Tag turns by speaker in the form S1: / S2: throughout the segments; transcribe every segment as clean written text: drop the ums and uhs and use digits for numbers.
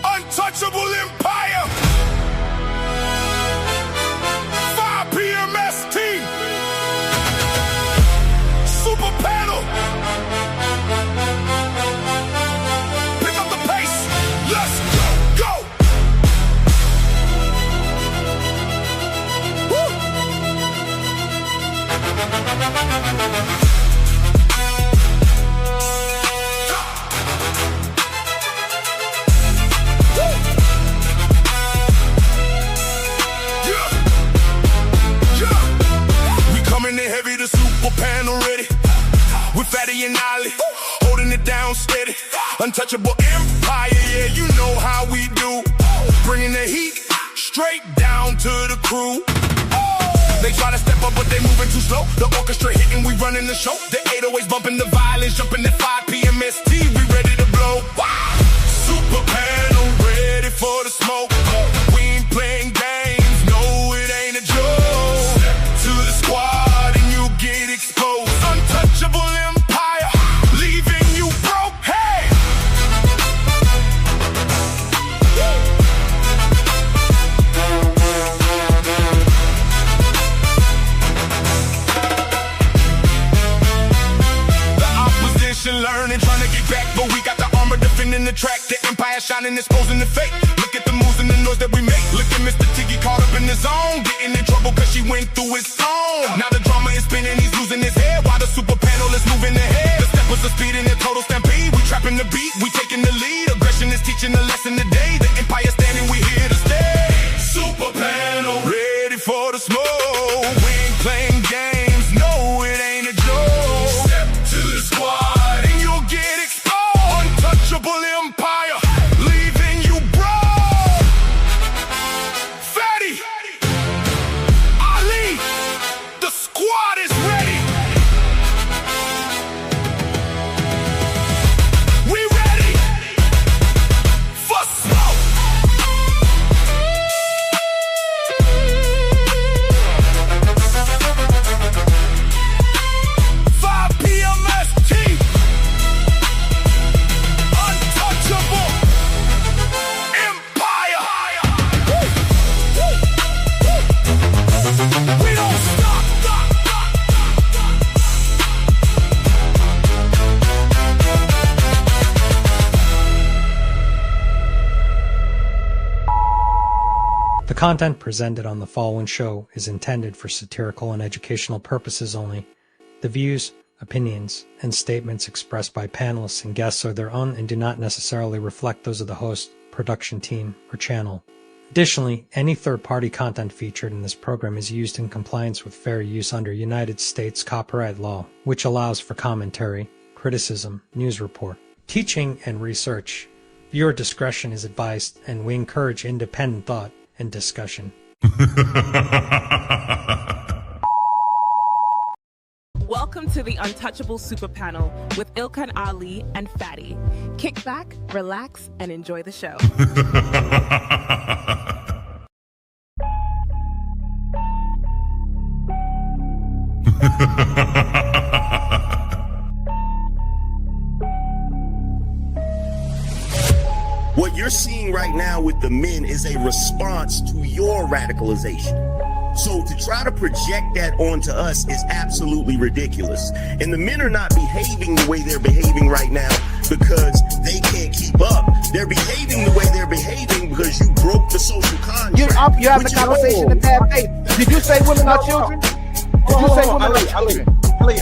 S1: Untouchable empire. 5 p.m. ST. Super panel. Pick up the pace. Let's go. Woo. Heavy, the super panel ready. With Fatty and Ali, holding it down steady. Untouchable empire, yeah, you know how we do. Bringing the heat straight down to the crew. They try to step up, but they moving too slow. The orchestra hitting, we running the show. The 808s bumping the violins, jumping at 5 p.m. ST. We ready to blow. Wow. Super panel ready for the smoke. We ain't playing games, no, it ain't a joke. Step to the squad. Get exposed, untouchable empire, leaving you broke. Hey! The opposition learning, trying to get back, but we got the armor defending the track. The empire shining, exposing the fake. Look at the moves and the noise that we make. Look at Mr. Tiggy caught up in the zone, getting in trouble cause she went through his song. Now the drama is spinning, he's losing his head while the super panel is moving ahead. The steppers are speeding in total stampede. We trapping the beat, we taking the lead. Aggression is teaching a lesson today. The empire standing, we here to stay. Super panel ready for the smoke. We ain't playing games, no, it ain't a joke. Step to the squad and you'll get exposed. Untouchable empire, leaving you broke. Fatty, Ali, the squad is ready. We ready for smoke. Untouchable empire. We don't stop.
S2: The content presented on the following show is intended for satirical and educational purposes only. The views, opinions, and statements expressed by panelists and guests are their own and do not necessarily reflect those of the host, production team, or channel. Additionally, any third-party content featured in this program is used in compliance with fair use under United States copyright law, which allows for commentary, criticism, news report, teaching, and research. Viewer discretion is advised, and we encourage independent thought and discussion.
S3: Welcome to the Untouchable Super Panel with ILKAN Ali and Fatty. Kick back, relax, and enjoy the show.
S4: What you're seeing right now with the men is a response to your radicalization. So to try to project that onto us is absolutely ridiculous. And the men are not behaving the way they're behaving right now because they can't keep up. They're behaving the way they're behaving because you broke the social contract.
S5: You're having a conversation in bad faith. Did you say women are children? Did you say women are children?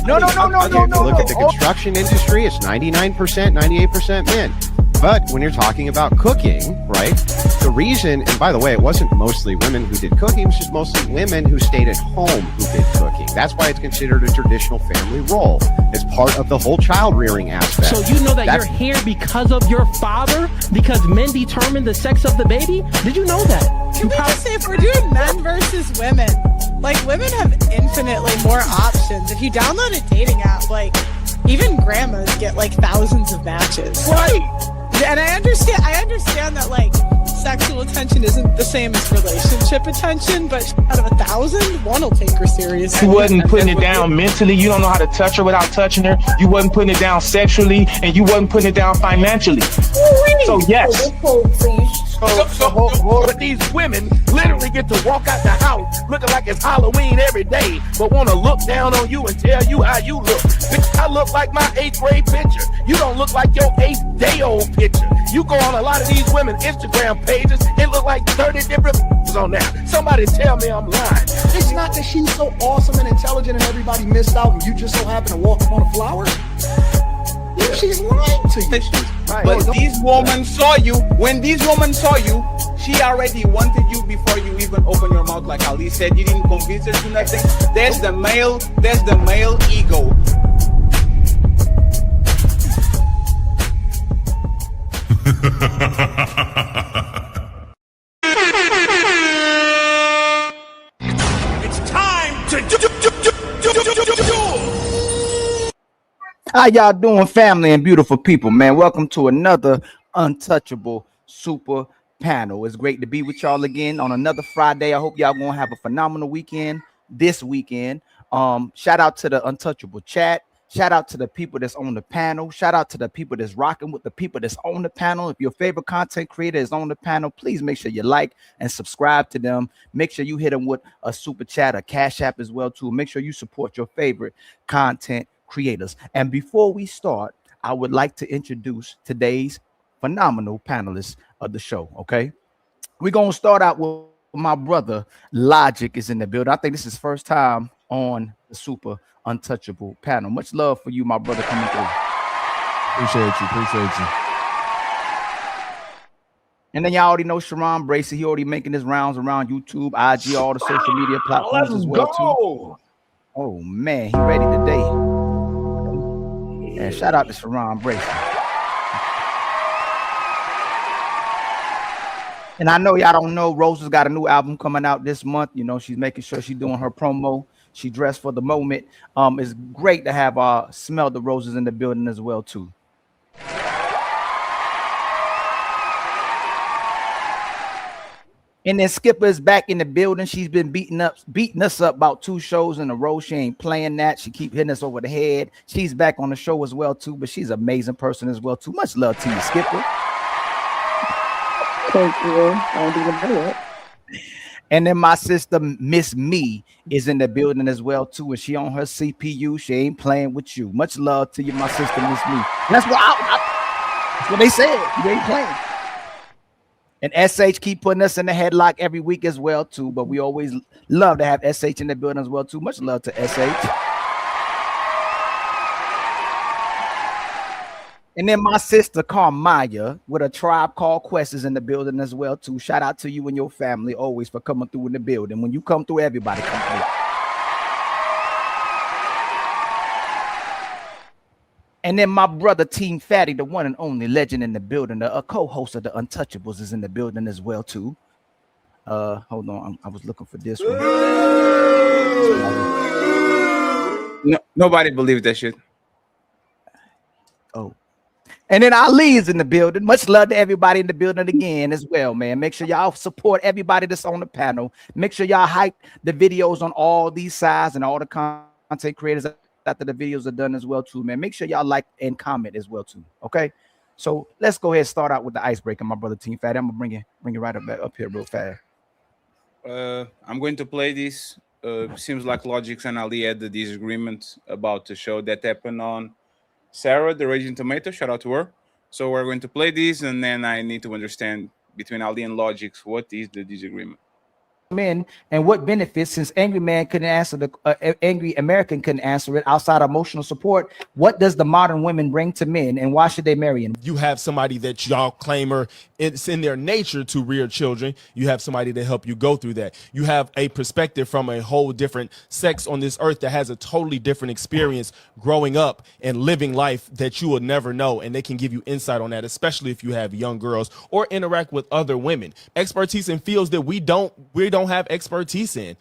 S5: No.
S6: Look at the construction industry. It's 99%, 98% men. But when you're talking about cooking, right, the reason, and by the way, it wasn't mostly women who did cooking, it was just mostly women who stayed at home who did cooking. That's why it's considered a traditional family role. It's part of the whole child rearing aspect.
S7: So you know that you're here because of your father? Because men determine the sex of the baby? Did you know that?
S8: Can we just say, if we're doing men versus women, like, women have infinitely more options. If you download a dating app, like, even grandmas get like thousands of matches.
S7: Right.
S8: And I understand that, like, sexual attention isn't the same as relationship attention, but out of 1,000, one will take her seriously.
S9: You wasn't putting it down mentally. You don't know how to touch her without touching her. You wasn't putting it down sexually, and you wasn't putting it down financially. So yes.
S5: But these women literally get to walk out the house looking like it's Halloween every day, but want to look down on you and tell you how you look. Bitch, I look like my 8th grade picture. You don't look like your 8th day old picture. You go on a lot of these women's Instagram pages, it look like 30 different on there. Somebody tell me I'm lying.
S10: It's not that she's so awesome and intelligent and everybody missed out and you just so happen to walk up on a flower. Yeah, she's lying to you.
S5: Right.
S11: But these women saw you. When these women saw you, she already wanted you before you even open your mouth. Like Ali said, you didn't convince her to nothing. There's the male ego.
S5: It's time to do.
S12: How y'all doing, family and beautiful people, man? Welcome to another Untouchable Super Panel. It's great to be with y'all again on another Friday. I hope y'all gonna have a phenomenal weekend this weekend. Shout out to the Untouchable chat. Shout out to the people that's on the panel. Shout out to the people that's rocking with the people that's on the panel. If your favorite content creator is on the panel, please make sure you like and subscribe to them. Make sure you hit them with a super chat, a cash app as well too. Make sure you support your favorite content creators. And before we start, I would like to introduce today's phenomenal panelists of the show. Okay, we're gonna start out with my brother LOGIX is in the building. I think this is his first time on the Super Untouchable panel. Much love for you, my brother, coming through.
S13: Appreciate you.
S12: And then y'all already know Sharon Bracey. He already making his rounds around YouTube, IG, all the social media platforms as well too. Oh man, he ready today. And shout out to Sharon Bracey. And I know y'all don't know, Rose has got a new album coming out this month. You know, she's making sure she's doing her promo. She dressed for the moment. It's great to have Smell the Roses in the building as well too. And then Skipper is back in the building. She's been beating us up about 2 shows in a row. She ain't playing that. She keep hitting us over the head. She's back on the show as well too, but she's an amazing person as well too. Much love to you, Skipper.
S14: Thank you. I don't even know it.
S12: And then my sister, Miss Me, is in the building as well too, and she on her CPU. She ain't playing with you. Much love to you, my sister, Miss Me. And that's what they said. You ain't playing. And SH keep putting us in the headlock every week as well too, but we always love to have SH in the building as well too. Much love to SH. And then my sister Carmaya with a Tribe Called Quest is in the building as well too. Shout out to you and your family always for coming through in the building. When you come through, everybody come through. And then my brother Team Fatty, the one and only legend in the building, a co-host of the Untouchables, is in the building as well too. Hold on, I was looking for this one.
S11: No, nobody believes that shit.
S12: Oh. And then Ali is in the building. Much love to everybody in the building again as well, man. Make sure y'all support everybody that's on the panel. Make sure y'all hype the videos on all these sides and all the content creators after the videos are done as well too, man. Make sure y'all like and comment as well too. Okay, so let's go ahead and start out with the icebreaker, my brother Team Fatty. I'm gonna bring it right up here real fast.
S11: I'm going to play this. Seems like LOGIX and Ali had the disagreement about the show that happened on Sarah, the Raging Tomato. Shout out to her. So we're going to play this, and then I need to understand between Ali and LOGIX what is the disagreement.
S12: Men and what benefits, since angry man couldn't answer the angry American couldn't answer it outside of emotional support. What does the modern women bring to men, and why should they marry him?
S13: You have somebody that y'all claim it's in their nature to rear children. You have somebody to help you go through that. You have a perspective from a whole different sex on this earth that has a totally different experience growing up and living life that you will never know, and they can give you insight on that, especially if you have young girls or interact with other women. Expertise in fields that we don't don't have expertise in.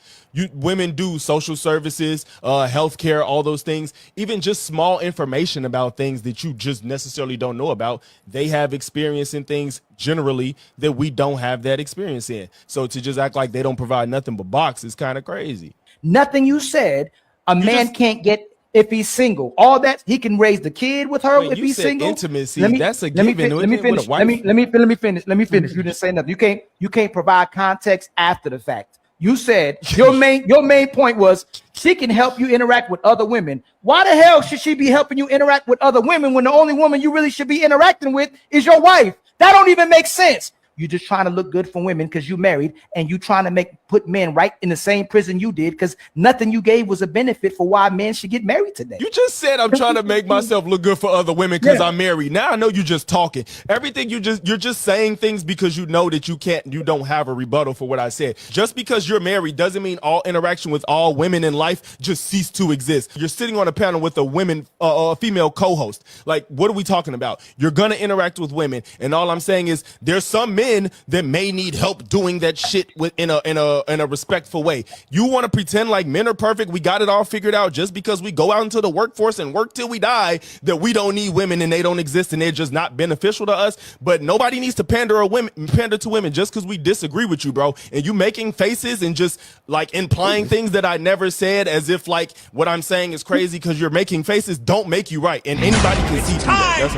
S13: Women do social services, healthcare, all those things, even just small information about things that you just necessarily don't know about. They have experience in things generally that we don't have that experience in. So to just act like they don't provide nothing but box is kind of crazy.
S12: Nothing you said, man can't get if he's single. All that he can raise the kid with her if he's single.
S13: Intimacy, that's a given.
S12: Let me finish. Let me finish. You didn't say nothing. You can't provide context after the fact. You said your main point was she can help you interact with other women. Why the hell should she be helping you interact with other women when the only woman you really should be interacting with is your wife? That don't even make sense. You're just trying to look good for women because you married, and you trying to put men right in the same prison you did because nothing you gave was a benefit for why men should get married today.
S13: You just said I'm trying to make myself look good for other women because I'm married. Now I know you're just talking. Everything you're just saying things because you know that you don't have a rebuttal for what I said. Just because you're married doesn't mean all interaction with all women in life just cease to exist. You're sitting on a panel with a female co-host. Like, what are we talking about? You're gonna interact with women, and all I'm saying is there's some men that may need help doing that shit in a respectful way. You want to pretend like men are perfect, we got it all figured out just because we go out into the workforce and work till we die, that we don't need women and they don't exist and they're just not beneficial to us. But nobody needs to pander to women just because we disagree with you, bro. And you making faces and just like implying things that I never said as if like what I'm saying is crazy because you're making faces don't make you right, and anybody can see through that.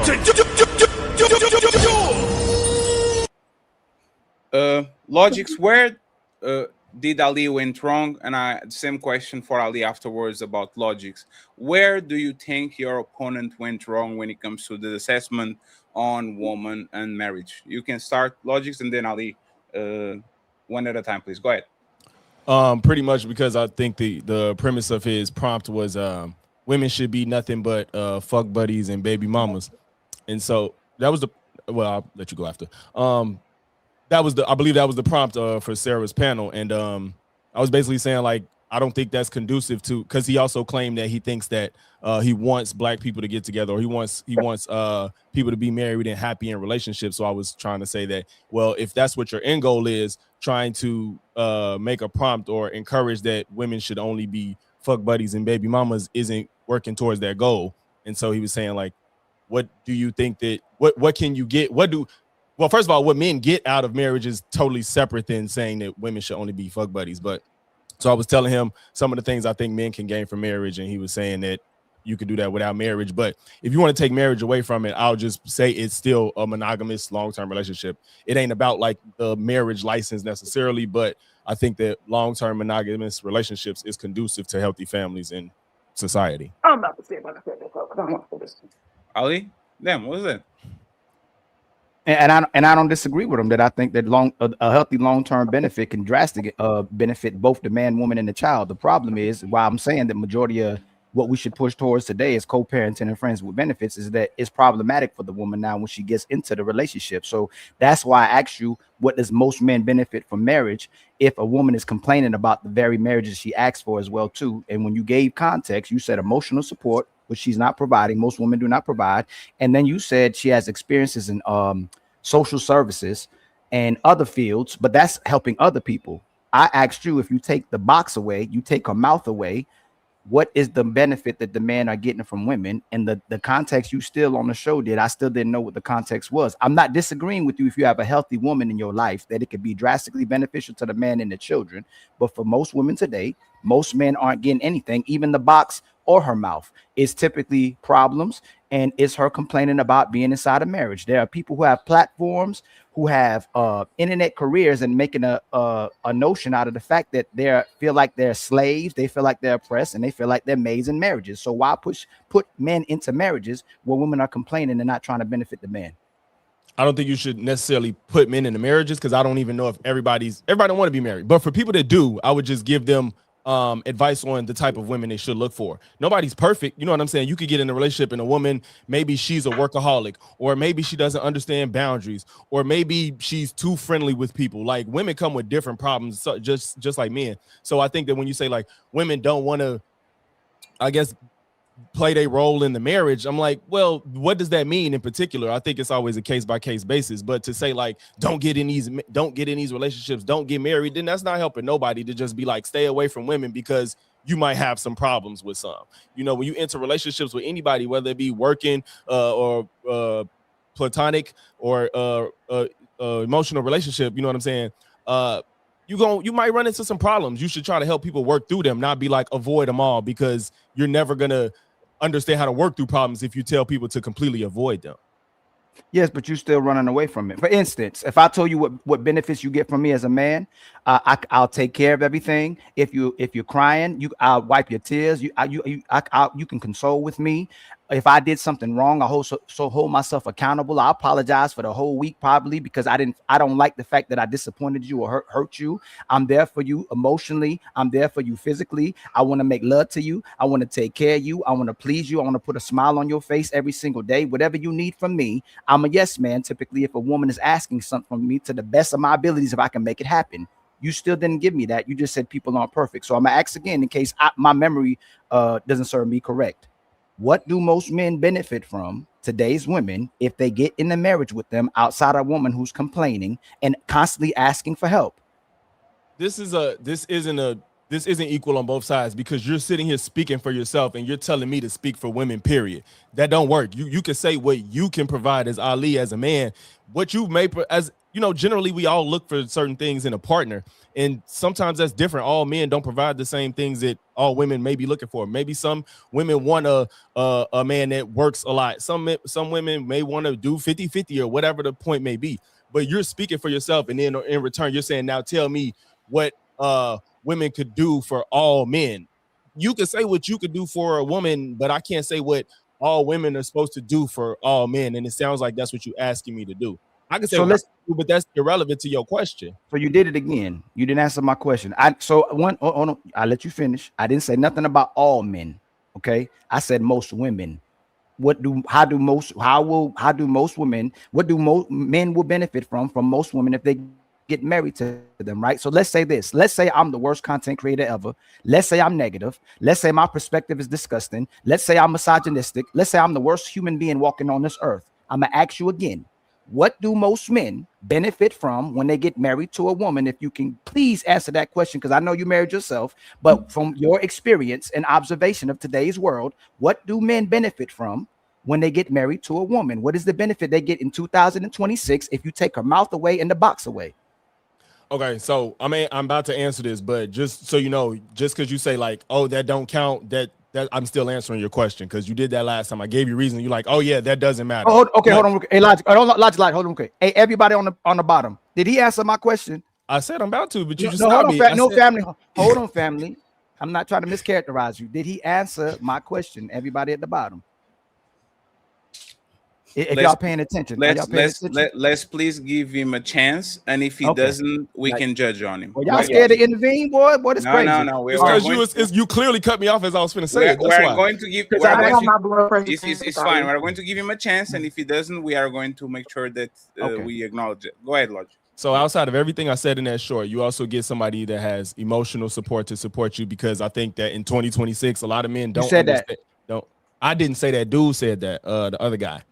S13: That's all.
S11: LOGIX, where did Ali went wrong? And same question for Ali afterwards about LOGIX. Where do you think your opponent went wrong when it comes to the assessment on woman and marriage? You can start LOGIX and then Ali, one at a time, please. Go ahead.
S13: Pretty much because I think the premise of his prompt was women should be nothing but fuck buddies and baby mamas, and so that was I'll let you go after. I believe that was the prompt for Sarah's panel, and I was basically saying like I don't think that's conducive to, because he also claimed that he thinks that he wants black people to get together, or he wants people to be married and happy in relationships. So I was trying to say that, well, if that's what your end goal is, trying to make a prompt or encourage that women should only be fuck buddies and baby mamas isn't working towards that goal. And so he was saying like, what do you think that what can you get? Well, first of all, what men get out of marriage is totally separate than saying that women should only be fuck buddies. But so I was telling him some of the things I think men can gain from marriage, and he was saying that you can do that without marriage. But if you want to take marriage away from it, I'll just say it's still a monogamous long-term relationship. It ain't about like the marriage license necessarily, but I think that long-term monogamous relationships is conducive to healthy families in society.
S14: I'm about to say what I said before, because I want to this.
S11: Ali, damn, what is that?
S12: And I don't disagree with him that I think that a healthy long-term benefit can drastically benefit both the man, woman, and the child. The problem is why I'm saying that majority of what we should push towards today is co-parenting and friends with benefits is that it's problematic for the woman now when she gets into the relationship. So that's why I asked you, what does most men benefit from marriage if a woman is complaining about the very marriages she asked for as well too? And when you gave context, you said emotional support, which she's not providing. Most women do not provide. And then you said she has experiences in social services and other fields, but that's helping other people. I asked you, if you take the box away, you take her mouth away, what is the benefit that the men are getting from women? And the context you still on the show did, I still didn't know what the context was. I'm not disagreeing with you if you have a healthy woman in your life, that it could be drastically beneficial to the man and the children. But for most women today, most men aren't getting anything, even the box or her mouth. Is typically problems, and it's her complaining about being inside a marriage. There are people who have platforms, who have internet careers, and making a notion out of the fact that they feel like they're slaves, they feel like they're oppressed, and they feel like they're maids in marriages. So why put men into marriages where women are complaining and not trying to benefit the man?
S13: I don't think you should necessarily put men into marriages, because I don't even know if everybody don't want to be married. But for people that do, I would just give them advice on the type of women they should look for. Nobody's perfect. You know what I'm saying? You could get in a relationship and a woman, maybe she's a workaholic, or maybe she doesn't understand boundaries, or maybe she's too friendly with people. Like, women come with different problems, so just like men. So I think that when you say like women don't want to, I guess, play their role in the marriage. I'm like, well, what does that mean in particular? I think it's always a case by case basis. But to say like, don't get in these relationships, don't get married, then that's not helping nobody to just be like, stay away from women because you might have some problems with some. You know, when you enter relationships with anybody, whether it be working or platonic or emotional relationship, you know what I'm saying? You might run into some problems. You should try to help people work through them, not be like avoid them all, because you're never gonna understand how to work through problems if you tell people to completely avoid them.
S12: Yes, but you're still running away from it. For instance, if I told you what benefits you get from me as a man, I'll take care of everything. If you're crying, I'll wipe your tears. You can console with me. If I did something wrong, I hold myself accountable. I apologize for the whole week probably because I don't like the fact that I disappointed you or hurt you. I'm there for you emotionally. I'm there for you physically. I want to make love to you. I want to take care of you. I want to please you. I want to put a smile on your face every single day. Whatever you need from me, I'm a yes man. Typically, if a woman is asking something from me to the best of my abilities, if I can make it happen. You still didn't give me that. You just said people aren't perfect. So I'm gonna ask again in case my memory doesn't serve me correct. What do most men benefit from today's women if they get in a marriage with them outside a woman who's complaining and constantly asking for help?
S13: This isn't equal on both sides, because you're sitting here speaking for yourself and you're telling me to speak for women, period. That don't work. You can say what you can provide as Ali, as a man, what you may, as you know, generally we all look for certain things in a partner, and sometimes that's different. All men don't provide the same things that all women may be looking for. Maybe some women want a man that works a lot. Some women may want to do 50-50 or whatever the point may be. But you're speaking for yourself, and then in return, you're saying, now tell me what women could do for all men. You can say what you could do for a woman, but I can't say what all women are supposed to do for all men. And it sounds like that's what you're asking me to do. I can say, so but that's irrelevant to your question.
S12: So you did it again. You didn't answer my question. I'll let you finish. I didn't say nothing about all men. Okay, I said most women. What do most men will benefit from most women if they get married to them, right? So let's say this. Let's say I'm the worst content creator ever. Let's say I'm negative. Let's say my perspective is disgusting. Let's say I'm misogynistic. Let's say I'm the worst human being walking on this earth. I'm gonna ask you again. What do most men benefit from when they get married to a woman? If you can please answer that question, because I know you married yourself, but from your experience and observation of today's world, what do men benefit from when they get married to a woman? What is the benefit they get in 2026 if you take her mouth away and the box away?
S13: Okay, so I'm about to answer this, but just so you know, just because you say like, oh, that don't count, that I'm still answering your question, because you did that last time. I gave you reason. You're like, oh yeah, that doesn't matter.
S12: Oh, okay, hold on. Hey, Logic, hold on. Okay. Hey, everybody on the bottom, did he answer my question?
S13: I said I'm about to, but you just
S12: stopped me.
S13: Family.
S12: Hold on, family. I'm not trying to mischaracterize you. Did he answer my question? Everybody at the bottom. If y'all paying attention,
S11: let's please give him a chance, and if he doesn't, we can judge on him.
S12: Well, y'all scared to intervene, boy? Boy, that's crazy.
S11: No.
S13: You clearly cut me off as I was going to say it.
S11: We're going to give. It's fine. We're going to give him a chance, and if he doesn't, we are going to make sure that we acknowledge it. Go ahead, Logic.
S13: So outside of everything I said in that short, you also get somebody that has emotional support to support you, because I think that in 2026, a lot of men don't.
S12: You said that.
S13: I didn't say that. Dude said that. The other guy.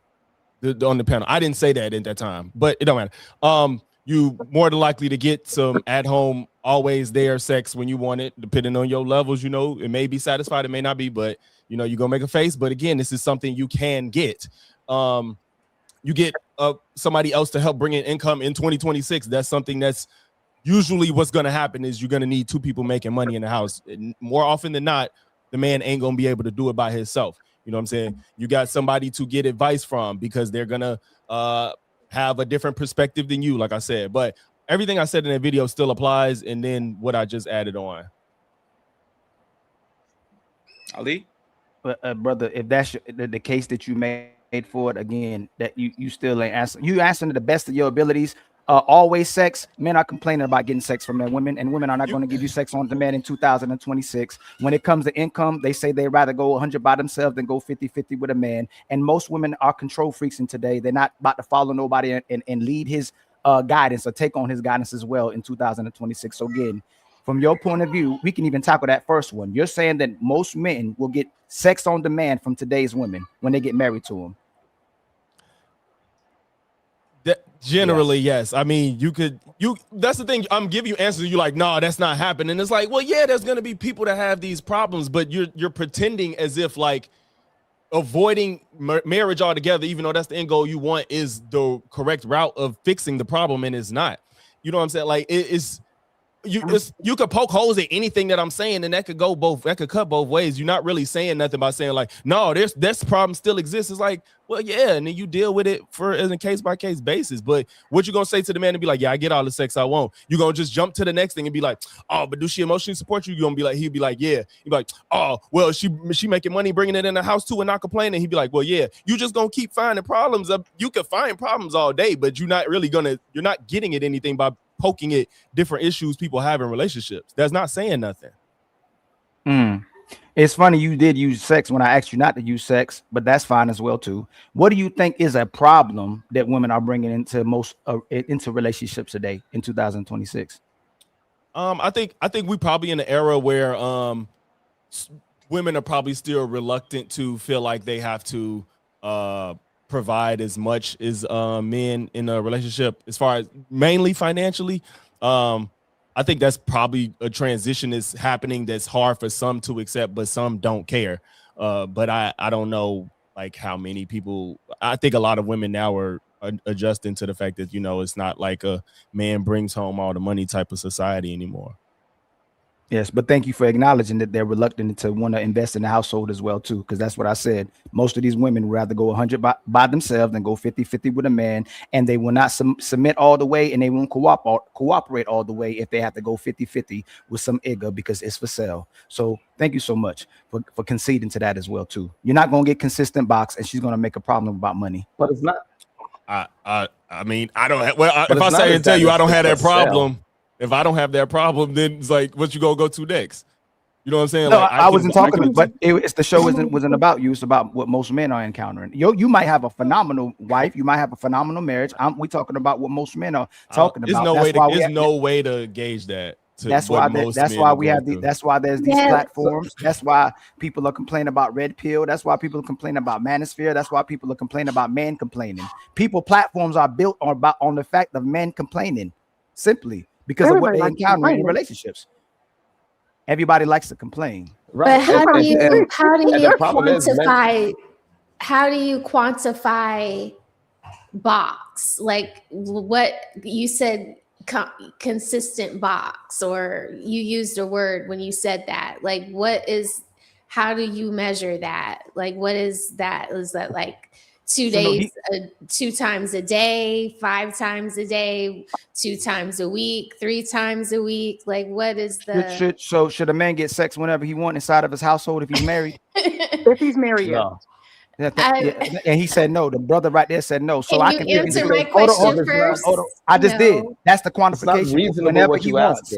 S13: On the panel, I didn't say that at that time, but it don't matter. You more than likely to get some at home, always there sex when you want it, depending on your levels. You know, it may be satisfied, it may not be, but you know, you're gonna make a face. But again, this is something you can get. You get somebody else to help bring in income in 2026. That's something that's usually what's gonna happen, is you're gonna need two people making money in the house. And more often than not, the man ain't gonna be able to do it by himself. You know what I'm saying? You got somebody to get advice from, because they're going to have a different perspective than you, like I said. But everything I said in that video still applies, and then what I just added on.
S11: Ali?
S12: Brother, if that's the case that you made for it, again, that you still ain't answering. You answering to the best of your abilities. Always sex. Men are complaining about getting sex from their women, and women are not going to give you sex on demand in 2026. When it comes to income, they say they'd rather go 100 by themselves than go 50-50 with a man. And most women are control freaks in today. They're not about to follow nobody and lead his guidance or take on his guidance as well in 2026. So again, from your point of view, we can even tackle that first one. You're saying that most men will get sex on demand from today's women when they get married to them.
S13: Generally, yes. I mean, that's the thing. I'm giving you answers. You're like, no, that's not happening. It's like, well, yeah, there's gonna be people that have these problems, but you're pretending as if like avoiding marriage altogether, even though that's the end goal you want, is the correct route of fixing the problem, and it's not. You know what I'm saying? Like you could poke holes at anything that I'm saying, and that could cut both ways. You're not really saying nothing by saying like, no, this problem still exists. It's like, well, yeah, and then you deal with it as a case-by-case basis. But what you gonna say to the man and be like, yeah, I get all the sex I want? You're gonna just jump to the next thing and be like, oh, but does she emotionally support you? You're gonna be like, he'd be like, yeah. You'd be like, oh, well, she making money bringing it in the house too and not complaining. He'd be like, well, yeah. You just gonna keep finding problems. You can find problems all day, but you're not getting at anything by poking at different issues people have in relationships. That's not saying nothing.
S12: It's funny you did use sex when I asked you not to use sex, but that's fine as well too. What do you think is a problem that women are bringing into into relationships today in 2026?
S13: I think we probably in an era where women are probably still reluctant to feel like they have to provide as much as men in a relationship, as far as mainly financially. I think that's probably a transition that's happening that's hard for some to accept, but some don't care. But I don't know like how many people. I think a lot of women now are adjusting to the fact that, you know, it's not like a man brings home all the money type of society anymore.
S12: Yes, but thank you for acknowledging that they're reluctant to want to invest in the household as well, too, because that's what I said. Most of these women would rather go 100 by themselves than go 50-50 with a man, and they will not submit all the way, and they won't cooperate all the way if they have to go 50-50 with some IGA because it's for sale. So thank you so much for conceding to that as well, too. You're not going to get consistent box, and she's going to make a problem about money.
S15: But it's not.
S13: I mean, I don't have, well, if I say and tell you I don't have that problem. If I don't have that problem, then it's like, what you gonna go to next? You know what I'm saying?
S12: No,
S13: like,
S12: I wasn't talking, but it's the show wasn't about you. It's about what most men are encountering. You might have a phenomenal wife, you might have a phenomenal marriage. We talking about what most men are talking about.
S13: There's no way to gauge that.
S12: That's why there's these platforms. That's why people are complaining about red pill. That's why people are complaining about manosphere. That's why people are complaining about men complaining. Platforms are built on the fact of men complaining, simply because of what they encounter in relationships. Everybody likes to complain.
S16: Right. But how do you quantify box? Like what you said, consistent box, or you used a word when you said that. Like how do you measure that? Like what is that? Is that like 2 days, 2 times a day, 5 times a day, 2 times a week, 3 times a week? Like, what is the?
S12: Should a man get sex whenever he wants inside of his household if he's married?
S14: If he's married,
S12: no. And he said no. The brother right there said no. So I can
S16: answer my question first.
S12: I just did. That's the quantification.
S15: It's not reasonable what you wants.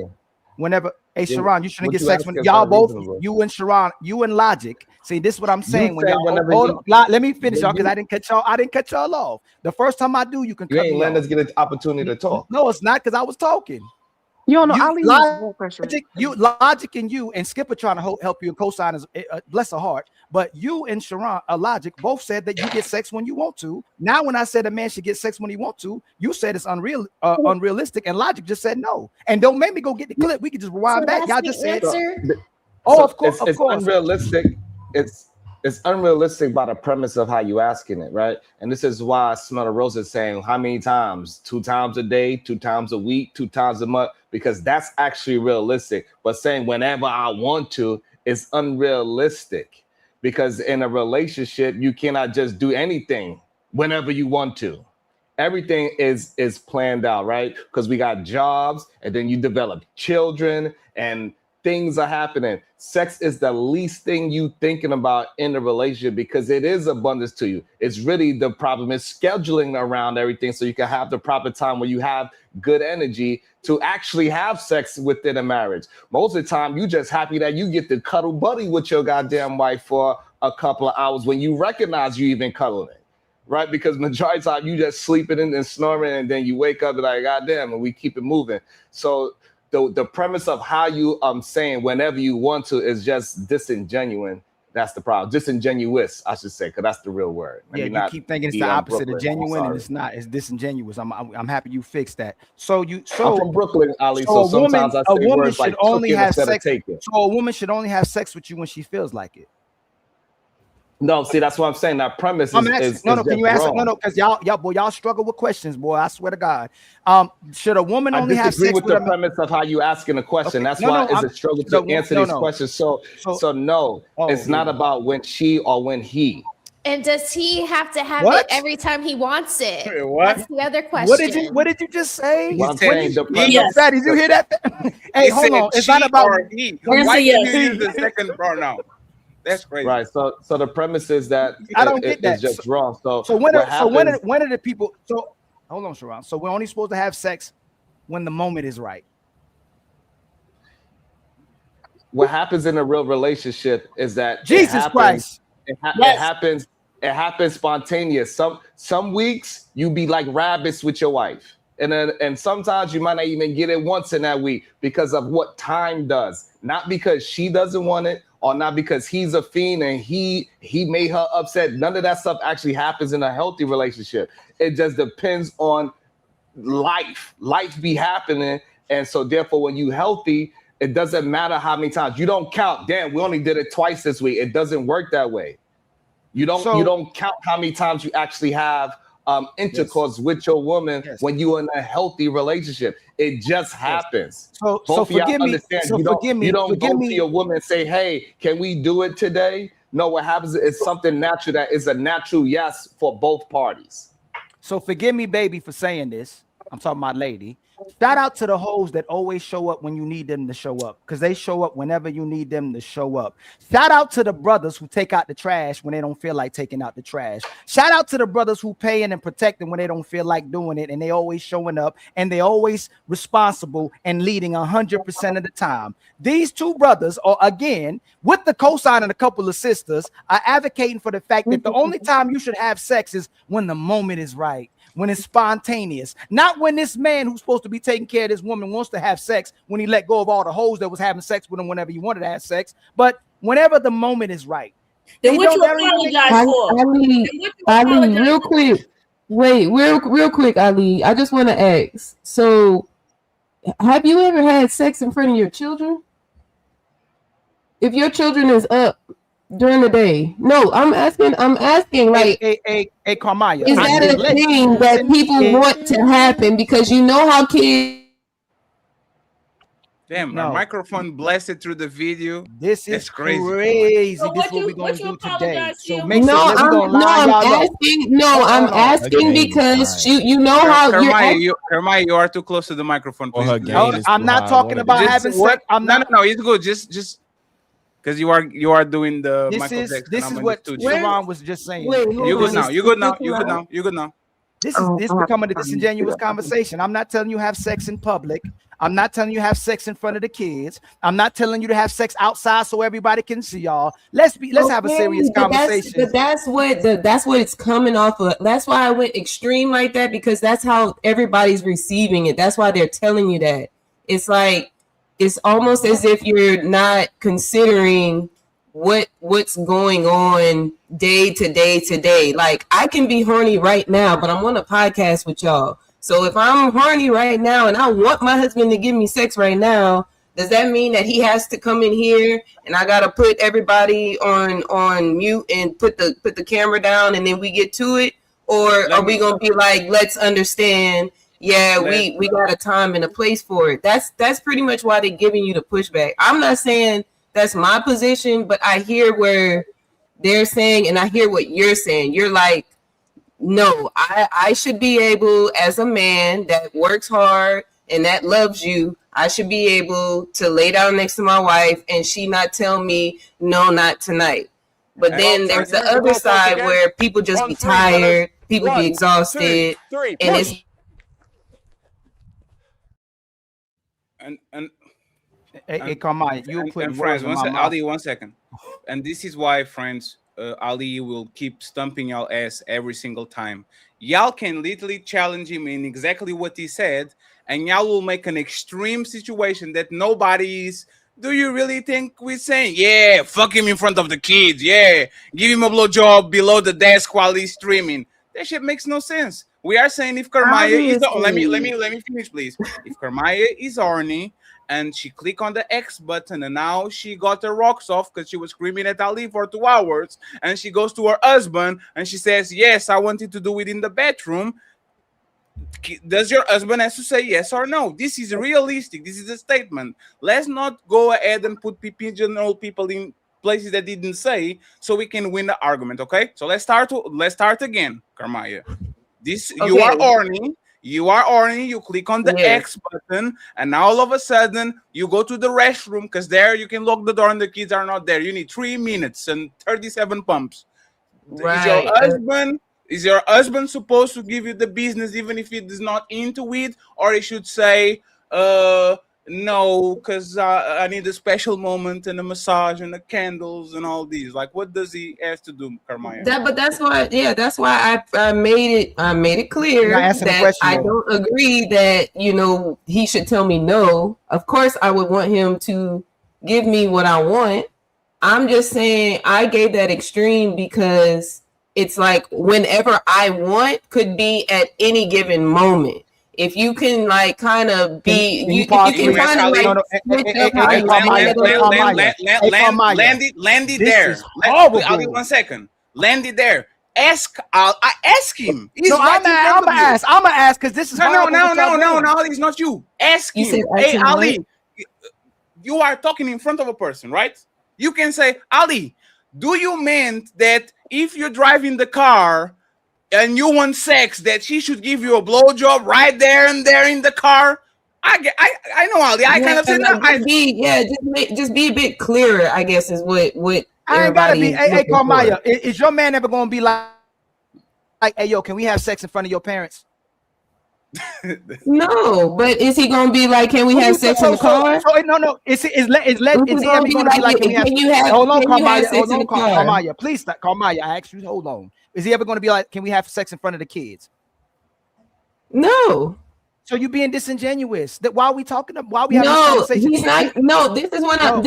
S12: Whenever, hey Sharon, you shouldn't get sex when y'all both, you and Sharon, you and Logic. See, this is what I'm saying. Let me finish, y'all, because I didn't cut y'all off. The first time I do, you can cut me off.
S15: Let us get an opportunity to talk.
S12: No, it's not, because I was talking.
S14: You don't know.
S12: Logic and you and Skipper trying to help you and co-signers, bless her heart. But you and Sharon, Logic, both said that you get sex when you want to. Now, when I said a man should get sex when he want to, you said it's unrealistic, and Logic just said no. And don't make me go get the clip. We can just rewind back. Y'all just said.
S15: Of course, it's unrealistic. It's unrealistic by the premise of how you asking it, right? And this is why Smell the Rose is saying how many times? 2 times a day, 2 times a week, 2 times a month, because that's actually realistic. But saying whenever I want to is unrealistic, because in a relationship, you cannot just do anything whenever you want to. Everything is planned out, right? Because we got jobs, and then you develop children, and things are happening. Sex is the least thing you thinking about in a relationship, because it is abundance to you. It's really the problem is scheduling around everything so you can have the proper time where you have good energy to actually have sex within a marriage. Most of the time, you just happy that you get to cuddle buddy with your goddamn wife for a couple of hours when you recognize you even cuddling, right? Because majority of the time you just sleeping and snoring, and then you wake up and like, goddamn, and we keep it moving. So the premise of how you saying whenever you want to is just disingenuous. That's the problem. Disingenuous, I should say, because that's the real word.
S12: Yeah, you keep thinking it's the opposite of genuine, and it's not. It's disingenuous. I'm happy you fixed that. So I'm
S15: from Brooklyn, Ali. So sometimes I say words like
S12: only have sex.
S15: So
S12: a woman should only have sex with you when she feels like it.
S15: No, see, that's what I'm saying. That premise is
S12: no. Can you answer? No, because y'all struggle with questions, boy. I swear to God. Should a woman only have sex
S15: with the premise of how you asking a question? That's why it's a struggle to answer these questions. So no, it's not about when she or when he.
S16: And does he have to have it every time he wants it?
S11: What?
S16: That's the other question.
S12: What did you just say?
S15: What I'm saying,
S12: Fatty, you hear that? Hey, hold on. It's not about
S11: he. Why do you use the second pronoun? That's crazy.
S15: Right. So the premise is that
S12: I don't get that.
S15: It's just wrong. So
S12: when are the people? So hold on, Sharon. So we're only supposed to have sex when the moment is right.
S15: What happens in a real relationship is that
S12: Jesus Christ.
S15: It happens spontaneous. Some weeks you be like rabbits with your wife, and sometimes you might not even get it once in that week because of what time does, not because she doesn't want it. Or not because he's a fiend and he made her upset. None of that stuff actually happens in a healthy relationship. It just depends on life. Life be happening. And so therefore, when you healthy, it doesn't matter how many times. You don't count. Damn, we only did it twice this week. It doesn't work that way. You don't count how many times you actually have intercourse with your woman when you're in a healthy relationship. It just happens.
S12: So forgive me.
S15: You don't go to your woman and say, "Hey, can we do it today?" No, what happens is something natural that is a natural yes for both parties.
S12: So forgive me, baby, for saying this. I'm talking about lady. Shout out to the hoes that always show up when you need them to show up, because they show up whenever you need them to show up. Shout out to the brothers who take out the trash when they don't feel like taking out the trash. Shout out to the brothers who paying and protecting when they don't feel like doing it, and they always showing up, and they always responsible and leading 100% of the time. These two brothers are, again, with the cosign and a couple of sisters, are advocating for the fact that the only time you should have sex is when the moment is right. When it's spontaneous, not when this man who's supposed to be taking care of this woman wants to have sex when he let go of all the hoes that was having sex with him whenever he wanted to have sex, but whenever the moment is right.
S14: Then what you apologize for?
S17: Ali, real quick. Wait, real quick, Ali. I just want to ask. So, have you ever had sex in front of your children? If your children is up during the day. No, I'm asking like,
S12: hey, Carmaya,
S17: is that a thing that people want to happen? Because you know how kids.
S11: Damn, our microphone blasted through the video.
S12: This is crazy.
S14: So
S12: this is what we're going to do today. So make
S17: I'm asking because you know how
S11: Hermione, you are too close to the microphone.
S12: I'm not talking about having sex.
S11: No, it's good. Just because you are doing the
S12: this is what Sharon was just saying.
S11: You good now.
S12: This is becoming a disingenuous conversation. I'm not telling you have sex in public. I'm not telling you have sex in front of the kids. I'm not telling you to have sex outside so everybody can see y'all. Let's have a serious conversation.
S17: That's what it's coming off of. That's why I went extreme like that, because that's how everybody's receiving it. That's why they're telling you that. It's like, it's almost as if you're not considering what's going on day to day. Like, I can be horny right now, but I'm on a podcast with y'all. So if I'm horny right now and I want my husband to give me sex right now, does that mean that he has to come in here and I gotta put everybody on mute and put the camera down and then we get to it? Or are we gonna be like, let's understand? Yeah, we got a time and a place for it. That's pretty much why they're giving you the pushback. I'm not saying that's my position, but I hear where they're saying, and I hear what you're saying. You're like, no, I should be able, as a man that works hard and that loves you, I should be able to lay down next to my wife and she not tell me, no, not tonight. But then there's the other side where people just be tired, people be exhausted, and it's.
S12: Hey, Carmine, you put
S11: friends. One second. And this is why, friends, Ali will keep stumping y'all ass every single time. Y'all can literally challenge him in exactly what he said, and y'all will make an extreme situation that nobody's. Do you really think we're saying, yeah, fuck him in front of the kids, yeah, give him a blowjob below the desk while he's streaming? That shit makes no sense. We are saying if Kermaya is let me finish, please. If Kermaya is horny and she click on the X button and now she got her rocks off because she was screaming at Ali for 2 hours, and she goes to her husband and she says, yes, I wanted to do it in the bedroom. Does your husband have to say yes or no? This is realistic. This is a statement. Let's not go ahead and put pigeonhole people in places that didn't say, so we can win the argument. Okay, so let's start again. Kermaya, this okay. You are horny. You click on the X button, and now all of a sudden you go to the restroom because there you can lock the door and the kids are not there. You need 3 minutes and 37 pumps. Right. Is your husband supposed to give you the business even if he is not into it, or he should say, no, because I need a special moment and a massage and the candles and all these? Like, what does he have to do, Kermaya?
S17: That's why I made it clear that I don't agree that, you know, he should tell me no. Of course, I would want him to give me what I want. I'm just saying I gave that extreme because it's like whenever I want could be at any given moment. If you can like kind of be, you can kind of like
S11: land it there. Ali, 1 second. Land it there. Ask him.
S12: I'm gonna ask because this is
S11: no. It's not you. Ask him. Hey, Ali, you are talking in front of a person, right? You can say, Ali, do you mean that if you're driving the car and you want sex, that she should give you a blowjob right there and there in the car? I know, Ali. I kind of said that.
S17: Just be a bit clearer, I guess, is what
S12: I ain't gotta be. Hey, Kermaya, is your man ever gonna be like, hey, yo, can we have sex in front of your parents?
S17: No, but is he gonna be like, can we have sex in the car?
S12: No. Is he ever gonna be like, can you have? Hold on, Kermaya. Please stop, Kermaya. I asked you. Hold on. Is he ever gonna be like, can we have sex in front of the kids?
S17: No.
S12: So you being disingenuous. That why are we talking? Why are we having
S17: this
S12: conversation?
S17: He's not. No, this is what I'm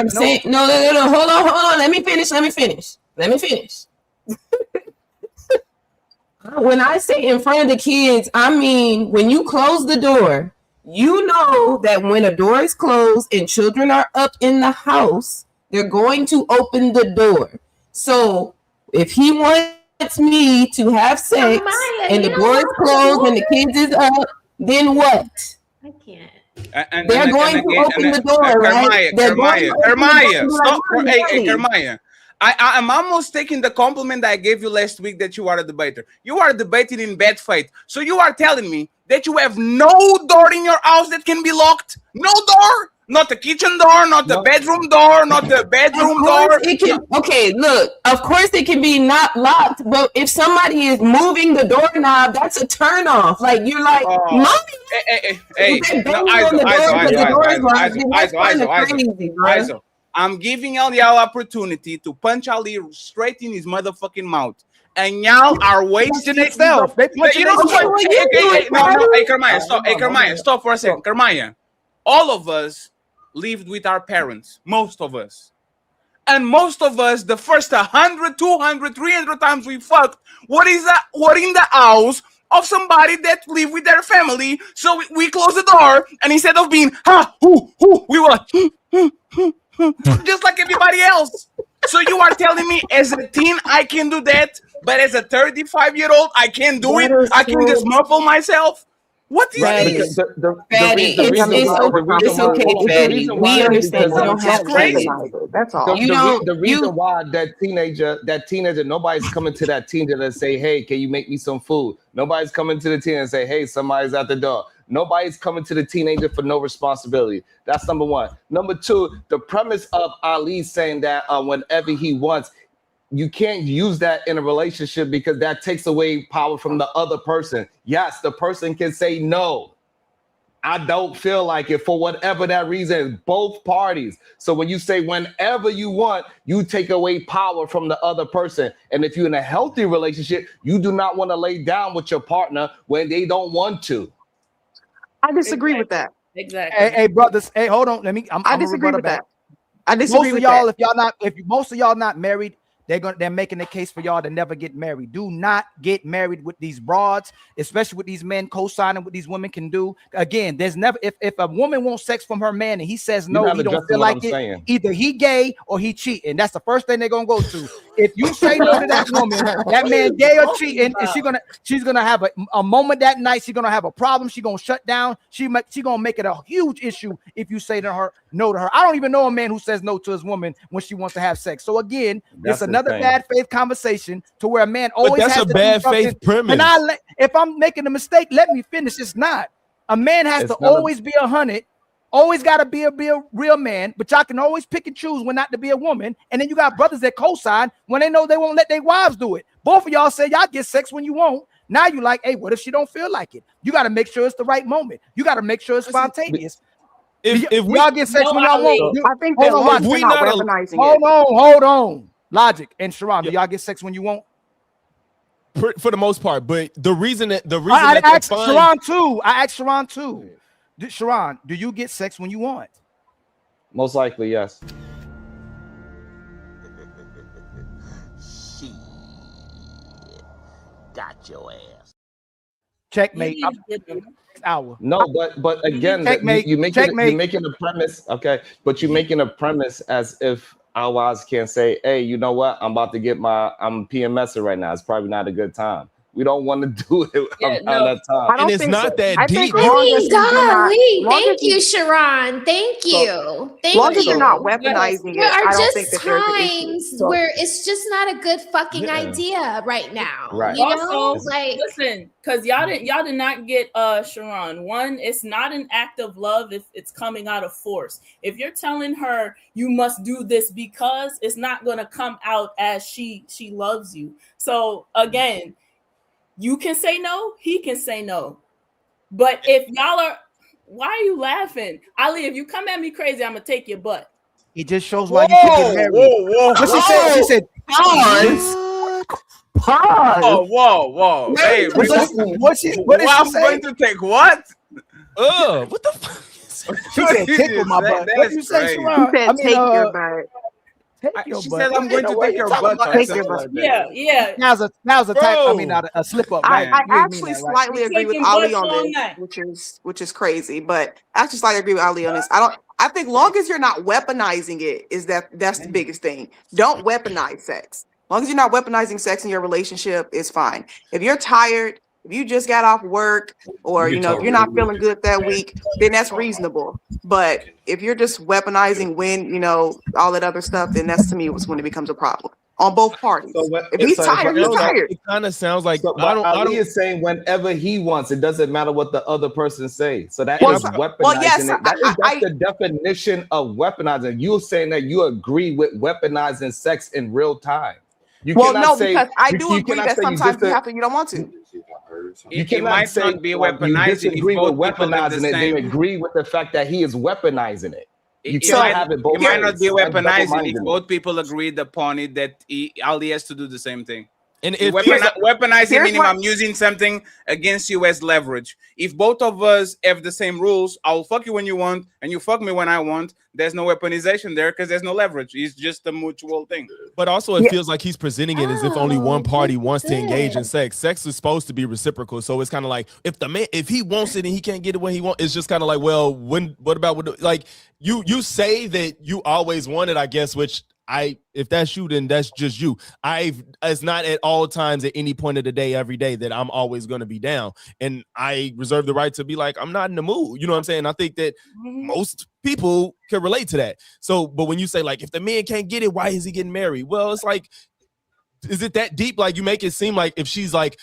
S17: saying. No. Hold on. Let me finish. When I say in front of the kids, I mean when you close the door, you know that when a door is closed and children are up in the house, they're going to open the door. So if he wants me to have sex and the door is closed and the kids is up, then what?
S16: I can't.
S17: They're going to open the door, right?
S11: Kermaya, stop. Hey, Kermaya. I'm almost taking the compliment that I gave you last week that you are a debater. You are debating in bad faith. So you are telling me that you have no door in your house that can be locked? No door? Not the kitchen door, not the bedroom door, not the bedroom door.
S17: Okay, look, of course it can be not locked, but if somebody is moving the doorknob, that's a turn off. Like you're like, mommy.
S11: I'm giving y'all opportunity to punch Ali straight in his motherfucking mouth. And y'all are wasting itself. Hey, Kermaya, stop for a second. Kermaya, all of us lived with our parents, most of us. And most of us, the first 100, 200, 300 times we fucked, what in the house of somebody that lived with their family. So we closed the door, and instead of being, we were just like everybody else. So you are telling me as a teen I can do that, but as a 35-year-old I can't do it? I can just muffle myself? What is this?
S17: It's okay, Fatty. We understand. We don't have crazy.
S15: That's all. The reason why that teenager, nobody's coming to that teenager and say, hey, can you make me some food? Nobody's coming to the teenager and say, hey, somebody's at the door. Nobody's coming to the teenager for no responsibility. That's number one. Number two, the premise of Ali saying that whenever he wants, you can't use that in a relationship because that takes away power from the other person. Yes, the person can say no. I don't feel like it for whatever that reason, both parties. So when you say whenever you want, you take away power from the other person. And if you're in a healthy relationship, you do not want to lay down with your partner when they don't want to.
S18: I disagree with that.
S19: Exactly.
S12: Hey, brothers. Hey, hold on.
S18: I disagree with that. I
S12: Most
S18: disagree
S12: of
S18: with
S12: y'all,
S18: that.
S12: if most of y'all not married, they're making the case for y'all to never get married. Do not get married with these broads, especially with these men co-signing what these women can do. Again, there's never if a woman wants sex from her man and he says no, he don't feel like it. Either he gay or he cheating. That's the first thing they're gonna go to. If you say no to that woman, that man gay or cheating, and she's gonna have a moment that night. She's gonna have a problem. She's gonna shut down. She gonna make it a huge issue if you say to her no to her. I don't even know a man who says no to his woman when she wants to have sex. So again, it's another bad faith conversation to where a man always has to
S13: bad faith premise.
S12: And if I'm making a mistake, let me finish. It's not. A man has to always be 100. Always got to be a real man, but y'all can always pick and choose when not to be a woman. And then you got brothers that co-sign when they know they won't let their wives do it. Both of y'all say y'all get sex when you won't. Now you like, hey, what if she don't feel like it? You got to make sure it's the right moment. You got to make sure it's spontaneous. If y'all get sex when y'all won't,
S18: I think that we're not weaponizing it.
S12: Hold on. Logic and Sharon, do y'all get sex when you won't?
S13: For the most part, but the reason
S12: I asked Sharon too. Sharon, do you get sex when you want?
S15: Most likely, yes.
S5: Got your ass.
S12: Checkmate. Hour.
S15: No, but again, you're making a premise, okay? But you're making a premise as if our wives can't say, hey, you know what? I'm PMSing right now. It's probably not a good time. We don't want to do it around that time.
S13: And it's not that deep.
S16: Thank you, Sharon. Thank you.
S18: As long as you're not weaponizing it,
S16: there are
S18: I don't
S16: just
S18: think that there's an issue.
S16: times where it's just not a good fucking idea right now.
S15: Right.
S16: You know,
S19: Also,
S16: like
S19: listen, because y'all did not get Sharon. One, it's not an act of love if it's coming out of force. If you're telling her you must do this because, it's not gonna come out as she loves you. So again, you can say no, he can say no. But if y'all are, why are you laughing? Ali, if you come at me crazy, I'm gonna take your butt.
S12: It just shows why you should get married. What she said,
S11: Pause. Oh, whoa. Hey,
S12: what did she say?
S11: I'm going to take what?
S13: What the fuck?
S12: She said tickle my butt. What did you say, Sharon?
S18: She said take your butt.
S11: She said, "I'm going to take your butt."
S19: Yeah.
S12: Now's a type. I mean, not a slip up.
S18: I actually slightly agree with Ali on this, which is crazy. But I actually slightly agree with Ali on this. I think long as you're not weaponizing it, that's the biggest thing. Don't weaponize sex. As long as you're not weaponizing sex in your relationship, it's fine. If you're tired, if you just got off work, or if you're not feeling good that week, then that's reasonable. But if you're just weaponizing when all that other stuff, then that's to me was when it becomes a problem on both parties. If he's tired, he's tired.
S13: It kind of sounds like
S15: Ali is saying whenever he wants. It doesn't matter what the other person says. So that is weaponizing.
S18: Well, yes,
S15: that's the definition of weaponizing. You're saying that you agree with weaponizing sex in real time.
S18: Because I do agree that sometimes you have to, you don't want to.
S11: It might not be weaponizing.
S15: Agree with weaponizing it. They agree with the fact that he is weaponizing it. You can't have it both ways.
S11: It might not be weaponizing if both people agreed upon it that Ali has to do the same thing. And if weaponizing meaning I'm using something against you as leverage. If both of us have the same rules, I'll fuck you when you want and you fuck me when I want. There's no weaponization there because there's no leverage. It's just a mutual thing.
S13: But also it feels like he's presenting it as if only one party wants to engage in sex. Sex is supposed to be reciprocal. So it's kind of like if he wants it and he can't get it when he wants, it's just kind of like, well, what about like you say that you always want it, I guess, which if that's you, then that's just you. It's not at all times at any point of the day, every day that I'm always going to be down. And I reserve the right to be like, I'm not in the mood. You know what I'm saying? I think that most people can relate to that. So, but when you say like, if the man can't get it, why is he getting married? Well, it's like, is it that deep? Like you make it seem like if she's like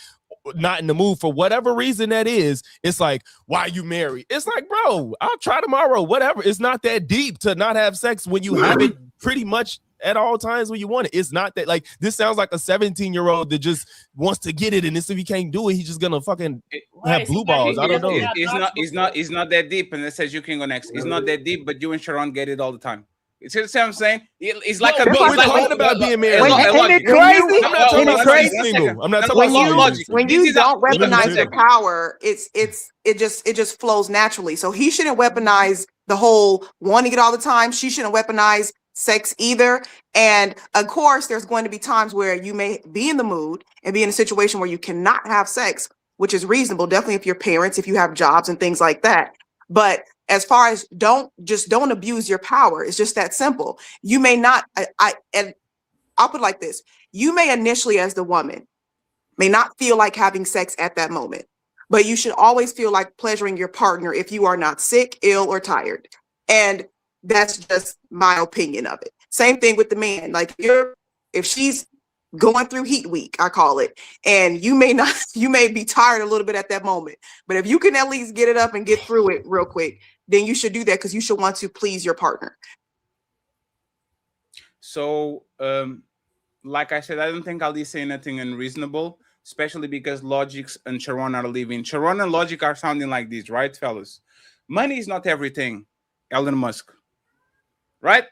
S13: not in the mood for whatever reason that is, it's like, why you married? It's like, bro, I'll try tomorrow, whatever. It's not that deep to not have sex when you have it pretty much at all times when you want it. It's not that, like, this sounds like a 17-year-old that just wants to get it, and if he can't do it, he's just gonna fucking have blue balls. I don't know.
S11: It's not that deep, and it says you can go next. It's not that deep, but you and Sharon get it all the time. You see what I'm saying? It's like
S13: we're talking about being married.
S12: Ain't it crazy?
S11: I'm not talking
S12: Ain't it
S11: about
S12: crazy?
S11: single.
S13: I'm not talking about
S11: logic.
S18: When you don't weaponize your power, it just flows naturally. So he shouldn't weaponize the whole wanting it all the time. She shouldn't weaponize sex either. And of course, there's going to be times where you may be in the mood and be in a situation where you cannot have sex, which is reasonable. Definitely if you're parents, if you have jobs and things like that. But as far as don't abuse your power. It's just that simple. You may not, and I'll put it like this. You may initially, as the woman, may not feel like having sex at that moment, but you should always feel like pleasuring your partner if you are not sick, ill, or tired. And that's just my opinion of it. Same thing with the man. Like if she's going through heat week, I call it, and you may be tired a little bit at that moment, but if you can at least get it up and get through it real quick, then you should do that because you should want to please your partner.
S11: So, like I said, I don't think Ali saying anything unreasonable, especially because LOGIX and Sharon are leaving. Sharon and LOGIX are sounding like this, right, fellas? Money is not everything, Elon Musk, right?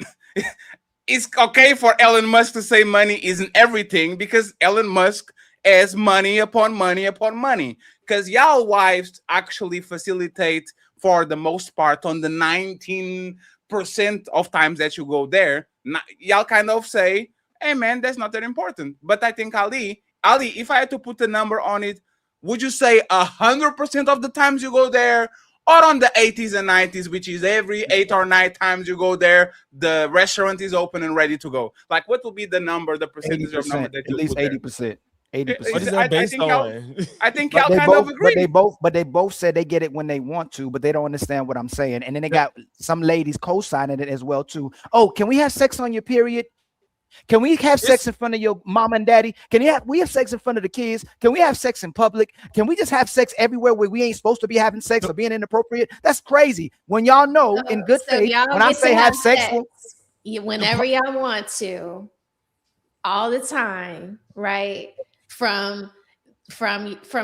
S11: It's okay for Elon Musk to say money isn't everything because Elon Musk has money upon money upon money. Because y'all wives actually facilitate for the most part on the 19% of times that you go there. Y'all kind of say, hey man, that's not that important. But I think Ali, if I had to put a number on it, would you say 100% of the times you go there, or on the 80s and 90s, which is every 8 or 9 times you go there, the restaurant is open and ready to go? Like, what will be the number, the percentage of number that you
S12: at least 80%. 80%.
S13: What is that based on?
S11: I think y'all kind of agree.
S12: But they both said they get it when they want to, but they don't understand what I'm saying. And then they got some ladies co-signing it as well too. Oh, can we have sex on your period? Can we have sex in front of your mom and daddy? We have sex in front of the kids? Can we have sex in public? Can we just have sex everywhere where we ain't supposed to be having sex or being inappropriate? That's crazy. When y'all know in good faith, when I say have sex,
S16: whenever y'all want to, all the time, right? From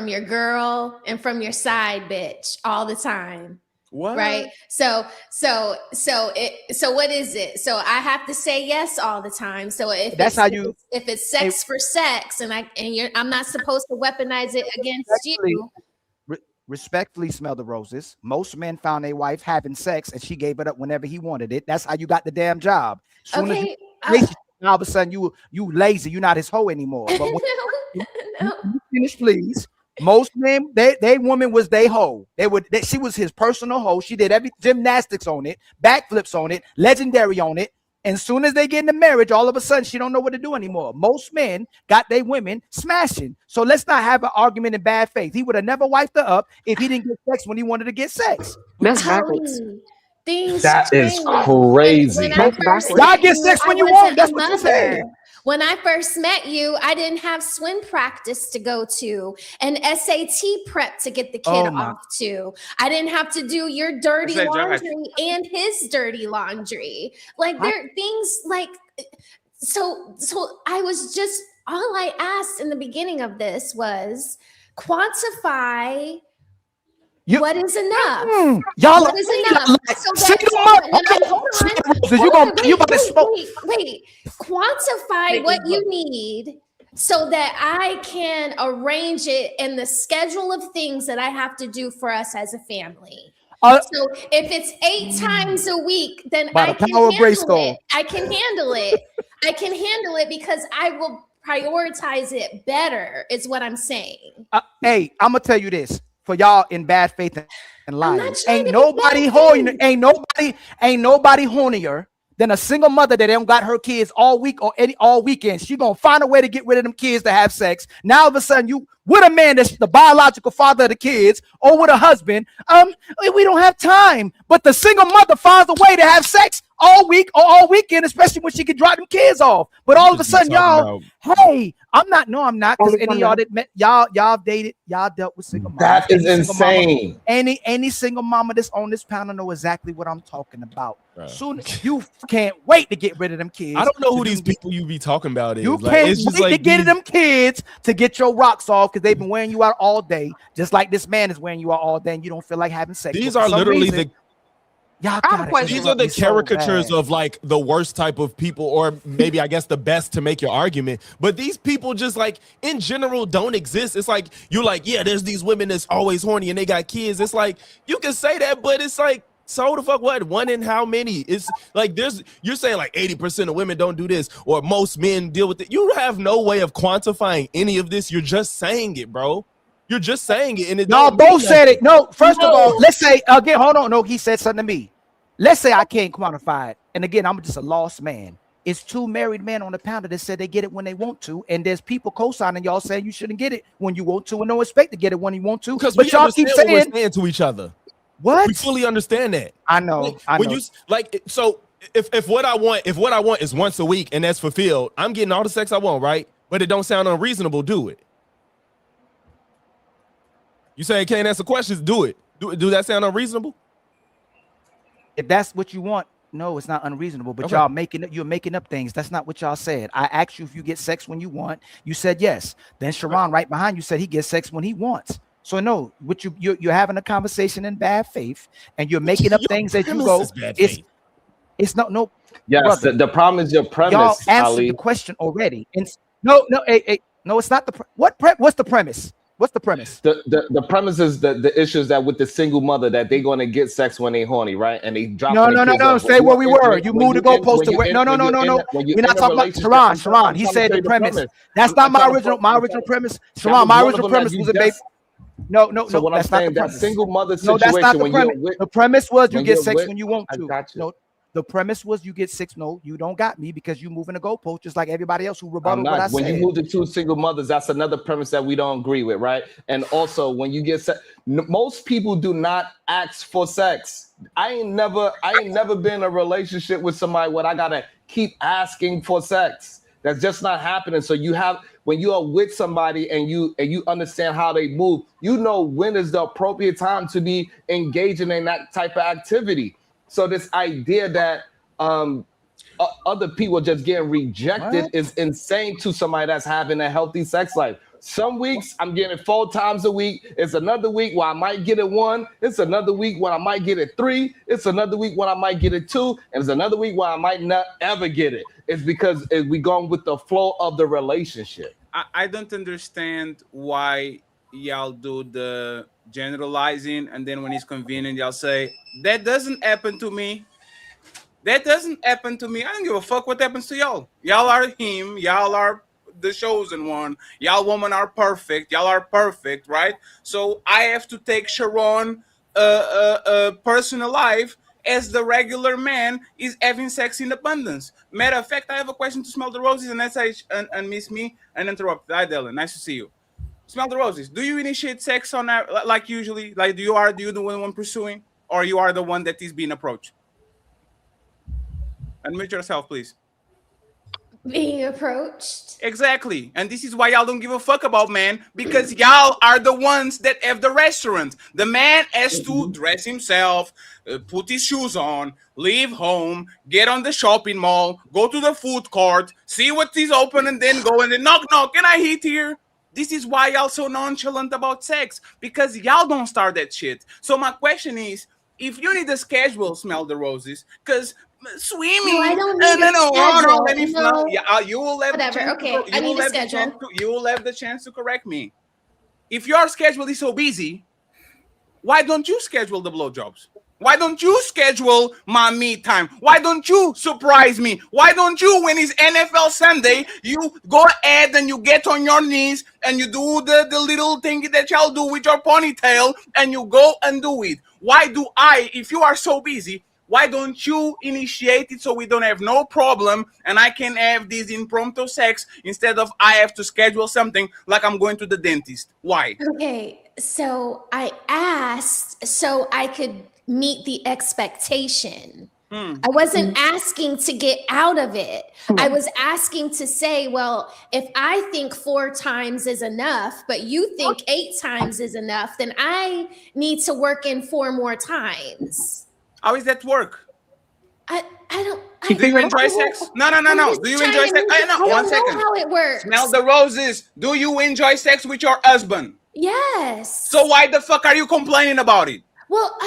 S16: your girl and from your side bitch all the time.
S11: What?
S16: Right. So what is it? So I have to say yes all the time. So if it's sex for sex and I'm not supposed to weaponize it against you.
S12: Respectfully, smell the roses. Most men found their wife having sex and she gave it up whenever he wanted it. That's how you got the damn job. Soon as all of a sudden you lazy, you're not his hoe anymore. But when you finish, please. Most men, they woman was they hoe. She was his personal hoe. She did every gymnastics on it, backflips on it, legendary on it. And soon as they get into marriage, all of a sudden she don't know what to do anymore. Most men got their women smashing. So let's not have an argument in bad faith. He would have never wiped her up if he didn't get sex when he wanted to get sex.
S18: That's backwards.
S15: That is crazy.
S12: Y'all get sex when you want. That's what you said.
S16: When I first met you, I didn't have swim practice to go to and SAT prep to get the kid off to. I didn't have to do your dirty laundry and his dirty laundry. Like there are things like, so I was just, all I asked in the beginning of this was quantify what is enough?
S12: Y'all
S16: what is enough? Wait. Quantify what you need so that I can arrange it in the schedule of things that I have to do for us as a family. So if it's 8 times a week, then I can handle it. I can handle it because I will prioritize it better, is what I'm saying.
S12: Hey, I'm gonna tell you this. For y'all in bad faith and lying, ain't nobody hornier than a single mother that ain't got her kids all week or all weekend. She gonna find a way to get rid of them kids to have sex. Now all of a sudden you with a man that's the biological father of the kids or with a husband, we don't have time. But the single mother finds a way to have sex all week or all weekend, especially when she can drop them kids off. But all of a sudden, y'all, hey, I'm not, because any of y'all that met y'all dated, y'all dealt with single moms.
S15: That is insane.
S12: Any single mama that's on this panel know exactly what I'm talking about. Soon you can't wait to get rid of them kids.
S13: I don't know who these people you be talking about is.
S12: You can't wait to get them kids to get your rocks off because they've been wearing you out all day, just like this man is wearing you out all day, and you don't feel like having sex.
S13: These are literally the
S12: These
S13: are the caricatures of like the worst type of people, or maybe I guess the best to make your argument. But these people just like in general don't exist. It's like you're like, yeah, there's these women that's always horny and they got kids. It's like you can say that, but it's like, so the fuck what? One in how many? It's like you're saying like 80% of women don't do this, or most men deal with it. You have no way of quantifying any of this. You're just saying it, bro. You're just saying it, and
S12: y'all both said it. No, first of all, let's say again. Hold on. No, he said something to me. Let's say I can't quantify it, and again, I'm just a lost man. It's 2 married men on the panel that said they get it when they want to, and there's people co-signing y'all saying you shouldn't get it when you want to, and don't expect to get it when you want to.
S13: Because
S12: but y'all keep saying
S13: what we're saying to each other.
S12: What?
S13: We fully understand that.
S12: I know.
S13: When you like, so if what I want is once a week and that's fulfilled, I'm getting all the sex I want, right? But it don't sound unreasonable. Do it. You saying can't answer questions? Do it. Do that sound unreasonable?
S12: If that's what you want, no, it's not unreasonable. But
S13: Okay.
S12: you're making up things. That's not what y'all said. I asked you if you get sex when you want. You said yes. Then Sharon right behind you said he gets sex when he wants. So no, what you're having a conversation in bad faith, and you're making up things as you go. It's no.
S15: Yes,
S12: brother.
S15: the problem is your premise.
S12: Y'all answered
S15: Ali.
S12: the question already. And no, it's not the what's the premise? What's the premise?
S15: The premise is the issues that with the single mother that they're gonna get sex when they horny, right? And they drop.
S12: No. Stay where we were. You moved the goalpost to where? No. We're not talking about Sharon. He said the premise. That's not my original premise. Sharon, my original premise was a baby. No.
S15: So what I'm saying, that single mother
S12: No,
S15: situation.
S12: that's not the
S15: when
S12: premise.
S15: you're with,
S12: The premise was you
S15: when
S12: get
S15: you're
S12: sex
S15: with-
S12: when you want to.
S15: I got you.
S12: No, the premise was you get sex. No, you don't got me because you moving the goalpost just like everybody else who
S15: I'm
S12: rebutted what I
S15: not. When
S12: said.
S15: you move to 2 single mothers, that's another premise that we don't agree with, right? And also, when you get sex, most people do not ask for sex. I ain't never been in a relationship with somebody where I gotta keep asking for sex. That's just not happening. So when you are with somebody and you understand how they move, you know when is the appropriate time to be engaging in that type of activity. So this idea that other people just getting rejected is insane to somebody that's having a healthy sex life. Some weeks I'm getting it 4 times a week. It's another week where I might get it 1. It's another week when I might get it 3. It's another week when I might get it 2. And it's another week where I might not ever get it. It's because we going with the flow of the relationship.
S11: I don't understand why y'all do the generalizing, and then when it's convenient, y'all say, that doesn't happen to me. That doesn't happen to me. I don't give a fuck what happens to y'all. Y'all are him. Y'all are the chosen one. Y'all women are perfect. Y'all are perfect, right? So I have to take Sharon personal life as the regular man is having sex in abundance. Matter of fact, I have a question to Smell the Roses and Miss Me and Interrupt. Hi, Dylan. Nice to see you. Smell the Roses. Do you initiate sex on that like usually? Like do you the one pursuing, or you are the one that is being approached? Unmute yourself, please.
S16: Being approached.
S11: Exactly. And this is why y'all don't give a fuck about men, because y'all are the ones that have the restaurant. The man has to dress himself, put his shoes on, leave home, get on the shopping mall, go to the food court, see what is open, and then go and then knock, can I eat here? This is why y'all so nonchalant about sex, because y'all don't start that shit. So my question is, if you need a schedule, Smell the Roses, because swimming.
S16: No, I don't need a schedule.
S11: Let me
S16: No.
S11: Yeah, you will have
S16: Whatever.
S11: the chance
S16: Okay,
S11: to,
S16: I need a schedule.
S11: You will have the chance to correct me. If your schedule is so busy, why don't you schedule the blowjobs? Why don't you schedule my me time? Why don't you surprise me? Why don't you, when it's NFL Sunday, you go ahead and you get on your knees and you do the little thing that y'all do with your ponytail and you go and do it? Why do I, if you are so busy, why don't you initiate it so we don't have no problem and I can have this impromptu sex instead of I have to schedule something like I'm going to the dentist? Why?
S16: Okay, so I asked so I could meet the expectation. I wasn't asking to get out of it. I was asking to say, well, if I think 4 times is enough, but you think 8 times is enough, then I need to work in 4 more times.
S11: How is that work?
S16: I don't.
S11: Do you enjoy sex? No. Do you enjoy sex? No, 1 second.
S16: How it works.
S11: Smell the roses. Do you enjoy sex with your husband?
S16: Yes.
S11: So why the fuck are you complaining about it?
S16: Well,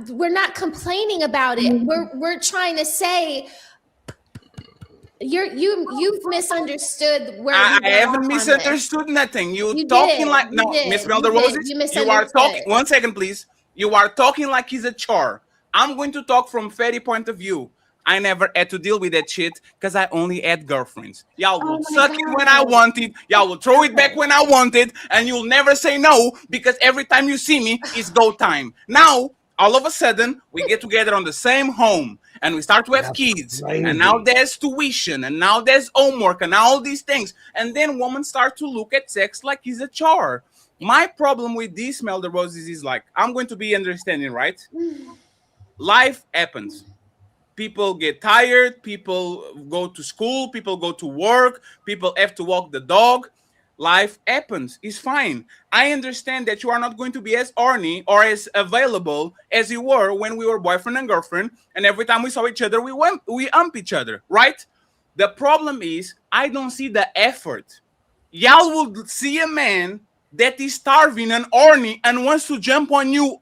S16: we're not complaining about it. We're trying to say you've misunderstood where
S11: I haven't misunderstood nothing. You talking like no, Miss Smell the Roses. You are talking. 1 second, please. You are talking like he's a chore. I'm going to talk from Fatty point of view. I never had to deal with that shit because I only had girlfriends. Y'all will suck it when I want it. Y'all will throw it back when I want it. And you'll never say no because every time you see me, it's go time. Now, all of a sudden, we get together on the same home and we start to have kids. And now there's tuition and now there's homework and all these things. And then women start to look at sex like it's a chore. My problem with this Smell the Roses is like, I'm going to be understanding, right? Life happens. People get tired, people go to school, people go to work, people have to walk the dog. Life happens. It's fine. I understand that you are not going to be as horny or as available as you were when we were boyfriend and girlfriend, and every time we saw each other, we ump each other, right? The problem is, I don't see the effort. Y'all will see a man that is starving and horny and wants to jump on you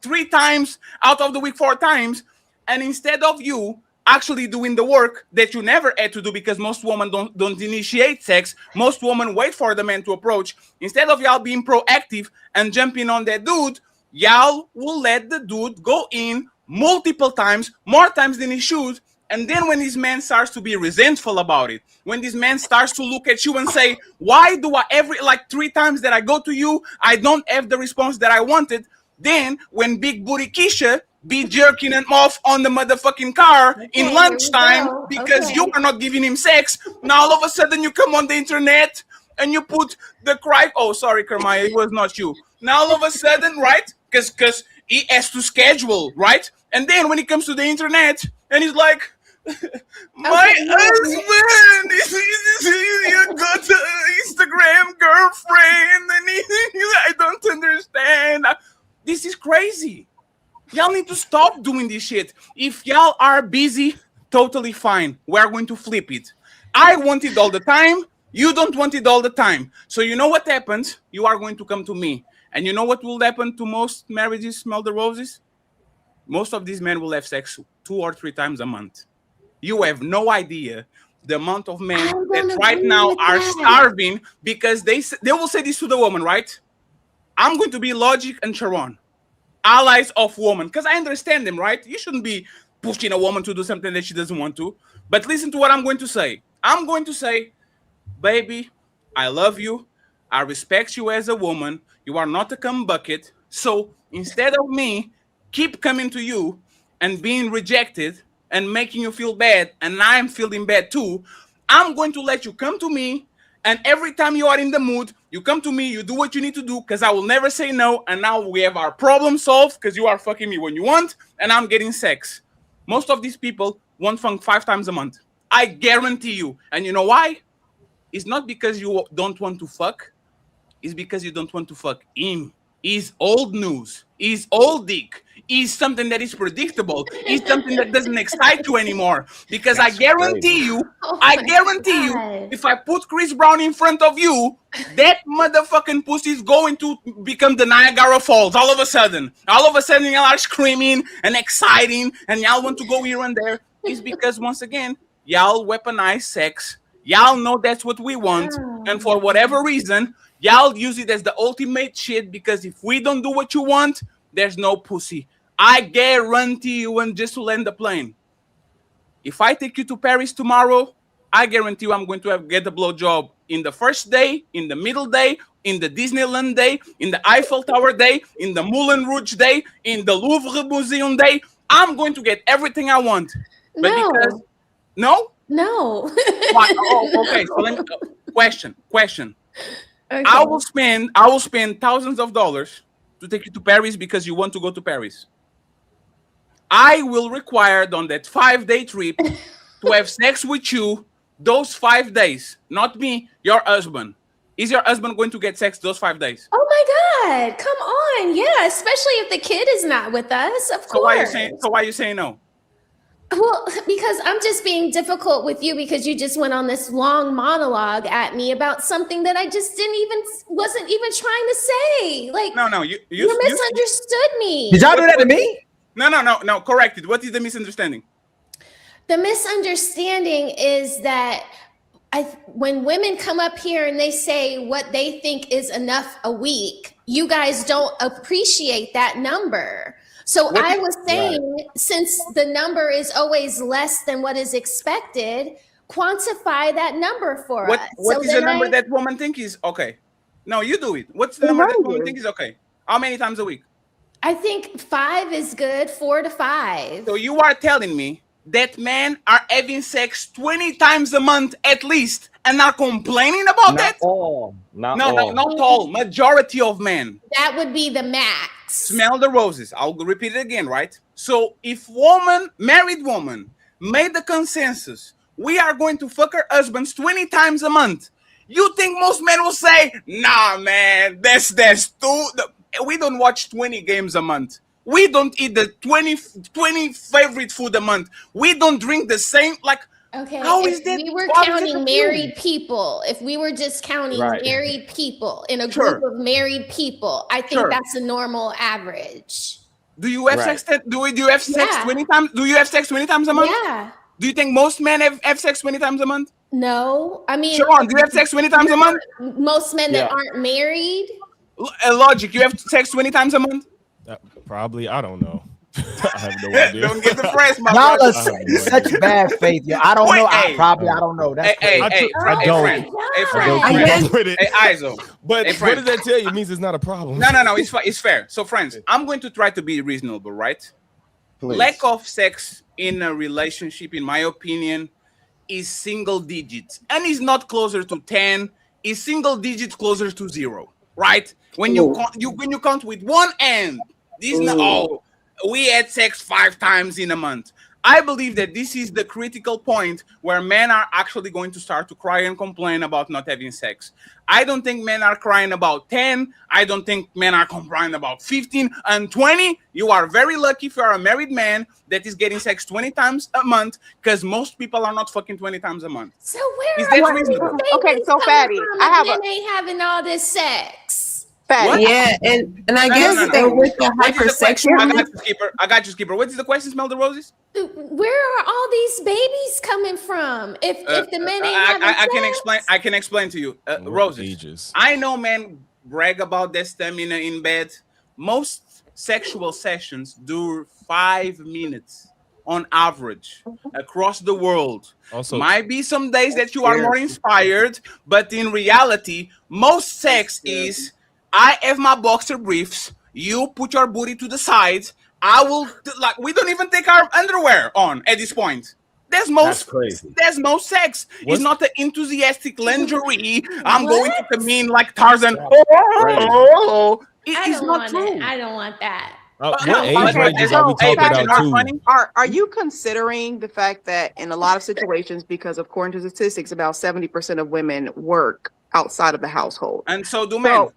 S11: 3 times out of the week, 4 times, and instead of you actually doing the work that you never had to do because most women don't initiate sex, most women wait for the man to approach. Instead of y'all being proactive and jumping on that dude, y'all will let the dude go in multiple times, more times than he should. And then when this man starts to be resentful about it, when this man starts to look at you and say, why do I every 3 times that I go to you, I don't have the response that I wanted? Then when Big Booty Keisha be jerking him off on the motherfucking car in lunchtime because you are not giving him sex, now all of a sudden you come on the internet and you put the cry. Oh, sorry, Kermaya, it was not you. Now all of a sudden, right? Because he has to schedule, right? And then when he comes to the internet and he's like, my husband you got to Instagram girlfriend and I don't understand. This is crazy. Y'all need to stop doing this shit. If y'all are busy, totally fine. We're going to flip it. I want it all the time. You don't want it all the time. So you know what happens? You are going to come to me. And you know what will happen to most marriages, Smell the Roses? Most of these men will have sex 2 or 3 times a month. You have no idea the amount of men that right now are starving because they will say this to the woman, right? I'm going to be LOGIX and SHARON, allies of women, because I understand them, right? You shouldn't be pushing a woman to do something that she doesn't want to. But listen to what I'm going to say. I'm going to say, baby, I love you. I respect you as a woman. You are not a cum bucket. So instead of me keep coming to you and being rejected and making you feel bad, and I'm feeling bad too, I'm going to let you come to me. And every time you are in the mood, you come to me, you do what you need to do, because I will never say no. And now we have our problem solved, because you are fucking me when you want, and I'm getting sex. Most of these people want funk 5 times a month. I guarantee you. And you know why? It's not because you don't want to fuck. It's because you don't want to fuck him. He's old news. He's old dick. He's something that is predictable. He's something that doesn't excite you anymore. Because I guarantee you, if I put Chris Brown in front of you, that motherfucking pussy is going to become the Niagara Falls all of a sudden. All of a sudden, y'all are screaming and exciting, and y'all want to go here and there. It's because, once again, y'all weaponize sex. Y'all know that's what we want. And for whatever reason, y'all use it as the ultimate shit, because if we don't do what you want, there's no pussy. I guarantee you, and just to land the plane, if I take you to Paris tomorrow, I guarantee you I'm going to get a blowjob in the first day, in the middle day, in the Disneyland day, in the Eiffel Tower day, in the Moulin Rouge day, in the Louvre Museum day. I'm going to get everything I want. But because no? Okay, so let me question. Okay. I will spend thousands of dollars to take you to Paris because you want to go to Paris. I will require on that 5-day trip to have sex with you those 5 days. Not me, your husband. Is your husband going to get sex those 5 days?
S16: Oh my God, come on. Yeah, especially if the kid is not with us, of course.
S11: So why are you saying no?
S16: Well, because I'm just being difficult with you because you just went on this long monologue at me about something that I just wasn't even trying to say. Like,
S11: no,
S16: you misunderstood me.
S12: Did y'all do that to me?
S11: No. Correct it. What is the misunderstanding?
S16: The misunderstanding is that when women come up here and they say what they think is enough a week, you guys don't appreciate that number. So I was saying, since the number is always less than what is expected, quantify that number for us.
S11: What is the number that woman think is okay? No, you do it. What's the number that woman think is okay? How many times a week?
S16: I think 5 is good, 4 to 5.
S11: So you are telling me that men are having sex 20 times a month at least and are complaining about that?
S15: Not
S11: all. Majority of men.
S16: That would be the max.
S11: Smell the roses. I'll repeat it again, right? So if married woman, made the consensus, we are going to fuck our husbands 20 times a month, you think most men will say, nah, man, that's too... We don't watch 20 games a month. We don't eat the 20 favorite food a month. We don't drink the same, like...
S16: Okay,
S11: how is that?
S16: We were counting married people. If we were just counting married people in a group of married people, I think that's a normal average.
S11: Do you have sex? Do you have sex 20 times? Do you have sex 20 times a month?
S16: Yeah.
S11: Do you think most men have sex 20 times a month?
S16: No, I mean,
S11: Sharon, do you have sex 20 times a month?
S16: Most men that aren't married.
S11: Logic, you have sex 20 times a month?
S13: Probably, I don't know. I have no idea.
S11: Don't get the press, my
S12: y'all
S11: brother.
S12: are such bad faith, yo. I don't know. I don't know. That's
S11: Hey, friend. Hey, Iso.
S13: But what does that tell you? It means it's not a problem.
S11: No. It's fair. So, friends, I'm going to try to be reasonable, right?
S15: Please.
S11: Lack of sex in a relationship, in my opinion, is single digits, and is not closer to 10. Is single digits closer to 0, right? When you count with one hand, this we had sex 5 times in a month. I believe that this is the critical point where men are actually going to start to cry and complain about not having sex. I don't think men are crying about 10. I don't think men are complaining about 15 and 20. You are very lucky if you are a married man that is getting sex 20 times a month, because most people are not fucking 20 times a month.
S16: So where
S11: is that reasonable?
S18: Okay, so Fatty,
S16: ain't having all this sex.
S17: Yeah, and I guess with the hypersexual,
S11: I got you, Skipper. What is the question? Smell the roses.
S16: Where are all these babies coming from? If the men ain't having sex?
S11: I can explain to you, roses. I know men brag about their stamina in bed. Most sexual sessions do 5 minutes on average across the world. Also, might be some days that you are more inspired, but in reality, most sex is, I have my boxer briefs, you put your booty to the side, I will, like, we don't even take our underwear on at this point. That's most sex. It's not the enthusiastic lingerie. I'm going to come in like Tarzan. It's not true.
S16: I don't want that.
S13: What age ranges are we talking about too?
S18: Are you considering the fact that in a lot of situations, because according to statistics, about 70% of women work outside of the household,
S11: and so do men.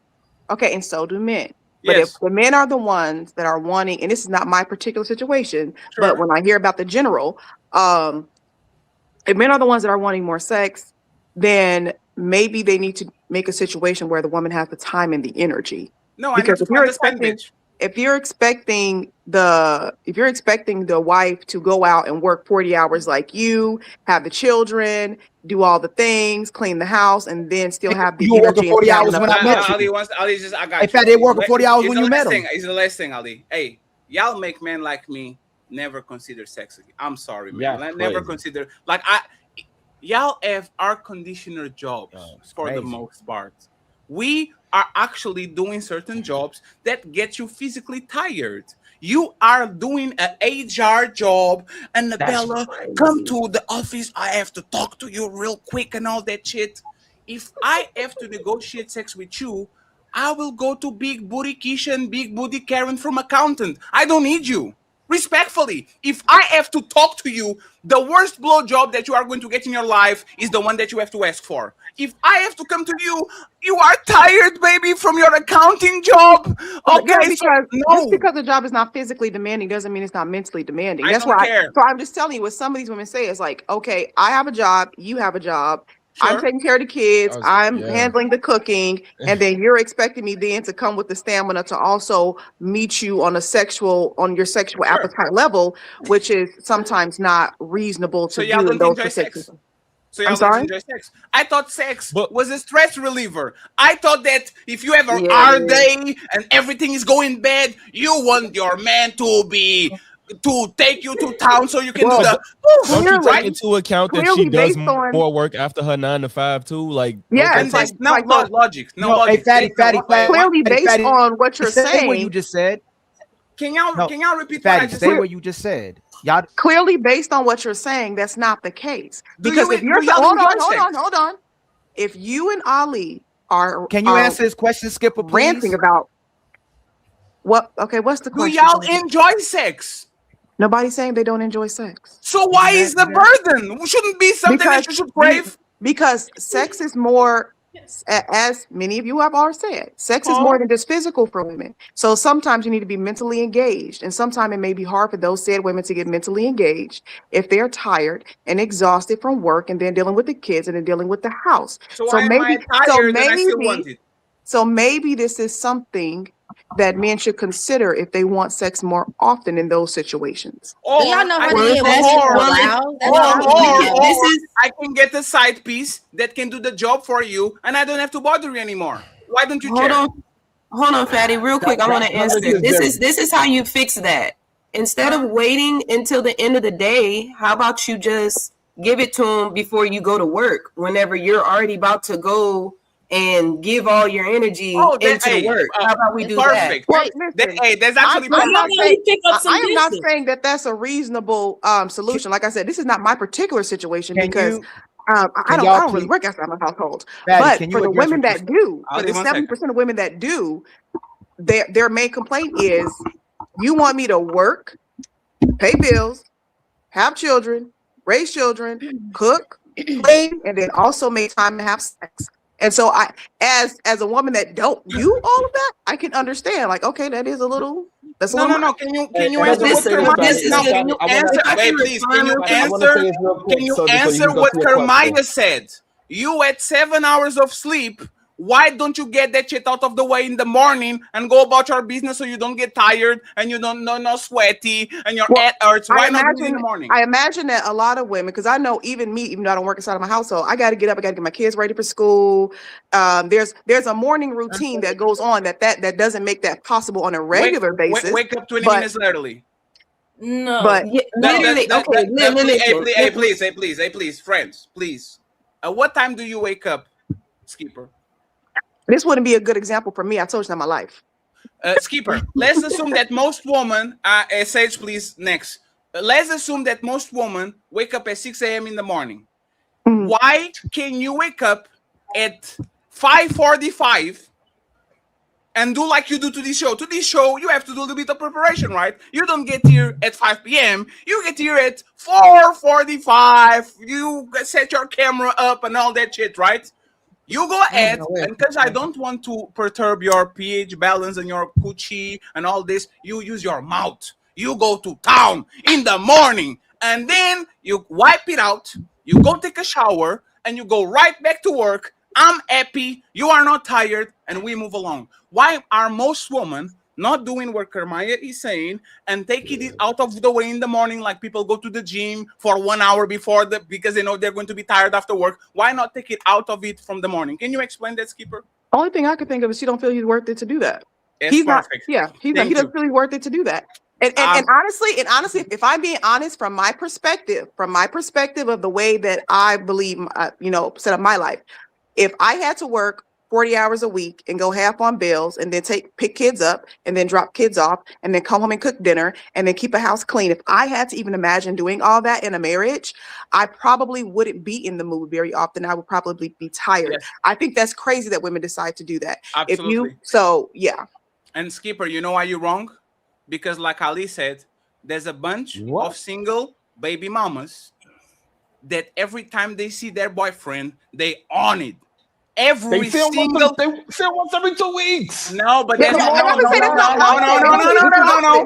S18: Okay, and so do men. But if the men are the ones that are wanting, and this is not my particular situation, but when I hear about the general, if men are the ones that are wanting more sex, then maybe they need to make a situation where the woman has the time and the energy.
S11: No, because
S18: if you're expecting the wife to go out and work 40 hours like you, have the children, do all the things, clean the house, and then still have the energy.
S12: 40 hours when I met you.
S11: I got
S12: in fact, they work 40 hours when you met them.
S11: It's the last thing, Ali. Hey, y'all make men like me never consider sex again. I'm sorry, man.
S15: Yeah,
S11: never consider, like, y'all have air conditioner jobs for the most part. We are actually doing certain jobs that get you physically tired. You are doing an HR job, and Bella, come to the office. I have to talk to you real quick and all that shit. If I have to negotiate sex with you, I will go to Big Booty Keisha and Big Booty Karen from accountant. I don't need you. Respectfully, if I have to talk to you, the worst blowjob that you are going to get in your life is the one that you have to ask for. If I have to come to you, you are tired, baby, from your accounting job. Okay,
S18: just because the job is not physically demanding doesn't mean it's not mentally demanding. That's why. So I'm just telling you what some of these women say is like, okay, I have a job, you have a job. I'm taking care of the kids. I'm handling the cooking, and then you're expecting me then to come with the stamina to also meet you on your sexual appetite level, which is sometimes not reasonable to do in those situations.
S11: So y'all don't enjoy sex. I thought sex was a stress reliever. I thought that if you have a hard day and everything is going bad, you want your man to take you to town so you can do the.
S13: Don't you take into account that she does more work after her 9 to 5 too? Like,
S11: and that's no logic.
S12: Hey, Fatty.
S18: Clearly based on what you're saying.
S12: What you just said.
S11: Can y'all repeat
S12: Fatty,
S11: what I just
S12: say
S11: said?
S12: what you just said. Y'all
S18: clearly based on what you're saying, that's not the case. Because if you're hold on. If you and Ali are,
S12: can you answer this question, Skipper? Please?
S18: Ranting about what? Okay, what's the question?
S11: Do y'all enjoy sex?
S18: Nobody's saying they don't enjoy sex.
S11: So why is the burden? Shouldn't be something that you should crave.
S18: Because sex is more, as many of you have already said, sex is more than just physical for women. So sometimes you need to be mentally engaged, and sometimes it may be hard for those said women to get mentally engaged if they're tired and exhausted from work, and then dealing with the kids and then dealing with the house.
S11: So
S18: maybe this is something that men should consider if they want sex more often in those situations.
S11: Or
S14: y'all know how
S11: I can get a side piece that can do the job for you, and I don't have to bother you anymore. Why don't you care?
S17: Hold on, Fatty, real quick. I want to answer. This is how you fix that. Instead of waiting until the end of the day, how about you just give it to him before you go to work? Whenever you're already about to go and give all your energy into work. How about we do that?
S18: Well, listen,
S11: that's actually
S18: I am not saying that that's a reasonable solution. Like I said, this is not my particular situation because I don't really work outside my household. But for the women that do, for the 70% of women that do, their main complaint is, you want me to work, pay bills, have children, raise children, cook, clean, and then also make time to have sex. And so I, as a woman that don't do all of that, I can understand. Like, okay, that is a little. That's a little.
S11: No. Can you answer what Kermaya said? You had 7 hours of sleep. Why don't you get that shit out of the way in the morning and go about your business so you don't get tired and you don't no sweaty and your head hurts? Why not do it in the morning?
S18: I imagine that a lot of women, because I know even me, even though I don't work inside of my household, I got to get up, I got to get my kids ready for school. There's a morning routine that goes on that doesn't make that possible on a regular basis.
S11: Wake up 20 minutes early.
S19: No,
S18: but
S17: literally,
S11: hey, please, friends, please. At what time do you wake up, Skipper?
S18: This wouldn't be a good example for me. I told you in my life.
S11: Skipper, let's assume that most women, Sage, please, next. Let's assume that most women wake up at 6 a.m. in the morning. Why can you wake up at 5:45 and do like you do to this show? To this show, you have to do a little bit of preparation, right? You don't get here at 5 p.m. You get here at 4:45. You set your camera up and all that shit, right? You go ahead, and because I don't want to perturb your pH balance and your coochie and all this, you use your mouth. You go to town in the morning, and then you wipe it out, you go take a shower, and you go right back to work. I'm happy, you are not tired, and we move along. Why are most women not doing what Kermaya is saying and taking it out of the way in the morning, like people go to the gym for 1 hour before because they know they're going to be tired after work? Why not take it out of it from the morning? Can you explain that, Skipper?
S18: Only thing I could think of is she don't feel he's worth it to do that.
S11: He's perfect.
S18: He doesn't feel he's worth it to do that. And honestly, if I'm being honest, from my perspective of the way that I believe, set up my life, if I had to work 40 hours a week and go half on bills and then pick kids up and then drop kids off and then come home and cook dinner and then keep a house clean. If I had to even imagine doing all that in a marriage, I probably wouldn't be in the mood very often. I would probably be tired. Yes. I think that's crazy that women decide to do that.
S11: Absolutely.
S18: So yeah.
S11: And Skipper, you know why you're wrong? Because like Ali said, there's a bunch of single baby mamas that every time they see their boyfriend, they on it. Every
S15: they film
S11: single
S15: once every 2 weeks.
S11: No, but
S15: They
S11: that's
S15: don't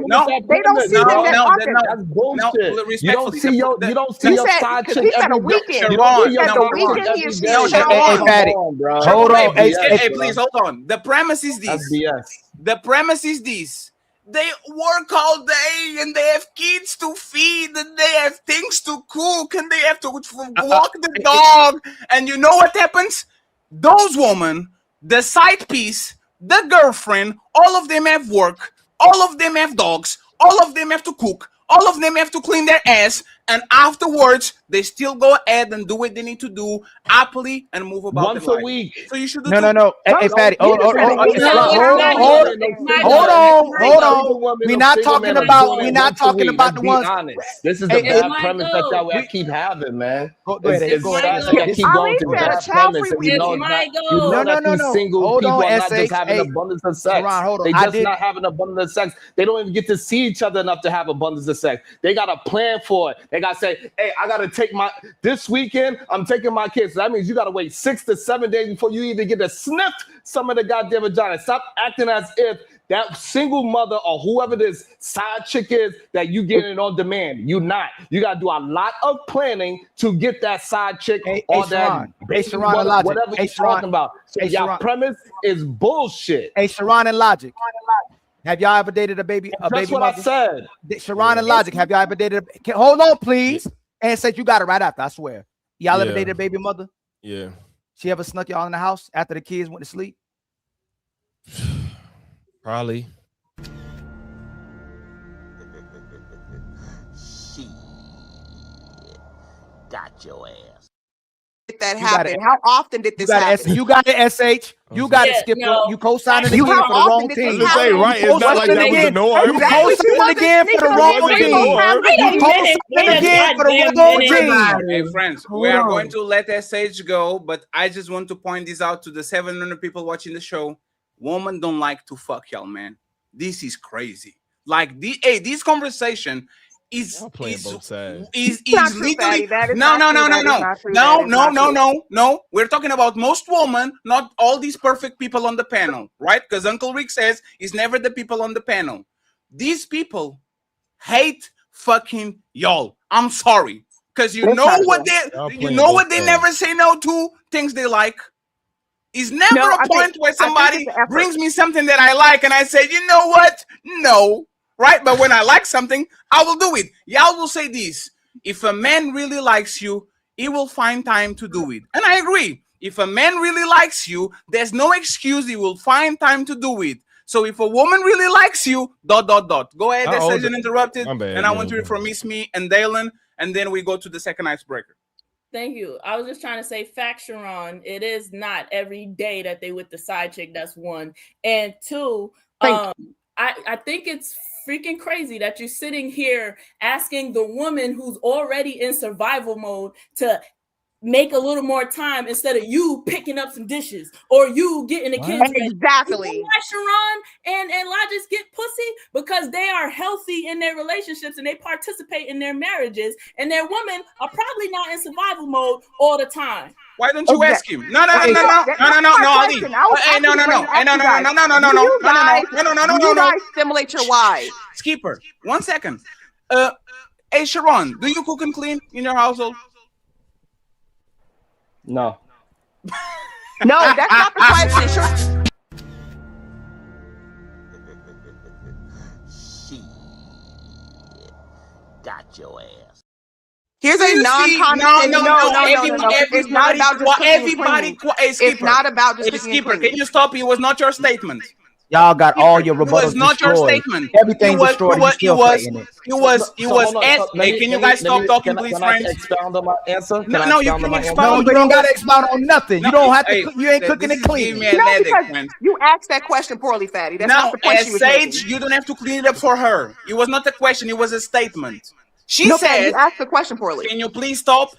S11: no.
S15: They
S11: don't see them that often.
S15: That's bullshit. You don't see your side chick
S18: He said a
S15: every
S18: weekend.
S15: Sharon,
S18: He said the weekend he is seeing
S11: Sharon.
S12: Patty, hold on.
S11: Hey, please hold on. The premise is this.
S15: That's BS.
S11: The premise is this. They work all day and they have kids to feed and they have things to cook and they have to walk the dog. And you know what happens? Those women, the side piece, the girlfriend, all of them have work, all of them have dogs, all of them have to cook, all of them have to clean their ass, and afterwards they still go ahead and do what they need to do happily and move about
S15: once a week.
S11: So you should do
S12: No. Hey, Fatty, hold on. We're not talking about the ones.
S15: This is the bad premise that y'all keep having, man. It's sad that y'all keep going to that premise, and you know that these single people are not just having abundance of sex. They just not having abundance of sex. They don't even get to see each other enough to have abundance of sex. They got a plan for it. They got to say, hey, I got to take this weekend, I'm taking my kids. So that means you got to wait 6 to 7 days before you even get to sniff some of the goddamn vagina. Stop acting as if that single mother or whoever this side chick is that you getting on demand. You not. You got to do a lot of planning to get that side chick or that
S12: Sharon and Logic.
S15: Whatever you're talking about. So y'all premise is bullshit.
S12: Hey, Sharon and Logic. Have y'all ever dated a baby
S15: That's
S12: baby
S15: what
S12: mother?
S15: I said.
S12: Sharon and Logic, have y'all ever dated hold on, please. And said you got it right after, I swear. Y'all ever dated a baby mother?
S13: Yeah.
S12: She ever snuck y'all in the house after the kids went to sleep?
S13: Probably.
S20: She got your ass.
S18: That happened? How often did this happen?
S12: You got it, SH. You got it, Skipper.
S19: No.
S12: You co-signed it
S18: You
S12: again
S18: have
S12: for the wrong
S18: often
S12: team.
S18: did this happen?
S13: Right? It's not like that was a norm.
S12: You co-signed again for the wrong team. You co-signed again for the wrong team.
S11: Hey, friends, we are going to let SH go, but I just want to point this out to the 700 people watching the show. Women don't like to fuck y'all, man. This is crazy. Like, this conversation is
S13: both sides.
S11: Is literally no. We're talking about most women, not all these perfect people on the panel, right? Because Uncle Rick says it's never the people on the panel. These people hate fucking y'all. I'm sorry, because you know what they never say no to, things they like. It's never a point where somebody brings me something that I like and I say, you know what? No. Right? But when I like something, I will do it. Y'all will say this. If a man really likes you, he will find time to do it. And I agree. If a man really likes you, there's no excuse. He will find time to do it. So if a woman really likes you, ... Go ahead, Decision Interrupted. And I want to hear from Miss Me and Dalen. And then we go to the second icebreaker.
S19: Thank you. I was just trying to say, fact, Sharon, it is not every day that they with the side chick. That's one. And two, I think it's freaking crazy that you're sitting here asking the woman who's already in survival mode to make a little more time instead of you picking up some dishes or you getting the kids ready.
S18: Exactly.
S19: You know why Sharon and Logix get pussy? Because they are healthy in their relationships and they participate in their marriages, and their women are probably not in survival mode all the time.
S11: Why don't you ask him? No, Ali.
S18: You guys stimulate your wives.
S11: Skipper, 1 second. Hey, Sharon, do you cook and clean in your household?
S15: No.
S18: No, that's not the question.
S20: She got your ass.
S18: Here's a non-condescending. No. It's not about just everybody. It's not about just
S11: Skipper. Can you stop? It was not your statement.
S12: Y'all got all your rebuttals.
S11: It was not your statement.
S12: Everything destroyed.
S11: It was. Hey, can you guys stop talking, please, friends?
S15: Can I expound on my answer?
S11: No, you can expound.
S12: You don't got to expound on nothing. You don't have to. You ain't cooking and cleaning.
S18: No, because you asked that question poorly, Fatty. That's not the point she was making.
S11: Sage, you don't have to clean it up for her. It was not a question. It was a statement. She said,
S18: you asked the question poorly.
S11: Can you please stop?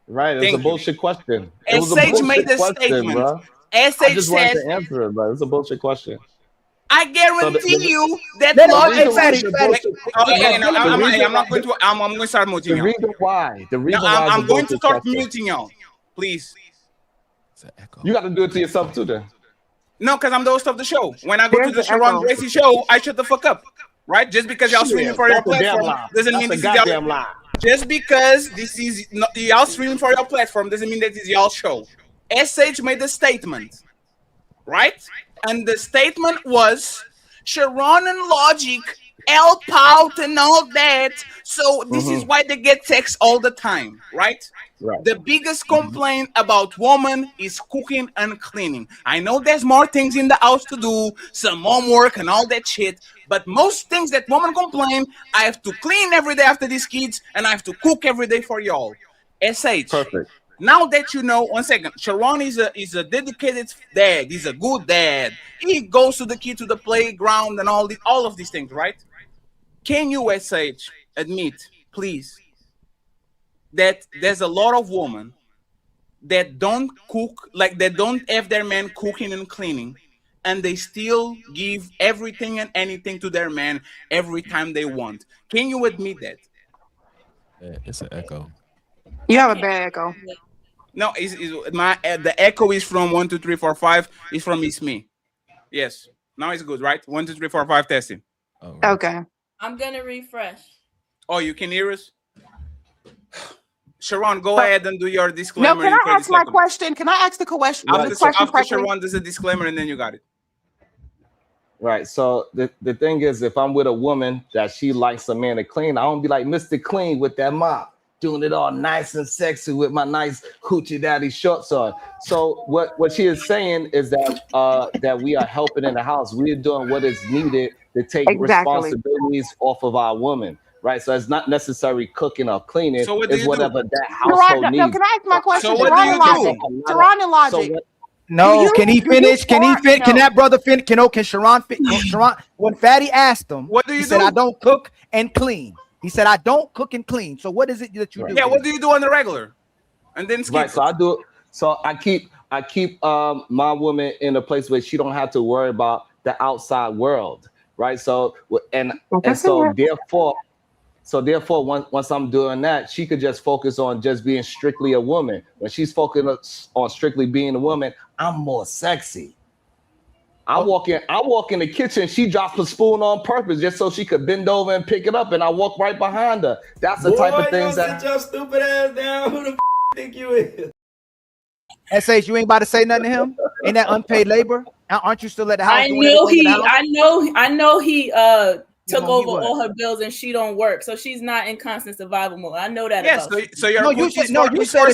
S15: Right, it was a bullshit question.
S11: And Sage made a statement.
S15: I just wanted to answer it, but it's a bullshit question.
S11: I guarantee you that
S15: I'm going to
S11: start muting
S15: y'all. The reason why
S11: I'm going to start muting y'all. Please.
S15: You got to do it to yourself too, then.
S11: No, because I'm the host of the show. When I go to the Sharon Bracy show, I shut the fuck up, right? Just because y'all streaming for your platform doesn't mean this is y'all. Just because this is not y'all streaming for your platform doesn't mean that it's y'all show. SH made a statement, right? And the statement was Sharon and Logic help out and all that. So this is why they get text all the time, right? The biggest complaint about women is cooking and cleaning. I know there's more things in the house to do, some homework and all that shit, but most things that women complain, I have to clean every day after these kids and I have to cook every day for y'all. SH.
S15: Perfect.
S11: Now that you know, 1 second, Sharon is a dedicated dad. He's a good dad. He goes to the kid to the playground and all of these things, right? Can you, SH, admit, please, that there's a lot of women that don't cook, like they don't have their man cooking and cleaning, and they still give everything and anything to their man every time they want? Can you admit that?
S13: It's an echo.
S18: You have a bad echo.
S11: No, the echo is from 1, 2, 3, 4, 5. It's from It's Me. Yes. Now it's good, right? 1, 2, 3, 4, 5 testing.
S13: Oh,
S18: right. Okay.
S19: I'm gonna refresh.
S11: Oh, you can hear us? Sharon, go ahead and do your disclaimer.
S18: No, can I ask my question? Can I ask the question?
S11: After Sharon does a disclaimer, and then you got it.
S15: Right. So the thing is, if I'm with a woman that she likes a man to clean, I don't be like Mr. Clean with that mop, doing it all nice and sexy with my nice hoochie daddy shorts on. So what she is saying is that that we are helping in the house. We're doing what is needed to take responsibilities off of our women. Right, so it's not necessarily cooking or cleaning.
S11: So
S15: it's whatever that household needs.
S18: No, can I ask my question?
S11: So what do you do?
S18: Sharon and Logic.
S12: No, can he finish? Can he finish? Can that brother finish? Can Sharon finish? Sharon, when Fatty asked him,
S11: what do you
S12: he said, I don't cook and clean. He said, I don't cook and clean. So what is it that you do?
S11: Yeah, what do you do on the regular? And then skip
S15: right, so I do it. So I keep my woman in a place where she don't have to worry about the outside world. Right. So therefore, once I'm doing that, she could just focus on just being strictly a woman. When she's focused on strictly being a woman, I'm more sexy. I walk in the kitchen, she drops a spoon on purpose just so she could bend over and pick it up, and I walk right behind her. That's the type of things that.
S21: Sit your stupid ass down. Who the think you is?
S12: SH, you ain't about to say nothing to him? Ain't that unpaid labor? Aren't you still at the house?
S19: I know he took over all her bills and she don't work, so she's not in constant survival mode. I know that.
S11: Yes, so you're
S12: you said if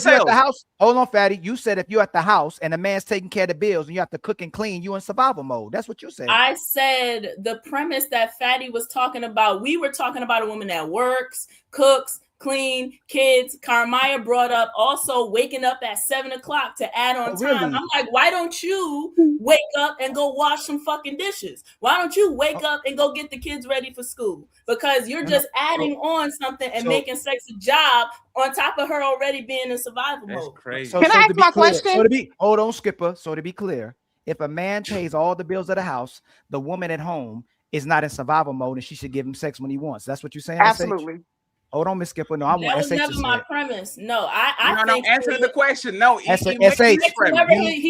S12: you're at the house. Hold on, Fatty. You said if you're at the house and the man's taking care of the bills and you have to cook and clean, you in survival mode. That's what you said.
S19: I said the premise that Fatty was talking about. We were talking about a woman that works, cooks, clean, kids. Carmaya brought up also waking up at 7 o'clock to add on time.
S12: Really?
S19: I'm like, why don't you wake up and go wash some fucking dishes? Why don't you wake up and go get the kids ready for school? Because you're just adding on something and making sex a job on top of her already being in survival mode.
S11: Crazy.
S18: Can I ask my question?
S12: Hold on, Skipper. So to be clear, if a man pays all the bills of the house, the woman at home is not in survival mode and she should give him sex when he wants. That's what you're saying?
S18: Absolutely.
S12: Hold on, Miss Skipper. No,
S19: that was never my premise. No, I
S11: think answer the question. No,
S19: he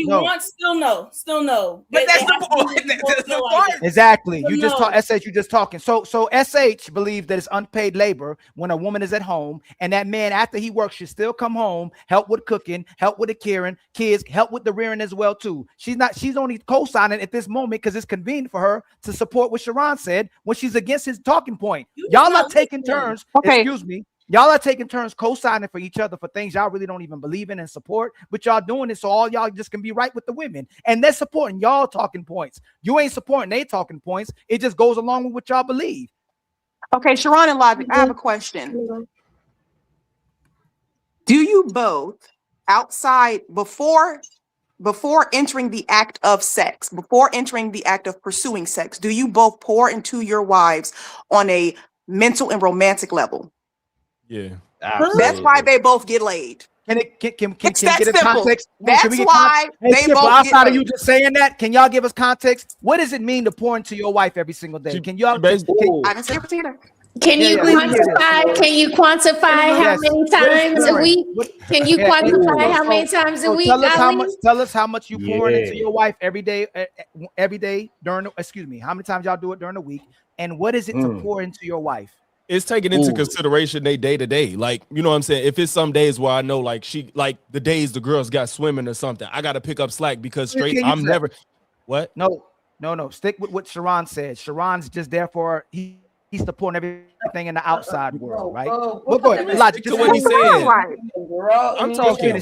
S19: wants. Still no.
S11: But that's the point. That's the point.
S12: Exactly. You just talk. SH, you just talking. So SH believes that it's unpaid labor when a woman is at home, and that man after he works should still come home, help with cooking, help with the caring, kids, help with the rearing as well too. She's only co-signing at this moment because it's convenient for her to support what Sharon said when she's against his talking point. Y'all are taking turns.
S18: Okay.
S12: Excuse me. Y'all are taking turns co-signing for each other for things y'all really don't even believe in and support, but y'all doing it so all y'all just can be right with the women. And they're supporting y'all talking points. You ain't supporting they talking points. It just goes along with what y'all believe.
S18: Okay, Sharon and Logic, I have a question. Do you both outside before entering the act of sex, before entering the act of pursuing sex, do you both pour into your wives on a mental and romantic level?
S13: Yeah.
S18: That's why they both get laid.
S12: Can
S18: it's
S12: that
S18: that simple.
S12: context?
S18: That's why they both
S12: outside of you just saying that, can y'all give us context? What does it mean to pour into your wife every single day? Can y'all?
S18: I didn't say it either.
S16: Can you quantify? Can you quantify how many times a week? Can you quantify how many times a week?
S12: Tell us how much you pouring into your wife every day during. Excuse me. How many times y'all do it during the week? And what is it to pour into your wife?
S13: It's taking into consideration they day to day. Like, you know what I'm saying? If it's some days where I know, like the days the girls got swimming or something, I got to pick up slack because I'm never. What?
S12: No. Stick with what Sharon said. Sharon's just there for he's supporting everything in the outside world, right? But go ahead. Logic to what he said.
S13: I'm talking.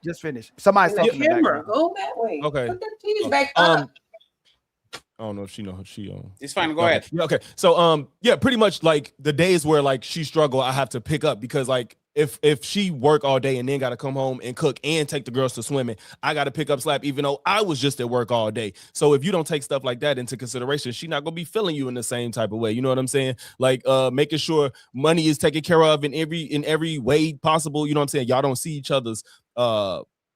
S12: Just finish. Somebody's talking.
S17: Go that way.
S13: Okay.
S17: Put the cheese back up.
S13: I don't know if she know she on.
S11: It's fine. Go ahead.
S13: Yeah, okay. So yeah, pretty much like the days where like she struggle, I have to pick up because like if she work all day and then got to come home and cook and take the girls to swimming, I got to pick up slack even though I was just at work all day. So if you don't take stuff like that into consideration, she not gonna be feeling you in the same type of way. You know what I'm saying? Like making sure money is taken care of in every way possible. You know what I'm saying? Y'all don't see each other's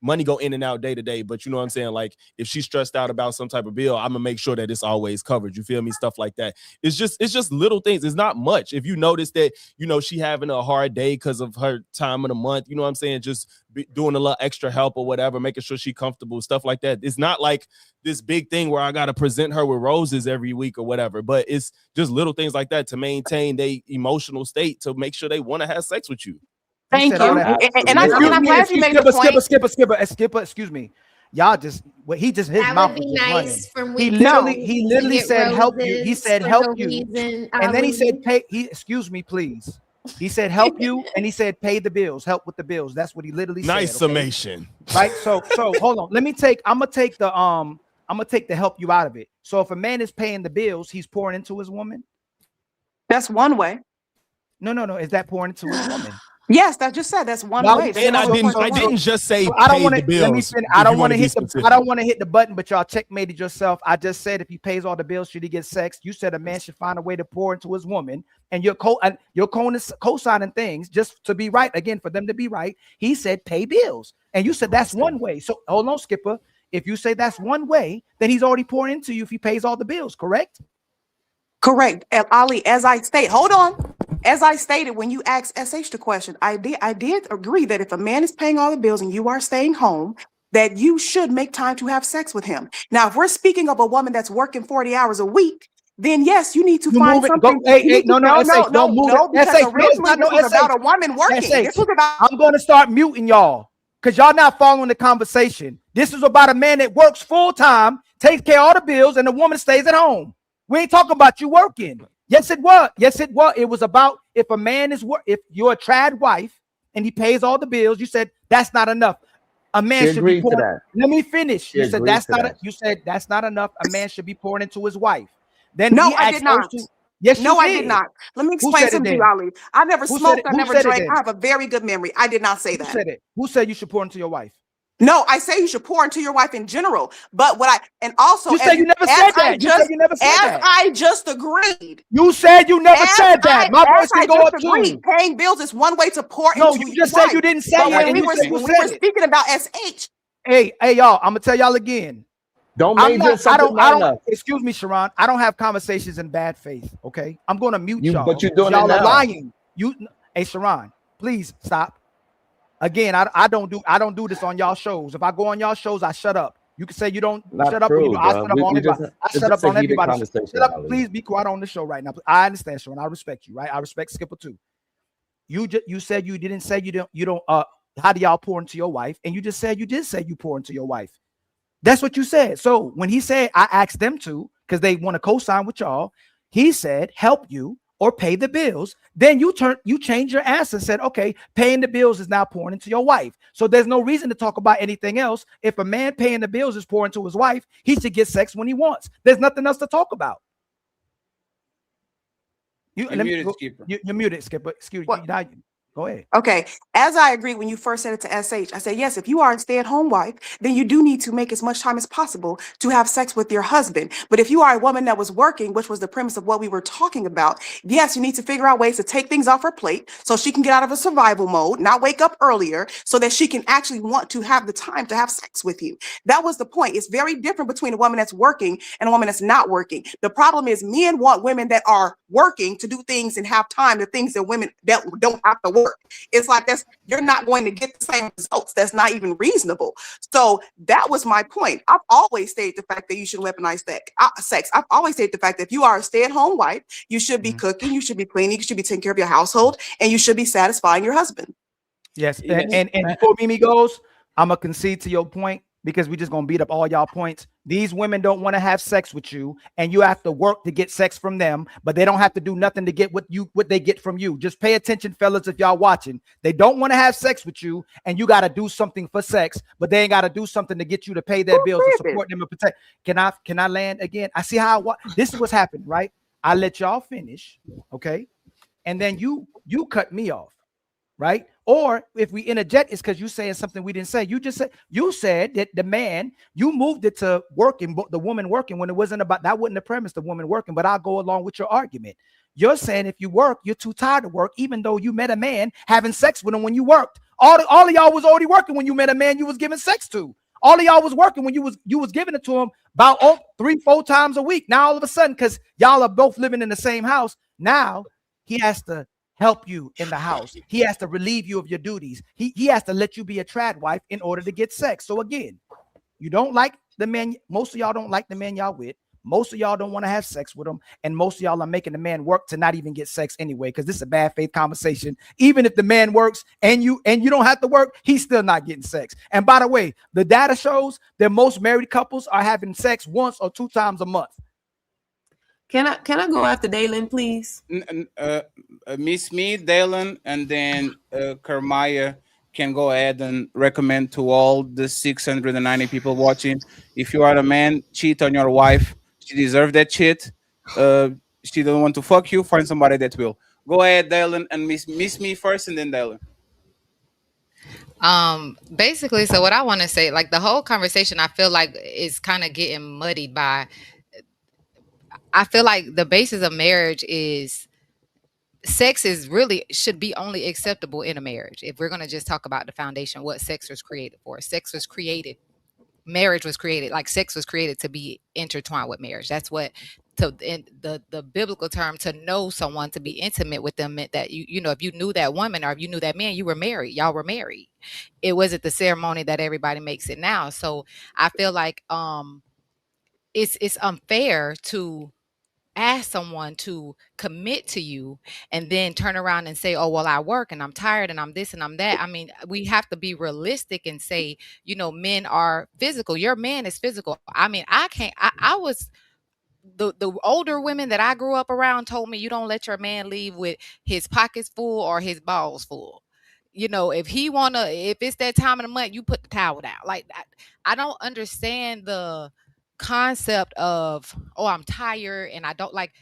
S13: money go in and out day to day, but you know what I'm saying? Like if she's stressed out about some type of bill, I'm gonna make sure that it's always covered. You feel me? Stuff like that. It's just little things. It's not much. If you notice that, you know, she having a hard day because of her time of the month, you know what I'm saying? Just doing a little extra help or whatever, making sure she comfortable, stuff like that. It's not like this big thing where I got to present her with roses every week or whatever, but it's just little things like that to maintain their emotional state to make sure they want to have sex with you.
S18: Thank you. And I'm glad you made the point.
S12: Skipper, excuse me. Y'all just his
S16: that
S12: mouth
S16: would be
S12: was
S16: nice
S12: running.
S16: from
S12: He literally said help you. He said help you. And then he said pay excuse me, please. He said help you and he said pay the bills, help with the bills. That's what he literally said.
S13: Nice summation.
S12: Right? So hold on. I'm gonna take the help you out of it. So if a man is paying the bills, he's pouring into his woman.
S18: That's one way.
S12: No. Is that pouring into his woman?
S18: Yes, that just said that's one way.
S13: And I didn't just say
S12: I don't want
S13: the bills.
S12: Let me finish. I don't want to hit the button, but y'all checkmated yourself. I just said if he pays all the bills, should he get sex? You said a man should find a way to pour into his woman, and you're co-signing things just to be right. Again, for them to be right, he said pay bills, and you said that's one way. So hold on, Skipper. If you say that's one way, then he's already pouring into you if he pays all the bills. Correct?
S18: Correct. Ali, as I stated when you asked SH the question, I did agree that if a man is paying all the bills and you are staying home, that you should make time to have sex with him. Now, if we're speaking of a woman that's working 40 hours a week, then yes, you need to find something.
S12: No, because
S18: originally this was about a woman working. This was about.
S12: I'm going to start muting y'all because y'all not following the conversation. This is about a man that works full time, takes care of all the bills, and the woman stays at home. We ain't talking about you working. Yes, it was. It was about if a man if you're a trad wife and he pays all the bills, you said that's not enough. A man should be pouring. Let me finish. You said that's not. You said that's not enough. A man should be pouring into his wife. Then
S18: no, I did not.
S12: Yes,
S18: no, I did not. Let me explain something to you, Ali. I never smoked. I never drank. I have a very good memory. I did not say that.
S12: Who said it? Who said you should pour into your wife?
S18: No, I say you should pour into your wife in general. But
S12: you said you never said that.
S18: I just agreed.
S12: You said you never said that. My voice can go up too.
S18: Paying bills is one way to pour into your wife.
S12: No, you just said you didn't say it.
S18: We were speaking about SH.
S12: Hey, y'all, I'm gonna tell y'all again. Excuse me, Sharon. I don't have conversations in bad faith. Okay, I'm gonna mute y'all.
S15: But you're doing
S12: y'all
S15: it now.
S12: Are lying. Hey, Sharon, please stop. Again, I don't do this on y'all shows. If I go on y'all shows, I shut up. You can say you don't shut up. I shut up on everybody. I shut up on everybody. Shut up, please be quiet on the show right now. I understand, Sharon. I respect you, right? I respect Skipper too. You said you didn't say you don't. How do y'all pour into your wife? And you just said you did say you pour into your wife. That's what you said. So when he said I asked them to because they want to co-sign with y'all, he said help you or pay the bills. Then you change your answer and said, okay, paying the bills is now pouring into your wife. So there's no reason to talk about anything else. If a man paying the bills is pouring to his wife, he should get sex when he wants. There's nothing else to talk about. You're muted, Skipper. Excuse me. Go ahead.
S18: Okay, as I agree when you first said it to SH, I said, yes, if you are a stay-at-home wife, then you do need to make as much time as possible to have sex with your husband. But if you are a woman that was working, which was the premise of what we were talking about, yes, you need to figure out ways to take things off her plate so she can get out of a survival mode, not wake up earlier, so that she can actually want to have the time to have sex with you. That was the point. It's very different between a woman that's working and a woman that's not working. The problem is men want women that are working to do things and have time, the things that women that don't have to work. It's like you're not going to get the same results. That's not even reasonable. So that was my point. I've always stated the fact that you should weaponize sex. I've always stated the fact that if you are a stay-at-home wife, you should be cooking, you should be cleaning, you should be taking care of your household, and you should be satisfying your husband.
S12: Yes, and before Mimi goes, I'm gonna concede to your point because we're just gonna beat up all y'all points. These women don't want to have sex with you, and you have to work to get sex from them, but they don't have to do nothing to get what they get from you. Just pay attention, fellas, if y'all watching. They don't want to have sex with you, and you got to do something for sex, but they ain't got to do something to get you to pay their bills and support them and protect. Can I land again? I see how this is what's happening, right? I let y'all finish, okay, and then you cut me off. Right? Or if we interject, it's because you saying something we didn't say. You said that the man, you moved it to working, the woman working when it wasn't about that. Wasn't the premise, the woman working, but I'll go along with your argument. You're saying if you work, you're too tired to work, even though you met a man having sex with him when you worked. All of y'all was already working when you met a man you was giving sex to. All of y'all was working when you was giving it to him about 3-4 times a week. Now all of a sudden, because y'all are both living in the same house, now he has to help you in the house. He has to relieve you of your duties. He has to let you be a trad wife in order to get sex. So again, you don't like the man. Most of y'all don't like the man y'all with. Most of y'all don't want to have sex with him. And most of y'all are making the man work to not even get sex anyway, because this is a bad faith conversation. Even if the man works and you don't have to work, he's still not getting sex. And by the way, the data shows that most married couples are having sex once or 2 times a month.
S17: Can I go after Dalen, please?
S11: Miss Me, Dalen, and then Kermaya can go ahead and recommend to all the 690 people watching. If you are a man, cheat on your wife. She deserves that shit. She don't want to fuck you. Find somebody that will. Go ahead, Dalen, and miss Me first, and then Dalen.
S1: Basically, so what I want to say, like the whole conversation, I feel like is kind of getting muddied by. I feel like the basis of marriage is sex is really should be only acceptable in a marriage. If we're going to just talk about the foundation, what sex was created for. Sex was created, marriage was created, like sex was created to be intertwined with marriage. That's what in the biblical term, to know someone, to be intimate with them, meant that you know, if you knew that woman or if you knew that man, you were married. Y'all were married. It wasn't the ceremony that everybody makes it now. So I feel like it's unfair to ask someone to commit to you and then turn around and say, oh, well, I work and I'm tired and I'm this and I'm that. I mean, we have to be realistic and say, you know, men are physical. Your man is physical. I mean, I was the older women that I grew up around told me you don't let your man leave with his pockets full or his balls full. You know, if it's that time of the month, you put the towel down. Like I don't understand the concept of, oh, I'm tired and I don't like.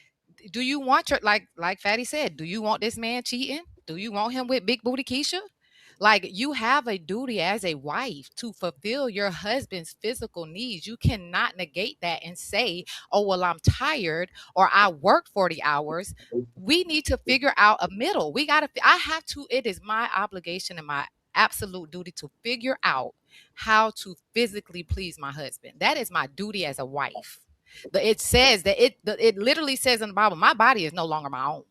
S1: Do you want your like Fatty said? Do you want this man cheating? Do you want him with big booty Keisha? Like, you have a duty as a wife to fulfill your husband's physical needs. You cannot negate that and say, oh, well, I'm tired or I worked 40 hours. We need to figure out a middle. It is my obligation and my absolute duty to figure out how to physically please my husband. That is my duty as a wife. It says that it literally says in the Bible, my body is no longer my own.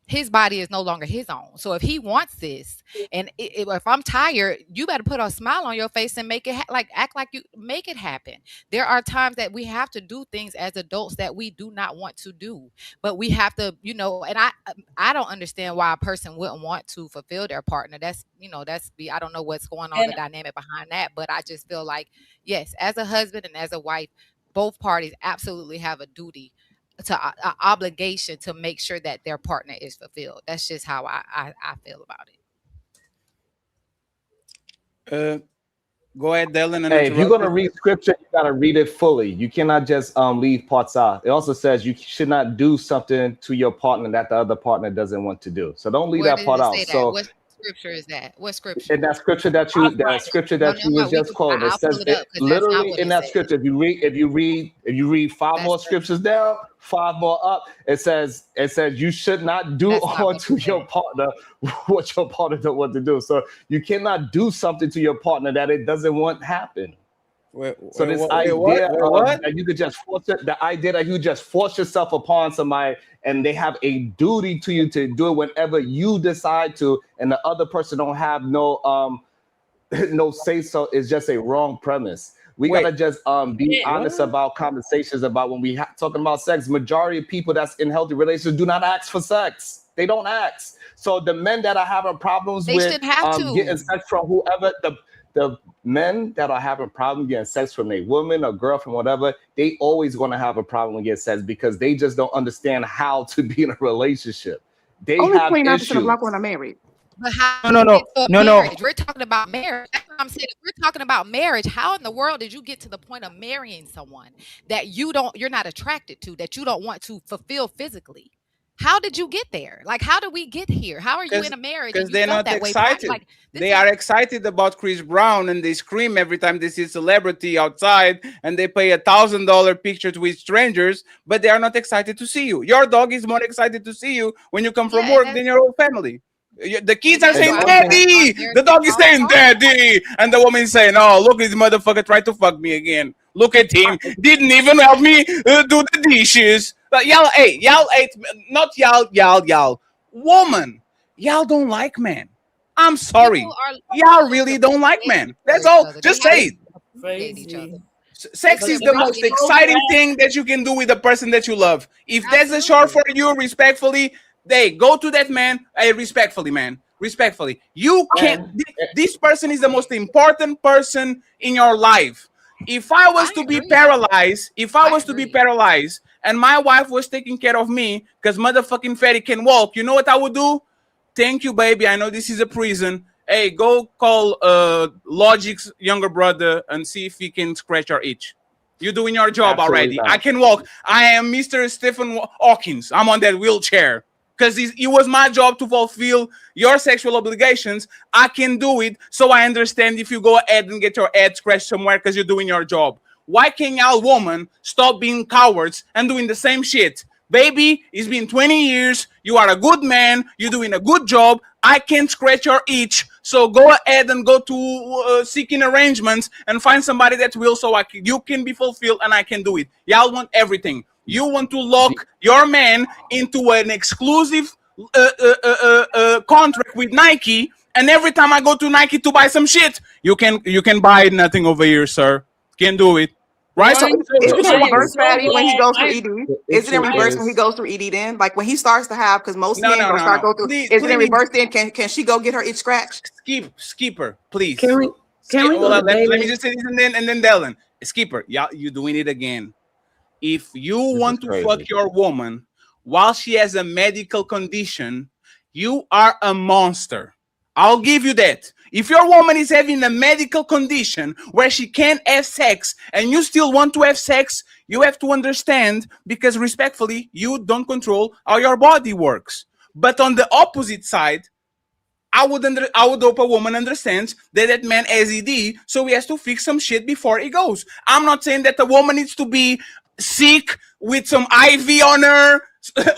S1: His body is no longer his own. So if he wants this, and if I'm tired, you better put a smile on your face and make it act like you make it happen. There are times that we have to do things as adults that we do not want to do, but we have to, you know. And I don't understand why a person wouldn't want to fulfill their partner. I don't know what's going on, the dynamic behind that, but I just feel like, yes, as a husband and as a wife, both parties absolutely have a duty, to obligation to make sure that their partner is fulfilled. That's just how I feel about
S11: Go ahead, Dylan. And
S15: Hey, if you're gonna read scripture, you gotta read it fully. You cannot just leave parts out. It also says you should not do something to your partner that the other partner doesn't want to do. So don't leave
S1: Where
S15: that
S1: does
S15: part
S1: it
S15: out.
S1: say that?
S15: So
S1: What scripture is that? What scripture?
S15: in that scripture that
S1: No,
S15: you was
S1: we
S15: just
S1: can,
S15: quoting, it
S1: I'll
S15: says
S1: pull it
S15: it
S1: up because that's not
S15: literally
S1: what
S15: in
S1: it
S15: that
S1: says.
S15: scripture. If you read five more scriptures down, five more up, it says you should not do onto your partner what your partner don't want to do. So you cannot do something to your partner that it doesn't want happen. So this idea that you could just force it, the idea that you just force yourself upon somebody and they have a duty to you to do it whenever you decide to, and the other person don't have no no say so, is just a wrong premise. We gotta just be honest about conversations about when we talking about sex. Majority of people that's in healthy relationships do not ask for sex. They don't ask. So the men that are having problems with getting sex from whoever, the men that are having problems getting sex from a woman or girlfriend, whatever, they always gonna have a problem with getting sex because they just don't understand how to be in a relationship. They
S18: Only
S15: have
S18: 29%
S15: issues.
S18: of black women are married.
S1: But how
S12: No.
S1: marriage? We're talking about marriage. That's what I'm saying. If we're talking about marriage, how in the world did you get to the point of marrying someone that you're not attracted to, that you don't want to fulfill physically? How did you get there? Like, how did we get here? How are you in a marriage
S11: Because
S1: and you
S11: they're
S1: felt
S11: not
S1: that way?
S11: excited.
S1: Like,
S11: They are excited about Chris Brown and they scream every time they see a celebrity outside and they pay $1,000 picture to strangers, but they are not excited to see you. Your dog is more excited to see you when you come from work than your whole family. The kids are saying, "Daddy." The dog is saying, "Daddy," and the woman is saying, "Oh, look, this motherfucker tried to fuck me again. Look at him. Didn't even help me do the dishes." But y'all, hey, y'all, not y'all. Woman, y'all don't like men. I'm sorry. Y'all really don't like men. That's all. Just say it.
S19: Crazy.
S11: Sex is the most exciting thing that you can do with the person that you love. If that's a short for you, respectfully, they go to that man. Hey, respectfully, man. Respectfully. You can't. This person is the most important person in your life. If I was to be paralyzed, and my wife was taking care of me because motherfucking Fatty can walk, you know what I would do? Thank you, baby. I know this is a prison. Hey, go call LOGIX's younger brother and see if he can scratch our itch. You're doing your job already. I can walk. I am Mr. Stephen Hawkins. I'm on that wheelchair because it was my job to fulfill your sexual obligations. I can do it. So I understand if you go ahead and get your head scratched somewhere because you're doing your job. Why can't y'all women stop being cowards and doing the same shit? Baby, it's been 20 years. You are a good man. You're doing a good job. I can't scratch your itch. So go ahead and go to seeking arrangements and find somebody that will so you can be fulfilled and I can do it. Y'all want everything. You want to lock your man into an exclusive contract with Nike. And every time I go to Nike to buy some shit, you can buy nothing over here, sir. Can't do it. Right?
S18: So is it in reverse, Fatty, when he goes through
S11: ED?
S18: ED? Is it in reverse when he goes through ED then? Like when he starts to have, because most men gonna start go through. Is it in reverse then? Can she go get her itch scratched?
S11: Skipper, please.
S17: Can we
S11: let me just say this and then Dylan. Skipper, y'all, you doing it again. If you want to fuck your woman while she has a medical condition, you are a monster. I'll give you that. If your woman is having a medical condition where she can't have sex and you still want to have sex, you have to understand, because respectfully, you don't control how your body works. But on the opposite side, I would hope a woman understands that man has ED, so he has to fix some shit before he goes. I'm not saying that the woman needs to be sick with some IV on her,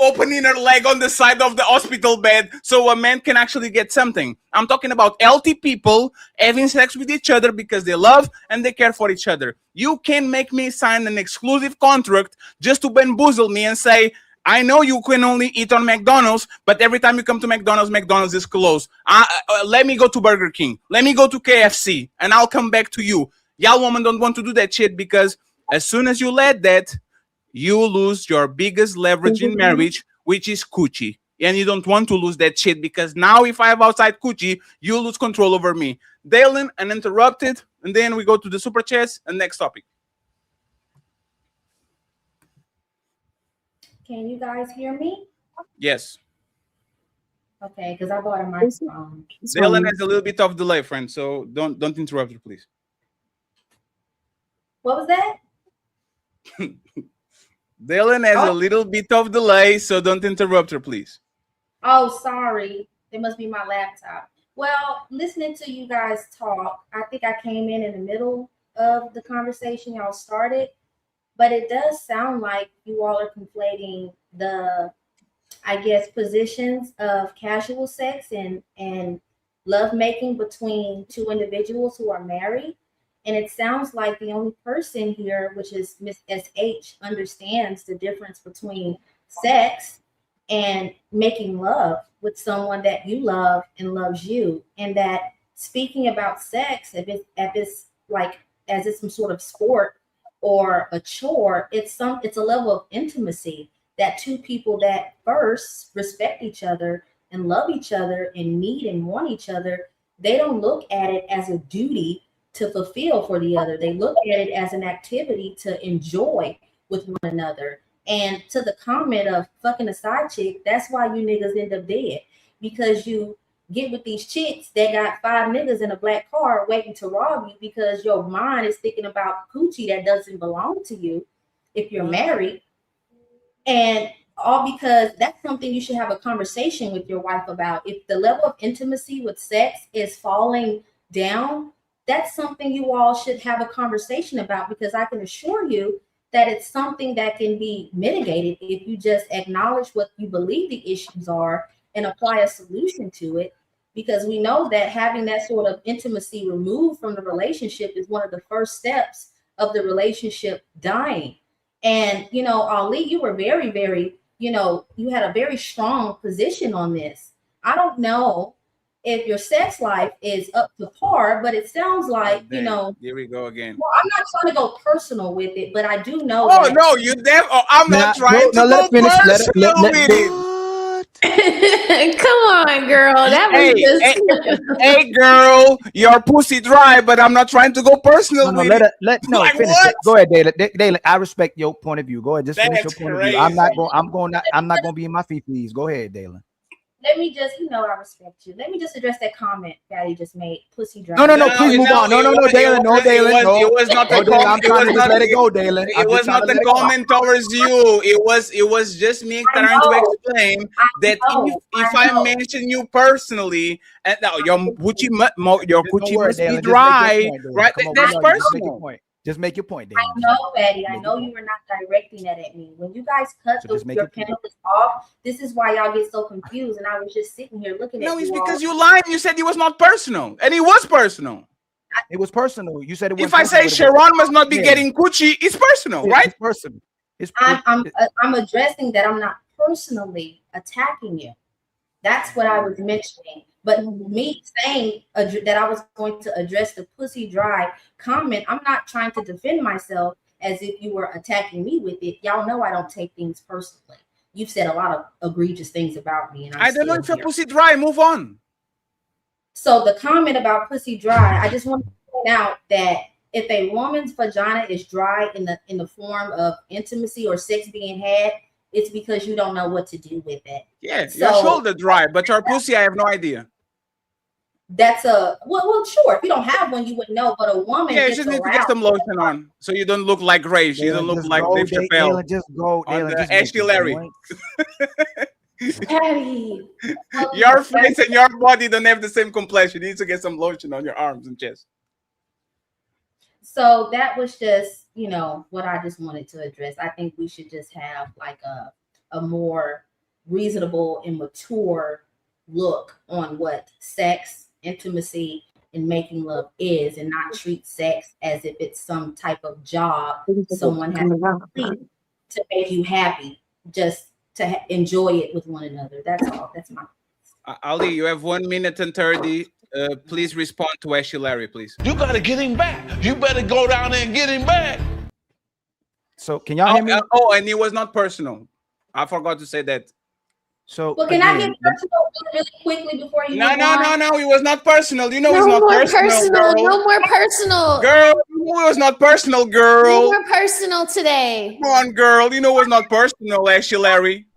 S11: opening her leg on the side of the hospital bed so a man can actually get something. I'm talking about healthy people having sex with each other because they love and they care for each other. You can't make me sign an exclusive contract just to bamboozle me and say, I know you can only eat on McDonald's, but every time you come to McDonald's, McDonald's is closed. Let me go to Burger King. Let me go to KFC, and I'll come back to you. Y'all women don't want to do that shit because as soon as you let that, you lose your biggest leverage in marriage, which is coochie. And you don't want to lose that shit because now if I have outside coochie, you lose control over me. Dalen, uninterrupted, and then we go to the super chats and next topic.
S2: Can you guys hear me?
S11: Yes.
S2: Okay, because I bought a microphone.
S11: Dalen has a little bit of delay, friend, so don't interrupt her, please.
S2: What was that?
S11: Dylan has a little bit of delay, so don't interrupt her, please.
S2: Oh, sorry. It must be my laptop. Well, listening to you guys talk, I think I came in the middle of the conversation y'all started, but it does sound like you all are conflating the, I guess, positions of casual sex and love making between two individuals who are married. And it sounds like the only person here, which is Miss SH, understands the difference between sex and making love with someone that you love and loves you. And that speaking about sex, if it's like as it's some sort of sport or a chore, it's a level of intimacy that two people that first respect each other and love each other and need and want each other, they don't look at it as a duty to fulfill for the other. They look at it as an activity to enjoy with one another. And to the comment of fucking a side chick, that's why you niggas end up dead, because you get with these chicks that got 5 niggas in a black car waiting to rob you because your mind is thinking about coochie that doesn't belong to you if you're married. And all because that's something you should have a conversation with your wife about. If the level of intimacy with sex is falling down, that's something you all should have a conversation about, because I can assure you that it's something that can be mitigated if you just acknowledge what you believe the issues are and apply a solution to it. Because we know that having that sort of intimacy removed from the relationship is one of the first steps of the relationship dying. And, you know, Ali, you were very, very, you know, you had a very strong position on this. I don't know if your sex life is up to par, but it sounds like, you know.
S11: Here we go again.
S2: Well, I'm not trying to go personal with it, but I do know.
S11: Oh, no, you I'm not trying to go personal with it.
S16: Come on, girl. That was just.
S11: Hey, girl, your pussy dry, but I'm not trying to go personal with it.
S12: Like, finish it. Go ahead, Dalen. I respect your point of view. Go ahead, just finish your point of view. I'm not going to be in my fees. Go ahead, Dalen.
S2: Let me just, you know, I respect you. Let me just address that comment Daddy just made. Pussy dry.
S12: No, please move on. No, Dalen. No, Dalen.
S11: It was not a comment.
S12: I'm trying to just let it go, Dalen.
S11: It was not a comment towards you. It was just me trying to explain that if I mention you personally, and your coochie must be dry, right? That's personal.
S12: Just make your point, Dalen.
S2: I know, Betty. I know you were not directing that at me. When you guys cut your panelists off, this is why y'all get so confused. And I was just sitting here looking at you.
S11: No, it's because you lied. You said it was not personal, and it was personal.
S12: It was personal. You said it was.
S11: If I say Sharon must not be getting coochie, it's personal, right?
S12: It's personal.
S2: I'm addressing that. I'm not personally attacking you. That's what I was mentioning. But me saying that I was going to address the pussy dry comment, I'm not trying to defend myself as if you were attacking me with it. Y'all know I don't take things personally. You've said a lot of egregious things about me. And
S11: I don't know if your pussy dry. Move on.
S2: So the comment about pussy dry, I just want to point out that if a woman's vagina is dry in the form of intimacy or sex being had, it's because you don't know what to do with it.
S11: Yeah, your shoulder dry, but your pussy, I have no idea.
S2: That's well, sure. If you don't have one, you wouldn't know. But a woman,
S11: you just need to get some lotion on, so you don't look like Grace. You don't look like Dave Chappelle.
S12: Just go,
S11: on the Ashley Larry.
S2: Patty,
S11: your face and your body don't have the same complexion. You need to get some lotion on your arms and chest.
S2: So that was just, you know, what I just wanted to address. I think we should just have like a more reasonable and mature look on what sex, intimacy, and making love is, and not treat sex as if it's some type of job someone has to complete to make you happy, just to enjoy it with one another. That's all. That's my.
S11: Ali, you have 1 minute and 30. Please respond to Ashley Larry, please.
S5: You gotta get him back. You better go down there and get him back.
S12: So can y'all hear me?
S11: And it was not personal. I forgot to say that.
S12: So
S2: well, can I get personal really quickly before you?
S11: No. It was not personal. You know it's not personal. Girl.
S16: No more personal.
S11: Girl, you know it was not personal, girl.
S16: No more personal today.
S11: Come on, girl. You know it was not personal, Ashley Larry.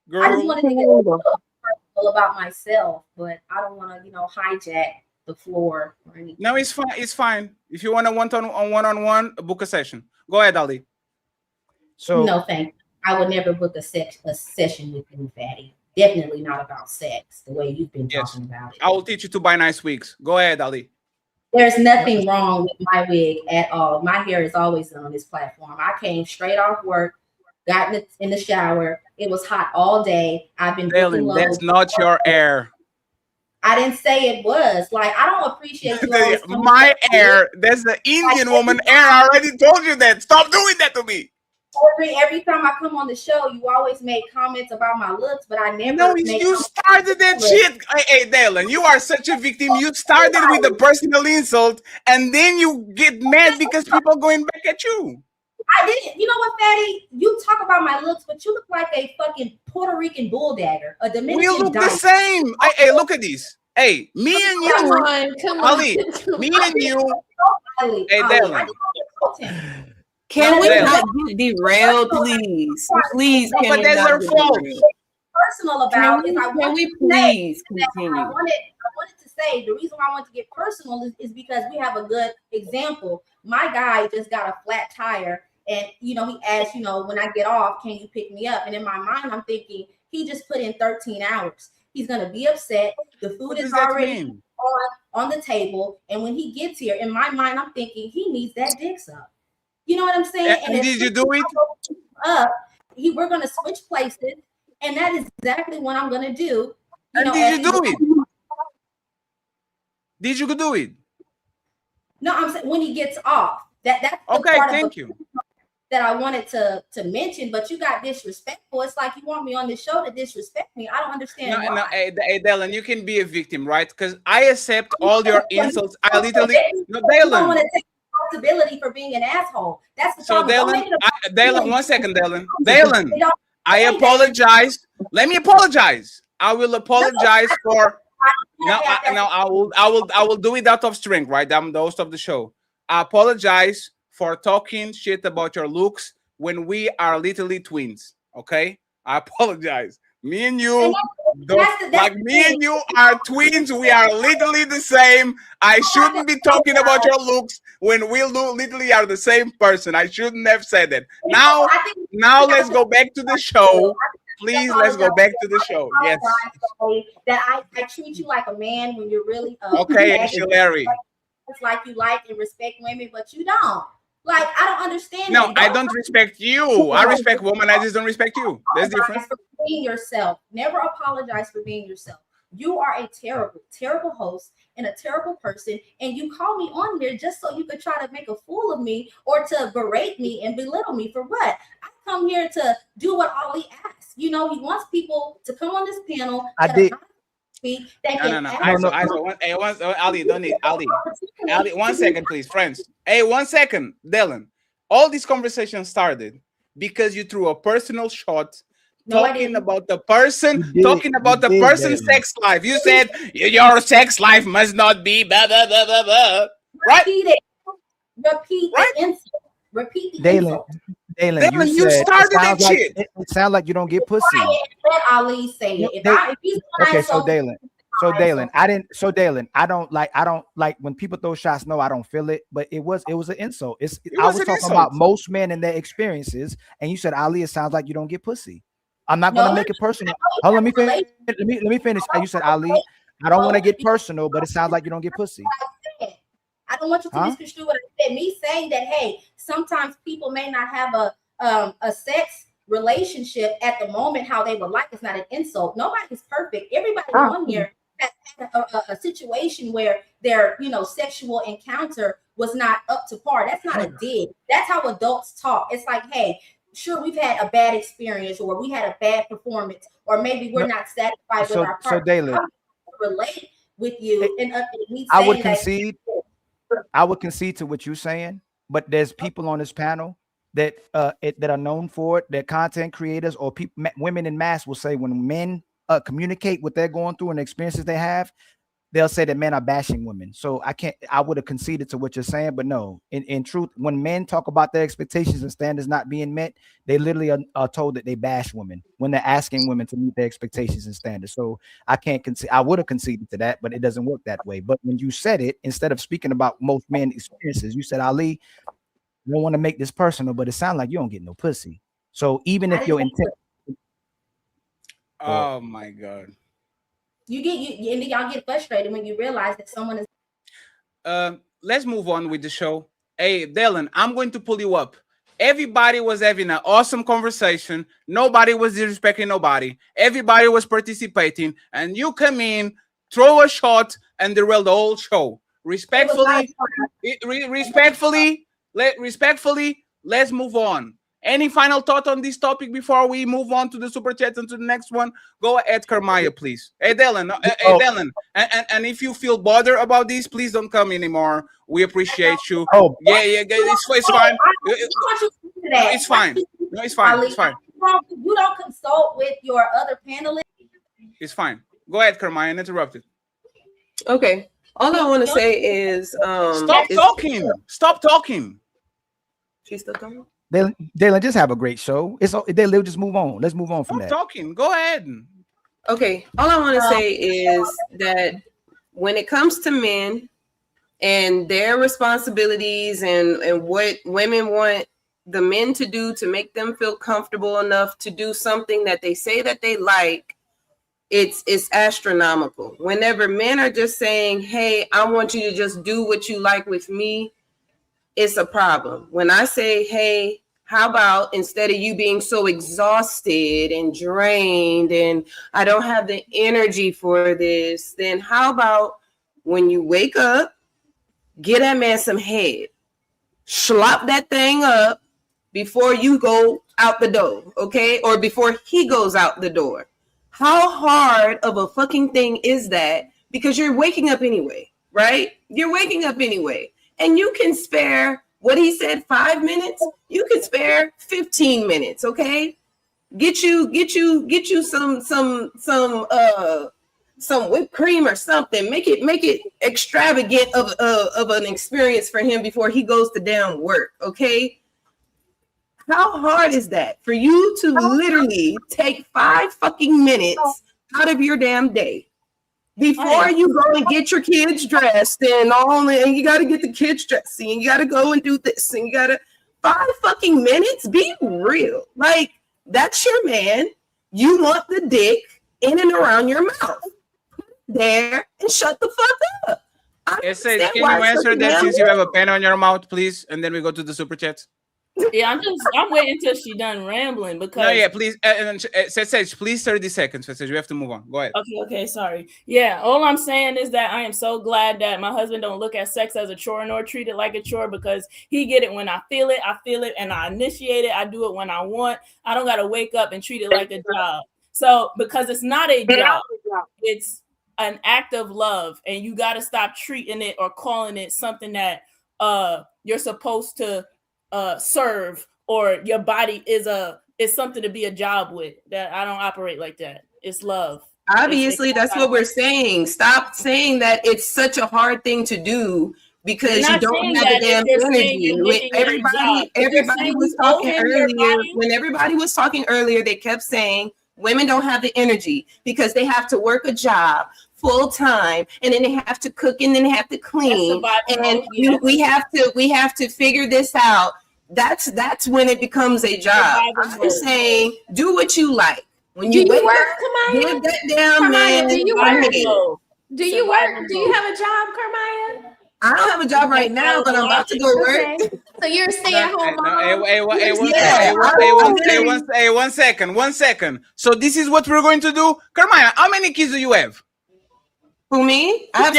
S11: Girl.
S2: I just wanted to get personal about myself, but I don't want to, you know, hijack the floor or anything.
S11: No, it's fine. It's fine. If you want a one-on-one, book a session. Go ahead, Ali.
S2: So no, thank you. I would never book a session with you, Fatty. Definitely not about sex, the way you've been talking about it.
S11: I will teach you to buy nice wigs. Go ahead, Ali.
S2: There's nothing wrong with my wig at all. My hair is always done on this platform. I came straight off work, got in the shower. It was hot all day. I've been booking low.
S11: That's not your hair.
S2: I didn't say it was. Like, I don't appreciate you.
S11: My hair. That's the Indian woman hair. I already told you that. Stop doing that to me.
S2: Every time I come on the show, you always make comments about my looks, but I never.
S11: No, you started that shit. Hey, Dylan, you are such a victim. You started with a personal insult, and then you get mad because people are going back at you.
S2: I didn't. You know what, Fatty? You talk about my looks, but you look like a fucking Puerto Rican bull dagger, a Dominican.
S11: We look the same. Hey, look at this. Hey, me and you, Ali, me and you. Hey, Dylan.
S17: Can we not get derailed, please? Please,
S11: no, but that's her fault.
S2: Personal about it.
S17: Can we please continue?
S2: I wanted to say the reason why I want to get personal is because we have a good example. My guy just got a flat tire, and he asked, when I get off, can you pick me up? And in my mind, I'm thinking he just put in 13 hours. He's gonna be upset. The food is already on the table, and when he gets here, in my mind, I'm thinking he needs that dick up. You know what I'm saying?
S11: And did you do it?
S2: We're gonna switch places, and that is exactly what I'm gonna do.
S11: Did you do it? Did you do it?
S2: No, I'm saying when he gets off. That's
S11: okay. Thank you.
S2: That I wanted to mention, but you got disrespectful. It's like you want me on the show to disrespect me. I don't understand.
S11: No, hey, Dylan, you can be a victim, right? Because I accept all your insults. I literally, no, Dylan.
S2: I want to take responsibility for being an asshole. That's the
S11: so,
S2: problem.
S11: Dylan, 1 second, Dylan. Dylan, I apologize. Let me apologize. I will apologize for. No, I will do it out of strength, right? I'm the host of the show. I apologize for talking shit about your looks when we are literally twins. Okay, I apologize. Me and you, me and you are twins. We are literally the same. I shouldn't be talking about your looks when we literally are the same person. I shouldn't have said that. Now let's go back to the show. Please, let's go back to the show. Yes.
S2: That I treat you like a man when you're really
S11: okay, Larry.
S2: It's like you like and respect women, but you don't. Like, I don't understand.
S11: No, I don't respect you. I respect women. I just don't respect you. That's different.
S2: For being yourself. Never apologize for being yourself. You are a terrible, terrible host and a terrible person. And you call me on there just so you could try to make a fool of me or to berate me and belittle me for what? I come here to do what Ali asks. He wants people to come on this panel.
S12: I did.
S11: Ali, don't need Ali. Ali, 1 second, please, friends. Hey, 1 second, Dylan. All this conversation started because you threw a personal shot talking about the person's sex life. You said your sex life must not be blah blah blah blah blah. Right?
S2: Repeat the insult.
S12: Dylan,
S11: you started that shit.
S12: It sounds like you don't get pussy.
S2: Let Ali say it.
S12: Dylan, I don't like when people throw shots. No, I don't feel it, but it was an insult. I was talking about most men and their experiences, and you said, Ali, it sounds like you don't get pussy. I'm not gonna make it personal. Oh, let me finish. Let me finish. You said, Ali, I don't want to get personal, but it sounds like you don't get pussy.
S2: I don't want you to misconstrue what I said. Me saying that, hey, sometimes people may not have a sex relationship at the moment how they would like. It's not an insult. Nobody's perfect. Everybody on here has had a situation where their sexual encounter was not up to par. That's not a dig. That's how adults talk. It's like, hey, sure, we've had a bad experience, or we had a bad performance, or maybe we're not satisfied with our partner.
S12: So Dylan,
S2: relate with you, and
S12: I would concede. I would concede to what you're saying, but there's people on this panel that that are known for it. That content creators or women in mass will say when men communicate what they're going through and the experiences they have, they'll say that men are bashing women. So I would have conceded to what you're saying, but no, in truth, when men talk about their expectations and standards not being met, they literally are told that they bash women when they're asking women to meet their expectations and standards. So I can't concede. I would have conceded to that, but it doesn't work that way. But when you said it, instead of speaking about most men experiences, you said, Ali, I don't want to make this personal, but it sounds like you don't get no pussy. So even if your intent,
S11: oh my God.
S2: And then y'all get frustrated when you realize that someone is.
S11: Let's move on with the show. Hey, Dylan, I'm going to pull you up. Everybody was having an awesome conversation. Nobody was disrespecting nobody. Everybody was participating, and you come in, throw a shot, and derail the whole show. Respectfully, let's move on. Any final thought on this topic before we move on to the super chat and to the next one? Go ahead, Carmaya, please. Hey, Dylan. Dylan. And if you feel bothered about this, please don't come anymore. We appreciate you. Yeah, it's fine. It's fine. No, it's fine. It's fine.
S2: You don't consult with your other panelists.
S11: It's fine. Go ahead, Carmaya, uninterrupted.
S17: Okay. All I want to say is
S11: stop talking. Stop talking.
S17: She's still talking.
S12: Dylan, just have a great show. They'll just move on. Let's move on from that.
S11: Talking. Go ahead.
S17: Okay. All I want to say is that when it comes to men and their responsibilities and what women want the men to do to make them feel comfortable enough to do something that they say that they like, it's astronomical. Whenever men are just saying, hey, I want you to just do what you like with me, it's a problem. When I say, hey, how about instead of you being so exhausted and drained and I don't have the energy for this, then how about when you wake up, get that man some head, slop that thing up before you go out the door, okay? Or before he goes out the door. How hard of a fucking thing is that? Because you're waking up anyway, right? You're waking up anyway. And you can spare, what he said, 5 minutes. You can spare 15 minutes, okay? Get you some whipped cream or something. Make it extravagant of an experience for him before he goes to damn work, okay? How hard is that for you to literally take 5 fucking minutes out of your damn day? Before you go and get your kids dressed and you got to get the kids dressed and you got to go and do this and you got to 5 fucking minutes. Be real. Like, that's your man. You want the dick in and around your mouth. There and shut the fuck up.
S11: Can you answer that since you have a pen on your mouth, please? And then we go to the super chats.
S19: Yeah, I'm waiting until she done rambling because.
S11: No, yeah, please. Sage, please 30 seconds. Sage, we have to move on. Go ahead.
S19: Okay, sorry. Yeah, all I'm saying is that I am so glad that my husband don't look at sex as a chore nor treat it like a chore because he get it when I feel it, and I initiate it. I do it when I want. I don't gotta wake up and treat it like a job. So because it's not a job, it's an act of love, and you gotta stop treating it or calling it something that you're supposed to serve, or your body is something to be a job with. That I don't operate like that. It's love.
S17: Obviously, that's what we're saying. Stop saying that it's such a hard thing to do because you don't have the damn energy. Everybody was talking earlier. When everybody was talking earlier, they kept saying women don't have the energy because they have to work a job full time, and then they have to cook, and then they have to clean, and we have to figure this out. That's when it becomes a job. I'm saying, do what you like. When you wake up, give that damn man.
S16: Do you work? Do you work? Do you have a job, Carmaya?
S17: I don't have a job right now, but I'm about to go work.
S16: So you're a stay-at-home mom?
S11: Hey, 1 second. 1 second. So this is what we're going to do. Carmaya, how many kids do you have?
S17: Who, me? I have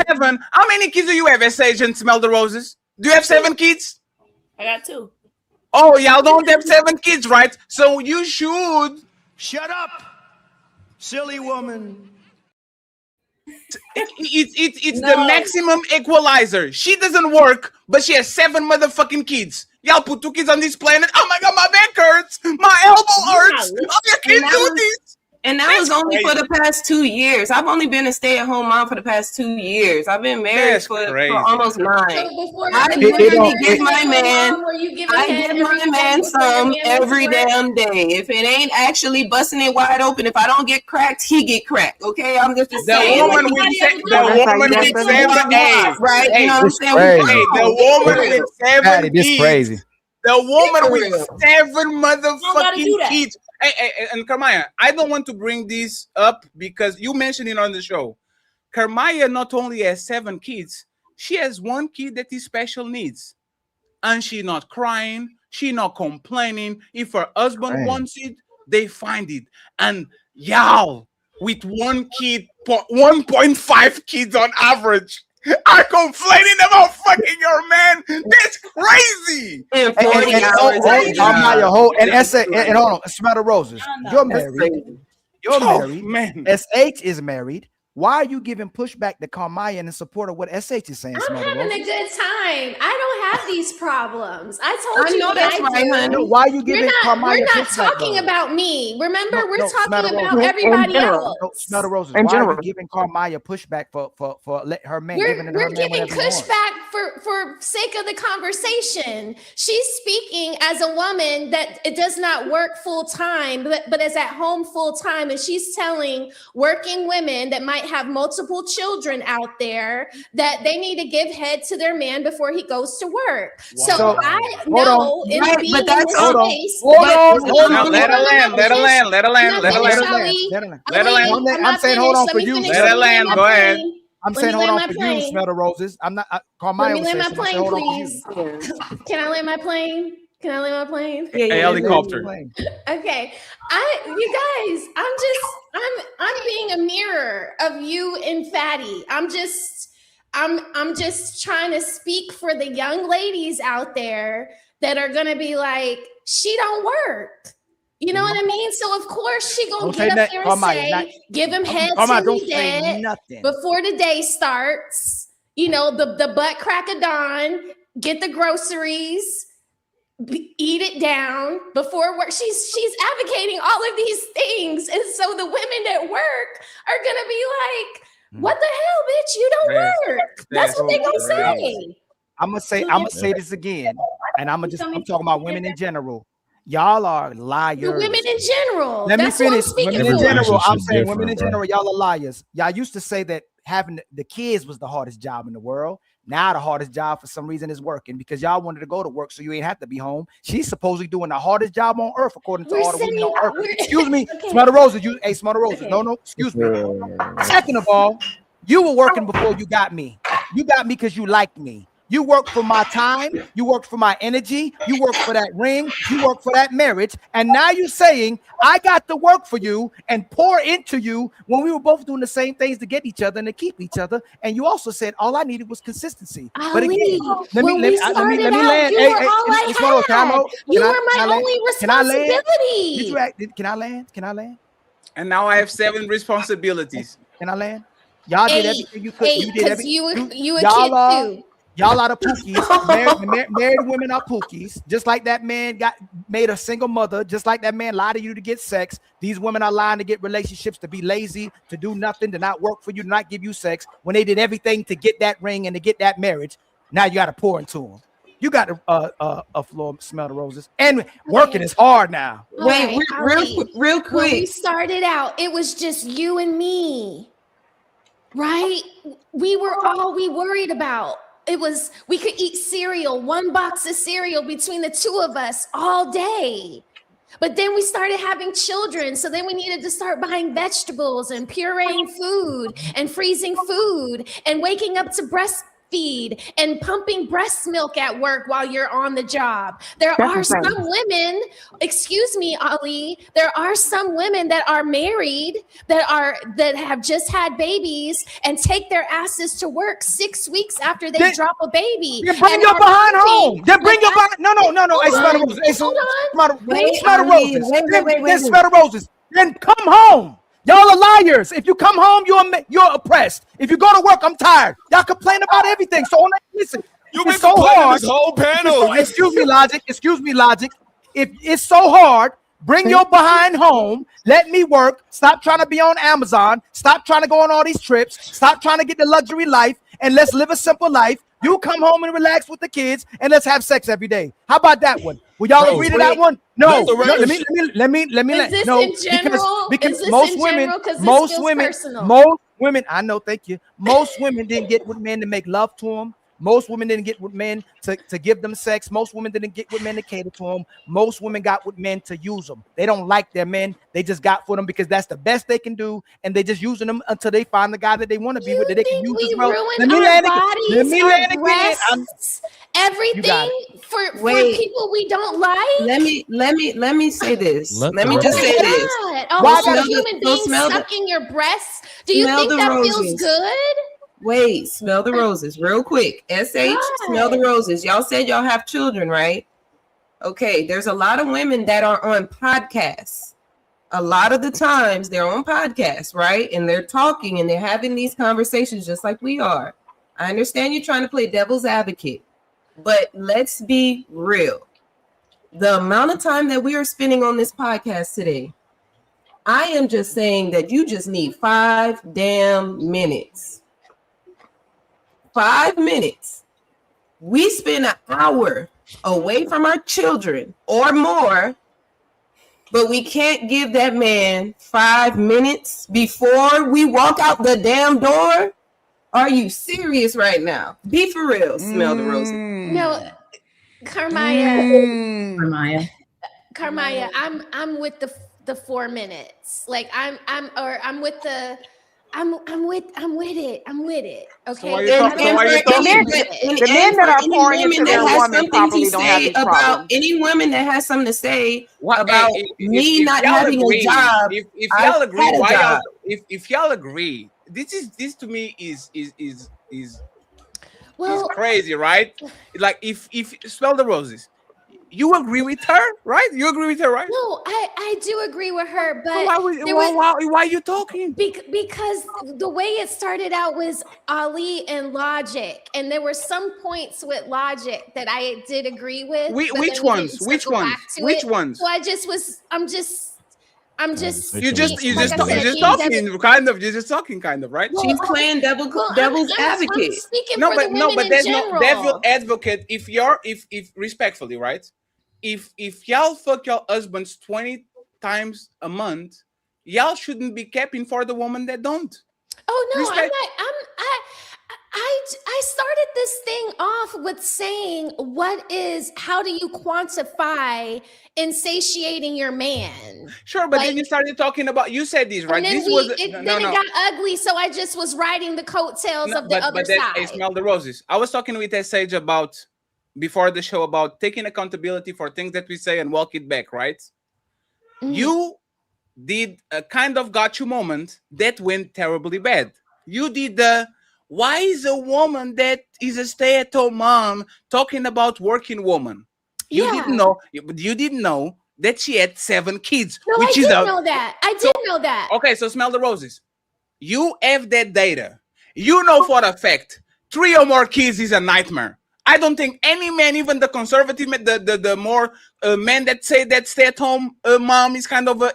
S11: 7. How many kids do you have, Sage and Smell the Roses? Do you have 7 kids?
S19: I got 2.
S11: Oh, y'all don't have 7 kids, right? So you should...
S10: Shut up, silly woman.
S11: It's the maximum equalizer. She doesn't work, but she has 7 motherfucking kids. Y'all put 2 kids on this planet. Oh my God, my back hurts. My elbow hurts. Oh, you can't do this.
S17: And that was only for the past 2 years. I've only been a stay-at-home mom for the past 2 years. I've been married for almost 9. I literally give my man some every damn day. If it ain't actually busting it wide open, if I don't get cracked, he get cracked. Okay, I'm just saying.
S11: The woman with 7 kids,
S17: right? You know what I'm saying?
S11: The woman with 7
S12: This
S11: kids.
S12: crazy.
S11: The woman with 7 motherfucking kids. Hey, and Carmaya, I don't want to bring this up because you mentioned it on the show. Carmaya not only has 7 kids, she has 1 kid that is special needs. And she not crying, she not complaining. If her husband wants it, they find it. And y'all, with 1 kid, 1.5 kids on average, are complaining about fucking your man. That's crazy.
S12: And hold on, smell the roses. You're married. You're married.
S11: Man.
S12: SH is married. Why are you giving pushback to Carmaya in support of what SH is saying?
S16: I'm having a good time. I don't have these problems. I
S17: I
S16: told you
S17: know that's right, honey.
S12: Why are you giving Carmaya
S16: We're not
S12: pushback,
S16: talking
S12: though?
S16: about me. Remember, we're
S12: Smell
S16: talking
S12: the
S16: about
S12: roses.
S16: everybody else.
S12: Smell the roses.
S17: In
S12: Why are
S17: general.
S12: you giving Carmaya pushback for let her man giving her
S16: We're
S12: man
S16: giving
S12: whatever he wants?
S16: pushback for sake of the conversation. She's speaking as a woman that it does not work full time, but is at home full time, and she's telling working women that might have multiple children out there that they need to give head to their man before he goes to work.
S12: Wow.
S16: So I know in
S17: Right,
S16: being
S17: but that's-
S16: in this
S17: hold on.
S16: space,
S17: Hold
S16: that-
S11: Let her land.
S16: Let
S12: her land. I'm saying hold on for you.
S11: Let her land. Go ahead.
S12: I'm saying hold on for you, smell the roses. I'm not Carmaya.
S16: Let me land my
S12: was saying,
S16: plane,
S12: hold on for
S16: please.
S12: you.
S16: Can I land my plane? Can I land my plane?
S11: Hey, helicopter.
S16: Okay. You guys, I'm being a mirror of you and Fatty. I'm just trying to speak for the young ladies out there that are gonna be like, she don't work. You know what I mean? So of course she gonna get up there and say, give him head till he dead before the day starts. You know, the butt crack of dawn, get the groceries, eat it down before work. She's advocating all of these things, and so the women that work are gonna be like, "What the hell, bitch? You don't work." That's what they gonna say.
S12: I'm gonna say this again, and I'm talking about women in general. Y'all are liars.
S16: The women in general.
S12: Let me
S16: That's what I'm
S12: finish.
S16: speaking
S12: Women in
S16: for.
S12: general. I'm saying women in general. Y'all are liars. Y'all used to say that having the kids was the hardest job in the world. Now the hardest job for some reason is working because y'all wanted to go to work so you ain't have to be home. She's supposedly doing the hardest job on earth according to all the women on earth. Excuse me, smell the roses. Hey, smell the roses. No, excuse me. Second of all, you were working before you got me. You got me because you liked me. You work for my time. You work for my energy. You work for that ring. You work for that marriage. And now you're saying I got to work for you and pour into you when we were both doing the same things to get each other and to keep each other. And you also said all I needed was consistency. But again, let me land.
S16: You were my only responsibility.
S12: Can I land? Can I land?
S11: And now I have 7 responsibilities.
S12: Can I land? Y'all did everything you could. You did everything.
S16: You a kid too.
S12: Y'all are the pookies. Married women are pookies. Just like that man made a single mother, just like that man lied to you to get sex. These women are lying to get relationships, to be lazy, to do nothing, to not work for you, to not give you sex. When they did everything to get that ring and to get that marriage, now you got to pour into them. You got a floor, smell the roses, and working is hard now.
S17: Wait, real quick.
S16: When we started out, it was just you and me, right? We were all we worried about. It was, we could eat cereal, 1 box of cereal between the 2 of us all day. But then we started having children. So then we needed to start buying vegetables and pureeing food and freezing food and waking up to breastfeed and pumping breast milk at work while you're on the job. There are some women, excuse me, Ali, there are some women that are married that have just had babies and take their asses to work 6 weeks after they drop a baby.
S12: Then bring your behind home. Then bring your behind. No. Hey, smell the roses. Smell the roses. Then come home. Y'all are liars. If you come home, you're oppressed. If you go to work, I'm tired. Y'all complain about everything. So listen,
S13: it's so hard. This whole panel.
S12: Excuse me, Logic. If it's so hard
S10: Bring your behind home. Let me work. Stop trying to be on Amazon. Stop trying to go on all these trips. Stop trying to get the luxury life, and let's live a simple life. You come home and relax with the kids, and let's have sex every day. How about that one? Will y'all agree to that one? No. Let me.
S16: Is this
S10: No,
S16: in general?
S10: because
S16: Is this
S10: most
S16: in
S10: women,
S16: general? 'Cause this
S10: most
S16: feels
S10: women,
S16: personal.
S10: most women. I know. Thank you. Most women didn't get with men to make love to them. Most women didn't get with men to give them sex. Most women didn't get with men to cater to them. Most women got with men to use them. They don't like their men. They just got for them because that's the best they can do, and they just using them until they find the guy that they want to be with that they can use as well.
S16: Let me land everything for people we don't like.
S17: Let me say this.
S16: Let
S17: me just say this.
S16: A whole human being sucking your breasts. Do you think that feels good?
S17: Wait, smell the roses real quick. SH, smell the roses. Y'all said y'all have children, right? Okay, there's a lot of women that are on podcasts. A lot of the times they're on podcasts, right? And they're talking and they're having these conversations just like we are. I understand you're trying to play devil's advocate, but let's be real. The amount of time that we are spending on this podcast today, I am just saying that you just need 5 damn minutes. 5 minutes. We spend an hour away from our children or more, but we can't give that man 5 minutes before we walk out the damn door. Are you serious right now? Be for real. Smell the roses.
S16: No, Carmaya, I'm with the 4 minutes. Like I'm with it. Okay.
S18: The men that are pouring into their woman probably don't have these problems.
S17: Any woman that has something to say about me not having a job.
S11: If y'all agree, why y'all? If y'all agree, this to me is crazy, right? Like if smell the roses. You agree with her, right? You agree with her, right?
S16: No, I do agree with her, but
S11: why are you talking?
S16: Because the way it started out was Ali and Logic, and there were some points with Logic that I did agree with.
S11: Which ones? Which ones?
S16: So I'm just.
S11: You're just talking, kind of, right?
S17: She's playing devil's advocate.
S11: But there's no devil advocate. If respectfully, right? If y'all fuck your husbands 20 times a month, y'all shouldn't be capping for the woman that don't.
S16: Oh no, I started this thing off with saying, how do you quantify insatiating your man?
S11: Sure, but then you started talking about, you said this, right?
S16: It got ugly, so I just was riding the coattails of the other side.
S11: I smell the roses. I was talking with Sage about, before the show, about taking accountability for things that we say and walk it back, right? Mm-hmm. You did a kind of got you moment that went terribly bad. You did the, why is a woman that is a stay-at-home mom talking about working woman? You didn't know that she had 7 kids.
S16: No, I didn't know that. I didn't know that.
S11: Okay, so smell the roses. You have that data. You know for a fact 3 or more kids is a nightmare. I don't think any man, even the conservative men, the more men that say that stay-at-home mom is kind of a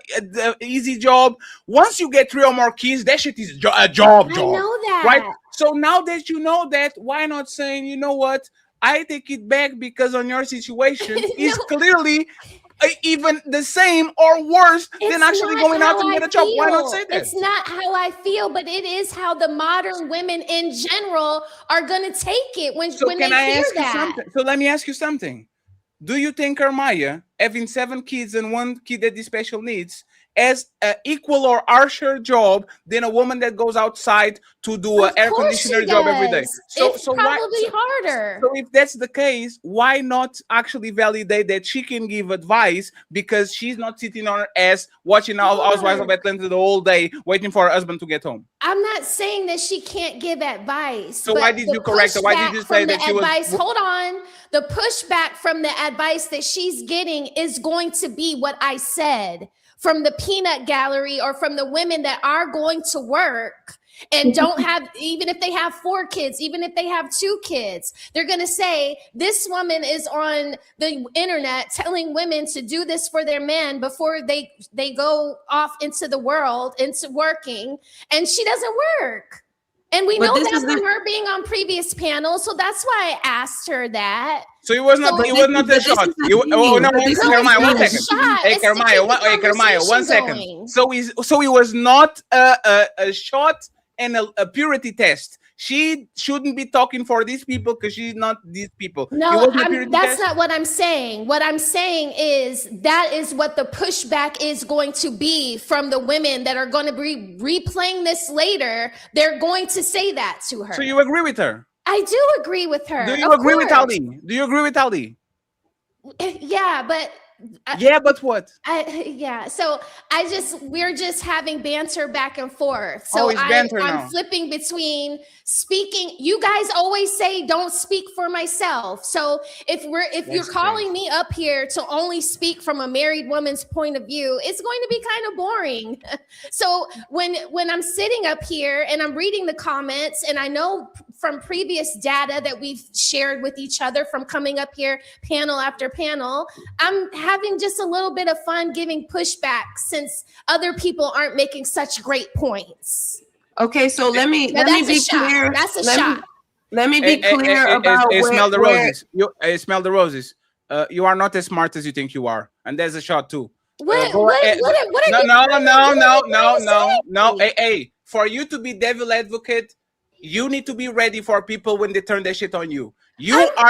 S11: easy job. Once you get 3 or more kids, that shit is a job.
S16: I know that.
S11: Right? So now that you know that, why not saying, you know what? I take it back because on your situation is clearly even the same or worse than actually going out to get a job. Why not say that?
S16: It's not how I feel, but it is how the modern women in general are going to take it when they hear that.
S11: So let me ask you something. Do you think Carmaya, having 7 kids and 1 kid that is special needs, as an equal or harsher job than a woman that goes outside to do an air conditioner job every day?
S16: It's probably harder.
S11: So if that's the case, why not actually validate that she can give advice, because she's not sitting on her ass watching Housewives of Atlanta the whole day waiting for her husband to get home?
S16: I'm not saying that she can't give advice.
S11: So why did you correct her? Why did you say that she was...
S16: Hold on. The pushback from the advice that she's getting is going to be what I said from the peanut gallery or from the women that are going to work and don't have, even if they have 4 kids, even if they have 2 kids, they're going to say this woman is on the internet telling women to do this for their men before they go off into the world, into working, and she doesn't work. And we know that from her being on previous panels, so that's why I asked her that.
S11: So it was not. It was not a shot. Jeremiah, 1 second. Hey, Jeremiah, 1 second. So it was not a shot and a purity test. She shouldn't be talking for these people because she's not these people.
S16: No, that's not what I'm saying. What I'm saying is that is what the pushback is going to be from the women that are going to be replaying this later. They're going to say that to her.
S11: So you agree with her?
S16: I do agree with her.
S11: Do you agree with Ali? Do you agree with Ali?
S16: Yeah, but
S11: what?
S16: So we're just having banter back and forth. So I'm flipping between speaking. You guys always say don't speak for myself. So if you're calling me up here to only speak from a married woman's point of view, it's going to be kind of boring. So when I'm sitting up here and I'm reading the comments, and I know from previous data that we've shared with each other from coming up here panel after panel, I'm having just a little bit of fun giving pushback since other people aren't making such great points.
S17: Okay, so let me be clear.
S16: That's a shot.
S17: Let me be clear about
S11: smell the roses. Smell the roses. You are not as smart as you think you are, and there's a shot too.
S16: What
S11: No. Hey, for you to be devil advocate, you need to be ready for people when they turn their shit on you. Let me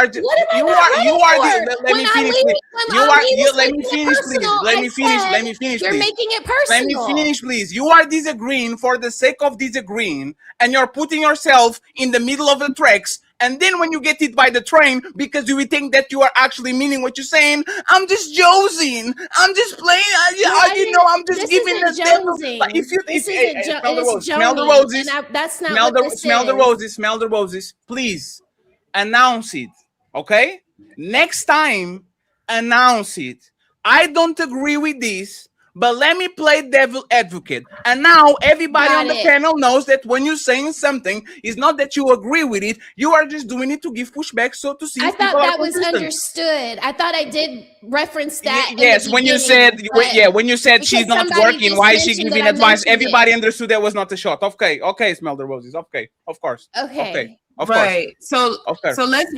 S11: finish, please.
S16: You're making it personal.
S11: Let me finish, please. You are disagreeing for the sake of disagreeing, and you're putting yourself in the middle of the tracks. And then when you get hit by the train, because you think that you are actually meaning what you're saying, I'm just joking. I'm just playing. I'm just giving the
S16: jonesing.
S11: Smell the roses.
S16: That's not what this is.
S11: Smell the roses. Please announce it. Okay? Next time, announce it. I don't agree with this, but let me play devil advocate. And now everybody on the panel knows that when you're saying something, it's not that you agree with it. You are just doing it to give pushback, so to see.
S16: I thought that was understood. I thought I did reference that.
S11: Yes, when you said she's not working, why is she giving advice? Everybody understood that was not a shot. Okay, smell the roses. Okay, of course.
S16: Okay.
S11: Of
S17: right.
S11: course.
S17: So let's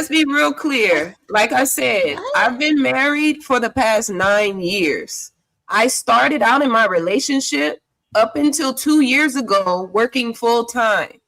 S17: be real clear. Like I said, I've been married for the past 9 years. I started out in my relationship up until 2 years ago working full time.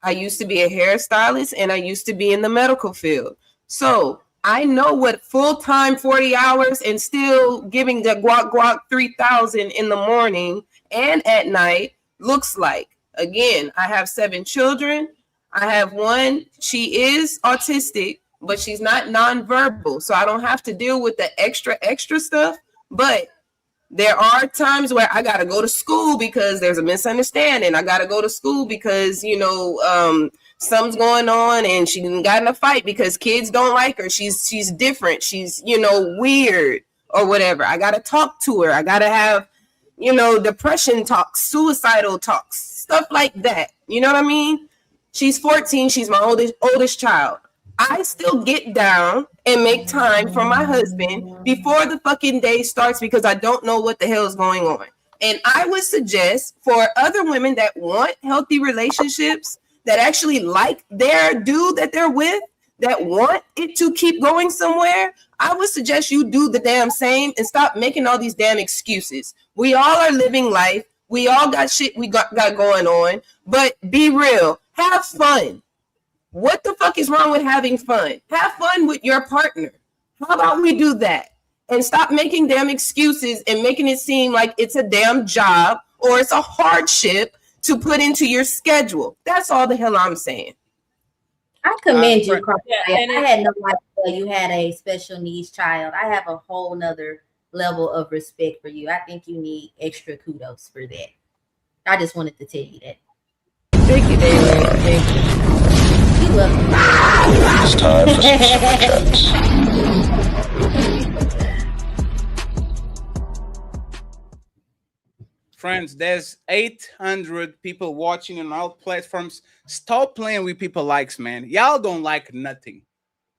S17: I used to be a hairstylist and I used to be in the medical field. So I know what full time 40 hours and still giving the guac 3,000 in the morning and at night looks like. Again, I have 7 children. I have one, she is autistic, but she's not nonverbal. So I don't have to deal with the extra stuff. But there are times where I got to go to school because there's a misunderstanding. I got to go to school because, something's going on and she got in a fight because kids don't like her. She's different. She's, weird or whatever. I got to talk to her. I got to have, depression talks, suicidal talks, stuff like that. You know what I mean? She's 14. She's my oldest child. I still get down and make time for my husband before the fucking day starts because I don't know what the hell is going on. And I would suggest for other women that want healthy relationships, that actually like their dude that they're with, that want it to keep going somewhere, I would suggest you do the damn same and stop making all these damn excuses. We all are living life. We all got shit we got going on, but be real. Have fun. What the fuck is wrong with having fun? Have fun with your partner. How about we do that? And stop making damn excuses and making it seem like it's a damn job or it's a hardship to put into your schedule. That's all the hell I'm saying.
S2: I commend you, Carl. I had no idea you had a special needs child. I have a whole nother level of respect for you. I think you need extra kudos for that. I just wanted to tell you that.
S17: Thank you, David. Thank you.
S2: You love me.
S3: It's time for some super chats.
S11: Friends, there's 800 people watching on all platforms. Stop playing with people likes, man. Y'all don't like nothing.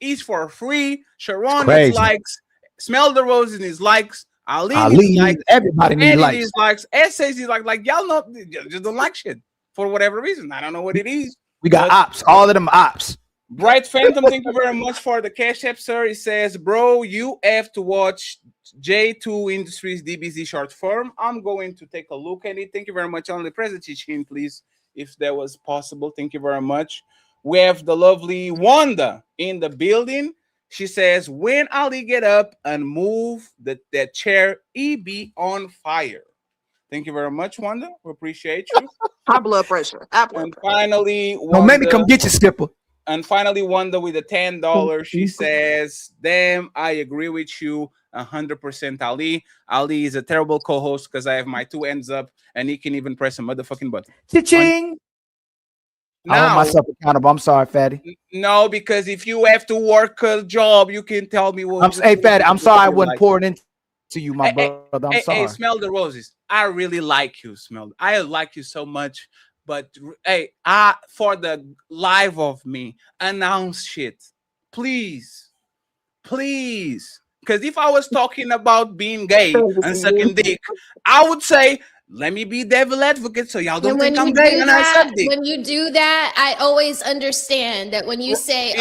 S11: It's for free. Sharon is
S10: Crazy.
S11: likes. Smell the Roses is likes. Ali
S10: Ali
S11: is likes.
S10: everybody need
S11: Eddie
S10: likes.
S11: is likes. Essays is like y'all know just don't like shit for whatever reason. I don't know what it is.
S10: We got ops. All of them ops.
S11: Bright Phantom, thank you very much for the cash app, sir. It says, bro, you have to watch J2 Industries DBZ short form. I'm going to take a look at it. Thank you very much. Only present teaching, please, if that was possible. Thank you very much. We have the lovely Wanda in the building. She says, when Ali get up and move that chair, he be on fire. Thank you very much, Wanda. We appreciate you.
S18: High blood pressure.
S11: And finally,
S10: Don't make me come get you, Skipper.
S11: And finally, Wanda with the $10. She says, damn, I agree with you 100%, Ali. Ali is a terrible co-host because I have my two ends up and he can even press a motherfucking button.
S10: Cha-ching! I hold myself accountable. I'm sorry, Fatty.
S11: No, because if you have to work a job, you can tell me what.
S10: Hey, Fatty, I'm sorry I wasn't pouring into you, my brother. I'm sorry.
S11: Hey, Smell the Roses. I really like you, Smell. I like you so much. But hey, for the life of me, announce shit, please, please. Because if I was talking about being gay and sucking dick, I would say, let me be devil advocate so y'all don't think I'm gay and I suck dick.
S16: When you do that, I always understand that when you say,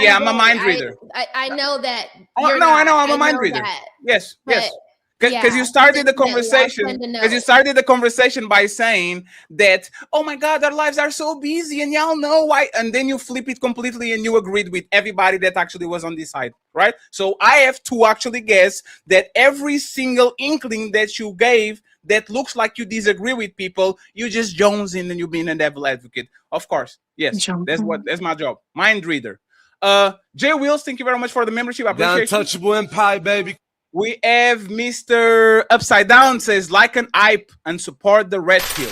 S11: I'm a mind reader.
S16: I know that.
S11: I know, I'm a mind reader. Yes, yes. Because you started the conversation. Because you started the conversation by saying that, oh my God, our lives are so busy, and y'all know why. And then you flip it completely, and you agreed with everybody that actually was on this side, right? So I have to actually guess that every single inkling that you gave that looks like you disagree with people, you just Jones in and you being a devil advocate. Of course, yes, that's my job, mind reader. Jay Wills, thank you very much for the membership. I appreciate it.
S3: Untouchable Empire, baby.
S11: We have Mr. Upside Down says, like an hype and support the red pill.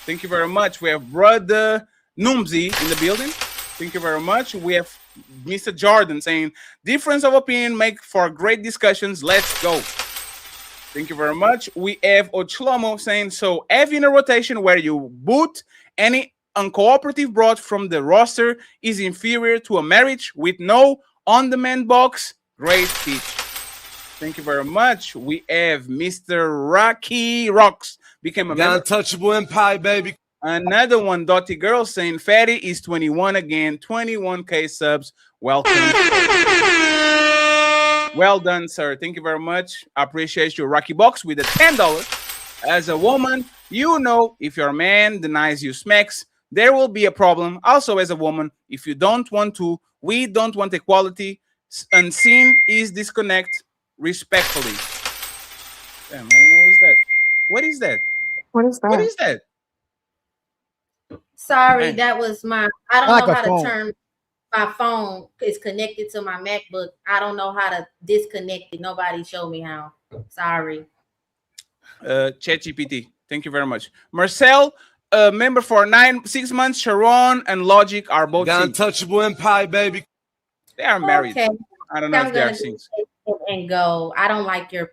S11: Thank you very much. We have Brother Numzi in the building. Thank you very much. We have Mr. Jordan saying, difference of opinion make for great discussions. Let's go. Thank you very much. We have Ochlomo saying, so having a rotation where you boot any uncooperative broad from the roster is inferior to a marriage with no on-demand box. Great speech. Thank you very much. We have Mr. Rocky Rocks became a member.
S3: Untouchable Empire, baby.
S11: Another one, Dottie Girl saying Fatty is 21 again, 21K subs. Welcome. Well done, sir. Thank you very much. I appreciate you. Rocky Box with the $10. As a woman, you know if your man denies you smacks, there will be a problem. Also, as a woman, if you don't want to, we don't want equality. Unseen is disconnect. Respectfully. Damn, I don't know what's that. What is that?
S18: What is that?
S11: What is that?
S2: Sorry, that was my. I don't
S10: Like
S2: know
S10: a
S2: how
S10: phone.
S2: to turn my phone. It's connected to my MacBook. I don't know how to disconnect it. Nobody showed me how. Sorry.
S11: ChatGPT. Thank you very much. Marcel, member for 6 months. Sharon and Logic are both
S3: Untouchable Empire, baby.
S11: They are married.
S2: Okay.
S11: I don't know
S2: I'm
S11: if they are
S2: gonna
S11: singles.
S2: and go. I don't like your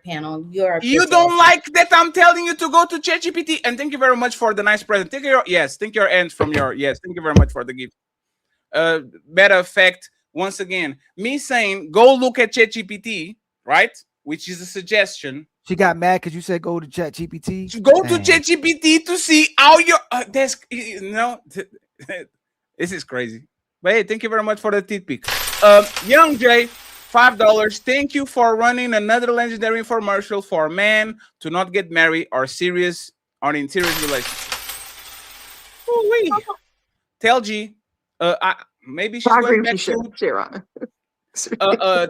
S2: panel.
S11: You don't like that I'm telling you to go to ChatGPT. And thank you very much for the nice present. Take your thank your end from your Thank you very much for the gift. Matter of fact, once again, me saying go look at ChatGPT, right? Which is a suggestion.
S10: She got mad because you said go to ChatGPT.
S11: Go to ChatGPT to see how your this is crazy. But hey, thank you very much for the titpick. Young Jay, $5. Thank you for running another legendary infomercial for a man to not get married or in serious relationship. Ooh-wee. Tell G, maybe she's going back to
S18: Sharon.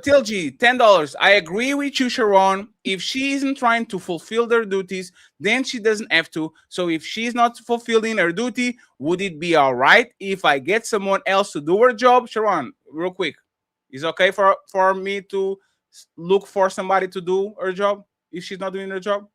S11: Tell G, $10. I agree with you, Sharon. If she isn't trying to fulfill their duties, then she doesn't have to. So if she's not fulfilling her duty, would it be all right if I get someone else to do her job? Sharon, real quick. Is it okay for me to look for somebody to do her job if she's not doing her job?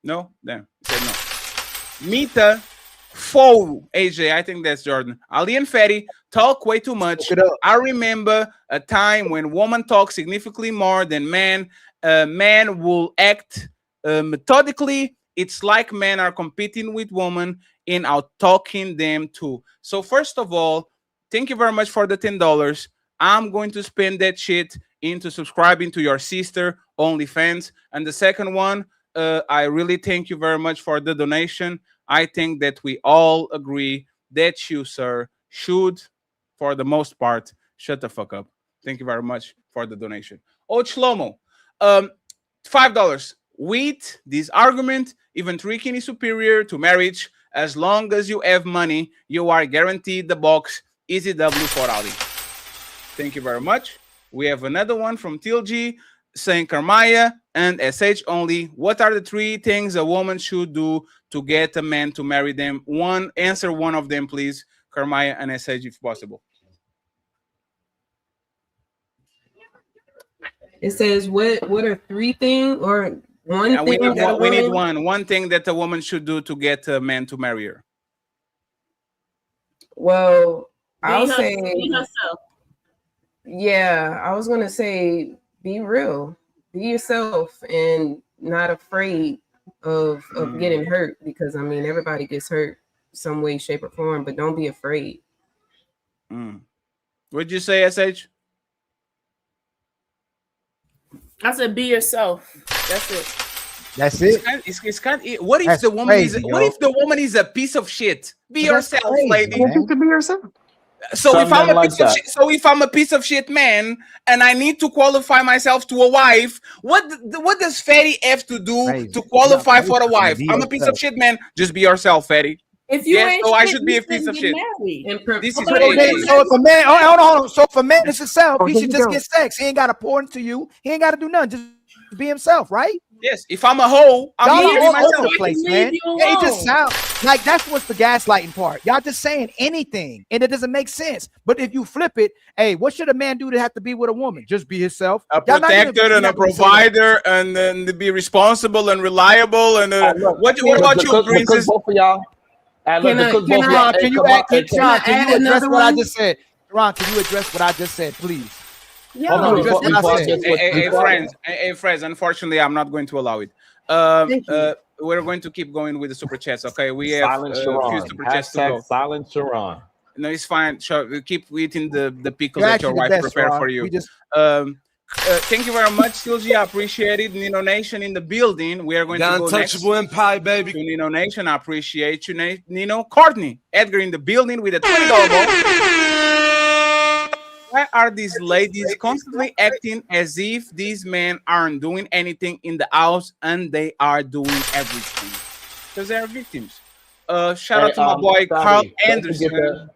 S11: No? Damn. Said no. Mita, Fo, AJ, I think that's Jordan. Ali and Fatty talk way too much. I remember a time when women talk significantly more than men. Man will act methodically. It's like men are competing with women in out talking them too. So first of all, thank you very much for the $10. I'm going to spend that shit into subscribing to your sister OnlyFans. And the second one, I really thank you very much for the donation. I think that we all agree that you, sir, should, for the most part, shut the fuck up. Thank you very much for the donation. Oh, Shlomo, $5. With this argument, even tricking is superior to marriage. As long as you have money, you are guaranteed the box. Easy W for Ali. Thank you very much. We have another one from TLG saying Karmaya and SH only. What are the 3 things a woman should do to get a man to marry them? Answer one of them, please. Karmaya and SH, if possible.
S17: It says what are 3 things or one thing?
S11: We need one thing that a woman should do to get a man to marry her.
S17: Well, I'll say
S19: be herself.
S17: Yeah, I was gonna say be real, be yourself, and not afraid of getting hurt, because I mean everybody gets hurt some way, shape, or form, but don't be afraid.
S11: What'd you say, SH?
S19: I said be yourself. That's it.
S10: That's it.
S11: It's kind of, what if the woman is what if the woman is a piece of shit? Be yourself, lady.
S18: You can be yourself.
S11: So if I'm a piece of shit man and I need to qualify myself to a wife, what does Fatty have to do to qualify for a wife? I'm a piece of shit man. Just be yourself, Fatty.
S19: If you ain't
S11: so I
S19: shit,
S11: should be
S19: you
S11: a piece of
S19: shouldn't
S11: shit.
S19: get married.
S11: This is
S10: So if a man, hold on. So if a man is himself, he should just get sex. He ain't got to pour into you. He ain't got to do nothing. Just be himself, right?
S11: Yes. If I'm a hoe, I'm
S10: Y'all all
S11: myself.
S10: over the place, man. Yeah, it just sounds like that's what's the gaslighting part. Y'all just saying anything, and it doesn't make sense. But if you flip it, hey, what should a man do to have to be with a woman? Just be himself.
S11: A protector and a provider, and then to be responsible and reliable. And what about you, princess?
S15: Both of y'all.
S10: Can you address what I just said? Ron, can you address what I just said, please?
S11: Hey, friends, unfortunately, I'm not going to allow it. We're going to keep going with the super chats. Okay, we have a few super chats to go.
S15: Silent Sharon.
S11: No, it's fine. Keep eating the pickles that your wife prepared for you. Thank you very much, Silgi. I appreciate it. Nino Nation in the building. We are going to go next
S3: Untouchable Empire, baby.
S11: To Nino Nation. I appreciate you, Nino. Courtney, Edgar in the building with a $20 ball. Why are these ladies constantly acting as if these men aren't doing anything in the house and they are doing everything? Because they are victims. Shout out to my boy Carl Anderson.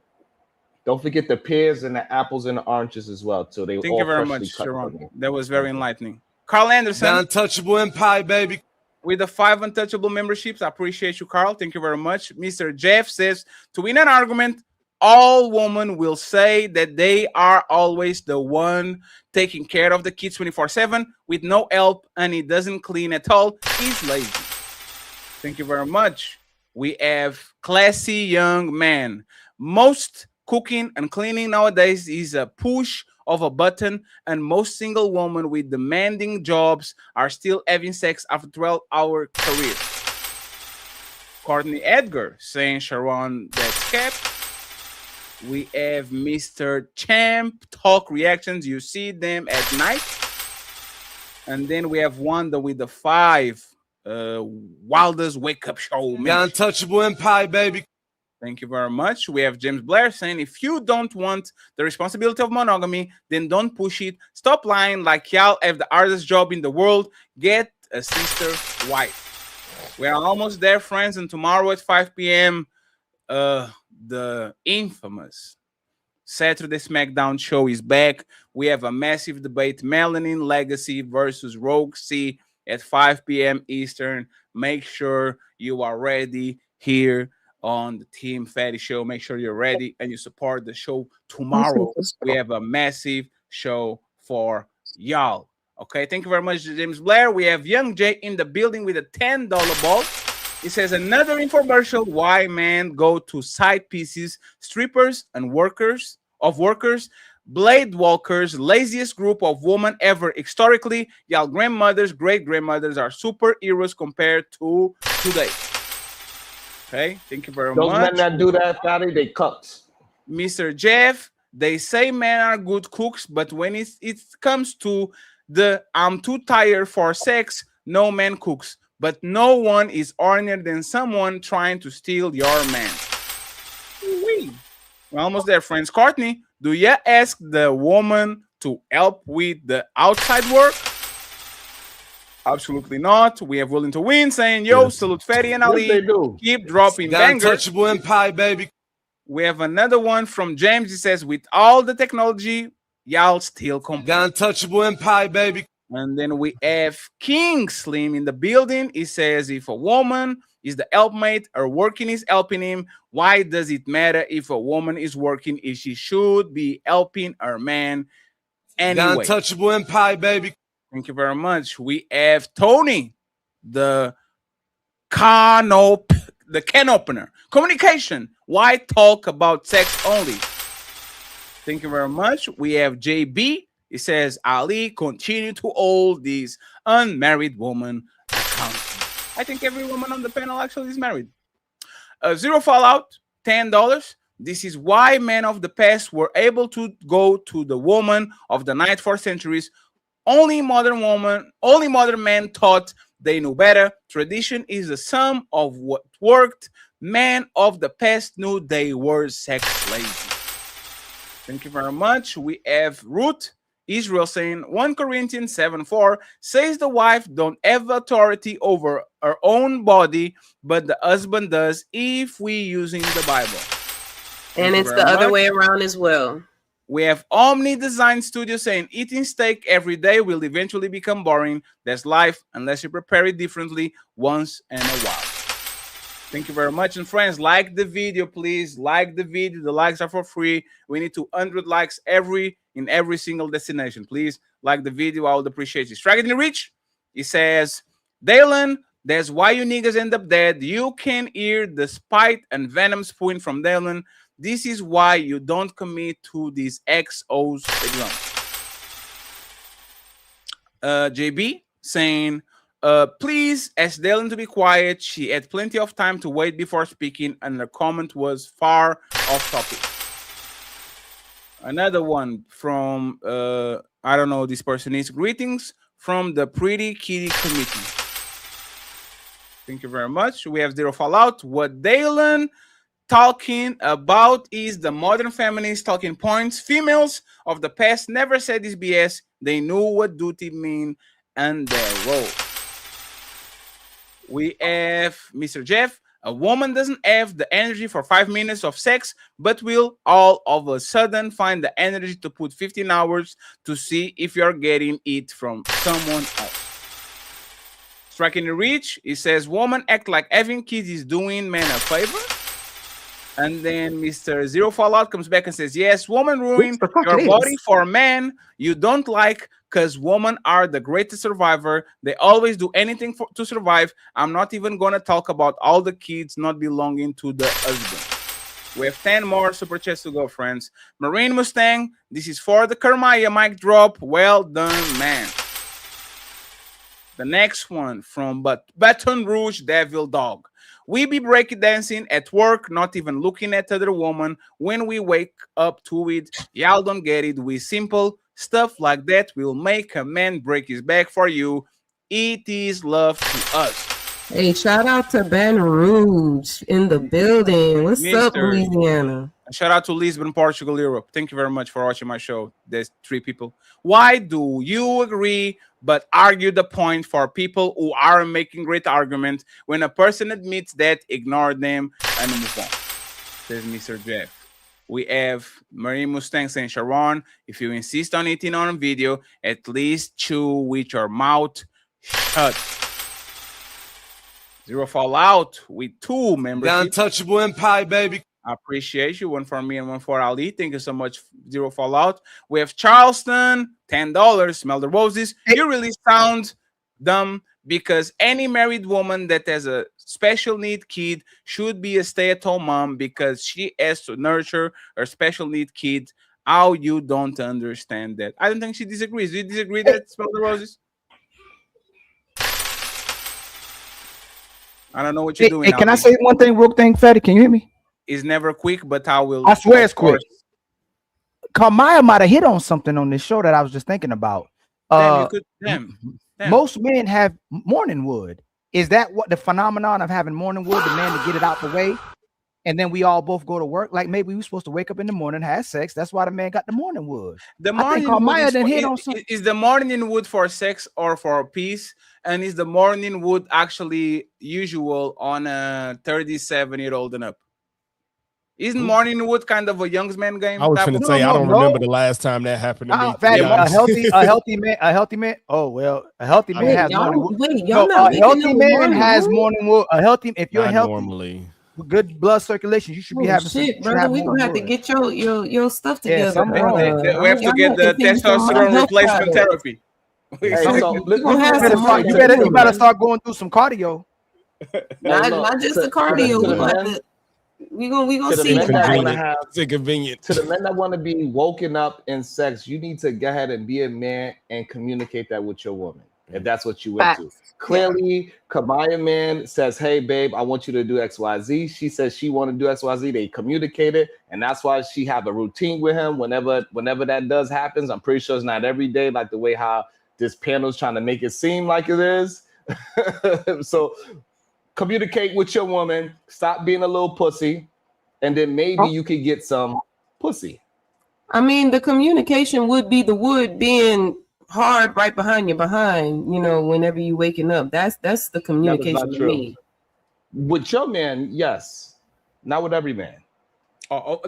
S15: Don't forget the pears and the apples and the oranges as well, too. Thank
S11: you very much, Sharon. That was very enlightening. Carl Anderson.
S3: The Untouchable Empire, baby.
S11: With the 5 untouchable memberships. I appreciate you, Carl. Thank you very much. Mr. Jeff says, to win an argument, all women will say that they are always the one taking care of the kids 24/7 with no help, and he doesn't clean at all. He's lazy. Thank you very much. We have classy young man. Most cooking and cleaning nowadays is a push of a button, and most single women with demanding jobs are still having sex after 12-hour career. Courtney Edgar saying Sharon, that's kept. We have Mr. Champ Talk reactions. You see them at night. And then we have Wanda with the 5 Wilder's Wake Up Show.
S3: The Untouchable Empire, baby.
S11: Thank you very much. We have James Blair saying, if you don't want the responsibility of monogamy, then don't push it. Stop lying like y'all have the hardest job in the world. Get a sister wife. We are almost there, friends. And tomorrow at 5 p.m., the infamous Saturday SmackDown show is back. We have a massive debate, Melanin Legacy versus Rogue C at 5 p.m. Eastern. Make sure you are ready here on the Team Fatty Show. Make sure you're ready and you support the show tomorrow. We have a massive show for y'all. Okay, thank you very much, James Blair. We have Young Jay in the building with a $10 ball. It says another infomercial. Why men go to side pieces, strippers and workers. Blade walkers, laziest group of women ever historically. Y'all grandmothers, great grandmothers are superheroes compared to today. Okay, thank you very
S15: Those
S11: much.
S15: men that do that, Fatty, they cooks.
S11: Mr. Jeff, they say men are good cooks, but when it comes to the I'm too tired for sex, no man cooks. But no one is hornier than someone trying to steal your man. We're almost there, friends. Courtney, do you ask the woman to help with the outside work? Absolutely not. We have Willing to Win saying, yo, salute Fatty and Ali.
S15: Yes, they do.
S11: Keep dropping
S3: Got
S11: bangers.
S3: untouchable and pie, baby.
S11: We have another one from James. He says, with all the technology, y'all still complain.
S3: Got untouchable and pie, baby.
S11: And then we have King Slim in the building. He says, if a woman is the helpmate or working is helping him, why does it matter if a woman is working if she should be helping her man anyway?
S3: Got untouchable and pie, baby.
S11: Thank you very much. We have Tony, the can opener. Communication. Why talk about sex only? Thank you very much. We have JB. He says, Ali, continue to hold these unmarried women accountable. I think every woman on the panel actually is married. Zero Fallout, $10. This is why men of the past were able to go to the woman of the night for centuries. Only modern men thought they knew better. Tradition is the sum of what worked. Men of the past knew they were sex lazy. Thank you very much. We have Ruth Israel saying 1 Corinthians 7:4 says the wife don't have authority over her own body, but the husband does if we using the Bible.
S17: And it's the other way around as well.
S11: We have Omni Design Studio saying eating steak every day will eventually become boring. That's life unless you prepare it differently once in a while. Thank you very much. And friends, like the video, please. Like the video. The likes are for free. We need 200 likes in every single destination. Please like the video. I would appreciate it. Striking the reach. He says, Dalen, that's why you niggas end up dead. You can hear the spite and venom spewing from Dalen. This is why you don't commit to these XOs exams. JB saying, please ask Dalen to be quiet. She had plenty of time to wait before speaking, and the comment was far off topic. Another one from, I don't know who this person is. Greetings from the Pretty Kitty Committee. Thank you very much. We have Zero Fallout. What Dalen talking about is the modern feminist talking points. Females of the past never said this BS. They knew what duty mean and their role. We have Mr. Jeff. A woman doesn't have the energy for 5 minutes of sex, but will all of a sudden find the energy to put 15 hours to see if you're getting it from someone else. Striking the reach, it says, woman act like having kids is doing men a favor. And then Mr. Zero Fallout comes back and says, yes, woman ruin your body for men you don't like because women are the greatest survivor. They always do anything to survive. I'm not even going to talk about all the kids not belonging to the husband. We have 10 more super chats to go, friends. Marine Mustang, this is for the Kermaya mic drop. Well done, man. The next one from Baton Rouge Devil Dog. We be breakdancing at work, not even looking at other woman. When we wake up to it, y'all don't get it. We simple stuff like that will make a man break his back for you. It is love to us.
S17: Hey, shout out to Baton Rouge in the building. What's up, Louisiana?
S11: Shout out to Lisbon, Portugal, Europe. Thank you very much for watching my show. There's 3 people. Why do you agree but argue the point for people who are making great arguments? When a person admits that, ignore them and move on. Says Mr. Jeff. We have Marie Mustang saying, Sharon, if you insist on eating on a video, at least chew with your mouth shut. Zero Fallout with 2 members.
S3: Untouchable and pie, baby.
S11: I appreciate you. 1 for me and 1 for Ali. Thank you so much, Zero Fallout. We have Charleston, $10. Smell the roses. You really sound dumb because any married woman that has a special need kid should be a stay-at-home mom because she has to nurture her special need kid. How you don't understand that? I don't think she disagrees. Do you disagree that Smell the Roses? I don't know what you're doing.
S10: Hey, can I say one thing real thing, Fatty? Can you hear me?
S11: It's never quick, but I will.
S10: I swear it's quick. Kamaya might have hit on something on this show that I was just thinking about.
S11: Damn.
S10: Most men have morning wood. Is that what the phenomenon of having morning wood, the man to get it out the way, and then we all both go to work? Like maybe we're supposed to wake up in the morning, have sex. That's why the man got the morning wood.
S11: The
S10: I think
S11: morning wood
S10: Kamaya done hit on something.
S11: is the morning wood for sex or for peace? And is the morning wood actually usual on a 37-year-old and up? Isn't morning wood kind of a young man game?
S13: I was going to say, I don't remember the last time that happened to me.
S10: Fatty, a healthy man. Oh well, a healthy man has morning wood.
S17: Wait,
S10: No,
S17: y'all not
S10: a healthy
S17: making
S10: man
S17: morning
S10: has
S17: wood?
S10: morning wood. A healthy, if you're
S13: Not
S10: healthy,
S13: normally.
S10: with good blood circulation, you should be having
S17: shit,
S10: some.
S17: brother. We gonna have to get your stuff
S10: Yeah,
S17: together.
S10: something wrong.
S11: We have to get the testosterone replacement therapy.
S10: You better start going through some cardio.
S17: Not just the cardio. We gonna see.
S13: It's inconvenient.
S15: To the men that want to be woken up in sex, you need to go ahead and be a man and communicate that with your woman, if that's what you into. Clearly, Kabaya man says, "Hey, babe, I want you to do XYZ." She says she want to do XYZ. They communicate it, and that's why she have a routine with him. Whenever that does happens, I'm pretty sure it's not every day, like the way how this panel's trying to make it seem like it is. So communicate with your woman. Stop being a little pussy, and then maybe you could get some pussy.
S17: I mean, the communication would be the wood being hard right behind you, whenever you waking up. That's the communication to me.
S15: With your man, yes. Not with every man.
S11: No,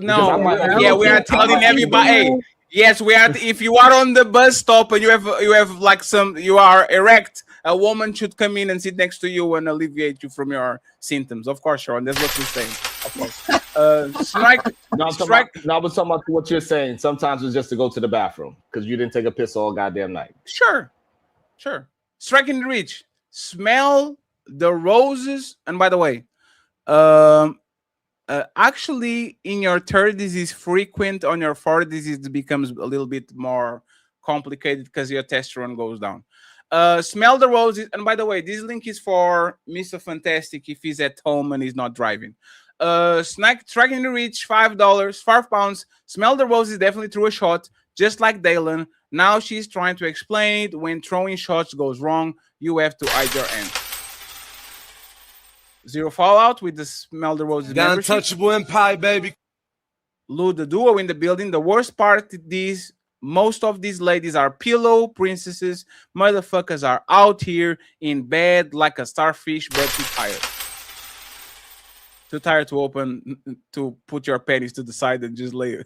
S11: we are telling everybody. Hey, yes, we are. If you are on the bus stop and you have like you are erect, a woman should come in and sit next to you and alleviate you from your symptoms. Of course, Sharon, that's what we're saying. Of course. Strike.
S15: Now I'm talking about what you're saying. Sometimes it's just to go to the bathroom because you didn't take a piss all goddamn night.
S11: Sure. Striking the reach. Smell the roses. And by the way, actually, in your 30s is frequent. On your 40s, it becomes a little bit more complicated because your testosterone goes down. Smell the roses. And by the way, this link is for Mr. Fantastic if he's at home and he's not driving. Snack tracking the reach, $5, 5 pounds. Smell the roses definitely threw a shot, just like Dalen. Now she's trying to explain it. When throwing shots goes wrong, you have to hide your end. Zero fallout with the Smell the Roses.
S3: The untouchable empire, baby.
S11: Lou the duo in the building. The worst part is most of these ladies are pillow princesses. Motherfuckers are out here in bed like a starfish, but too tired. Too tired to put your panties to the side and just lay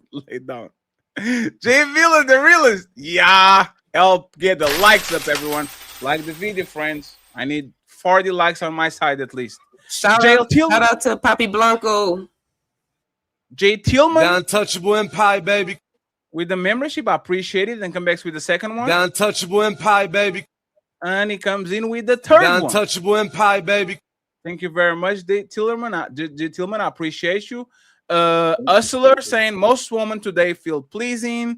S11: down. Jay Villa, the realist. Yeah. Help get the likes up, everyone. Like the video, friends. I need 40 likes on my side at least.
S17: Shout out to Papi Blanco.
S11: Jay Tillman.
S3: The untouchable empire, baby.
S11: With the membership, I appreciate it. And come back with the second one.
S3: The untouchable empire, baby.
S11: And he comes in with the third one.
S3: The untouchable empire, baby.
S11: Thank you very much, Jay Tillman. I appreciate you. Hustler saying most women today feel pleasing.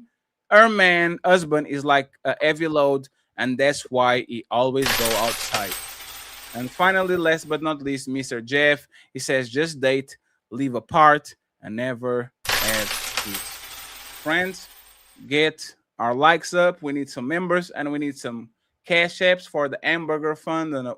S11: Her man, husband is like a heavy load, and that's why he always go outside. And finally, last but not least, Mr. Jeff, he says, just date, live apart, and never have kids. Friends, get our likes up. We need some members, and we need some cash apps for the hamburger fund and the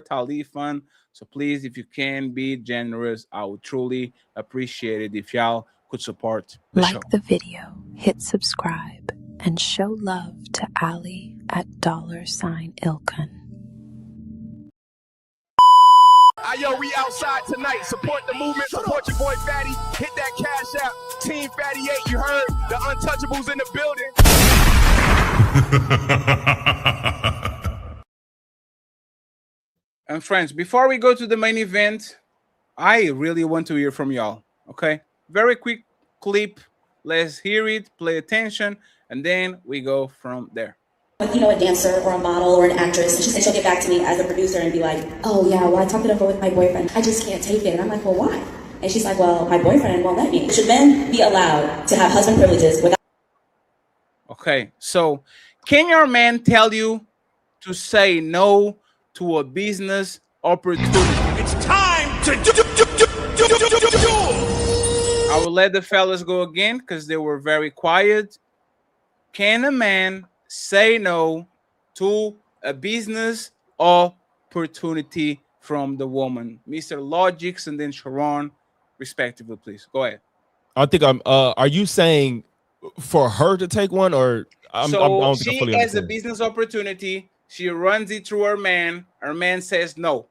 S11: Tali fund. So please, if you can be generous, I would truly appreciate it if y'all could support the show.
S4: Like the video, hit subscribe, and show love to Ali at $ILKAN.
S5: Yo, we outside tonight. Support the movement. Support your boy Fatty. Hit that cash out. Team Fatty 8, you heard? The Untouchables in the building.
S11: And friends, before we go to the main event, I really want to hear from y'all. Okay? Very quick clip. Let's hear it, play attention, and then we go from there.
S22: A dancer or a model or an actress, and she said she'll get back to me as a producer and be like, oh yeah, well I talked it over with my boyfriend. I just can't take it. And I'm like, well why? And she's like, well, my boyfriend won't let me. Should men be allowed to have husband privileges without...
S11: Okay, so can your man tell you to say no to a business opportunity?
S5: It's time to do.
S11: I will let the fellas go again because they were very quiet. Can a man say no to a business opportunity from the woman? Mr. Logix and then Sharon, respectively, please. Go ahead.
S13: I think I'm. Are you saying for her to take one, or I
S11: So
S13: don't think I
S11: she
S13: fully
S11: has a
S13: understand.
S11: business opportunity. She runs it through her man. Her man says no.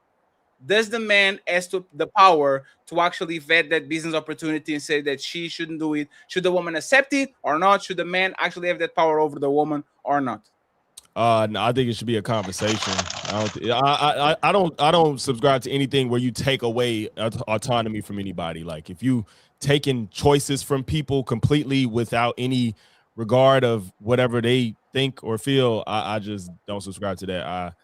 S11: Does the man has to the power to actually vet that business opportunity and say that she shouldn't do it? Should the woman accept it or not? Should the man actually have that power over the woman or not?
S13: No, I think it should be a conversation. I don't subscribe to anything where you take away autonomy from anybody. Like if you taking choices from people completely without any regard of whatever they think or feel, I just don't subscribe to that.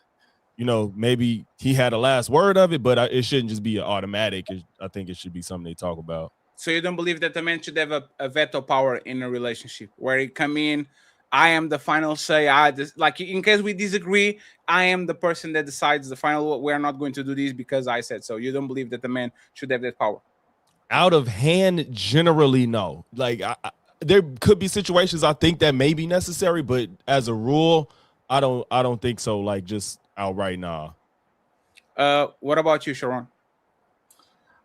S13: Maybe he had a last word of it, but it shouldn't just be automatic. I think it should be something they talk about.
S11: So you don't believe that the man should have a veto power in a relationship where he come in, I am the final say. Like in case we disagree, I am the person that decides the final. We are not going to do this because I said so. You don't believe that the man should have that power?
S13: Out of hand, generally, no. Like there could be situations I think that may be necessary, but as a rule, I don't think so. Like just outright, nah.
S11: What about you, Sharon?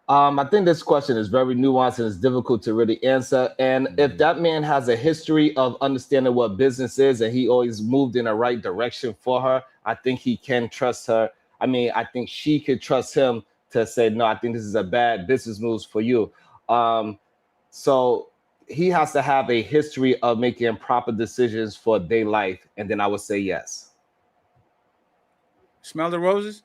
S15: I think this question is very nuanced and it's difficult to really answer. And if that man has a history of understanding what business is and he always moved in the right direction for her, I think he can trust her. I mean, I think she could trust him to say, no, I think this is a bad business move for you. So he has to have a history of making proper decisions for their life. And then I would say yes.
S11: Smell the roses?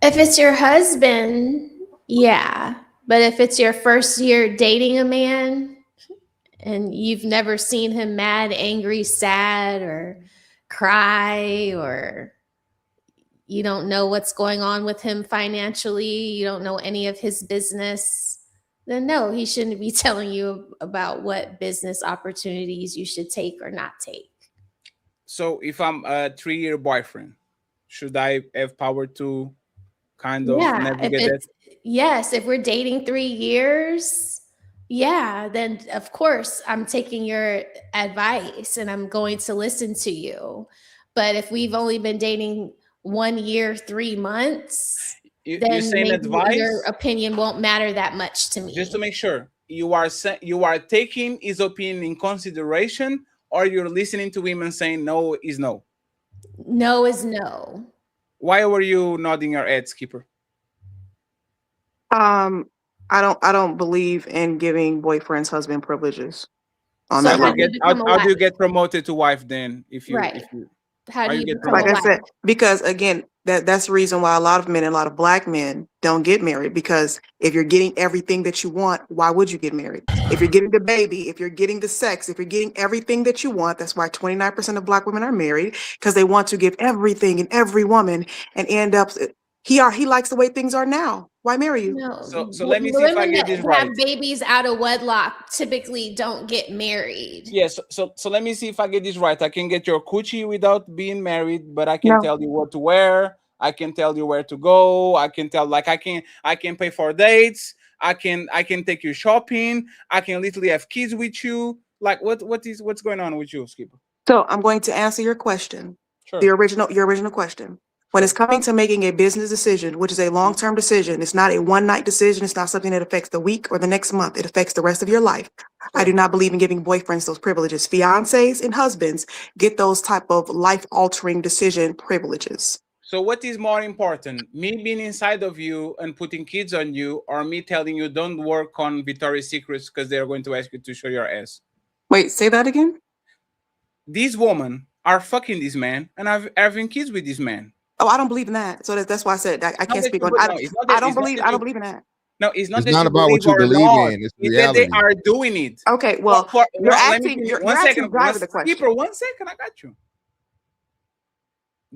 S16: If it's your husband, yeah. But if it's your first year dating a man and you've never seen him mad, angry, sad, or cry, or you don't know what's going on with him financially, you don't know any of his business, then no, he shouldn't be telling you about what business opportunities you should take or not take.
S11: So if I'm a 3-year boyfriend, should I have power to kind of navigate that?
S16: Yes, if we're dating 3 years, yeah, then of course I'm taking your advice and I'm going to listen to you. But if we've only been dating 1 year, 3 months, then
S11: saying
S16: maybe
S11: advice?
S16: your opinion won't matter that much to me.
S11: Just to make sure, you are taking his opinion in consideration, or you're listening to him and saying no is no?
S16: No is no.
S11: Why were you nodding your head, Skipper?
S18: I don't believe in giving boyfriends husband privileges. On that level.
S11: How do you get promoted to wife then?
S16: How do you become
S18: like
S16: a
S18: I
S16: wife?
S18: said, because again, that's the reason why a lot of men and a lot of black men don't get married, because if you're getting everything that you want, why would you get married? If you're getting the baby, if you're getting the sex, if you're getting everything that you want, that's why 29% of black women are married, because they want to give everything and every woman and end up he likes the way things are now. Why marry you?
S16: No.
S11: So let me see if I get this right.
S16: Have babies out of wedlock typically don't get married.
S11: Yes. So let me see if I get this right. I can get your coochie without being married, but I can tell you what to wear. I can tell you where to go. I can tell, like, I can pay for dates. I can take you shopping. I can literally have kids with you. Like, what's going on with you, Skipper?
S18: So I'm going to answer your question.
S11: Sure.
S18: Your original question. When it's coming to making a business decision, which is a long-term decision, it's not a one-night decision. It's not something that affects the week or the next month. It affects the rest of your life. I do not believe in giving boyfriends those privileges. Fiancés and husbands get those type of life-altering decision privileges.
S11: So what is more important, me being inside of you and putting kids on you, or me telling you don't work on Victoria's Secrets because they're going to ask you to show your ass?
S18: Wait, say that again?
S11: These women are fucking this man and having kids with this man.
S18: Oh, I don't believe in that. So that's why I said I can't speak on. I don't believe in that.
S11: No, it's not.
S6: It's
S11: that
S6: not
S11: you
S6: about what you believe in. It's
S11: It's
S6: reality.
S11: that they are doing it.
S18: Okay, well, you're asking. You're asking the question.
S11: Keeper, 1 second, I got you.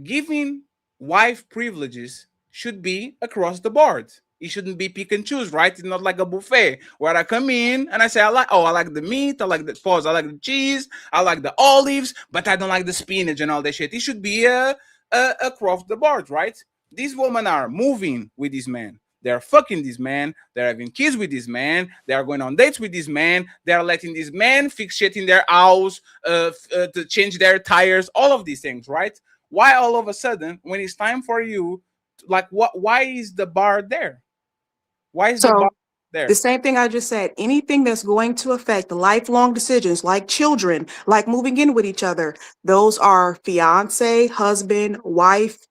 S11: Giving wife privileges should be across the board. It shouldn't be pick and choose, right? It's not like a buffet where I come in and I say, I like the meat, I like the pause, I like the cheese, I like the olives, but I don't like the spinach and all that shit. It should be across the board, right? These women are moving with this man. They're fucking this man. They're having kids with this man. They are going on dates with this man. They're letting this man fix shit in their house, to change their tires, all of these things, right? Why all of a sudden, when it's time for you, like, why is the bar there? Why is the bar there?
S18: The same thing I just said. Anything that's going to affect lifelong decisions, like children, like moving in with each other, those are fiance, husband, wife.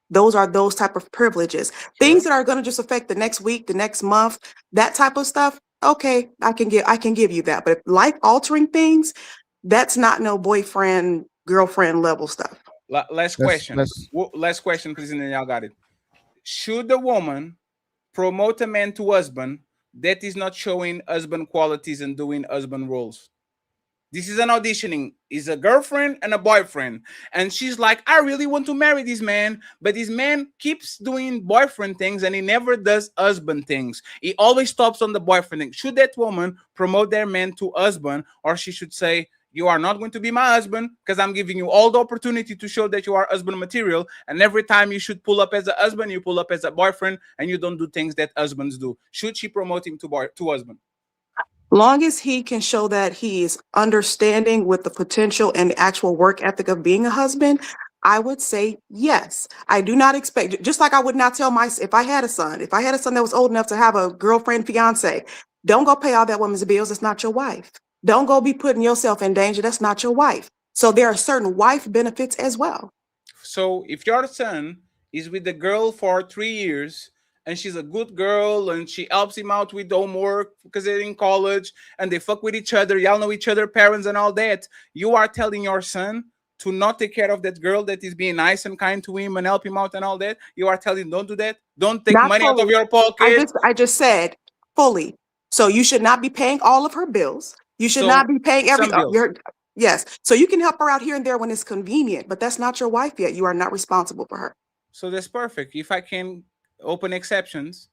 S18: Those are those type of privileges. Things that are going to just affect the next week, the next month, that type of stuff. Okay, I can give you that. But life altering things, that's not no boyfriend, girlfriend level stuff.
S11: Last question, please, and then y'all got it. Should the woman promote a man to husband that is not showing husband qualities and doing husband roles? This is an auditioning. Is a girlfriend and a boyfriend. And she's like, I really want to marry this man, but this man keeps doing boyfriend things and he never does husband things. He always stops on the boyfriend thing. Should that woman promote their man to husband, or she should say, you are not going to be my husband because I'm giving you all the opportunity to show that you are husband material, and every time you should pull up as a husband, you pull up as a boyfriend, and you don't do things that husbands do. Should she promote him to husband?
S18: Long as he can show that he is understanding with the potential and the actual work ethic of being a husband, I would say yes. I do not expect, just like I would not tell if I had a son that was old enough to have a girlfriend, fiance, don't go pay all that woman's bills. It's not your wife. Don't go be putting yourself in danger. That's not your wife. So there are certain wife benefits as well.
S11: So if your son is with the girl for 3 years, and she's a good girl, and she helps him out with homework because they're in college, and they fuck with each other, y'all know each other, parents and all that, you are telling your son to not take care of that girl that is being nice and kind to him and help him out and all that? You are telling him, don't do that? Don't take
S18: Not
S11: money
S18: fully.
S11: out of your pocket?
S18: I just said fully. So you should not be paying all of her bills. You should not be paying yes. So you can help her out here and there when it's convenient, but that's not your wife yet. You are not responsible for her.
S11: So that's perfect. If I can open exceptions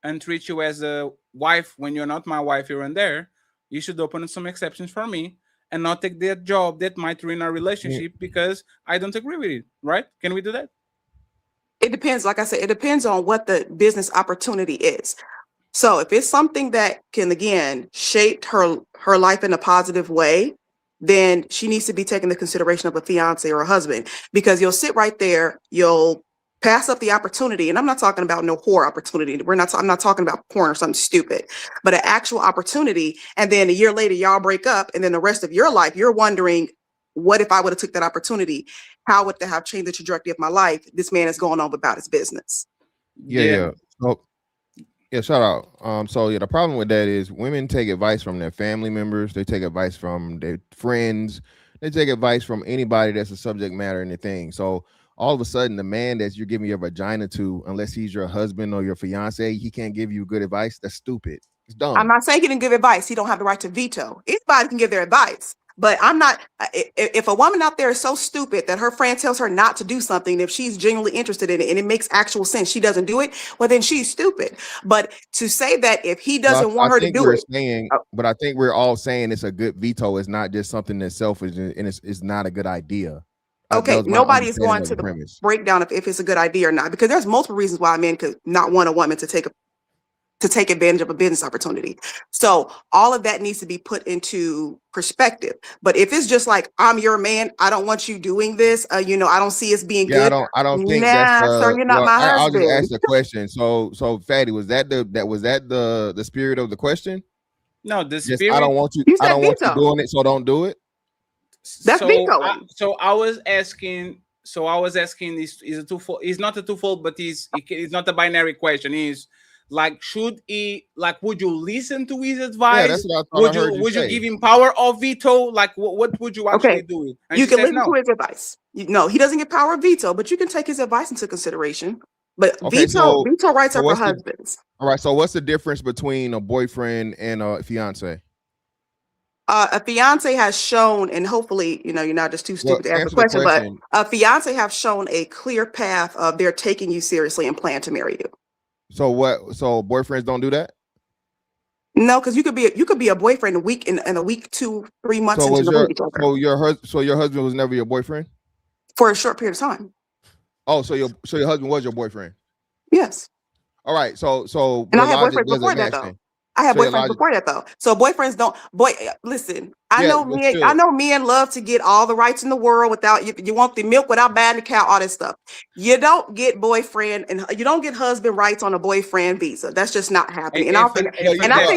S11: and treat you as a wife when you're not my wife here and there, you should open some exceptions for me and not take that job that might ruin our relationship because I don't agree with it, right? Can we do that?
S18: It depends. Like I said, it depends on what the business opportunity is. So if it's something that can, again, shape her life in a positive way, then she needs to be taken into consideration of a fiance or a husband, because you'll sit right there, you'll pass up the opportunity. And I'm not talking about no whore opportunity. I'm not talking about porn or something stupid, but an actual opportunity. And then a year later, y'all break up. And then the rest of your life, you're wondering, what if I would have took that opportunity? How would that have changed the trajectory of my life? This man is going on about his business.
S6: Yeah. So, shout out. So the problem with that is women take advice from their family members. They take advice from their friends. They take advice from anybody that's a subject matter in the thing. So all of a sudden, the man that you're giving your vagina to, unless he's your husband or your fiance, he can't give you good advice. That's stupid. It's dumb.
S18: I'm not saying he didn't give advice. He don't have the right to veto. Anybody can give their advice. But I'm not, if a woman out there is so stupid that her friend tells her not to do something, if she's genuinely interested in it and it makes actual sense, she doesn't do it, well, then she's stupid. But to say that if he doesn't want her to do it.
S6: But I think we're all saying it's a good veto. It's not just something that's selfish, and it's not a good idea.
S18: Okay, nobody is going to the breakdown if it's a good idea or not, because there's multiple reasons why a man could not want a woman to take advantage of a business opportunity. So all of that needs to be put into perspective. But if it's just like, I'm your man, I don't want you doing this, I don't see us being good.
S6: I don't think
S18: that's sir, you're not my husband.
S6: I'll just ask the question. So Fatty, was that the spirit of the question?
S11: No, the spirit.
S6: I don't want you doing it, so don't do it.
S18: That's vetoing.
S11: So I was asking. Is a twofold? It's not a twofold, but it's not a binary question. Is like, should he, like, would you listen to his advice?
S6: Yeah, that's what I thought.
S11: Would you give him power of veto? Like, what would you actually do? And
S18: you can listen to his advice. No, he doesn't get power of veto, but you can take his advice into consideration. But veto rights are for husbands.
S6: All right. So what's the difference between a boyfriend and a fiance?
S18: A fiance has shown, and hopefully, you're not just too stupid to ask the question, but a fiance have shown a clear path of they're taking you seriously and plan to marry you.
S6: So what? So boyfriends don't do that?
S18: No, because you could be a boyfriend a week in a week, 2, 3 months
S6: So
S18: into
S6: was
S18: the
S6: your
S18: relationship
S6: so your husband was never your boyfriend?
S18: for a short period of time.
S6: Oh, so your husband was your boyfriend?
S18: Yes.
S6: All right. So
S18: And
S6: your
S18: I had
S6: logic
S18: boyfriends before
S6: doesn't
S18: that
S6: match
S18: though.
S6: then.
S18: I had
S6: So your
S18: boyfriends
S6: logic,
S18: before that though. So boyfriends don't listen. I
S6: yeah,
S18: know
S6: but
S18: men. I
S6: still,
S18: know men love to get all the rights in the world without you want the milk without buying the cow, all that stuff. You don't get boyfriend and you don't get husband rights on a boyfriend visa. That's just not happening. And I think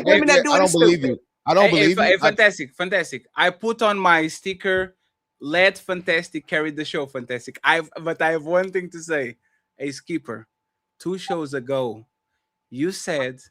S18: women that do
S6: I
S18: it
S6: don't
S18: is
S6: believe
S18: stupid.
S6: you. I don't believe you.
S11: Fantastic. I put on my sticker. Let Fantastic carry the show. Fantastic. But I have one thing to say. Hey, Skipper, 2 shows ago, you said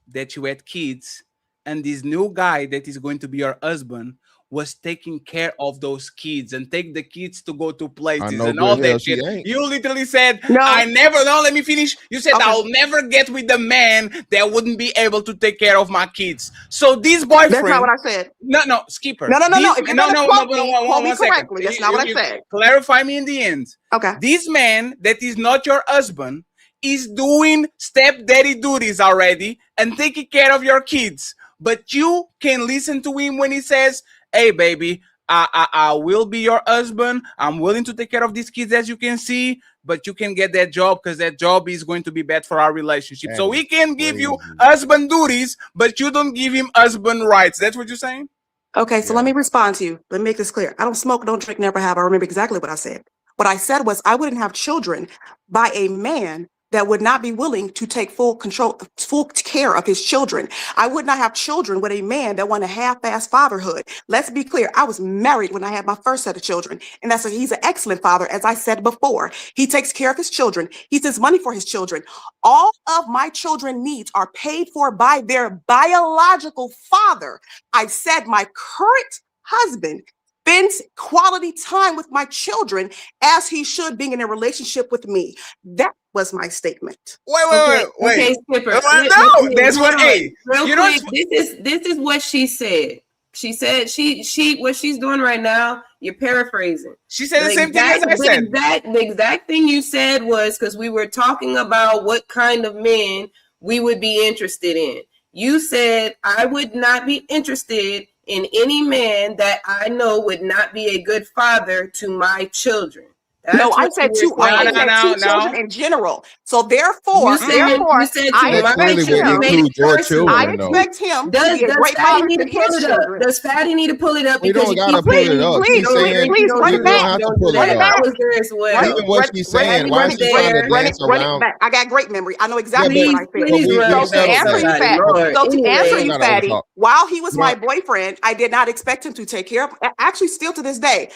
S11: that you had kids, and this new guy that is going to be your husband was taking care of those kids and take the kids to go to
S6: I
S11: places
S6: know
S11: and all
S6: good hell
S11: that
S6: she
S11: shit.
S6: ain't.
S11: You literally said,
S18: No.
S11: let me finish. You said,
S18: Okay.
S11: I'll never get with the man that wouldn't be able to take care of my kids. So this boyfriend.
S18: That's not what I said.
S11: No, Skipper.
S18: No.
S11: This,
S18: If you're gonna quote me
S11: one second.
S18: correctly. That's not what I said.
S11: Clarify me in the end.
S18: Okay.
S11: This man that is not your husband is doing stepdaddy duties already and taking care of your kids. But you can listen to him when he says, hey, baby, I will be your husband. I'm willing to take care of these kids, as you can see, but you can get that job because that job is going to be bad for our relationship.
S6: That
S11: so
S6: is
S11: we can give you
S6: crazy.
S11: husband duties, but you don't give him husband rights. That's what you're saying?
S18: Okay, so let me respond to you. Let me make this clear. I don't smoke, don't drink, never have. I remember exactly what I said. What I said was I wouldn't have children by a man that would not be willing to take full care of his children. I would not have children with a man that wanted half-ass fatherhood. Let's be clear. I was married when I had my first set of children, and he's an excellent father, as I said before. He takes care of his children. He sends money for his children. All of my children needs are paid for by their biological father. I said my current husband spends quality time with my children as he should, being in a relationship with me. That was my statement.
S11: Wait.
S17: Okay, Skipper.
S11: No, that's what. Hey,
S17: real
S11: you
S17: quick.
S11: know,
S17: This is what she said. She said she what she's doing right now. You're paraphrasing.
S11: She said the same thing as I said.
S17: The exact thing you said was because we were talking about what kind of men we would be interested in. You said I would not be interested in any man that I know would not be a good father to my children.
S18: No, I said two children in general. So therefore, I expect him to be a great father to his children.
S17: Does Fatty need to pull it up?
S6: We don't gotta pull it up.
S18: Please, run it back. Run it back.
S6: Even what she's saying, why is she trying to dance around?
S18: I got great memory. I know exactly what I said.
S6: So
S18: to answer you, Fatty, while he was my boyfriend, I did not expect him to take care of. Actually, still to this day,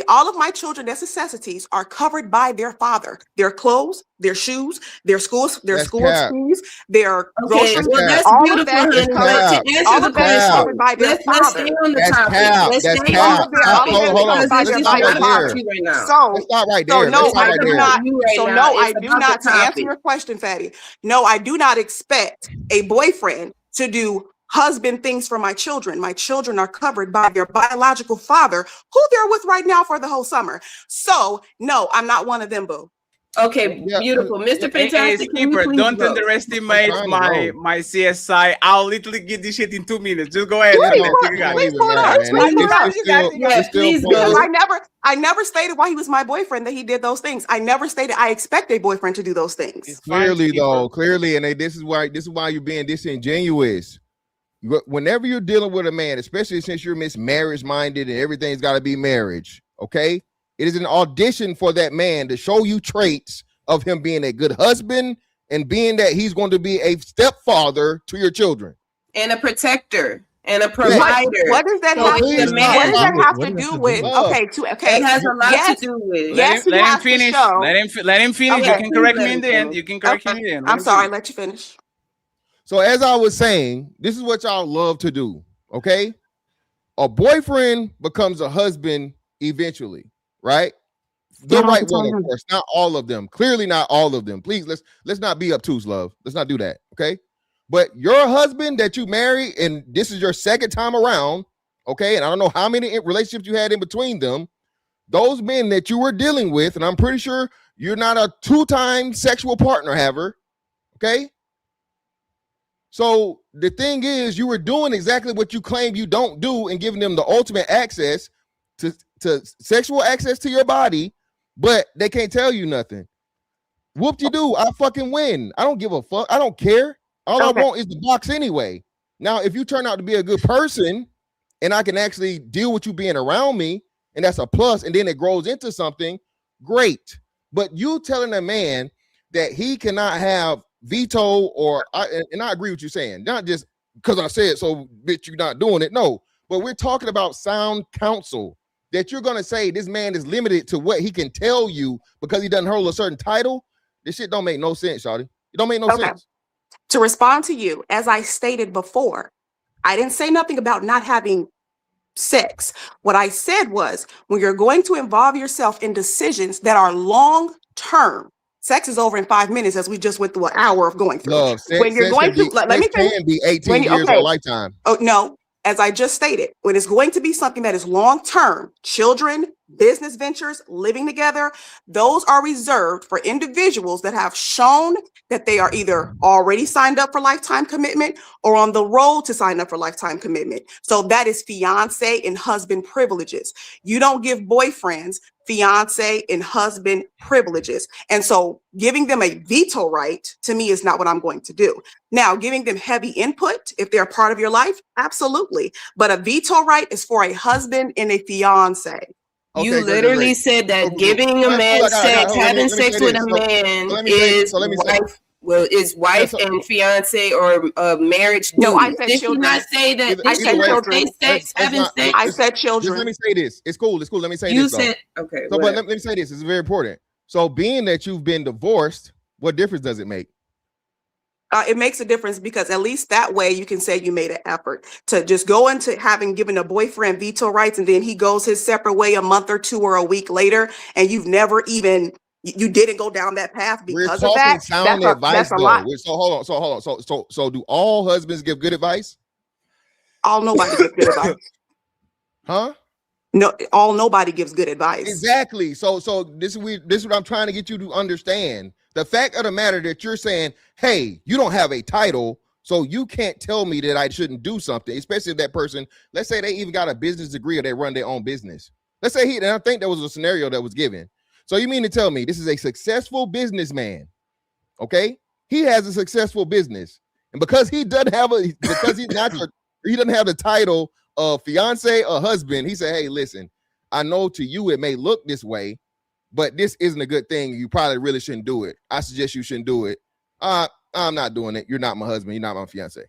S18: all of my children, their necessities are covered by their father. Their clothes, their shoes, their schools, their fees, their groceries. All of that is covered by their father.
S17: Let's stay on the topic. Let's stay on the topic.
S6: Hold on.
S18: I do not. To answer your question, Fatty, no, I do not expect a boyfriend to do husband things for my children. My children are covered by their biological father, who they're with right now for the whole summer. So no, I'm not one of them, boo.
S17: Okay, beautiful. Mr. Fantastic.
S11: Skipper, don't underestimate my CSI. I'll literally get this shit in 2 minutes. Just go ahead.
S18: Please pull it up. I never stated while he was my boyfriend that he did those things. I never stated I expect a boyfriend to do those things.
S6: Clearly, and this is why you're being disingenuous. Whenever you're dealing with a man, especially since you're mismarriage minded and everything's got to be marriage, okay? It is an audition for that man to show you traits of him being a good husband and being that he's going to be a stepfather to your children.
S17: And a protector and a provider.
S18: What does that have to do with? Okay.
S17: It has a lot to do with.
S18: Yes,
S11: let him finish. Let him finish.
S18: Okay.
S11: You can correct me in the end. You can correct me in the end.
S18: I'm sorry. Let you finish.
S6: So as I was saying, this is what y'all love to do, okay? A boyfriend becomes a husband eventually, right? The right one, of course, not all of them. Clearly not all of them. Please, let's not be obtuse, love. Let's not do that, okay? But your husband that you marry, and this is your second time around, okay? And I don't know how many relationships you had in between them. Those men that you were dealing with, and I'm pretty sure you're not a 2-time sexual partner haver, okay? So the thing is, you were doing exactly what you claim you don't do and giving them the ultimate access to sexual access to your body, but they can't tell you nothing. Whoop-de-doo, I fucking win. I don't give a fuck. I don't care. All I want is the box anyway. Now, if you turn out to be a good person and I can actually deal with you being around me, and that's a plus, and then it grows into something, great. But you telling a man that he cannot have veto or, and I agree with you saying, not just because I said so, bitch, you're not doing it. No, but we're talking about sound counsel, that you're going to say this man is limited to what he can tell you because he doesn't hold a certain title. This shit don't make no sense, shawty. It don't make no sense.
S18: To respond to you, as I stated before, I didn't say nothing about not having sex. What I said was, when you're going to involve yourself in decisions that are long term, sex is over in 5 minutes, as we just went through an hour of going through.
S6: Love,
S18: when you're going to, let me finish.
S6: Can be 18 years or a lifetime.
S18: Oh, no. As I just stated, when it's going to be something that is long-term, children, business ventures, living together, those are reserved for individuals that have shown that they are either already signed up for lifetime commitment or on the road to sign up for lifetime commitment. So that is fiance and husband privileges. You don't give boyfriends fiance and husband privileges. And so giving them a veto right to me is not what I'm going to do. Now, giving them heavy input, if they're a part of your life, absolutely. But a veto right is for a husband and a fiance.
S17: You literally said that giving a man sex, having sex with a man is wife. Well, is wife and fiance or marriage?
S18: No, I said
S17: Did
S18: children.
S17: you not say that?
S18: I said children.
S17: Sex, having sex.
S18: I said children.
S6: Just let me say this. It's cool. It's cool. Let me say
S17: You
S6: this.
S17: said okay.
S6: So, but let me say this. It's very important. So, being that you've been divorced, what difference does it make?
S18: It makes a difference because at least that way you can say you made an effort to just go into having given a boyfriend veto rights and then he goes his separate way a month or two or a week later and you've never even you didn't go down that path because of that.
S6: Sound advice, though. So hold on. So do all husbands give good advice?
S18: Nobody gives good advice.
S6: Huh?
S18: No, nobody gives good advice.
S6: Exactly. So this is what I'm trying to get you to understand. The fact of the matter that you're saying, hey, you don't have a title, so you can't tell me that I shouldn't do something, especially if that person, let's say they even got a business degree or they run their own business. Let's say and I think that was a scenario that was given. So you mean to tell me this is a successful businessman, okay? He has a successful business. And because he doesn't have he doesn't have the title of fiance or husband, he said, hey, listen, I know to you it may look this way, but this isn't a good thing. You probably really shouldn't do it. I suggest you shouldn't do it. I'm not doing it. You're not my husband. You're not my fiance.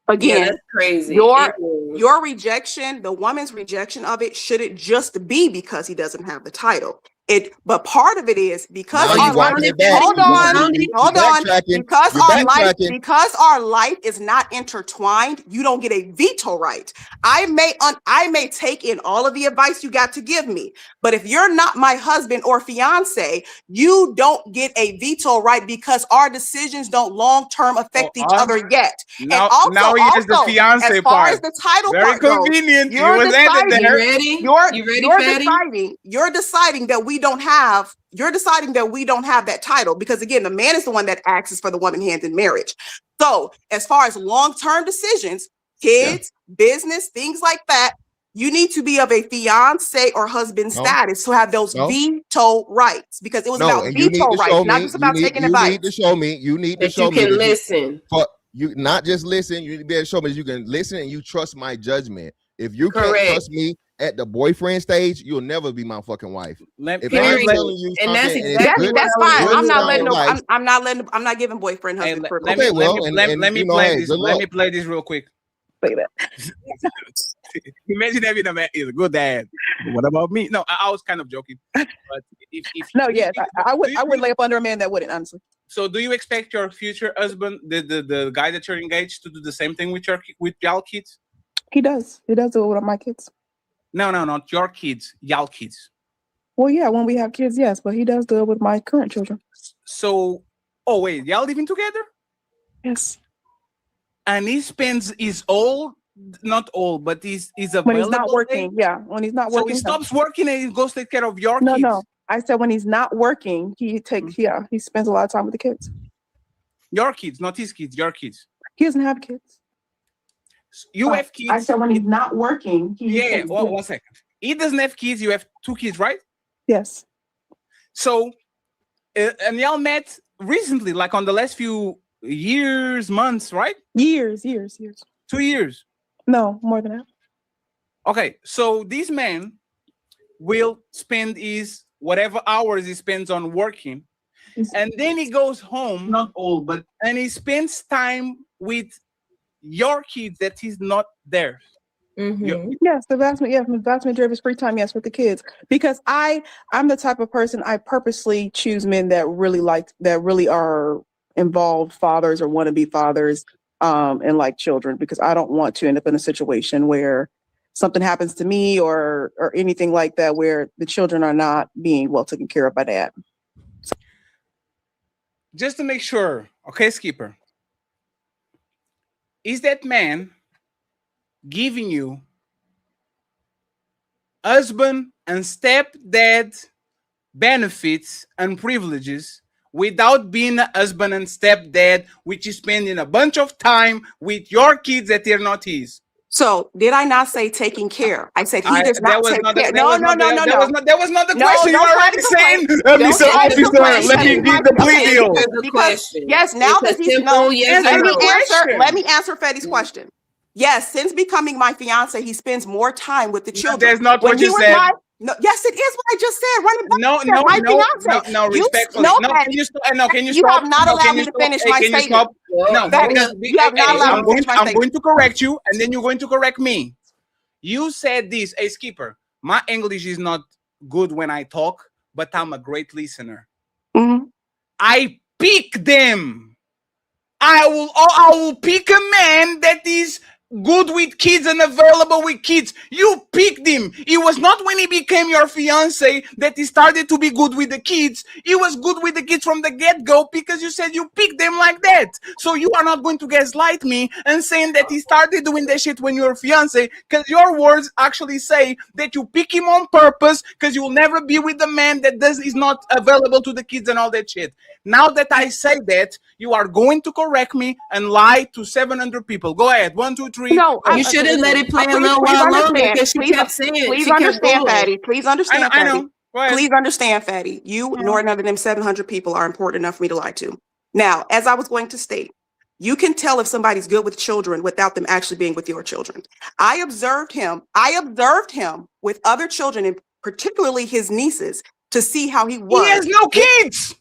S18: Again,
S17: that's crazy.
S18: Your rejection, the woman's rejection of it, shouldn't just be because he doesn't have the title. But part of it is because our life, because our life is not intertwined, you don't get a veto right. I may take in all of the advice you got to give me, but if you're not my husband or fiance, you don't get a veto right because our decisions don't long-term affect each other yet.
S11: Now
S18: here's
S11: the fiance
S18: as far
S11: part.
S18: as the title
S11: Very
S18: part goes,
S11: convenient.
S18: you're deciding,
S17: You
S18: deciding that we don't have that title because again, the man is the one that asks for the woman hand in marriage. So as far as long-term decisions, kids, business, things like that, you need to be of a fiance or husband status to have those veto rights because it was about veto rights, not just about taking advice.
S6: You need to show me
S17: you can listen.
S6: You not just listen, you need to be able to show me that you can listen and you trust my judgment. If you can't trust me at the boyfriend stage, you'll never be my fucking wife.
S18: That's fine. I'm not giving boyfriend husband privilege.
S11: Let me play this real quick. Imagine having a man is a good dad. What about me? No, I was kind of joking. But
S7: I would lay up under a man that wouldn't, honestly.
S11: So do you expect your future husband, the guy that you're engaged to, do the same thing with y'all kids?
S7: He does. He does it with my kids.
S11: No, not your kids, y'all kids.
S7: Well, yeah, when we have kids, yes, but he does do it with my current children.
S11: So, wait, y'all living together?
S7: Yes.
S11: And he spends his not all, but he's available.
S7: When he's not working, when he's not working.
S11: So he stops working and he goes take care of your kids?
S7: No. I said when he's not working, he spends a lot of time with the kids.
S11: Your kids, not his kids, your kids.
S7: He doesn't have kids.
S11: You have kids.
S18: I said when he's not working.
S11: Yeah. Well, 1 second. He doesn't have kids. You have 2 kids, right?
S7: Yes.
S11: So, and y'all met recently, like on the last few years, months, right?
S7: Years.
S11: 2 years.
S7: No, more than that.
S11: Okay, so this man will spend his whatever hours he spends on working, and then he goes home.
S15: Not all, but
S11: and he spends time with your kids that he's not there.
S7: Yes, the vast majority of his free time, yes, with the kids. Because I'm the type of person, I purposely choose men that really are involved fathers or want to be fathers, and like children, because I don't want to end up in a situation where something happens to me or anything like that, where the children are not being well taken care of by dad.
S11: Just to make sure, okay, Skipper, is that man giving you husband and stepdad benefits and privileges without being a husband and stepdad, which is spending a bunch of time with your kids that they're not his?
S18: So did I not say taking care? I said he does not take care. No.
S11: That was not the question. You already saying, Mr. Officer, let me give the plea deal.
S18: Because yes, now that he's let me answer Fetty's question. Yes, since becoming my fiance, he spends more time with the children.
S11: That's not what you said.
S18: No, yes, it is what I just said. Running back
S11: No, respectfully. Can you stop?
S18: You have not allowed me to finish my statement.
S11: No, because
S18: you have not allowed me to finish my statement.
S11: I'm going to correct you, and then you're going to correct me. You said this, hey, Skipper, my English is not good when I talk, but I'm a great listener. I pick them. I will pick a man that is good with kids and available with kids. You picked him. It was not when he became your fiance that he started to be good with the kids. He was good with the kids from the get-go because you said you picked them like that. So you are not going to gaslight me and saying that he started doing that shit when you were fiance, because your words actually say that you pick him on purpose because you will never be with the man that is not available to the kids and all that shit. Now that I say that, you are going to correct me and lie to 700 people. Go ahead. 1, 2, 3.
S18: No,
S17: you should have let it play a little while longer because she kept saying it.
S18: Please understand, Fatty. Please understand,
S11: I know.
S18: Fatty. Please understand, Fatty. You nor none of them 700 people are important enough for me to lie to. Now, as I was going to state, you can tell if somebody's good with children without them actually being with your children. I observed him with other children, and particularly his nieces, to see how he was.
S11: He has no kids.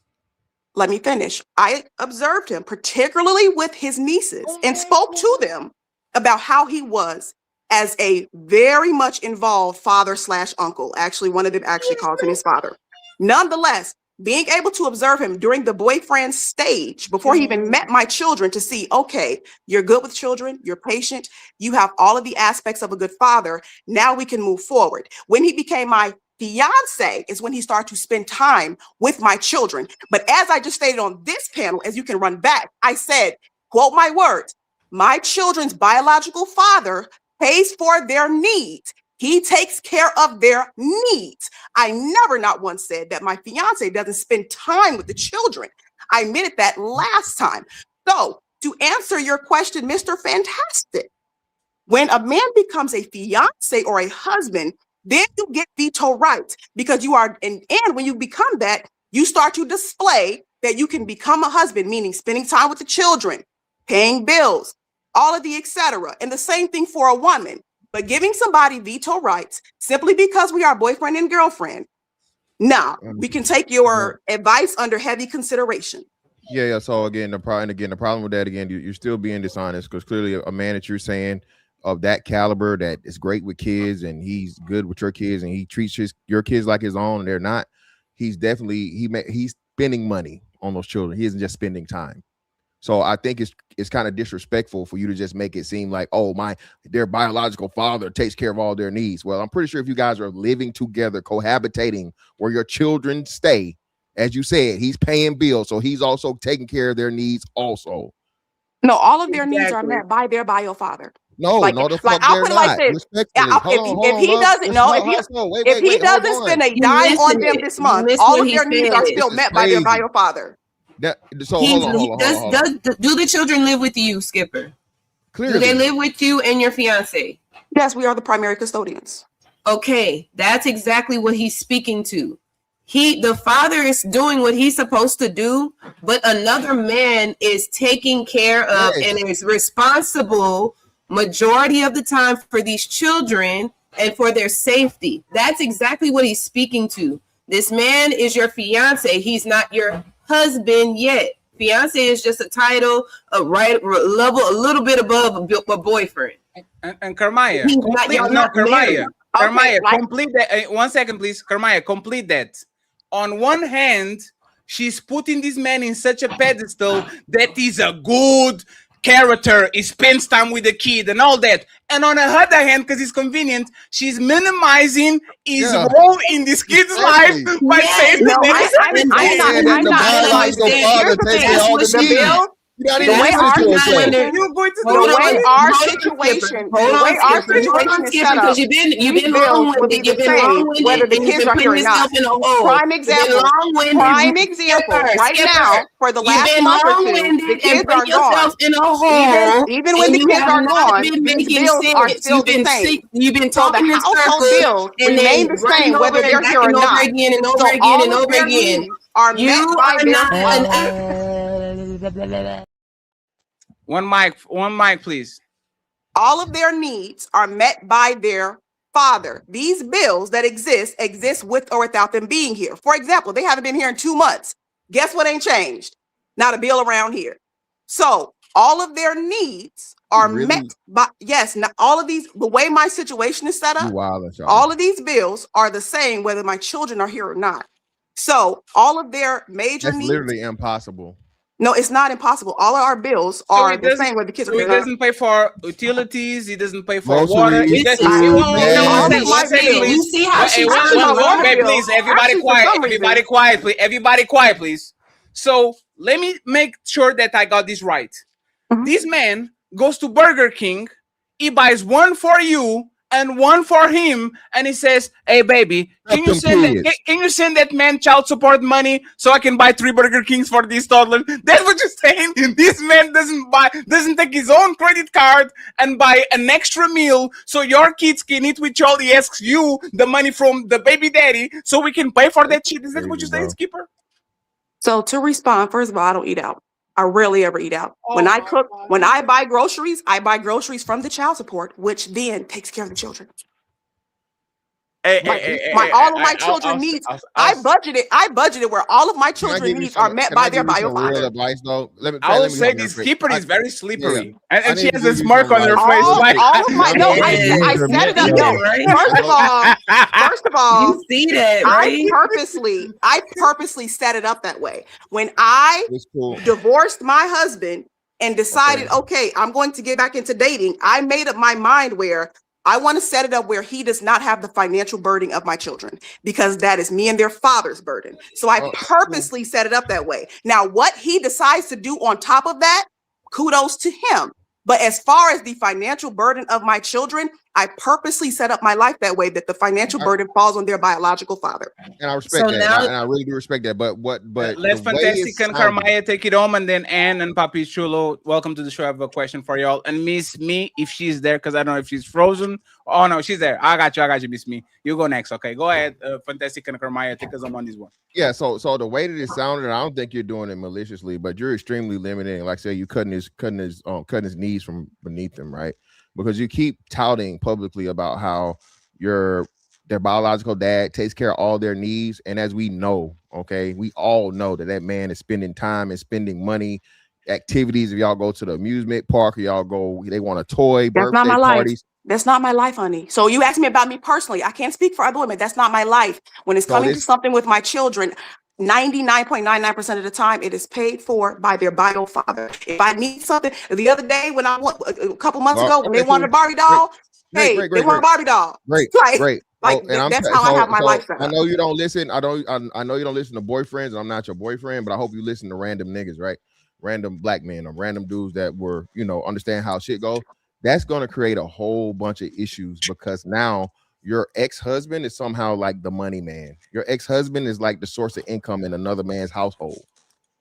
S18: Let me finish. I observed him, particularly with his nieces, and spoke to them about how he was as a very much involved father/uncle. Actually, one of them actually calls him his father. Nonetheless, being able to observe him during the boyfriend stage before he even met my children to see, okay, you're good with children, you're patient, you have all of the aspects of a good father. Now we can move forward. When he became my fiance is when he started to spend time with my children. But as I just stated on this panel, as you can run back, I said, quote my words, my children's biological father pays for their needs. He takes care of their needs. I never not once said that my fiance doesn't spend time with the children. I admitted that last time. So to answer your question, Mr. Fantastic, when a man becomes a fiance or a husband, then you get veto rights because you are, and when you become that, you start to display that you can become a husband, meaning spending time with the children, paying bills, all of the etc. And the same thing for a woman. But giving somebody veto rights simply because we are boyfriend and girlfriend, nah, we can take your advice under heavy consideration.
S6: Yeah. So again, the problem with that, again, you're still being dishonest because clearly a man that you're saying of that caliber that is great with kids and he's good with your kids and he treats your kids like his own and they're not, he's definitely he's spending money on those children. He isn't just spending time. So I think it's kind of disrespectful for you to just make it seem like, oh, their biological father takes care of all their needs. Well, I'm pretty sure if you guys are living together, cohabitating where your children stay, as you said, he's paying bills, so he's also taking care of their needs also.
S18: No, all of their needs are met by their bio father.
S6: No,
S18: like,
S6: no, the
S18: like
S6: fuck
S18: I'll put it like this. If he doesn't spend a dime on them this month, all of their needs are still met by their bio father.
S6: So hold on.
S17: Do the children live with you, Skipper?
S6: Clearly.
S17: Do they live with you and your fiance?
S18: Yes, we are the primary custodians.
S17: Okay, that's exactly what he's speaking to. The father is doing what he's supposed to do, but another man is taking care of and is responsible majority of the time for these children and for their safety. That's exactly what he's speaking to. This man is your fiance. He's not your husband yet. Fiance is just a title, a level a little bit above a boyfriend.
S11: And Carmaya, complete that. 1 second, please. Carmaya, complete that. On one hand, she's putting this man in such a pedestal that he's a good character, he spends time with the kid and all that. And on the other hand, because it's convenient, she's minimizing his role in this kid's life by saying that
S18: The way our situation is set up, you've been long-winded. You've been long-winded, whether the kids are here or not. Prime example. Right now, for the last month or two, the kids are gone. Even when the kids are gone, these bills are still the same.
S17: You've been
S18: so the household bills remain the same, whether they're here or not. So all of their needs are met by
S11: One mic, please.
S18: All of their needs are met by their father. These bills that exist with or without them being here. For example, they haven't been here in 2 months. Guess what ain't changed? Not a bill around here. So all of their needs are met by, all of these, the way my situation is set up, all of these bills are the same whether my children are here or not. So all of their major needs.
S6: That's literally impossible.
S18: No, it's not impossible. All of our bills are the same whether the kids are here or not.
S11: He doesn't pay for utilities. He doesn't pay for
S6: Groceries.
S11: water.
S6: You
S17: see how she
S11: please, everybody quiet. Everybody quiet, please. So let me make sure that I got this right. This man goes to Burger King. He buys one for you and one for him, and he says, "Hey, baby, can you send that man child support money so I can buy 3 Burger Kings for this toddler?" That's what you're saying. This man doesn't take his own credit card and buy an extra meal so your kids can eat with y'all. He asks you the money from the baby daddy so we can pay for that shit. Is that what you're saying, Skipper?
S18: So to respond, first of all, I don't eat out. I rarely ever eat out. When I cook, when I buy groceries from the child support, which then takes care of the children. All of my children needs. I budgeted where all of my children needs are met by their bio father.
S6: Advice, though?
S11: I will say this Skipper is very slippery, and she has a smirk on her face.
S18: I set it up. First of all,
S17: you see that, right?
S18: I purposely set it up that way. When I divorced my husband and decided, okay, I'm going to get back into dating, I made up my mind where I want to set it up where he does not have the financial burden of my children, because that is me and their father's burden. So I purposely set it up that way. Now, what he decides to do on top of that, kudos to him. But as far as the financial burden of my children, I purposely set up my life that way, that the financial burden falls on their biological father.
S6: And I respect that. And I really do respect that. But
S11: let's Fantastic and Carmaya take it home, and then Anne and Papi Chulo, welcome to the show. I have a question for y'all. And Miss Me, if she's there, because I don't know if she's frozen. Oh no, she's there. I got you, Miss Me. You go next. Okay, go ahead. Fantastic and Carmaya, take us on this one.
S6: Yeah, so the way that it sounded, I don't think you're doing it maliciously, but you're extremely limiting. Like say you cutting his knees from beneath him, right? Because you keep touting publicly about how their biological dad takes care of all their needs, and as we know, okay, we all know that man is spending time and spending money, activities. If y'all go to the amusement park, or they want a toy,
S18: that's not my life. That's not my life, honey. So you asked me about me personally. I can't speak for other women. That's not my life. When it's coming to something with my children, 99.99% of the time, it is paid for by their bio father. If I need something, the other day when a couple months ago, when they wanted a Barbie doll, they want a Barbie doll.
S6: Great.
S18: That's how I have my life set up.
S6: I know you don't listen. I know you don't listen to boyfriends, and I'm not your boyfriend, but I hope you listen to random niggas, right? Random black men or random dudes that were, understand how shit goes. That's going to create a whole bunch of issues, because now your ex-husband is somehow like the money man. Your ex-husband is like the source of income in another man's household.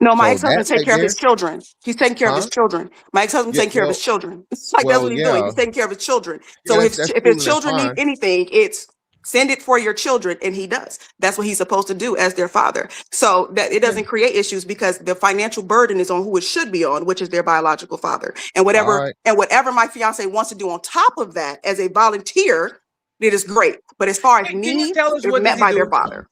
S18: No, my
S6: So
S18: ex-husband
S6: that
S18: take
S6: right
S18: care of
S6: there,
S18: his children. He's taking care of
S6: huh?
S18: his children. My ex-husband
S6: Yeah,
S18: taking care of his children. It's like that's
S6: well,
S18: what he's doing.
S6: yeah,
S18: He's taking care of his children.
S6: yeah.
S18: So
S6: That's
S18: if
S6: cool
S18: his
S6: and that's
S18: children need
S6: fine.
S18: anything, it's send it for your children, and he does. That's what he's supposed to do as their father. So that it doesn't create issues because the financial burden is on who it should be on, which is their biological father. And
S6: All right.
S18: whatever my fiance wants to do on top of that as a volunteer, it is great. But as far as
S11: Can you
S18: needs,
S11: tell us
S18: they're
S11: what does
S18: met
S11: he
S18: by their
S11: do?
S18: father.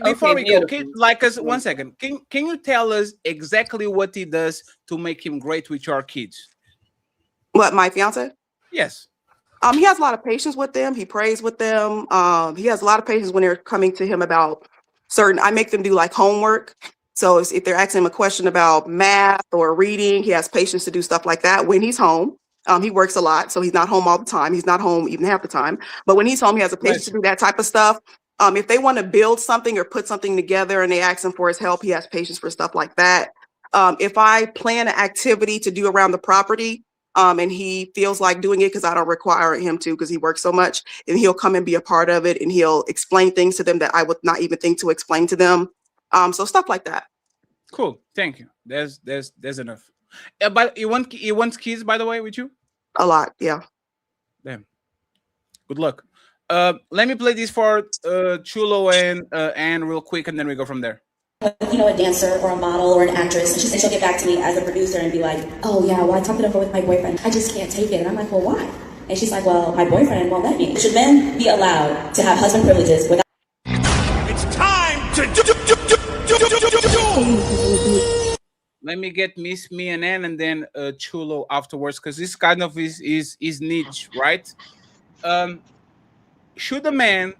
S11: Before we go,
S17: beautiful.
S11: like us 1 second. Can you tell us exactly what he does to make him great with your kids?
S18: What, my fiance?
S11: Yes.
S18: He has a lot of patience with them. He prays with them. He has a lot of patience when they're coming to him about I make them do like homework. So if they're asking him a question about math or reading, he has patience to do stuff like that when he's home. He works a lot, so he's not home all the time. He's not home even half the time. But when he's home, he has the patience to do that type of stuff. If they want to build something or put something together and they ask him for his help, he has patience for stuff like that. If I plan an activity to do around the property, and he feels like doing it because I don't require him to because he works so much, and he'll come and be a part of it, and he'll explain things to them that I would not even think to explain to them. So stuff like that.
S11: Cool. Thank you. There's enough. But you want kids, by the way, with you?
S18: A lot, yeah.
S11: Damn. Good luck. Let me play this for Chulo and Anne real quick, and then we go from there.
S22: A dancer or a model or an actress, and she said she'll get back to me as a producer and be like, oh yeah, well I talked it over with my boyfriend. I just can't take it. And I'm like, well, why? And she's like, well, my boyfriend won't let me. Should men be allowed to have husband privileges without?
S5: It's time to
S11: Let me get Miss Me and Ann, and then Chulo afterwards, because this kind of is niche, right? Should a man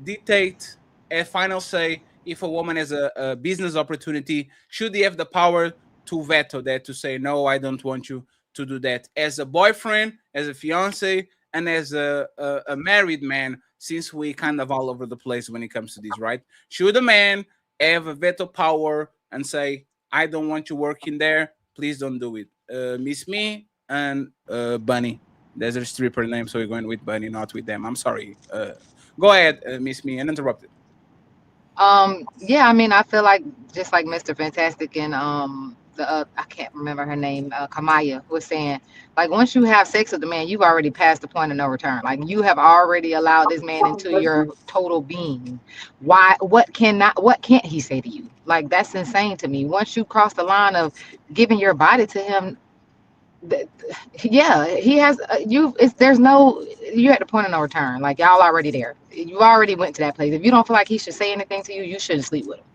S11: dictate a final say if a woman has a business opportunity? Should he have the power to veto that, to say, no, I don't want you to do that? As a boyfriend, as a fiance, and as a married man, since we kind of all over the place when it comes to this, right? Should a man have a veto power and say, I don't want you working there, please don't do it? Miss Me and Bunny. There's a stripper name, so we're going with Bunny, not with them. I'm sorry. Go ahead, Miss Me, and interrupt it.
S1: Yeah, I mean, I feel like just like Mr. Fantastic and I can't remember her name, Kamaya was saying, like once you have sex with the man, you've already passed the point of no return. Like you have already allowed this man into your total being. What can't he say to you? Like that's insane to me. Once you cross the line of giving your body to him, yeah, he has you're at the point of no return. Like y'all already there. You already went to that place. If you don't feel like he should say anything to you, you shouldn't sleep with him.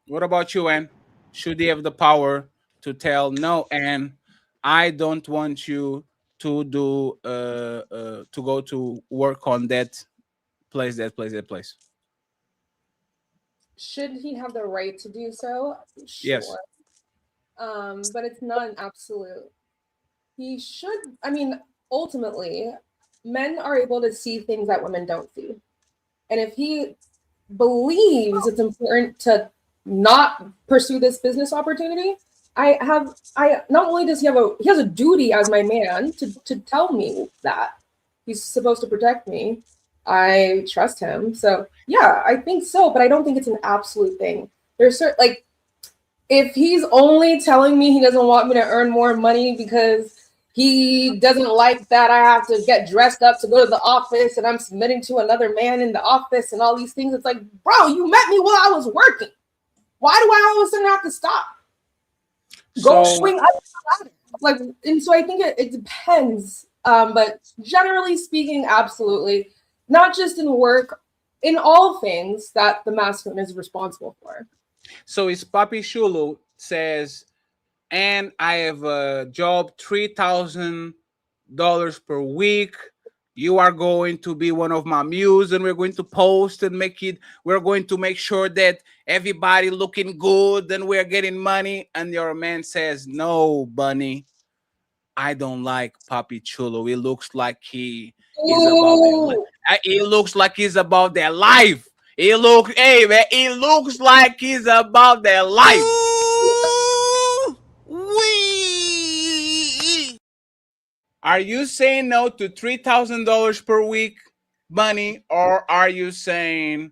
S11: What about you, Anne? Should he have the power to tell, no, Anne, I don't want you to do to go to work on that place?
S8: Should he have the right to do so? Sure.
S11: Yes.
S8: But it's not an absolute. He should, I mean, ultimately, men are able to see things that women don't see. And if he believes it's important to not pursue this business opportunity, not only does he has a duty as my man to tell me that he's supposed to protect me. I trust him. So yeah, I think so, but I don't think it's an absolute thing. There's if he's only telling me he doesn't want me to earn more money because he doesn't like that I have to get dressed up to go to the office and I'm submitting to another man in the office and all these things, it's like, bro, you met me while I was working. Why do I all of a sudden have to stop? Go swing up the ladder. And so I think it depends. But generally speaking, absolutely. Not just in work, in all things that the masculine is responsible for.
S11: So his Papi Shulu says, and I have a job, $3,000 per week. You are going to be one of my muse, and we're going to post and we're going to make sure that everybody looking good and we're getting money. And your man says, no, Bunny, I don't like Papi Chulo. It looks like he is about their life. It looks like he's about their life. Are you saying no to $3,000 per week, Bunny, or are you saying,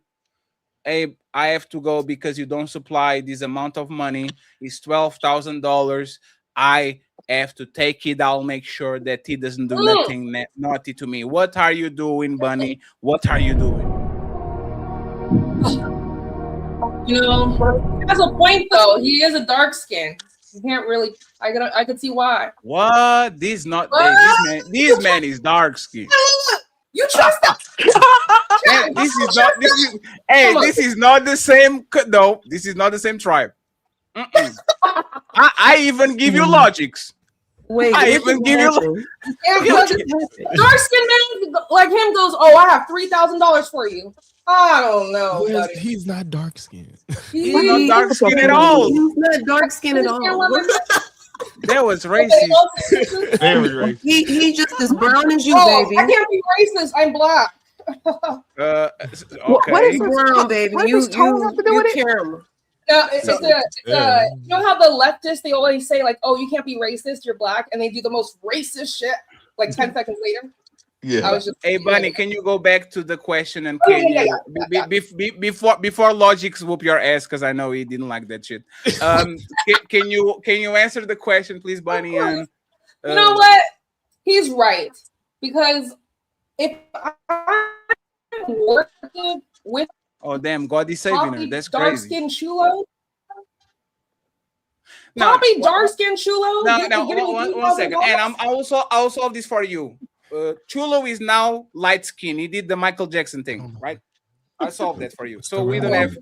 S11: hey, I have to go because you don't supply this amount of money. It's $12,000. I have to take it. I'll make sure that he doesn't do nothing naughty to me. What are you doing, Bunny? What are you doing?
S8: You know, he has a point though. He is a dark skin. You can't really. I could see why.
S11: What? This man is dark skin.
S8: You trust him?
S11: This is not the same. No, this is not the same tribe. I even give you LOGIX.
S17: Wait,
S11: I even give you.
S8: Dark skin man like him goes, oh, I have $3,000 for you. I don't know. Buddy.
S13: He's not dark skinned.
S11: He's not dark skinned at all.
S17: He's not dark skinned at all.
S11: That was racist.
S13: Very racist.
S17: He just as brown as you,
S8: oh,
S17: baby.
S8: I can't be racist. I'm black.
S11: Okay.
S17: What is brown, baby?
S7: What does tone have to do with it?
S17: Caramel.
S8: It's you know how the leftists, they always say like, oh, you can't be racist, you're black, and they do the most racist shit like 10 seconds later.
S11: Yeah.
S8: I was just
S11: hey, Bunny, can you go back to the question and before LOGIX whoop your ass because I know he didn't like that shit. Can you answer the question, please, Bunny? And
S8: you know what? He's right, because if I'm working with
S11: damn, God is saving her. That's
S8: dark
S11: crazy.
S8: skin chulo.
S11: No,
S8: Poppy dark skin chulo.
S11: No, one second, and I'll solve this for you. Chulo is now light skin. He did the Michael Jackson thing, right? I solved that for you. So we don't have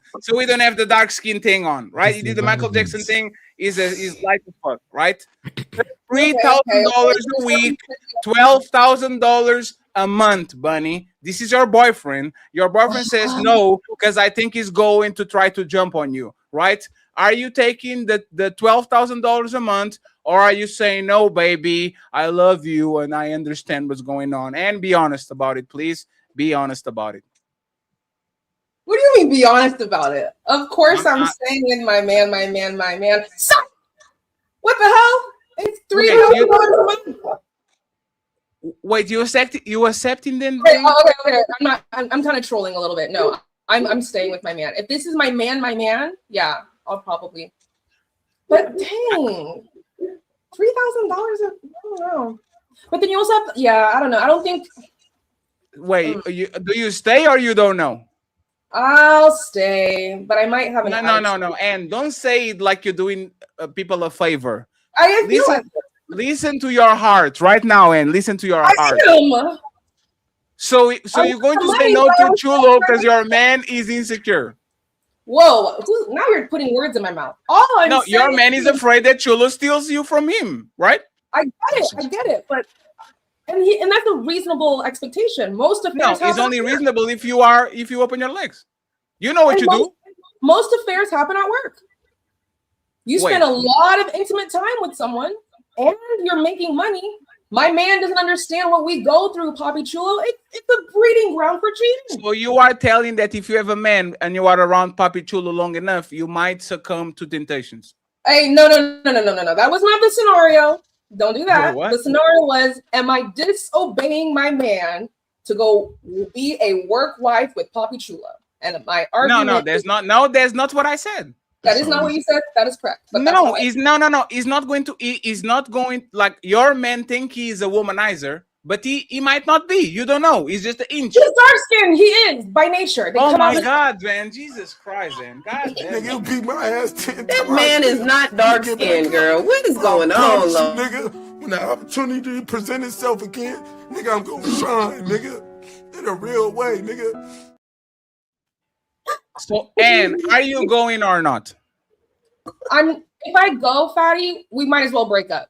S11: the dark skin thing on, right? He did the Michael Jackson thing. Is light as fuck, right? $3,000 a week, $12,000 a month, Bunny. This is your boyfriend. Your boyfriend says no because I think he's going to try to jump on you, right? Are you taking the $12,000 a month, or are you saying no, baby? I love you and I understand what's going on, and be honest about it, please. Be honest about it.
S8: What do you mean be honest about it? Of course I'm staying with my man. So, what the hell? It's $3,000 a month.
S11: Wait, you accepting then?
S8: Okay. I'm kind of trolling a little bit. No, I'm staying with my man. If this is my man, yeah, I'll probably. But dang, $3,000. I don't know. But then you also have, I don't know. I don't think.
S11: Wait, do you stay or you don't know?
S8: I'll stay, but I might have an.
S11: No. And don't say it like you're doing people a favor. Listen to your heart right now, and listen to your heart. So you're going to say no to Chulo because your man is insecure.
S8: Whoa! Now you're putting words in my mouth.
S11: Your man is afraid that Chulo steals you from him, right?
S8: I get it, but and that's a reasonable expectation. Most affairs.
S11: No, it's only reasonable if you open your legs. You know what you do.
S8: Most affairs happen at work. You spend a lot of intimate time with someone, and you're making money. My man doesn't understand what we go through, Papi Chulo. It's a breeding ground for cheating.
S11: So you are telling that if you have a man and you are around Papi Chulo long enough, you might succumb to temptations.
S8: Hey, no. That was not the scenario. Don't do that.
S11: What?
S8: The scenario was, am I disobeying my man to go be a work wife with Papi Chulo? And my argument.
S11: No, that's not what I said.
S8: That is not what you said. That is correct. But
S11: no. He's not going to. He's not going, like, your man think he is a womanizer, but he might not be. You don't know. He's just an inch.
S8: He's dark skinned. He is by nature.
S11: Oh my God, man! Jesus Christ, man! God damn.
S5: You beat my ass 10 times.
S17: That man is not dark skinned, girl. What is going on, Lord?
S5: Nigga, when the opportunity present itself again, nigga, I'm gonna shine, nigga, in a real way, nigga.
S11: So, Anne, are you going or not?
S8: If I go, Fatty, we might as well break up.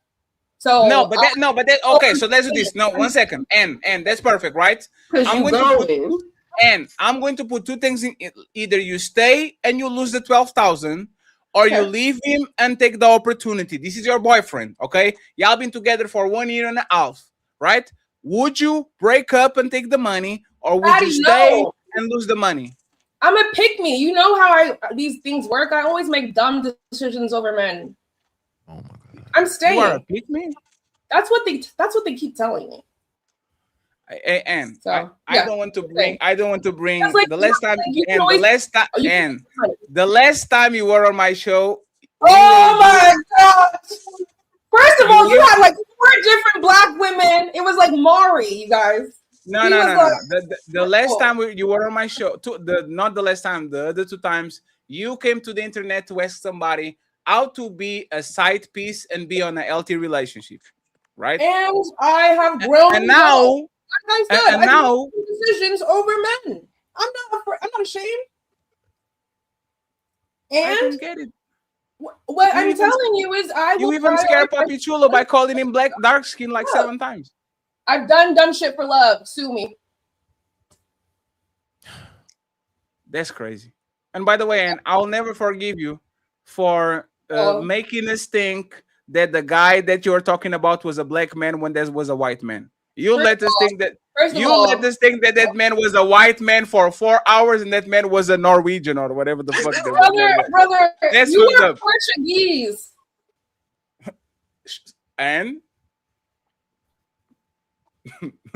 S8: So
S11: okay. So let's do this. No, 1 second. And that's perfect, right? I'm going to put two things in. Either you stay and you lose the 12,000, or you leave him and take the opportunity. This is your boyfriend, okay? Y'all been together for 1 year and a half, right? Would you break up and take the money, or would you stay and lose the money?
S8: I'm a pick me. You know how these things work. I always make dumb decisions over men.
S13: Oh my God.
S8: I'm staying.
S11: You are a pick me?
S8: That's what they keep telling me.
S11: And
S8: So,
S11: I don't want to bring. I don't want to bring
S8: It's like,
S11: the last time.
S8: you can
S11: And the
S8: always-
S11: last time.
S8: you can-
S11: And the last time you were on my show.
S8: Oh my gosh! First of all, you
S11: were-
S8: had like 4 different black women. It was like Maury, you guys.
S11: No.
S8: He was like-
S11: The last time you were on my show, not the last time, the other 2 times, you came to the internet to ask somebody how to be a side piece and be on a healthy relationship, right?
S8: And I have grown.
S11: And now,
S8: like I said,
S11: and
S8: I
S11: now,
S8: make decisions over men. I'm not ashamed.
S11: I
S8: And
S11: don't get it.
S8: what I'm telling you is,
S11: You even scared Papi Chulo by calling him dark skin like 7 times.
S8: I've done dumb shit for love. Sue me.
S11: That's crazy. And by the way, and I'll never forgive you for making us think that the guy that you were talking about was a black man when there was a white man. You let us think that that man was a white man for 4 hours and that man was a Norwegian or whatever the fuck.
S8: Brother,
S11: That's
S8: you
S11: fucked
S8: are
S11: up.
S8: Portuguese.
S11: And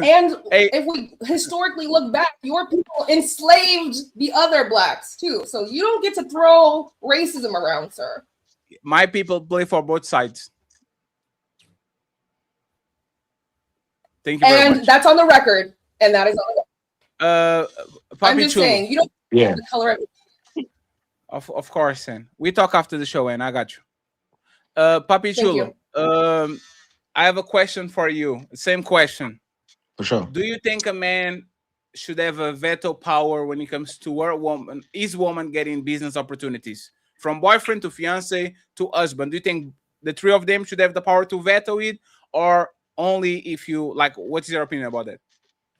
S8: if we historically look back, your people enslaved the other blacks too. So you don't get to throw racism around, sir.
S11: My people play for both sides. Thank you very much.
S8: And that's on the record. And that is on the record. I'm just
S11: Chulo.
S8: saying, you don't have the color of
S11: Of course, and we talk after the show, and I got you. Papi Chulo, I have a question for you. Same question.
S15: For sure.
S11: Do you think a man should have a veto power when it comes to his woman getting business opportunities? From boyfriend to fiance to husband. Do you think the 3 of them should have the power to veto it? Or only if you like, what's your opinion about that?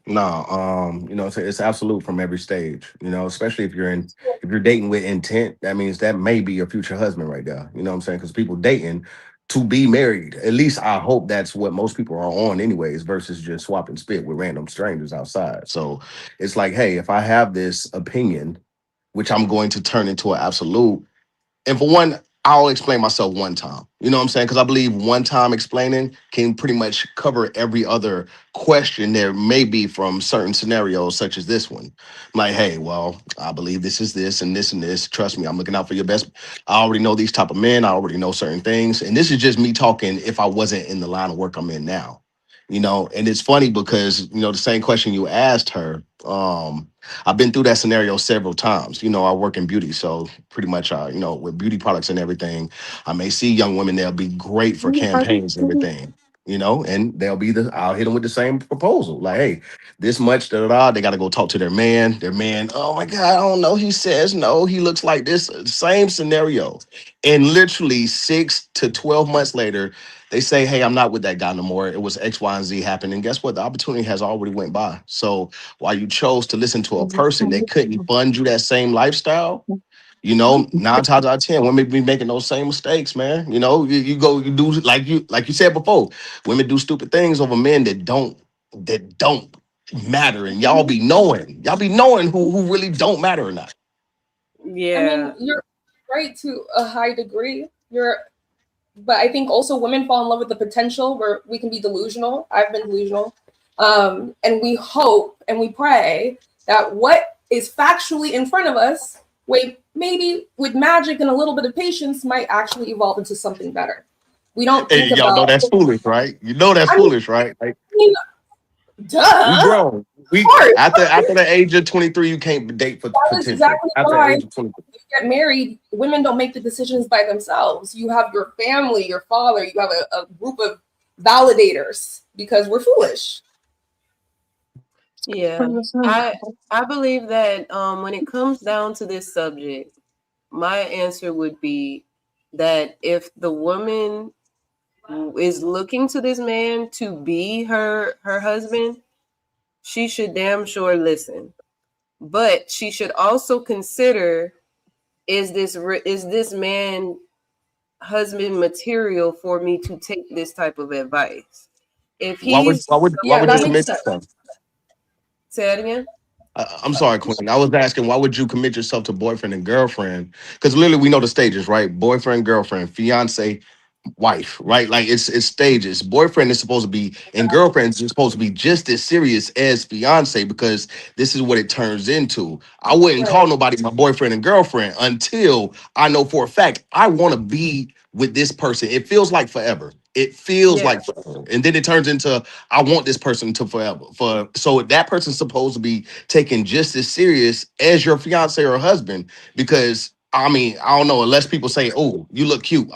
S15: No, it's absolute from every stage, especially if you're dating with intent. That means that may be your future husband right there. You know what I'm saying? Because people dating to be married, at least I hope that's what most people are on anyways, versus just swapping spit with random strangers outside. So it's like, hey, if I have this opinion, which I'm going to turn into an absolute, and for one, I'll explain myself one time. You know what I'm saying? Because I believe one time explaining can pretty much cover every other question there may be from certain scenarios, such as this one. Like, hey, well, I believe this is this and this and this. Trust me, I'm looking out for your best. I already know these type of men. I already know certain things. And this is just me talking if I wasn't in the line of work I'm in now. And it's funny because, the same question you asked her, I've been through that scenario several times. I work in beauty, so pretty much, with beauty products and everything, I may see young women, they'll be great for campaigns and everything, and I'll hit them with the same proposal. Like, hey, this much, they got to go talk to their man. Their man, oh my God, I don't know. He says no, he looks like this. Same scenario. And literally 6 to 12 months later, they say, hey, I'm not with that guy no more. It was X, Y, and Z happened. And guess what? The opportunity has already went by. So while you chose to listen to a person that couldn't fund you that same lifestyle, 9 times out of 10, women be making those same mistakes, man. You do like you said before, women do stupid things over men that don't matter. And y'all be knowing who really don't matter or not.
S19: Yeah.
S8: I mean, you're right to a high degree. But I think also women fall in love with the potential where we can be delusional. I've been delusional. And we hope and we pray that what is factually in front of us, maybe with magic and a little bit of patience, might actually evolve into something better. We don't think
S15: y'all
S8: about,
S15: know that's foolish, right? Foolish, right? Like,
S8: duh.
S15: We grown. After the age of 23, you can't date for
S8: That's
S15: potential.
S8: exactly
S15: After the
S8: why
S15: age of 23.
S8: you get married, women don't make the decisions by themselves. You have your family, your father, you have a group of validators because we're foolish.
S17: Yeah, I believe that when it comes down to this subject, my answer would be that if the woman is looking to this man to be her husband, she should damn sure listen. But she should also consider, is this man husband material for me to take this type of advice? If he's
S15: why would you commit yourself?
S17: Say that again.
S15: I'm sorry, Queen. I was asking, why would you commit yourself to boyfriend and girlfriend? Because literally we know the stages, right? Boyfriend, girlfriend, fiance,
S9: wife, right? Like it's stages. Boyfriend is supposed to be, and girlfriend is supposed to be just as serious as fiance, because this is what it turns into. I wouldn't call nobody my boyfriend and girlfriend until I know for a fact I want to be with this person. It feels like forever. It feels
S17: Yeah.
S9: like forever. And then it turns into I want this person to forever. So that person's supposed to be taken just as serious as your fiance or husband, because I mean, I don't know, unless people say, "Oh, you look cute.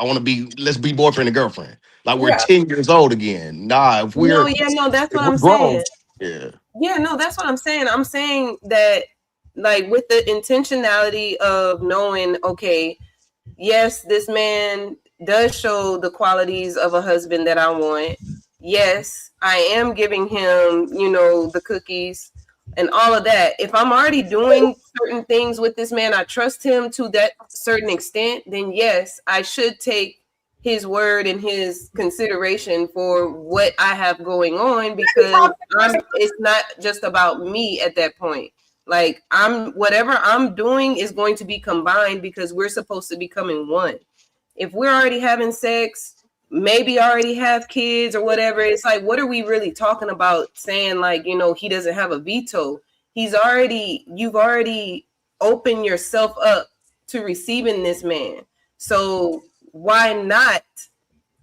S9: Let's be boyfriend and girlfriend." Like we're
S8: Yeah.
S9: 10 years old again. Nah, if
S17: No, yeah, no, that's what
S9: we're
S17: I'm
S9: grown,
S17: saying.
S9: yeah.
S17: Yeah, no, that's what I'm saying. I'm saying that, like, with the intentionality of knowing, okay, yes, this man does show the qualities of a husband that I want. Yes, I am giving him, the cookies and all of that. If I'm already doing certain things with this man, I trust him to that certain extent, then yes, I should take his word and his consideration for what I have going on, because it's not just about me at that point. Like, whatever I'm doing is going to be combined, because we're supposed to be becoming one. If we're already having sex, maybe already have kids or whatever, it's like, what are we really talking about saying, like, he doesn't have a veto? You've already opened yourself up to receiving this man. So why not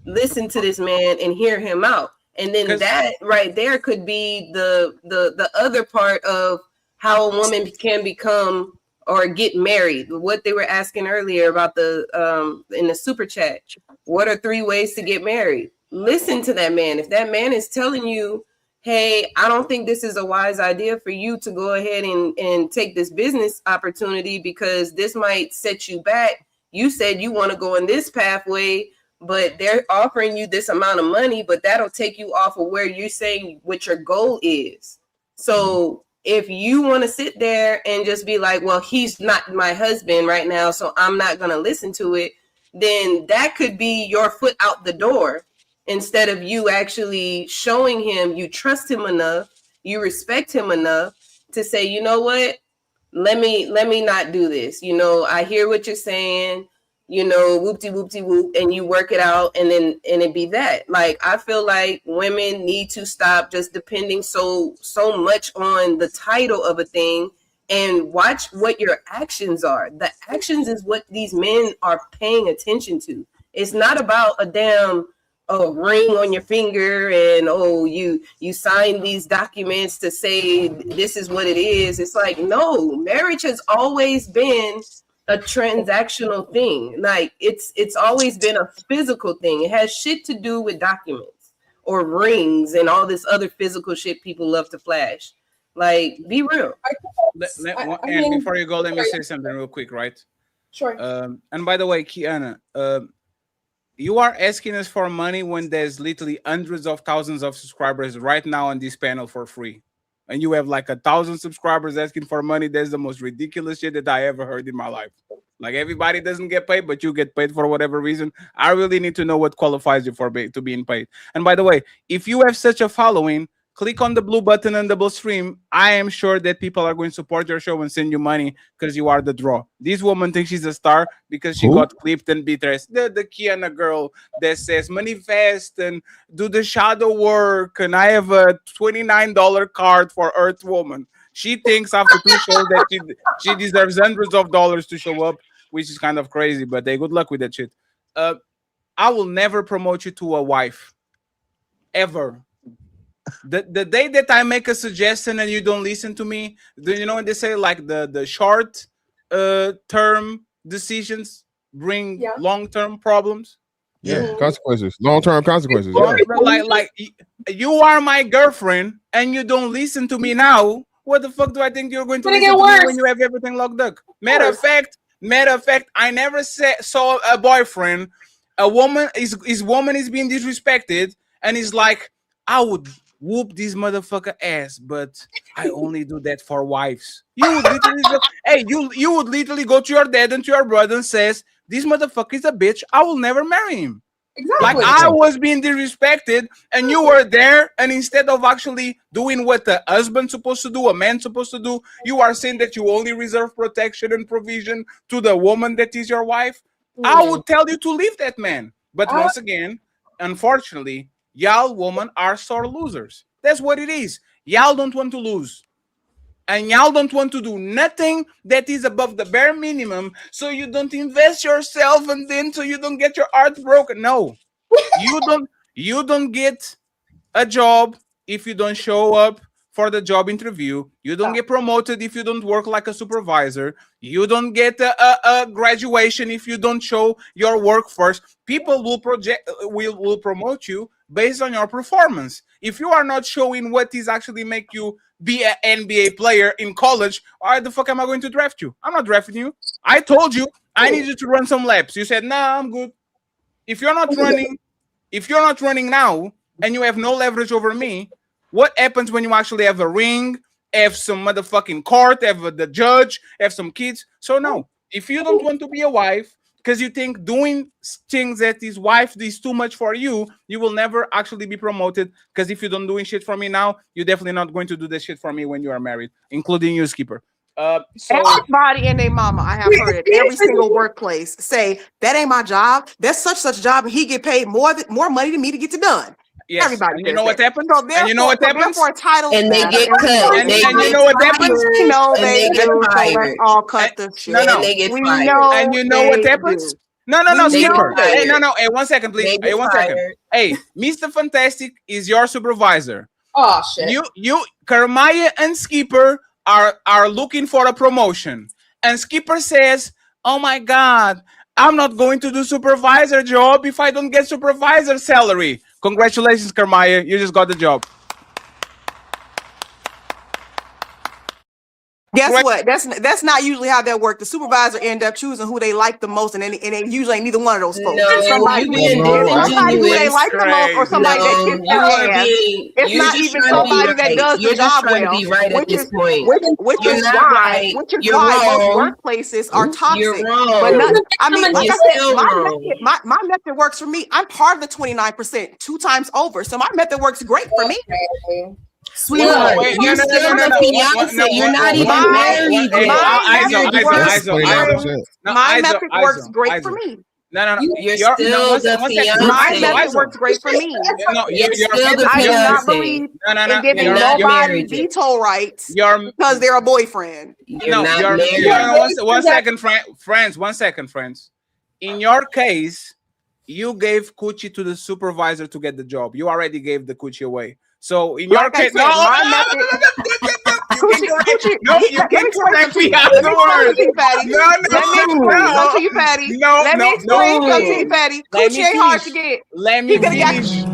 S17: listen to this man and hear him out? And then that right there could be the other part of how a woman can become or get married. What they were asking earlier about in the super chat. What are 3 ways to get married? Listen to that man. If that man is telling you, hey, I don't think this is a wise idea for you to go ahead and take this business opportunity, because this might set you back. You said you want to go in this pathway, but they're offering you this amount of money, but that'll take you off of where you're saying what your goal is. So if you want to sit there and just be like, well, he's not my husband right now, so I'm not going to listen to it, then that could be your foot out the door, instead of you actually showing him you trust him enough, you respect him enough to say, you know what, let me not do this. I hear what you're saying, whoop-de-whoop-de-whoop, and you work it out, and it be that. Like, I feel like women need to stop just depending so much on the title of a thing, and watch what your actions are. The actions is what these men are paying attention to. It's not about a damn ring on your finger and you sign these documents to say this is what it is. It's like, no, marriage has always been a transactional thing. Like, it's always been a physical thing. It has shit to do with documents or rings and all this other physical shit people love to flash. Like, be real.
S11: Before you go, let me say something real quick, right?
S8: Sure.
S11: And by the way, Kiana, you are asking us for money when there's literally hundreds of thousands of subscribers right now on this panel for free. And you have like 1,000 subscribers asking for money. That's the most ridiculous shit that I ever heard in my life. Like, everybody doesn't get paid, but you get paid for whatever reason. I really need to know what qualifies you to being paid. And by the way, if you have such a following, click on the blue button on double stream. I am sure that people are going to support your show and send you money because you are the draw. This woman thinks she's a star because she got clipped and beat her. The Kiana girl that says manifest and do the shadow work, and I have a $29 card for Earth Woman. She thinks after 2 shows that she deserves hundreds of dollars to show up, which is kind of crazy, but good luck with that shit. I will never promote you to a wife. Ever. The day that I make a suggestion and you don't listen to me, you know when they say like the short term decisions bring long-term problems?
S6: Yeah, consequences, long-term consequences.
S11: Like you are my girlfriend and you don't listen to me now. What the fuck do I think you're going to listen to me when you have everything locked up? Matter of fact, I never saw a boyfriend, a woman his woman is being disrespected, and he's like, I would whoop this motherfucker ass, but I only do that for wives. You would literally you would literally go to your dad and to your brother and says, this motherfucker is a bitch, I will never marry him. Exactly. Like, I was being disrespected and you were there, and instead of actually doing what the husband's supposed to do, a man's supposed to do, you are saying that you only reserve protection and provision to the woman that is your wife. I would tell you to leave that man. But once again, unfortunately, y'all women are sore losers. That's what it is. Y'all don't want to lose. And y'all don't want to do nothing that is above the bare minimum, so you don't invest yourself and then so you don't get your heart broken. No. You don't get a job if you don't show up for the job interview. You don't get promoted if you don't work like a supervisor. You don't get a graduation if you don't show your work first. People will promote you based on your performance. If you are not showing what is actually make you be an NBA player in college, why the fuck am I going to draft you? I'm not drafting you. I told you I need you to run some laps. You said, nah, I'm good. If you're not running now and you have no leverage over me, what happens when you actually have a ring, have some motherfucking court, have the judge, have some kids? So no, if you don't want to be a wife because you think doing things that his wife is too much for you, you will never actually be promoted. Because if you don't doing shit for me now, you're definitely not going to do this shit for me when you are married, including you, Skipper. So
S18: everybody and their mama, I have heard at every single workplace say that ain't my job. That's such job, and he get paid more money than me to get it done.
S11: Yes.
S18: Everybody,
S11: and you know what happens?
S18: So
S11: and you know what happens?
S18: And
S17: they get cut.
S11: And you know what happens?
S18: No,
S17: And
S18: they
S17: get
S18: do. So
S17: fired.
S18: let's all cut the shit.
S11: No.
S17: And they get
S18: We
S17: fired.
S18: know.
S11: And you know what happens? No, Skipper. Hey, no. Hey, 1 second, please. Hey, 1 second. Hey, Mr. Fantastic is your supervisor.
S8: Oh shit.
S11: You, Kermaya and Skipper are looking for a promotion, and Skipper says, "Oh my God, I'm not going to do supervisor job if I don't get supervisor salary." Congratulations, Kermaya, you just got the job.
S18: Guess what? That's not usually how that works. The supervisor end up choosing who they like the most, and they usually ain't neither one of those folks.
S17: No,
S18: somebody who they like the most, or somebody that kicks their ass. It's not even somebody that does the job well. Which is why most workplaces are toxic. But I mean, like I said, my method works for me. I'm part of the 29%, 2 times over, so my method works great for me.
S17: Sweetheart, you're still the fiance. You're not even married yet.
S18: My method works great for me.
S11: No.
S17: You're still the fiance.
S18: My method works great for me.
S17: You're still the
S18: I do not
S17: fiance.
S18: believe in giving nobody veto rights because they're a boyfriend.
S11: One second, friends. 1 second, friends. In your case, you gave coochie to the supervisor to get the job. You already gave the coochie away. So in your case, you can correct me afterwards.
S18: Let me explain something to you, Fatty. Coochie ain't hard to get.
S11: Let me finish.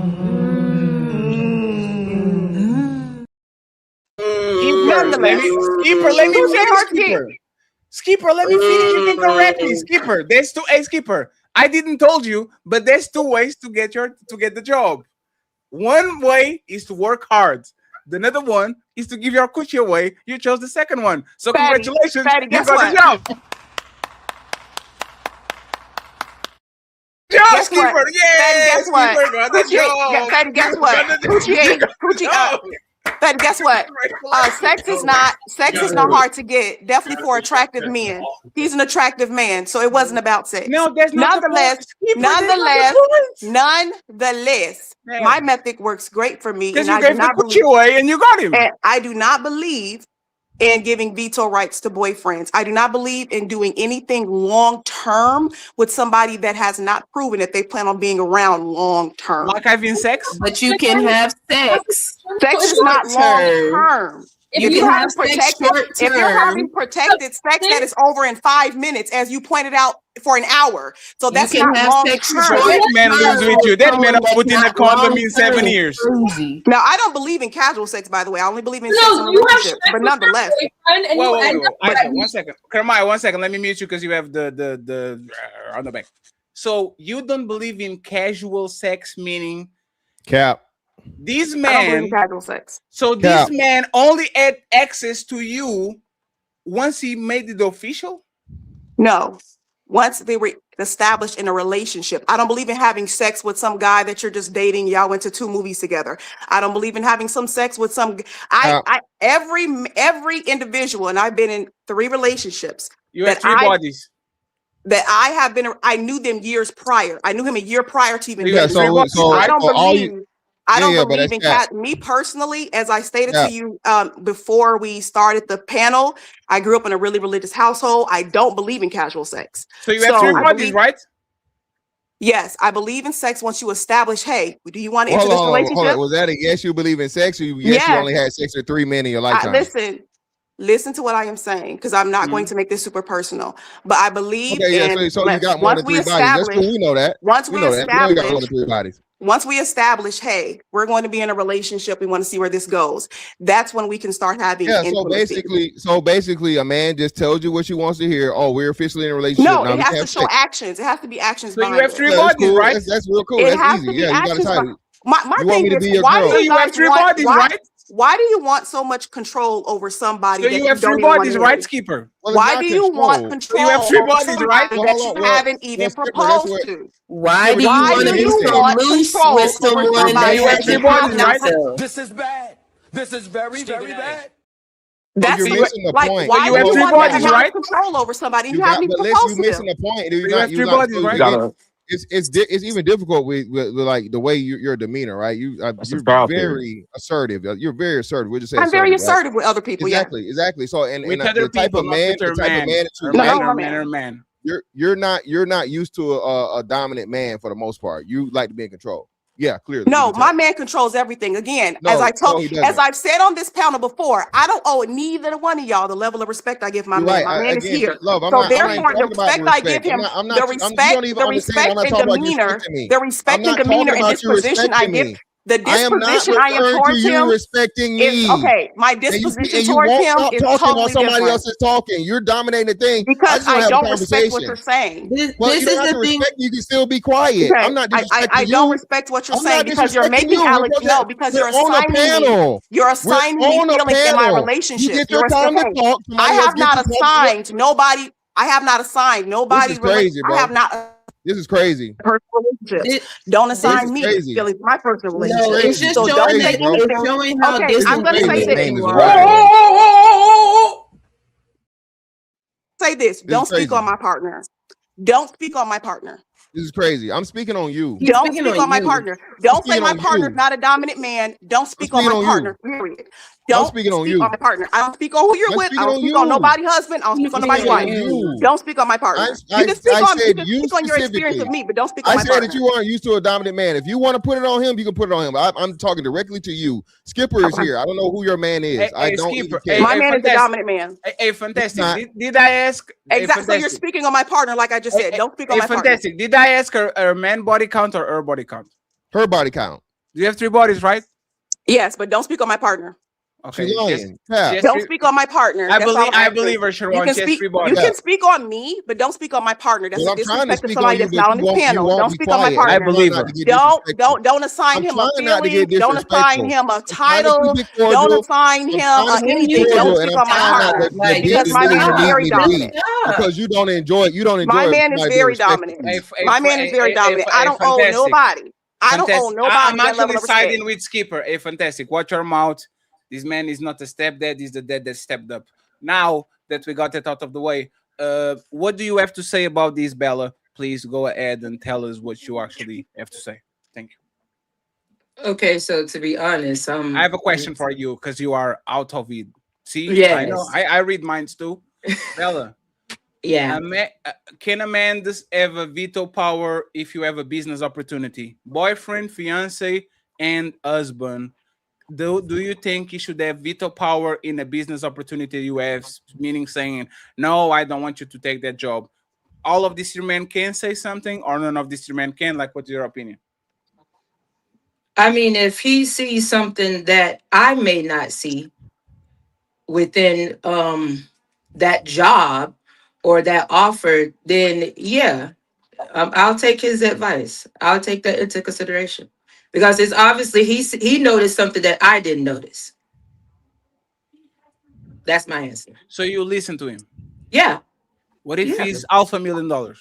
S11: Skipper, let me finish. You can correct me, Skipper. There's two. Hey, Skipper, I didn't told you, but there's 2 ways to get the job. One way is to work hard. The other one is to give your coochie away. You chose the second one. So congratulations,
S18: Fatty,
S11: you got the job.
S18: Guess
S11: Skipper,
S18: what?
S11: yeah,
S18: Guess what?
S11: Skipper got the job.
S18: Fatty, guess what? But guess what? Sex is not hard to get. Definitely for attractive men. He's an attractive man, so it wasn't about sex.
S11: No, there's not.
S18: Nonetheless, my method works great for me.
S11: Because you gave the coochie away and you got him.
S18: And I do not believe in giving veto rights to boyfriends. I do not believe in doing anything long term with somebody that has not proven that they plan on being around long term.
S11: Like having sex?
S17: But you can have sex.
S18: Sex is not long term. If you're having protected sex that is over in 5 minutes, as you pointed out, for an hour. So that's not long term.
S11: That man lives with you. That man put in a condom in 7 years.
S18: Now, I don't believe in casual sex, by the way. I only believe in sex in a relationship. But nonetheless.
S11: Wait. 1 second. Kermaya, 1 second. Let me mute you because you have the on the back. So you don't believe in casual sex, meaning
S6: Cap.
S11: These
S18: I don't believe
S11: men
S18: in casual sex.
S11: So this man only had access to you once he made it official?
S18: No. Once they were established in a relationship. I don't believe in having sex with some guy that you're just dating. Y'all went to 2 movies together. I don't believe in having some sex with some every individual, and I've been in 3 relationships.
S11: You have 3 bodies.
S18: that I knew them years prior. I knew him a year prior to even
S6: Yeah,
S18: dating. I don't believe in
S6: cat.
S18: me personally, as I stated to you before we started the panel, I grew up in a really religious household. I don't believe in casual sex.
S11: So you have 3 bodies, right?
S18: Yes, I believe in sex once you establish, hey, do you want to enter this relationship?
S6: Hold on. Was that a yes, you believe in sex, or yes, you only had sex with 3 men in your lifetime?
S18: Listen to what I am saying, because I'm not going to make this super personal. But I believe
S6: so you got more than 3 bodies. That's cool. We know that.
S18: Once we establish,
S6: you got more than 3 bodies.
S18: Once we establish, hey, we're going to be in a relationship, we want to see where this goes. That's when we can start having intimacy.
S6: So basically, a man just tells you what she wants to hear. Oh, we're officially in a relationship.
S18: No,
S6: now
S18: it has to show actions. It has to be actions.
S11: So you have 3 bodies, right?
S6: That's real cool.
S18: It
S6: That's
S18: has
S6: easy.
S18: to be
S6: Yeah, you got a
S18: actions.
S6: title.
S18: My
S6: You want
S18: thing
S6: me to
S18: is,
S6: be your
S18: why
S6: girl?
S18: do you
S11: have 3 bodies, right?
S18: Why do you want so much control over somebody?
S11: So
S18: that
S11: you have
S18: don't
S11: 3
S18: even
S11: bodies,
S18: want
S11: right,
S18: to
S11: Skipper?
S18: Why do you want control?
S11: So you have 3
S18: over
S11: bodies,
S18: somebody
S11: right?
S18: that you haven't even proposed to?
S17: Why do you want to be so loose with someone that
S11: you have 3 bodies, right?
S21: This is bad. This is very, very bad.
S18: That's
S6: you're missing the point.
S18: Why
S11: you have
S18: do you
S11: 3
S18: want
S11: bodies,
S18: that
S11: right?
S18: control over somebody? You
S6: But
S18: haven't even
S6: listen,
S18: proposed
S6: you
S18: to
S6: missing
S18: them.
S6: the point.
S11: You have 3 bodies, right?
S6: It's even difficult with like the way your demeanor, right? You're very assertive. You're very assertive. We'll just say
S18: I'm very
S6: assertive
S18: with other people.
S6: Exactly. So and
S11: With
S6: the
S11: other
S6: type
S11: people,
S6: of
S11: not
S6: man,
S11: with
S6: the type of man that you
S11: man.
S6: You're not used to a dominant man for the most part. You like to be in control. Yeah, clearly.
S18: No, my man controls everything. Again, as I've said on this panel before, I don't owe neither one of y'all the level of respect I give my man. My man is here.
S6: Love,
S18: so therefore, the respect I give him, the respect and demeanor and disposition I give. The disposition I am towards him
S6: respecting me.
S18: Okay, my disposition towards him is totally
S6: somebody
S18: different.
S6: else is talking. You're dominating the thing
S18: because I don't respect what you're saying.
S6: Well, you don't have to respect. You can still be quiet.
S18: Okay.
S6: I'm not disrespecting
S18: I don't respect what you're saying because you're making Alex because you're assigning me. You're assigning me feelings in my relationship.
S6: You get your time to talk.
S18: I have not assigned nobody. I have not assigned nobody.
S6: This is crazy, bro.
S18: I have not.
S6: This is crazy.
S18: Don't assign me feelings. My personal relationship.
S17: No, it's just showing how
S18: I'm going to say this. Say this. Don't speak on my partner. Don't speak on my partner.
S6: This is crazy. I'm speaking on you.
S18: Don't speak on my partner. Don't say my partner's not a dominant man. Don't speak on my partner. Period. Don't speak on my partner. I don't speak on who you're with. I don't speak on nobody's husband. I don't speak on nobody's wife. Don't speak on my partner. You can speak on your experience with me, but don't speak on my partner.
S6: I said that you aren't used to a dominant man. If you want to put it on him, you can put it on him. I'm talking directly to you. Skipper is here. I don't know who your man is. I don't.
S18: My man is a dominant man.
S11: Hey, fantastic. Did I ask?
S18: Exactly. So you're speaking on my partner, like I just said. Don't speak on my partner.
S11: Fantastic. Did I ask her man body count or her body count?
S6: Her body count.
S11: Do you have 3 bodies, right?
S18: Yes, but don't speak on my partner.
S11: Okay.
S18: Don't speak on my partner.
S11: I believe her, Sharon.
S18: You can speak on me, but don't speak on my partner. That's a disrespect to somebody that's not on this panel. Don't speak on my partner.
S11: I believe her.
S18: Don't assign him a feeling. Don't assign him a title. Don't assign him anything. Don't speak on my partner because my man is very dominant.
S6: Because you don't enjoy it. You don't enjoy.
S18: My man is very dominant. My man is very dominant. I don't owe nobody. I don't owe nobody.
S11: I'm actually siding with Skipper. Hey, fantastic. Watch your mouth. This man is not a stepdad. He's the dad that stepped up. Now that we got it out of the way, what do you have to say about this, Bella? Please go ahead and tell us what you actually have to say. Thank you.
S17: Okay, so to be honest,
S11: I have a question for you because you are out of it. See,
S17: yes.
S11: I know. I read minds too. Bella.
S17: Yeah.
S11: Can a man have a veto power if you have a business opportunity? Boyfriend, fiance, and husband. Do you think you should have veto power in a business opportunity you have, meaning saying, no, I don't want you to take that job? All of these men can say something or none of these men can? Like, what's your opinion?
S17: I mean, if he sees something that I may not see within that job or that offer, then yeah, I'll take his advice. I'll take that into consideration. Because it's obviously he noticed something that I didn't notice. That's my answer.
S11: So you listen to him?
S17: Yeah.
S11: What if he's $500,000?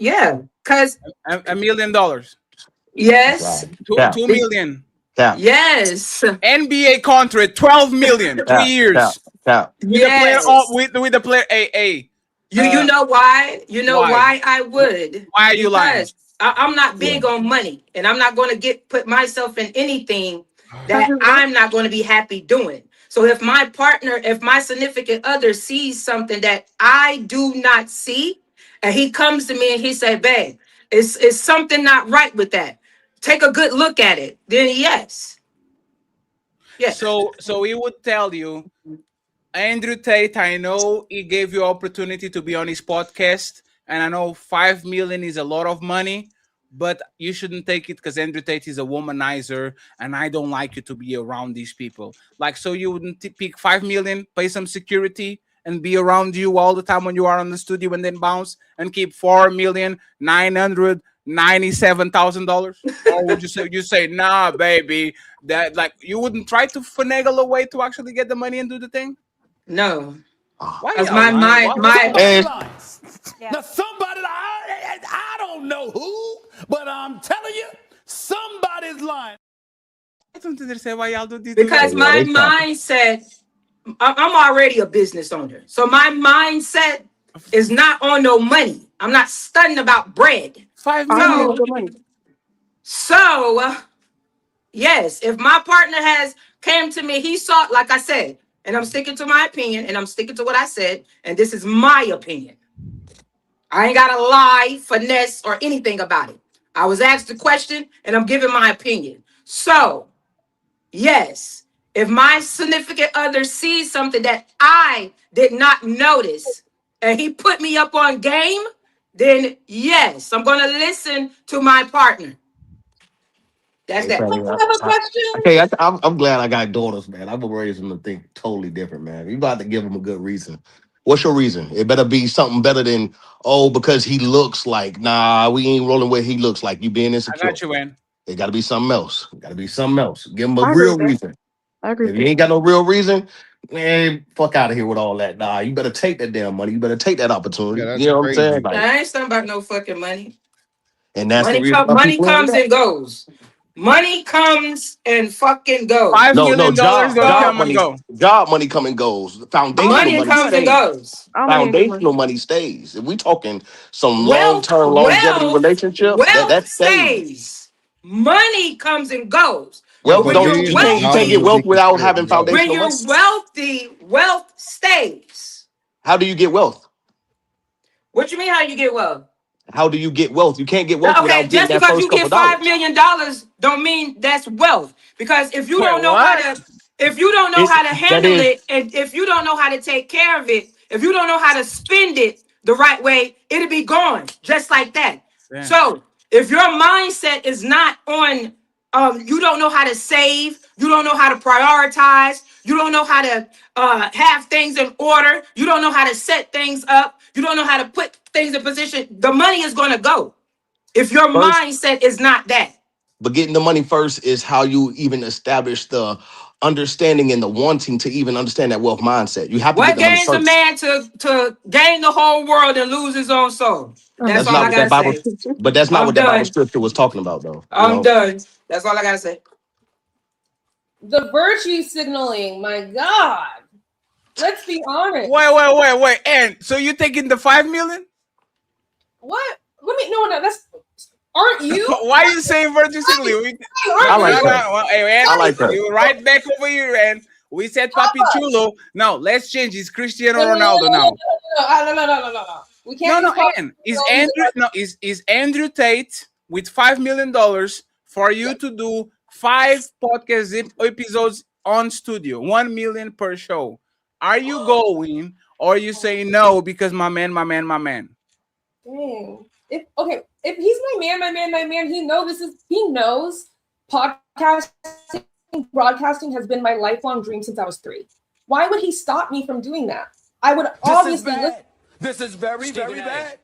S17: Yeah, because
S11: $1 million.
S17: Yes.
S11: Wow. 2 million.
S17: Yeah. Yes.
S11: NBA contract, 12 million, 3 years.
S17: Yeah.
S11: With the player, hey.
S14: You know why? You know why I would?
S11: Why are you lying?
S14: Because I'm not big on money, and I'm not going to put myself in anything that I'm not going to be happy doing. So if my partner, if my significant other sees something that I do not see, and he comes to me and he say, "Babe, it's something not right with that. Take a good look at it." Then yes.
S11: So he would tell you, Andrew Tate, I know he gave you opportunity to be on his podcast, and I know 5 million is a lot of money, but you shouldn't take it because Andrew Tate is a womanizer, and I don't like you to be around these people. Like, so you wouldn't pick 5 million, pay some security, and be around you all the time when you are on the studio, and then bounce and keep $4,997,000? Or would you say, nah, baby, that like you wouldn't try to finagle a way to actually get the money and do the thing?
S14: No.
S11: Why
S14: Because
S11: y'all lying?
S21: Now somebody, I don't know who, but I'm telling you, somebody's lying.
S11: I don't understand why y'all do this.
S14: Because my mindset, I'm already a business owner. So my mindset is not on no money. I'm not studying about bread.
S11: 5 million.
S14: So, yes, if my partner has came to me, he saw, like I said, and I'm sticking to my opinion, and I'm sticking to what I said, and this is my opinion. I ain't got to lie, finesse, or anything about it. I was asked a question, and I'm giving my opinion. So, yes, if my significant other sees something that I did not notice, and he put me up on game, then yes, I'm going to listen to my partner. That's that.
S9: I'm glad I got daughters, man. I'm gonna raise them to think totally different, man. You about to give them a good reason. What's your reason? It better be something better than because he looks like. Nah, we ain't rolling where he looks like. You being
S11: I
S9: insecure.
S11: got you, man.
S9: It got to be something else. Got to be something else. Give them a
S7: I agree
S9: real
S7: with that.
S9: reason.
S7: I agree
S9: If
S7: with
S9: you
S7: that.
S9: ain't got no real reason, man, fuck out of here with all that. Nah, you better take that damn money. You better take that opportunity.
S6: Yeah,
S9: You
S6: that's
S9: know what I'm saying?
S6: crazy.
S9: Like,
S14: I ain't talking about no fucking money.
S9: and that's the
S14: Money,
S9: reason why
S14: money
S9: people end
S14: comes
S9: up.
S14: and goes. Money comes and fucking goes.
S11: $5
S9: No,
S11: million
S9: job
S11: don't come and
S9: money.
S11: go.
S9: Job money come and goes. Foundational
S14: Money
S9: money
S14: comes and
S9: stays.
S14: goes.
S9: Foundational money stays. If we talking some
S14: Wealth,
S9: long-term longevity
S14: wealth,
S9: relationships,
S14: wealth
S9: that stays.
S14: stays. Money comes and goes.
S6: Yeah,
S9: Wealth
S6: but
S14: When
S9: don't
S14: you're
S9: you
S6: millions of
S9: can't
S6: dollars
S9: get
S6: will
S14: wealthy,
S9: wealth
S6: be
S9: without
S6: considered
S9: having
S6: wealth.
S14: when
S9: foundational
S14: you're
S9: money.
S14: wealthy, wealth stays.
S9: How do you get wealth?
S14: What you mean? How you get wealth?
S9: How do you get wealth? You can't get wealth
S14: Okay,
S9: without getting
S14: just
S9: that
S14: because
S9: first
S14: you
S9: couple
S14: get $5
S9: dollars.
S14: million don't mean that's wealth. Because if you
S11: Wait,
S14: don't know
S11: what?
S14: how to, if you don't know how to handle it, and if you don't know how to take care of it, if you don't know how to spend it the right way, it'll be gone just like that.
S11: Damn.
S14: So if your mindset is not on, you don't know how to save, you don't know how to prioritize, you don't know how to have things in order, you don't know how to set things up, you don't know how to put things in position, the money is going to go. If your
S9: First,
S14: mindset is not that.
S9: but getting the money first is how you even establish the understanding and the wanting to even understand that wealth mindset. You have to get
S14: What
S9: the money
S14: gains a
S9: first.
S14: man to gain the whole world and lose his own soul? That's
S9: That's
S14: all
S9: not
S14: I
S9: what that
S14: gotta
S9: Bible,
S14: say.
S9: but that's not
S14: I'm
S9: what that Bible
S14: done.
S9: scripture was talking about, though. You
S14: I'm
S9: know,
S14: done. That's all I gotta say.
S8: The virtue signaling, my God. Let's be honest.
S11: Wait. And so you taking the 5 million?
S8: What? No, that's aren't you?
S11: Why are you saying virtue signaling?
S9: I like that.
S11: Hey, man,
S9: I like that.
S11: you right back over here, and we said Papi Chulo. No, let's change. It's Cristiano
S8: No.
S11: Ronaldo now.
S8: No. We can't.
S11: No. And is Andrew Tate with $5 million for you to do 5 podcast episodes on studio, 1 million per show? Are you going, or are you saying no because my man?
S8: Dang. If he's my man, he knows podcasting, broadcasting has been my lifelong dream since I was 3. Why would he stop me from doing that? I would obviously listen.
S21: This is very bad.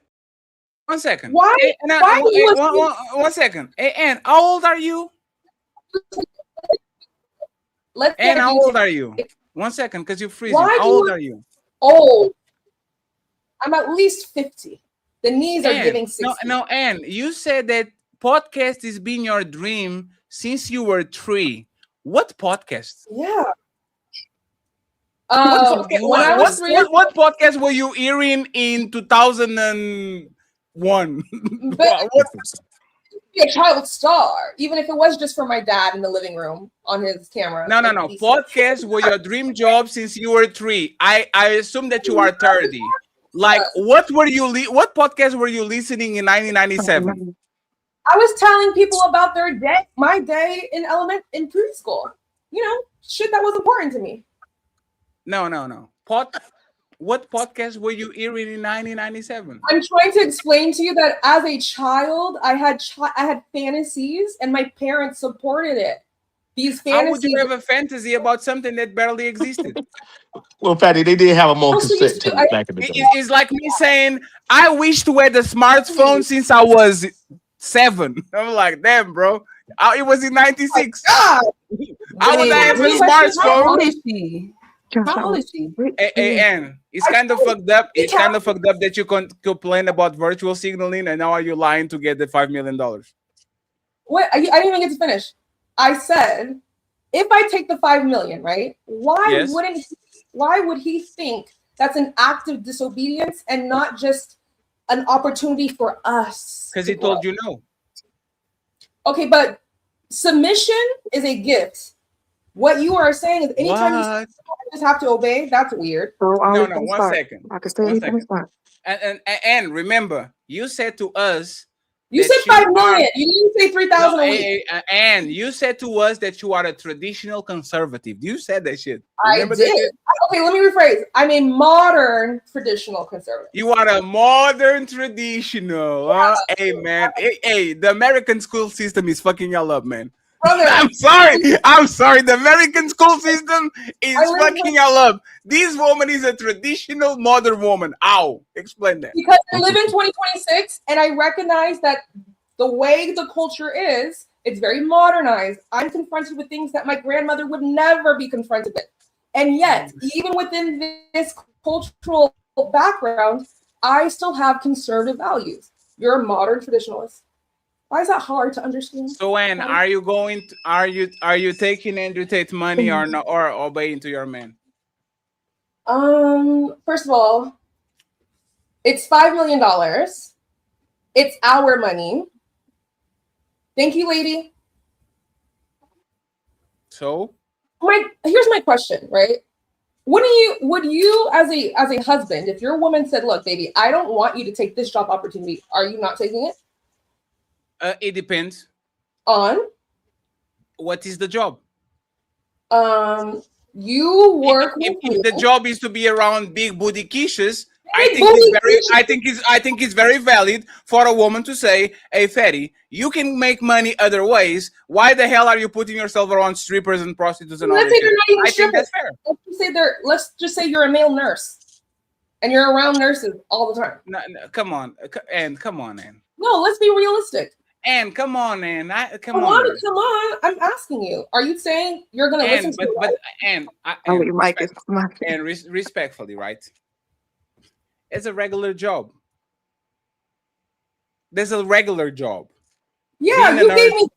S11: 1 second.
S8: Why?
S11: One second. Hey, Ann, how old are you? Ann, how old are you? 1 second, because you're freezing. How old are you?
S8: Old. I'm at least 50. The knees are giving 60.
S11: No, Ann, you said that podcast has been your dream since you were 3. What podcast?
S8: Yeah. When I was 3 years
S11: what podcast were you hearing in 2001?
S8: But be a child star, even if it was just for my dad in the living room on his camera.
S11: No. Podcasts were your dream job since you were 3. I assume that you are 30. Like, what podcast were you listening in 1997?
S8: I was telling people about my day in preschool. You know, shit that was important to me.
S11: No. What podcast were you hearing in 1997?
S8: I'm trying to explain to you that as a child, I had fantasies, and my parents supported it. These fantasies.
S11: How would you have a fantasy about something that barely existed?
S9: Well, Fatty, they did have a more cassette tape back in the day.
S11: It's like me saying, I wish to have a smartphone since I was 7. I'm like, damn, bro. It was in 96. I would have a smartphone.
S17: How old is she?
S8: How old is she?
S11: And it's kind of fucked up. It's kind of fucked up that you complain about virtual signaling, and now are you lying to get the $5 million?
S8: Wait, I didn't even get to finish. I said, if I take the $5 million, right? Why would he think that's an act of disobedience and not just an opportunity for us?
S11: Because he told you no.
S8: Okay, but submission is a gift. What you are saying is anytime you just have to obey, that's weird.
S11: No, 1 second.
S18: I can stay in spot.
S11: And remember, you said to us.
S8: You said 5 million. You didn't say 3,000 a week.
S11: And you said to us that you are a traditional conservative. You said that shit.
S8: Remember I did. That shit? Okay, let me rephrase. I'm a modern traditional conservative.
S11: You are a modern traditional. Yeah. Hey, man. Hey, the American school system is fucking y'all up, man.
S8: Brother,
S11: I'm sorry. The American school system is fucking y'all up. This woman is a traditional modern woman. Ow. Explain that.
S8: Because I live in 2026 and I recognize that the way the culture is, it's very modernized. I'm confronted with things that my grandmother would never be confronted with. And yet, even within this cultural background, I still have conservative values. You're a modern traditionalist. Why is that hard to understand?
S11: So, Anne, are you taking Andrew Tate's money or not, or obeying to your man?
S8: First of all, it's $5 million. It's our money. Thank you, lady.
S11: So,
S8: here's my question, right? Would you as a husband, if your woman said, "Look, baby, I don't want you to take this job opportunity," are you not taking it?
S11: It depends.
S8: On?
S11: What is the job?
S8: You work
S11: if the job is to be around big booty quiches, I think it's very valid for a woman to say, "Hey, fatty, you can make money other ways. Why the hell are you putting yourself around strippers and prostitutes and all that?" I think that's fair.
S8: Let's just say you're a male nurse, and you're around nurses all the time.
S11: No, come on, Ann.
S8: No, let's be realistic.
S11: And come on, Ann. Come on.
S8: Come on. I'm asking you. Are you saying you're going to listen to
S18: your mic is
S11: and respectfully, right? It's a regular job. There's a regular job.
S8: Yeah, you gave me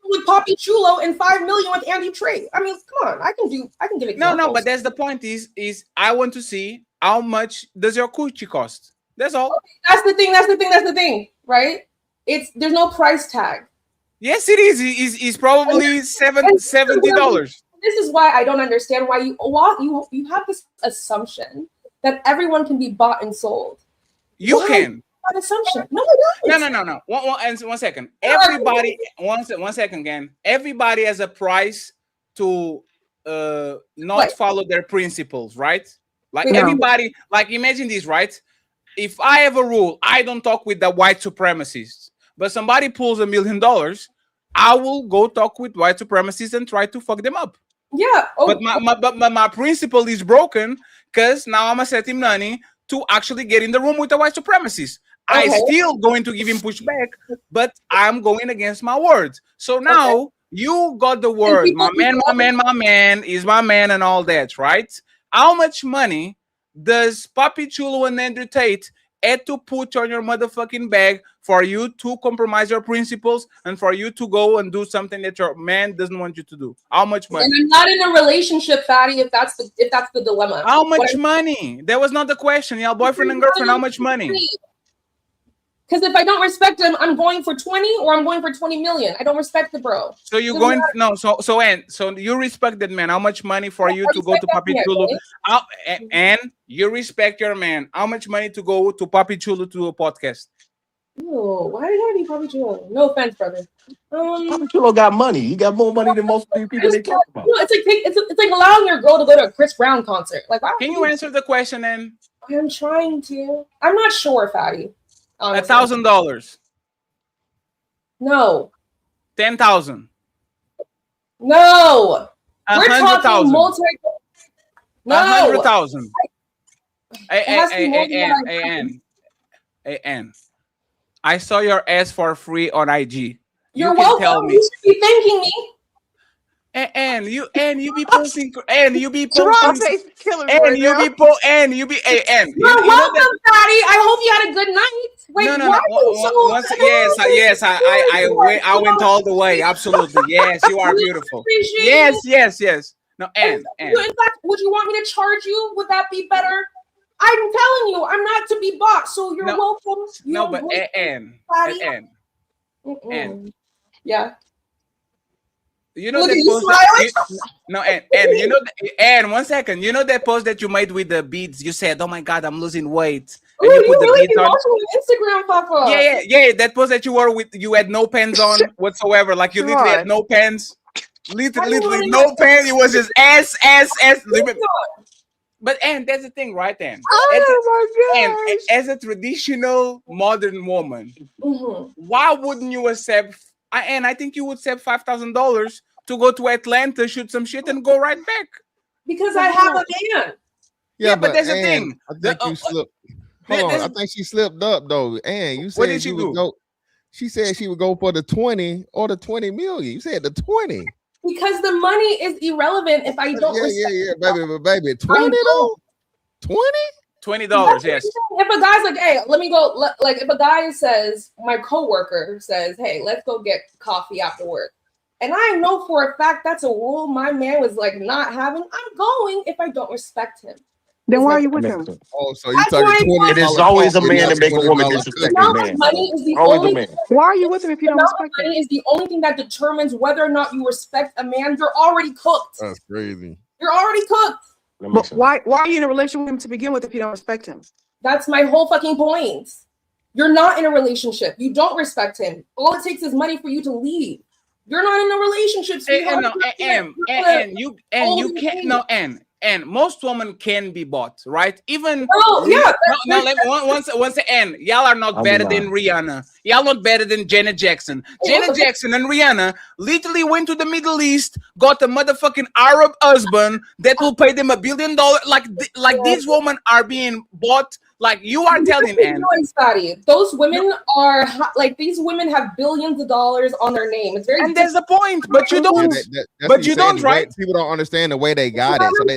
S8: with Poppy Chulo and $5 million with Andy Trey. I mean, come on. I can give examples.
S11: No, but that's the point. Is I want to see how much does your coochie cost. That's all.
S8: Okay, that's the thing. Right? There's no price tag.
S11: Yes, it is. It's probably $70.
S8: This is why I don't understand why you have this assumption that everyone can be bought and sold.
S11: You can.
S8: That assumption. No.
S11: 1 second. Everybody. 1 second again. Everybody has a price to not follow their principles, right? Like everybody. Like imagine this, right? If I have a rule, I don't talk with the white supremacists. But somebody pulls $1 million, I will go talk with white supremacists and try to fuck them up.
S8: Yeah.
S11: But my principle is broken because now I'm setting money to actually get in the room with the white supremacists. Okay. I still going to give him pushback, but I'm going against my words. So now you got the word. My man is my man and all that, right? How much money does Papi Chulo and Andrew Tate had to put on your motherfucking bag for you to compromise your principles and for you to go and do something that your man doesn't want you to do? How much money?
S8: And I'm not in a relationship, Fatty, if that's the dilemma.
S11: How much money? That was not the question. Your boyfriend and girlfriend, how much money?
S8: Because if I don't respect him, I'm going for 20 or I'm going for 20 million. I don't respect the bro.
S11: So you're going so you respect that man. How much money for you to go to Papi Chulo? And you respect your man. How much money to go to Papi Chulo to do a podcast?
S8: Oh, why do you gotta be Papi Chulo? No offense, brother.
S9: Papi Chulo got money. He got more money than most people they talk about.
S8: No, it's like allowing your girl to go to a Chris Brown concert. Like,
S11: can you answer the question then?
S8: I'm trying to. I'm not sure, Fatty.
S11: $1,000.
S8: No.
S11: 10,000.
S8: No. We're talking
S11: 100,000.
S8: No.
S11: 100,000. Hey, I saw your ass for free on IG.
S8: You're
S11: welcome. Tell me.
S8: You should be thanking me.
S11: And you be posting and you be
S18: You're
S11: posting
S18: welcome,
S8: Fatty. I hope you had a good night. Wait,
S11: yes, I went all the way. Absolutely. Yes, you are beautiful. Yes. No, and
S8: in fact, would you want me to charge you? Would that be better? I'm telling you, I'm not to be bought, so you're welcome. Yeah.
S11: You know that post and 1 second. You know that post that you made with the beads? You said, "Oh my God, I'm losing weight."
S8: And you put the beads on Instagram, Papa.
S11: Yeah. That post that you wore you had no pants on whatsoever. Like you literally had no pants. Literally no pants. It was just ass. But that's the thing, right? As a traditional modern woman, why wouldn't you accept? And I think you would accept $5,000 to go to Atlanta, shoot some shit, and go right back.
S8: Because I have a man.
S11: Yeah, but that's the thing.
S6: I think you slipped. Hold on, I think she slipped up though. And you said
S11: what did she do?
S6: Would go. She said she would go for the 20 or the 20 million. You said the 20.
S8: Because the money is irrelevant if I don't.
S6: Baby, 20 though. 20.
S11: $20, yes.
S8: If a guy's like, hey, let me go. Like, if a guy says, my coworker says, hey, let's go get coffee after work, and I know for a fact that's a rule my man was like not having, I'm going if I don't respect him.
S7: Then why are you with him?
S6: Oh, so you talking 20?
S9: It is always a man to make a woman disrespect his man.
S8: Money is the
S9: Always
S8: only.
S9: a man.
S7: Why are you with him if you don't respect him?
S8: Money is the only thing that determines whether or not you respect a man. You're already cooked.
S6: That's crazy.
S8: You're already cooked.
S7: But why are you in a relationship with him to begin with if you don't respect him?
S8: That's my whole fucking point. You're not in a relationship. You don't respect him. All it takes is money for you to leave. You're not in a relationship.
S11: You can't. And most women can be bought, right? Even once again, y'all are not better than Rihanna. Y'all not better than Janet Jackson. Janet Jackson and Rihanna literally went to the Middle East, got a motherfucking Arab husband that will pay them $1 billion. Like these women are being bought. Like you are telling,
S8: those women are like, these women have billions of dollars on their name. It's very,
S11: and that's the point. But you don't. But you don't, right?
S6: People don't understand the way they got it, so they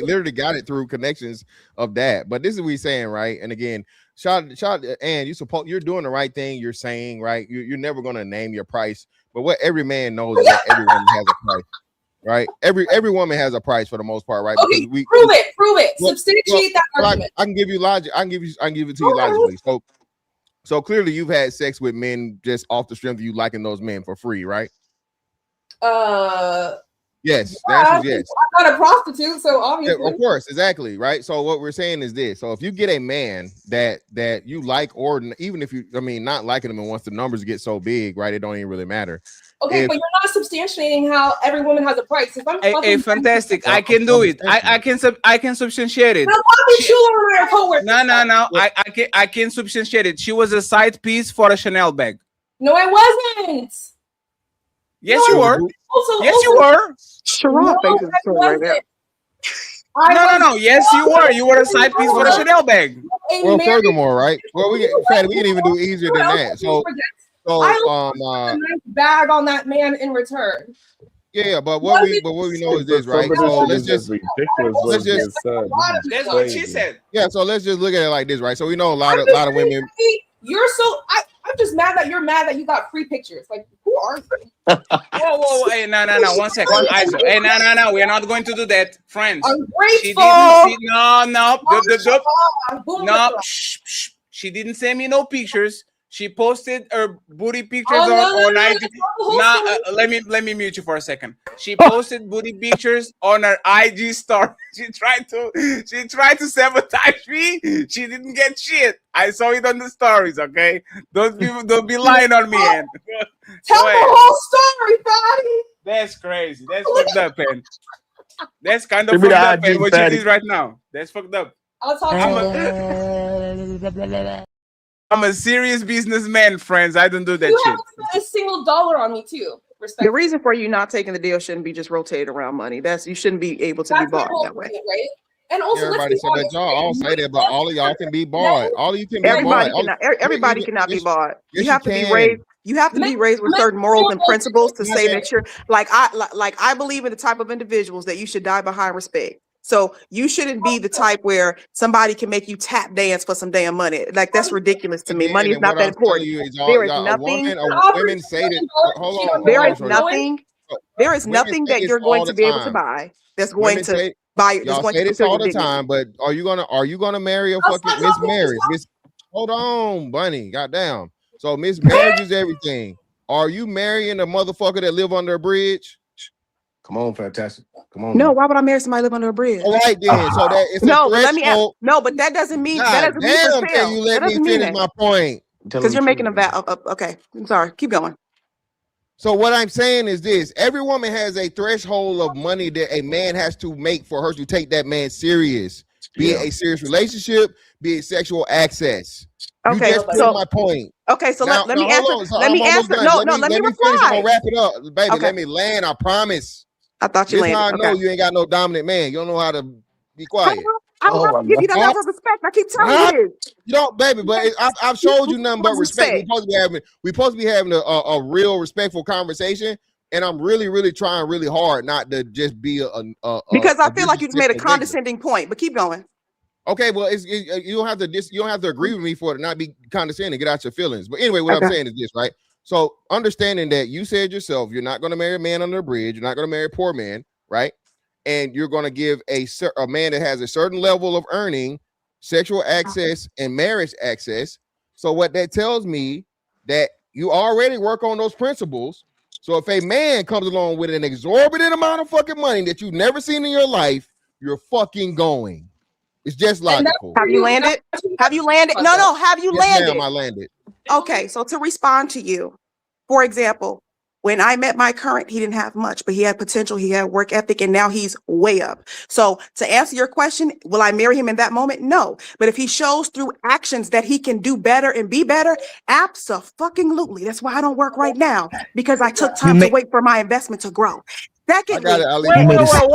S6: literally got it through connections of that. But this is what we're saying, right? And again, and you're doing the right thing. You're saying, right? You're never going to name your price, but what every man knows is that everyone has a price. Right, every woman has a price for the most part, right?
S8: Okay, prove it. Substantiate that argument.
S6: I can give you logic. I can give it to you logically. So clearly, you've had sex with men just off the strength of you liking those men for free, right? Yes, the answer is yes.
S8: I'm not a prostitute, so obviously,
S6: yeah, of course, exactly, right. So what we're saying is this: so if you get a man that you like, or even if not liking them, and once the numbers get so big, right, it don't even really matter.
S8: Okay, but you're not substantiating how every woman has a price. If I'm
S11: fantastic, I can do it. I can substantiate it. No. I can substantiate it. She was a side piece for a Chanel bag.
S8: No, I wasn't.
S11: Yes, you were. Yes, you were.
S7: Sharon faces right there.
S11: No. Yes, you were. You were a side piece for a Chanel bag.
S6: Well, furthermore, right? Well, we can even do easier than that. So
S8: a nice bag on that man in return.
S6: Yeah, but what we know is this, right? So let's just
S11: that's what she said.
S6: Yeah, so let's just look at it like this, right? So we know a lot of women.
S8: You're so I'm just mad that you're mad that you got free pictures. Like, who are you?
S11: Whoa. Hey, no. 1 second. Hey, no. We are not going to do that. Friends.
S8: Ungrateful.
S11: No. Shh. She didn't send me no pictures. She posted her booty pictures on IG. Let me mute you for a second. She posted booty pictures on her IG story. She tried to sabotage me. She didn't get shit. I saw it on the stories. Okay, don't be lying on me. And
S8: tell the whole story, Fatty.
S11: That's crazy. That's fucked up, man. That's kind of fucked up, man. What you did right now. That's fucked up.
S8: I'll talk
S11: I'm a serious businessman, friends. I don't do that
S8: you
S11: shit.
S8: You haven't spent a single dollar on me, too.
S18: The reason for you not taking the deal shouldn't be just rotated around money. You shouldn't be able to be bought that way.
S8: Right? And also,
S6: everybody said that y'all all say that, but all of y'all can be bought. All of you can be bought.
S18: Everybody cannot be bought. You have to be raised. You have to be raised with certain morals and principles to say that you're like I believe in the type of individuals that you should die behind respect. So you shouldn't be the type where somebody can make you tap dance for some damn money. Like that's ridiculous to me. Money is not that important. There is nothing.
S6: Women say that. Hold on.
S18: There is nothing. There is nothing that you're going to be able to buy that's going to buy.
S6: Y'all say this all the time, but are you gonna marry a fucking Miss Marriage? Hold on, Bunny. Goddamn. So Miss Marriage is everything. Are you marrying a motherfucker that live under a bridge?
S9: Come on, fantastic. Come on.
S18: No, why would I marry somebody live under a bridge?
S6: All right, then. So that it's
S18: no.
S6: Let me ask,
S18: no, but that doesn't mean that doesn't mean
S6: can you let me finish my point?
S18: Because you're making a vow. Okay, I'm sorry. Keep going.
S6: So what I'm saying is this: every woman has a threshold of money that a man has to make for her to take that man serious. Be it a serious relationship, be it sexual access.
S18: Okay,
S6: you just proved my point.
S18: Okay, so let me answer. Let me answer. No, let me
S6: finish. I'm gonna wrap it up, baby. Okay. Let me land. I promise.
S18: I thought you landed.
S6: How I know you ain't got no dominant man. You don't know how to be quiet.
S18: I don't have to give you that level of respect. I keep telling you.
S6: You don't, baby, but I've showed you nothing but respect. We're supposed to be having a real respectful conversation, and I'm really trying really hard not to just be
S18: because I feel like you just made a condescending point. But keep going.
S6: Okay, well, you don't have to agree with me for it to not be condescending. Get out your feelings. But anyway, what I'm saying is this, right? So understanding that you said yourself, you're not going to marry a man under a bridge. You're not going to marry a poor man, right? And you're going to give a man that has a certain level of earning, sexual access, and marriage access. So what that tells me that you already work on those principles. So if a man comes along with an exorbitant amount of fucking money that you've never seen in your life, you're fucking going. It's just logical.
S18: Have you landed? Have you landed? No. Have you landed?
S6: Ma'am, I landed.
S18: Okay, so to respond to you, for example, when I met my current, he didn't have much, but he had potential, he had work ethic, and now he's way up. So to answer your question, will I marry him in that moment? No. But if he shows through actions that he can do better and be better, abso-fucking-lutely. That's why I don't work right now, because I took time to wait for my investment to grow. Secondly,
S6: Ali.
S11: Stop.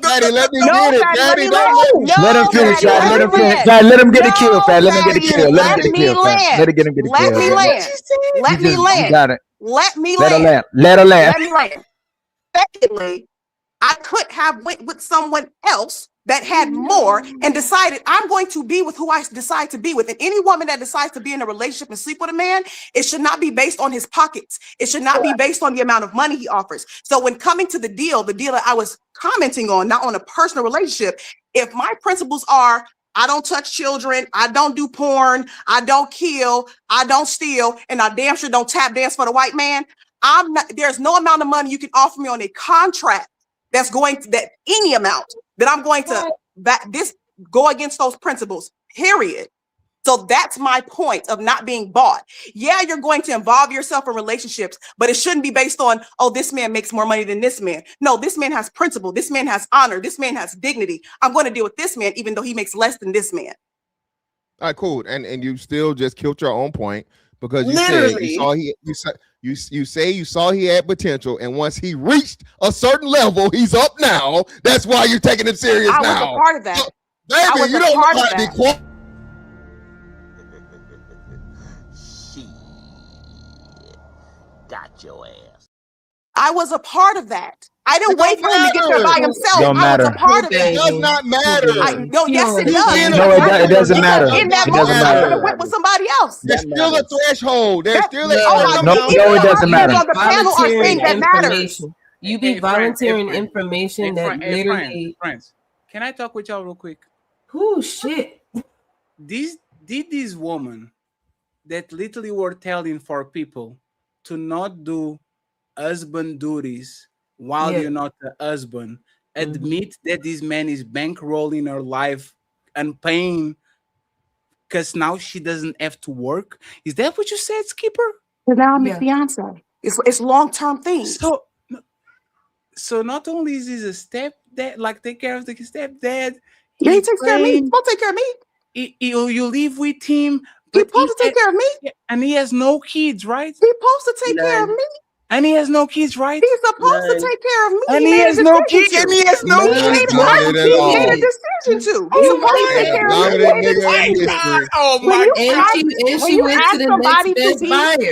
S6: Daddy, let me get it. Daddy,
S17: let him finish. Let him get a kill, Fat. Let him get a kill. Let him get a kill, Fat. Let him get a kill.
S18: Let me land. Let me land.
S17: You got it.
S18: Let me
S17: land.
S18: Let her land. Let me land. Secondly, I could have went with someone else that had more and decided I'm going to be with who I decide to be with. And any woman that decides to be in a relationship and sleep with a man, it should not be based on his pockets. It should not be based on the amount of money he offers. So when coming to the deal that I was commenting on, not on a personal relationship, if my principles are, I don't touch children, I don't do porn, I don't kill, I don't steal, and I damn sure don't tap dance for the white man, there's no amount of money you can offer me on a contract that's going to any amount that I'm going to go against those principles, period. So that's my point of not being bought. Yeah, you're going to involve yourself in relationships, but it shouldn't be based on, oh, this man makes more money than this man. No, this man has principle. This man has honor. This man has dignity. I'm going to deal with this man, even though he makes less than this man.
S6: All right, cool. And you still just killed your own point because you said you say you saw he had potential, and once he reached a certain level, he's up now. That's why you're taking him serious now.
S18: I was a part of that.
S6: So, baby, you don't know how to be quiet.
S18: Got your ass. I was a part of that. I didn't wait for him to get there by himself.
S15: Don't
S18: I was a
S15: matter.
S18: part of
S6: It
S18: it.
S6: does not matter.
S18: No, yes, it does.
S15: No, it doesn't matter.
S18: In that
S15: It
S18: moment,
S15: doesn't
S18: I
S15: matter.
S18: could have went with somebody else.
S6: There's still a threshold. There's still a
S18: Oh my
S15: No,
S18: God.
S15: no, it doesn't matter.
S18: On the panel are saying that matters.
S17: Information. You be volunteering information that literally.
S11: Friends, can I talk with y'all real quick?
S17: Oh shit!
S11: These women that literally were telling for people to not do husband duties while you're not the husband, admit that this man is bankrolling her life and paying because now she doesn't have to work. Is that what you said, Skipper?
S18: Because now I'm his fiance. It's long-term things.
S11: So not only is this a stepdad, like take care of the stepdad,
S18: he takes care of me. He's supposed to take care of me.
S11: You live with him.
S18: He's supposed to take care of me.
S11: And he has no kids, right?
S18: He's supposed to take care of me.
S11: And he has no kids, right?
S18: He's supposed to take care of me.
S11: And he has no kids. And he has no kids.
S18: He made a decision to. He's supposed to take care of me.
S11: Oh my
S18: God.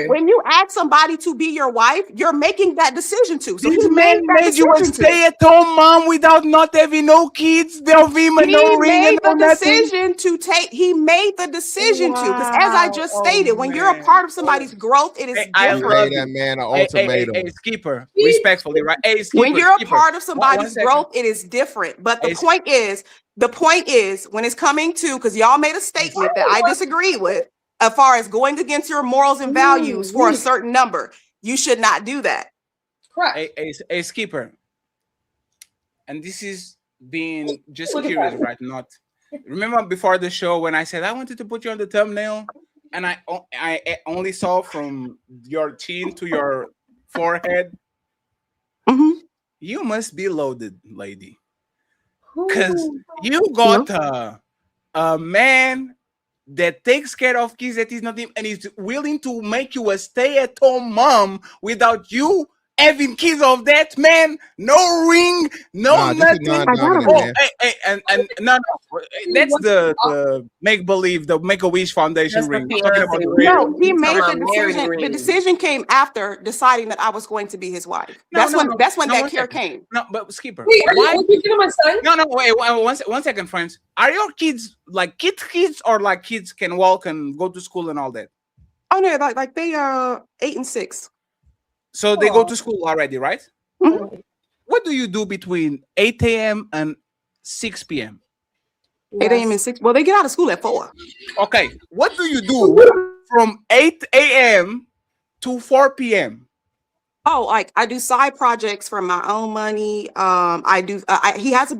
S18: When you ask somebody to be your wife, you're making that decision to. So
S11: this
S18: he
S11: man made you a stay-at-home mom without not having no kids, no ring, no ring, and no
S18: decision to take. He made the decision to. Because as I just stated, when you're a part of somebody's growth, it is different.
S6: I love that man an ultimatum.
S11: Hey, Skipper, respectfully, right? Hey, Skipper,
S18: when you're a part of somebody's growth, it is different. But the point is, when it's coming to, because y'all made a statement that I disagree with, as far as going against your morals and values for a certain number, you should not do that.
S11: Correct. Hey, Skipper, and this is being just curious, right? Not remember before the show when I said I wanted to put you on the thumbnail, and I only saw from your chin to your forehead. You must be loaded, lady, because you got a man that takes care of kids that is not him, and is willing to make you a stay-at-home mom without you having kids of that man. No ring, no nothing. No, that's the make believe, the Make a Wish Foundation ring.
S18: No, he made the decision. The decision came after deciding that I was going to be his wife. That's when that care came.
S11: No, but Skipper,
S8: wait, are you looking at my son?
S11: No, wait, one second, friends. Are your kids like kids or like kids can walk and go to school and all that?
S18: Oh no, like they are 8 and 6.
S11: So they go to school already, right? What do you do between 8 a.m. and 6 p.m.?
S18: 8 a.m. and 6. Well, they get out of school at 4.
S11: Okay. What do you do from 8 a.m. to 4 p.m.?
S18: Oh, like I do side projects for my own money. I do. He has a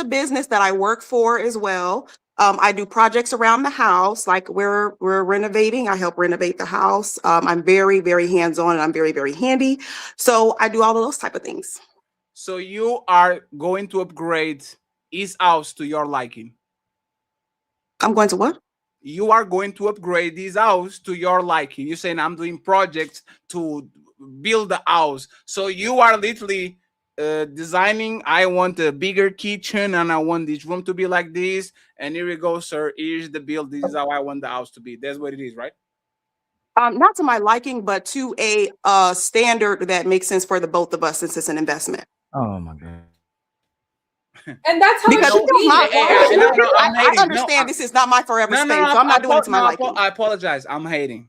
S18: business that I work for as well. I do projects around the house, like we're renovating. I help renovate the house. I'm very, very hands-on and I'm very, very handy. So I do all of those type of things.
S11: So you are going to upgrade his house to your liking?
S18: I'm going to what?
S11: You are going to upgrade his house to your liking. You're saying I'm doing projects to build the house. So you are literally designing. I want a bigger kitchen and I want this room to be like this. And here we go, sir. Here's the build. This is how I want the house to be. That's what it is, right?
S18: Not to my liking, but to a standard that makes sense for the both of us since it's an investment.
S15: Oh my God.
S8: And that's how
S18: because
S8: I
S18: understand this is not my forever space, so I'm not doing it to my liking.
S11: I apologize. I'm hating.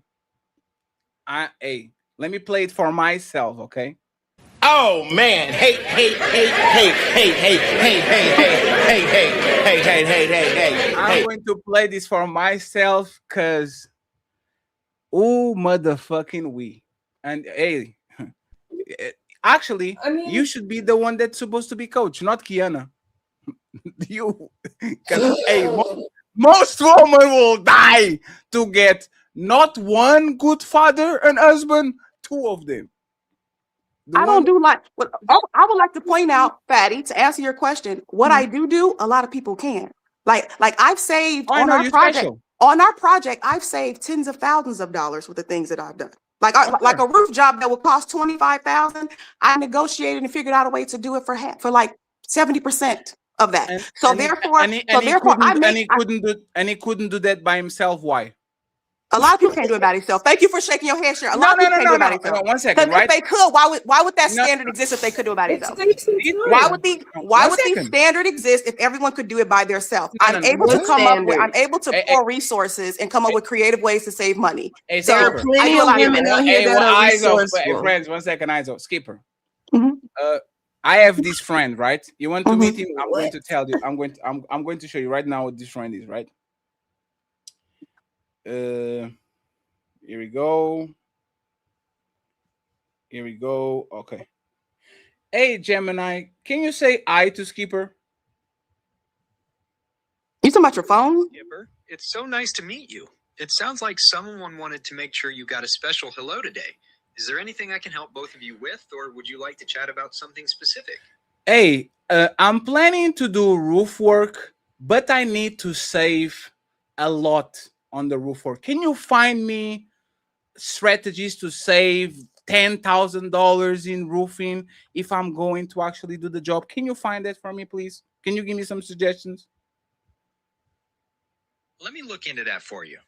S11: Let me play it for myself, okay?
S5: Oh man, hey.
S11: I'm going to play this for myself because motherfucking we. And hey, actually, you should be the one that's supposed to be coach, not Kiana. You, most women will die to get not one good father and husband, 2 of them.
S18: I don't do like what I would like to point out, Fatty, to answer your question. What I do, a lot of people can. Like I've saved on our project. On our project, I've saved tens of thousands of dollars with the things that I've done. Like a roof job that would cost $25,000. I negotiated and figured out a way to do it for like 70% of that. He couldn't do that by himself. Why? A lot of people can't do it by themselves. Thank you for shaking your head, Sharon. A lot of people can't do it by themselves.
S11: No, 1 second, right?
S18: If they could, why would that standard exist if they could do it by themselves? Why would the standard exist if everyone could do it by themselves? I'm able to pour resources and come up with creative ways to save money.
S11: Hey,
S17: There are plenty of women out here that are resourceful.
S11: Friends, 1 second, eyes off. Skipper. I have this friend, right? You want to meet him? I'm going to tell you. I'm going to show you right now what this friend is, right? Here we go. Here we go. Okay. Hey, Gemini, can you say "I" to Skipper?
S18: You talking about your phone?
S12: Skipper, it's so nice to meet you. It sounds like someone wanted to make sure you got a special hello today. Is there anything I can help both of you with, or would you like to chat about something specific?
S11: Hey, I'm planning to do roof work, but I need to save a lot on the roof work. Can you find me strategies to save $10,000 in roofing if I'm going to actually do the job? Can you find that for me, please? Can you give me some suggestions?
S12: Let me look into that for you.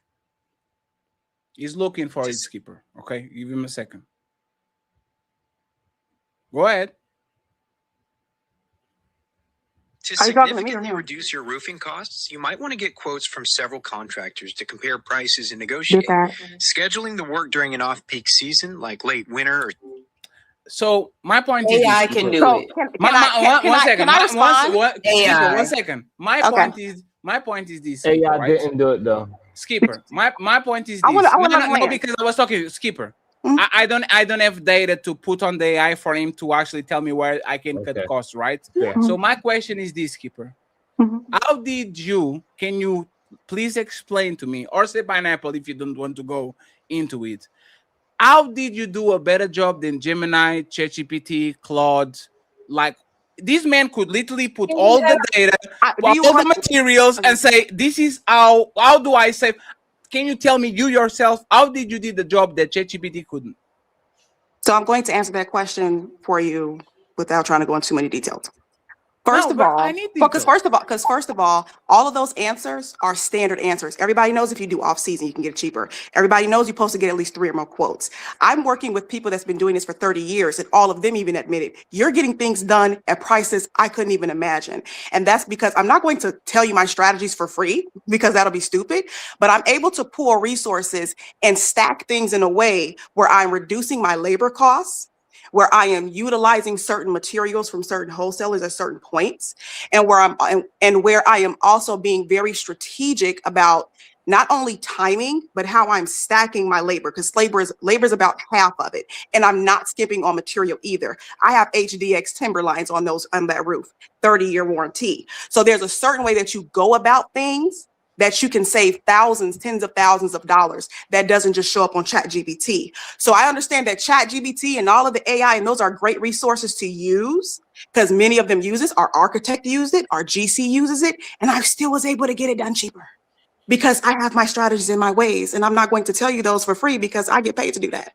S11: He's looking for his Skipper. Okay, give him a second. Go ahead.
S12: To significantly reduce your roofing costs, you might want to get quotes from several contractors to compare prices and negotiate. Scheduling the work during an off-peak season, like late winter.
S11: So my point is,
S17: AI can do it.
S11: One second. My point is this.
S15: AI
S11: right?
S15: didn't do it though.
S11: Skipper, my point is this. No, because I was talking Skipper. I don't have data to put on the AI for him to actually tell me where I can cut costs, right? So my question is this, Skipper. How did you, can you please explain to me, or say Pineapple if you don't want to go into it, how did you do a better job than Gemini, ChatGPT, Claude? Like, this man could literally put all the data, all the materials, and say, this is how do I save? Can you tell me, you yourself, how did you do the job that ChatGPT couldn't?
S18: So I'm going to answer that question for you without trying to go into too many details. First of all, all of those answers are standard answers. Everybody knows if you do off season, you can get it cheaper. Everybody knows you're supposed to get at least 3 or more quotes. I'm working with people that's been doing this for 30 years, and all of them even admitted you're getting things done at prices I couldn't even imagine. And that's because I'm not going to tell you my strategies for free, because that'll be stupid, but I'm able to pool resources and stack things in a way where I'm reducing my labor costs, where I am utilizing certain materials from certain wholesalers at certain points, and where I am also being very strategic about not only timing, but how I'm stacking my labor, because labor is about half of it. And I'm not skipping on material either. I have HDX timber lines on that roof, 30-year warranty. So there's a certain way that you go about things that you can save thousands, tens of thousands of dollars that doesn't just show up on ChatGPT. So I understand that ChatGPT and all of the AI, and those are great resources to use, because many of them use it. Our architect used it, our GC uses it, and I still was able to get it done cheaper because I have my strategies and my ways, and I'm not going to tell you those for free because I get paid to do that.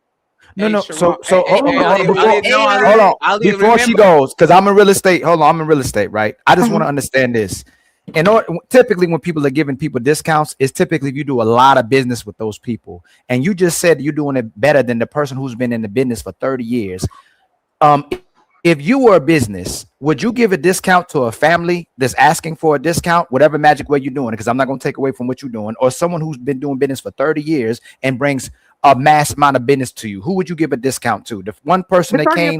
S10: No. So hold on. Before she goes, because I'm in real estate. Hold on, I'm in real estate, right? I just want to understand this. Typically when people are giving people discounts, it's typically if you do a lot of business with those people, and you just said you're doing it better than the person who's been in the business for 30 years. If you were a business, would you give a discount to a family that's asking for a discount, whatever magic way you're doing it? Because I'm not going to take away from what you're doing, or someone who's been doing business for 30 years and brings a mass amount of business to you. Who would you give a discount to? The one person that came.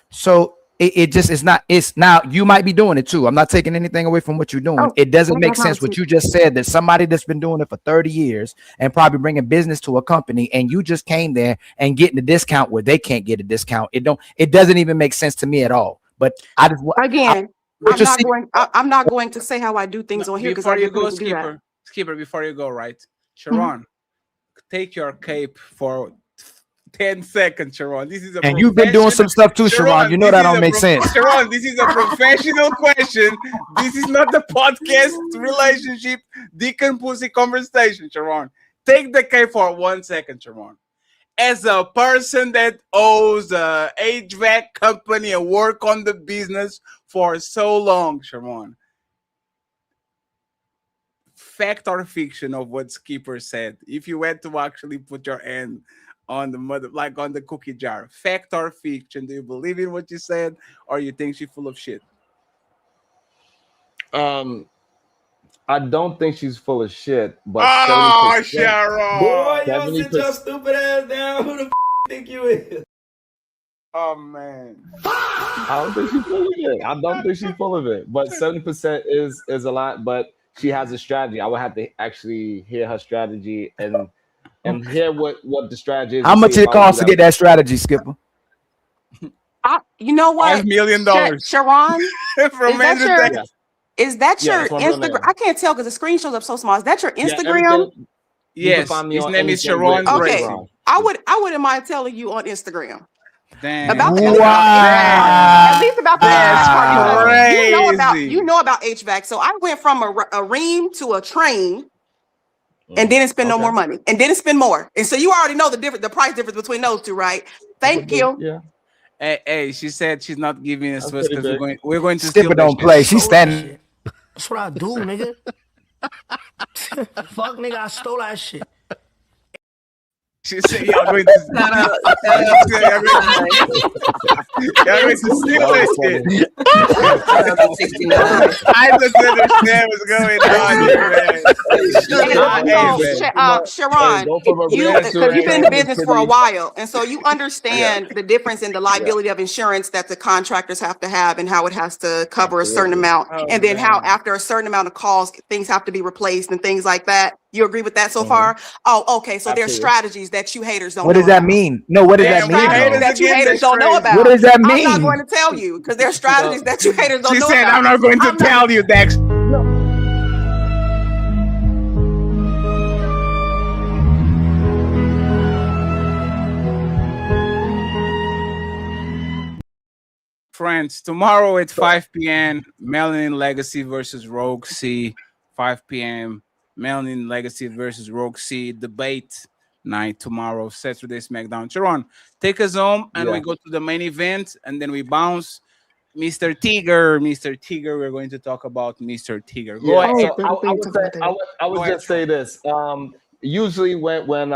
S10: So it just is not. It's now you might be doing it too. I'm not taking anything away from what you're doing. It doesn't make sense what you just said, that somebody that's been doing it for 30 years and probably bringing business to a company, and you just came there and getting a discount where they can't get a discount. It doesn't even make sense to me at all. But I just
S18: I'm not going to say how I do things on here because
S11: before you go, Skipper, before you go, right, Sharon, take your cape for 10 seconds, Sharon. This is
S10: and you've been doing some stuff too, Sharon. You know that don't make sense.
S11: Sharon, this is a professional question. This is not the podcast relationship decomposing conversation, Sharon. Take the cape for 1 second, Sharon. As a person that owns a HVAC company and work on the business for so long, Sharon, fact or fiction of what Skipper said. If you had to actually put your hand on the mother, like on the cookie jar, fact or fiction? Do you believe in what you said, or you think she's full of shit?
S15: I don't think she's full of shit, but
S11: oh,
S15: 70%,
S11: Sharon,
S2: boy, y'all sit your stupid ass down. Who the think you is?
S11: Oh man,
S15: I don't think she's full of it. I don't think she's full of it, but 70% is a lot. But she has a strategy. I would have to actually hear her strategy and hear what the strategy is.
S10: How much it costs to get that strategy, Skipper?
S18: You know what?
S11: $5 million.
S18: Sharon,
S11: from
S18: is that your Instagram? I can't tell because the screen shows up so small. Is that your Instagram?
S11: Yes, his name is Sharon Bracy.
S18: Okay, I wouldn't mind telling you on Instagram.
S11: Damn.
S18: About the at least about the HVAC part. You know about HVAC. So I went from a ream to a train, and didn't spend no more money, and didn't spend more. And so you already know the price difference between those two, right? Thank you.
S15: Yeah.
S11: Hey, she said she's not giving us because we're going to
S10: Skipper don't play. She's standing.
S2: That's what I do, nigga. Fuck, nigga, I stole that shit.
S11: She said y'all going to steal that shit. I just understand what's going on, man.
S18: Sharon, because you've been in the business for a while, and so you understand the difference in the liability of insurance that the contractors have to have and how it has to cover a certain amount, and then how after a certain amount of calls, things have to be replaced and things like that. You agree with that so far? Oh, okay. So there's strategies that you haters don't know.
S10: What does that mean? No, what does that mean?
S18: That you haters don't know about.
S10: What does that mean?
S18: I'm not going to tell you because there's strategies that you haters don't know about.
S11: She said, I'm not going to tell you, Dex. Friends, tomorrow at 5 p.m., Melanin Legacy versus Rogue C. 5 p.m. Melanin Legacy versus Rogue C debate night tomorrow, Saturday SmackDown. Sharon, take us home and we go to the main event and then we bounce. Mr. Tiger, we're going to talk about Mr. Tiger. Go ahead.
S15: So I would just say this. Usually when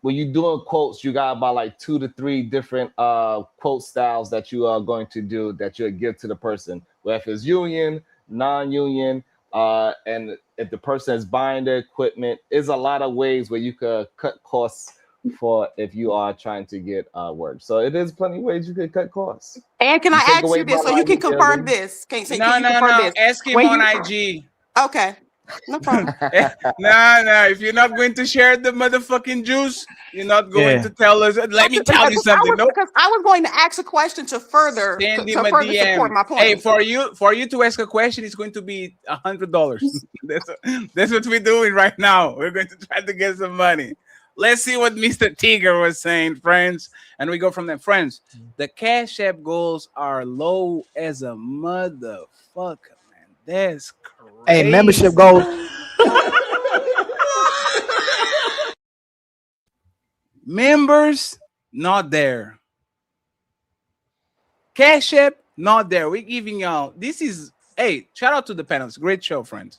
S15: you're doing quotes, you got about like 2 to 3 different quote styles that you are going to do that you'll give to the person, whether it's union, non-union, and if the person is buying the equipment, is a lot of ways where you could cut costs for if you are trying to get work. So it is plenty of ways you could cut costs.
S18: And can I ask you this so you can confirm this?
S11: No. Ask him on IG.
S18: Okay. No problem.
S11: No. If you're not going to share the motherfucking juice, you're not going to tell us. Let me tell you something.
S18: Because I was going to ask a question to further support my point.
S11: Hey, for you to ask a question, it's going to be $100. That's what we're doing right now. We're going to try to get some money. Let's see what Mr. Tiger was saying, friends. And we go from there. Friends, the Cash App goals are low as a motherfucker, man. That's crazy.
S10: Hey, membership goals.
S11: Members, not there. Cash App, not there. We're giving y'all. This is, hey, shout out to the panels. Great show, friends.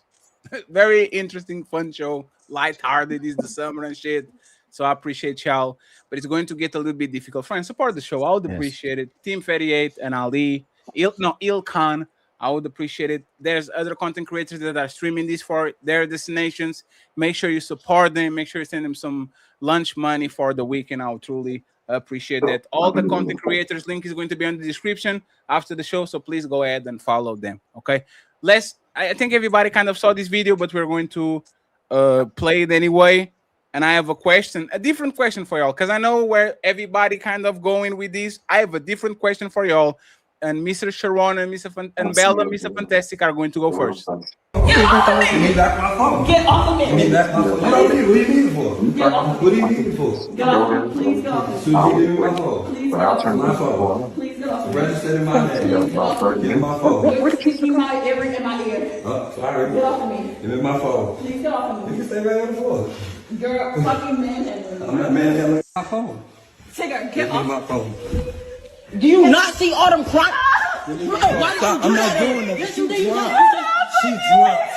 S11: Very interesting, fun show. Lighthearted is the summer and shit. So I appreciate y'all. But it's going to get a little bit difficult. Friends, support the show. I would appreciate it. Team 38 and Ali. ILKAN. I would appreciate it. There's other content creators that are streaming this for their destinations. Make sure you support them. Make sure you send them some lunch money for the weekend. I would truly appreciate that. All the content creators link is going to be in the description after the show. So please go ahead and follow them. Okay. I think everybody kind of saw this video, but we're going to play it anyway. And I have a different question for y'all, because I know where everybody kind of going with this. I have a different question for y'all. And Mr. Sharon and Bella, Mr. Fantastic are going to go first.
S2: Get off of me! Give me back my phone. Get off of me! Give me back my phone. What do you need it for? What do you need it for? Get off of me. Please get off of me. Susie, give me my phone. Please get off of me. My phone. Please get off of me. Registered in my name. Give me my phone. What keeps you in my ear? Sorry. Get off of me. Give me my phone. Please get off of me. You can stay right on the floor. You're fucking manhandling. I'm not manhandling my phone. Tigger, get off my phone. Do you not see all them crying? I'm not doing that. She dropped.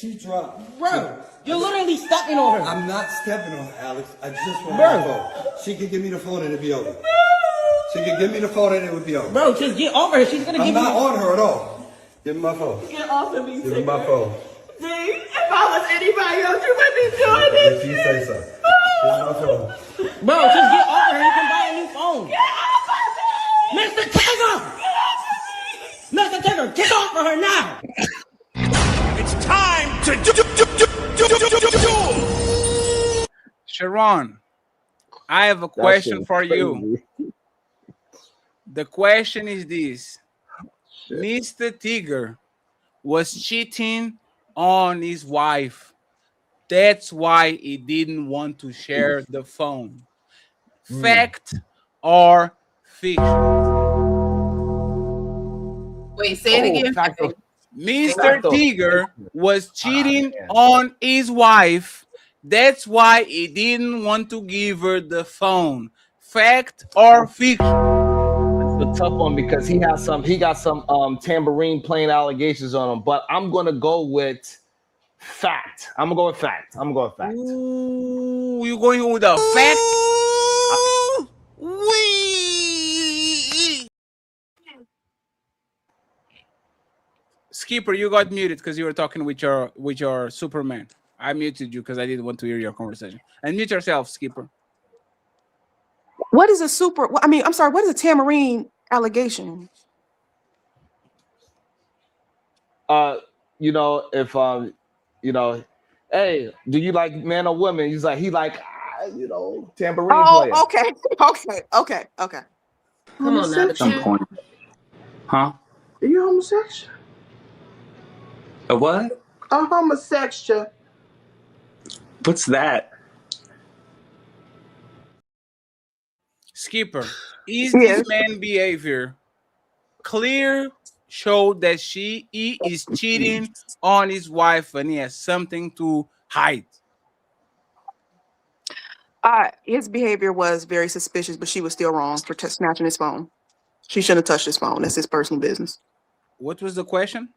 S2: She dropped.
S3: Bro, you're literally stepping on her.
S2: I'm not stepping on her, Alex. I just want
S3: Bro.
S2: my phone. She can give me the phone and it'll be over. She can give me the phone and it would be over.
S3: Bro, just get over her. She's gonna give
S2: I'm not
S3: you.
S2: on her at all. Give me my phone.
S3: Get off of me,
S2: Give me my phone.
S3: See, if I was anybody else, you wouldn't be doing this.
S2: If you say so. Give me my phone.
S3: Bro, just get over her. You can buy a new phone. Get off of me! Mr. Taylor! Mr. Taylor, get off of her now!
S5: It's time to do. Sharon, I have a question for you. The question is this. Mr. Tigger was cheating on his wife. That's why he didn't want to share the phone. Fact or fiction?
S17: Wait, say it again.
S5: Mr. Tigger was cheating on his wife. That's why he didn't want to give her the phone. Fact or fiction?
S15: It's a tough one because he got some tambourine playing allegations on him. But I'm gonna go with fact. I'm gonna go with fact.
S5: Ooh, you going with a fact? Skipper, you got muted because you were talking with your Superman. I muted you because I didn't want to hear your conversation. And mute yourself, Skipper.
S18: What is a super? I mean, I'm sorry. What is a tambourine allegation?
S15: Hey, do you like man or woman? He like, tambourine
S18: Oh,
S15: player.
S18: okay.
S17: Come on now.
S20: At some point. Huh?
S3: Are you homosexual?
S20: A what?
S3: I'm homosexual.
S20: What's that?
S5: Skipper, is this man behavior clear show that he is cheating on his wife and he has something to hide?
S18: His behavior was very suspicious, but she was still wrong for snatching his phone. She shouldn't have touched his phone. That's his personal business.
S5: What was the question?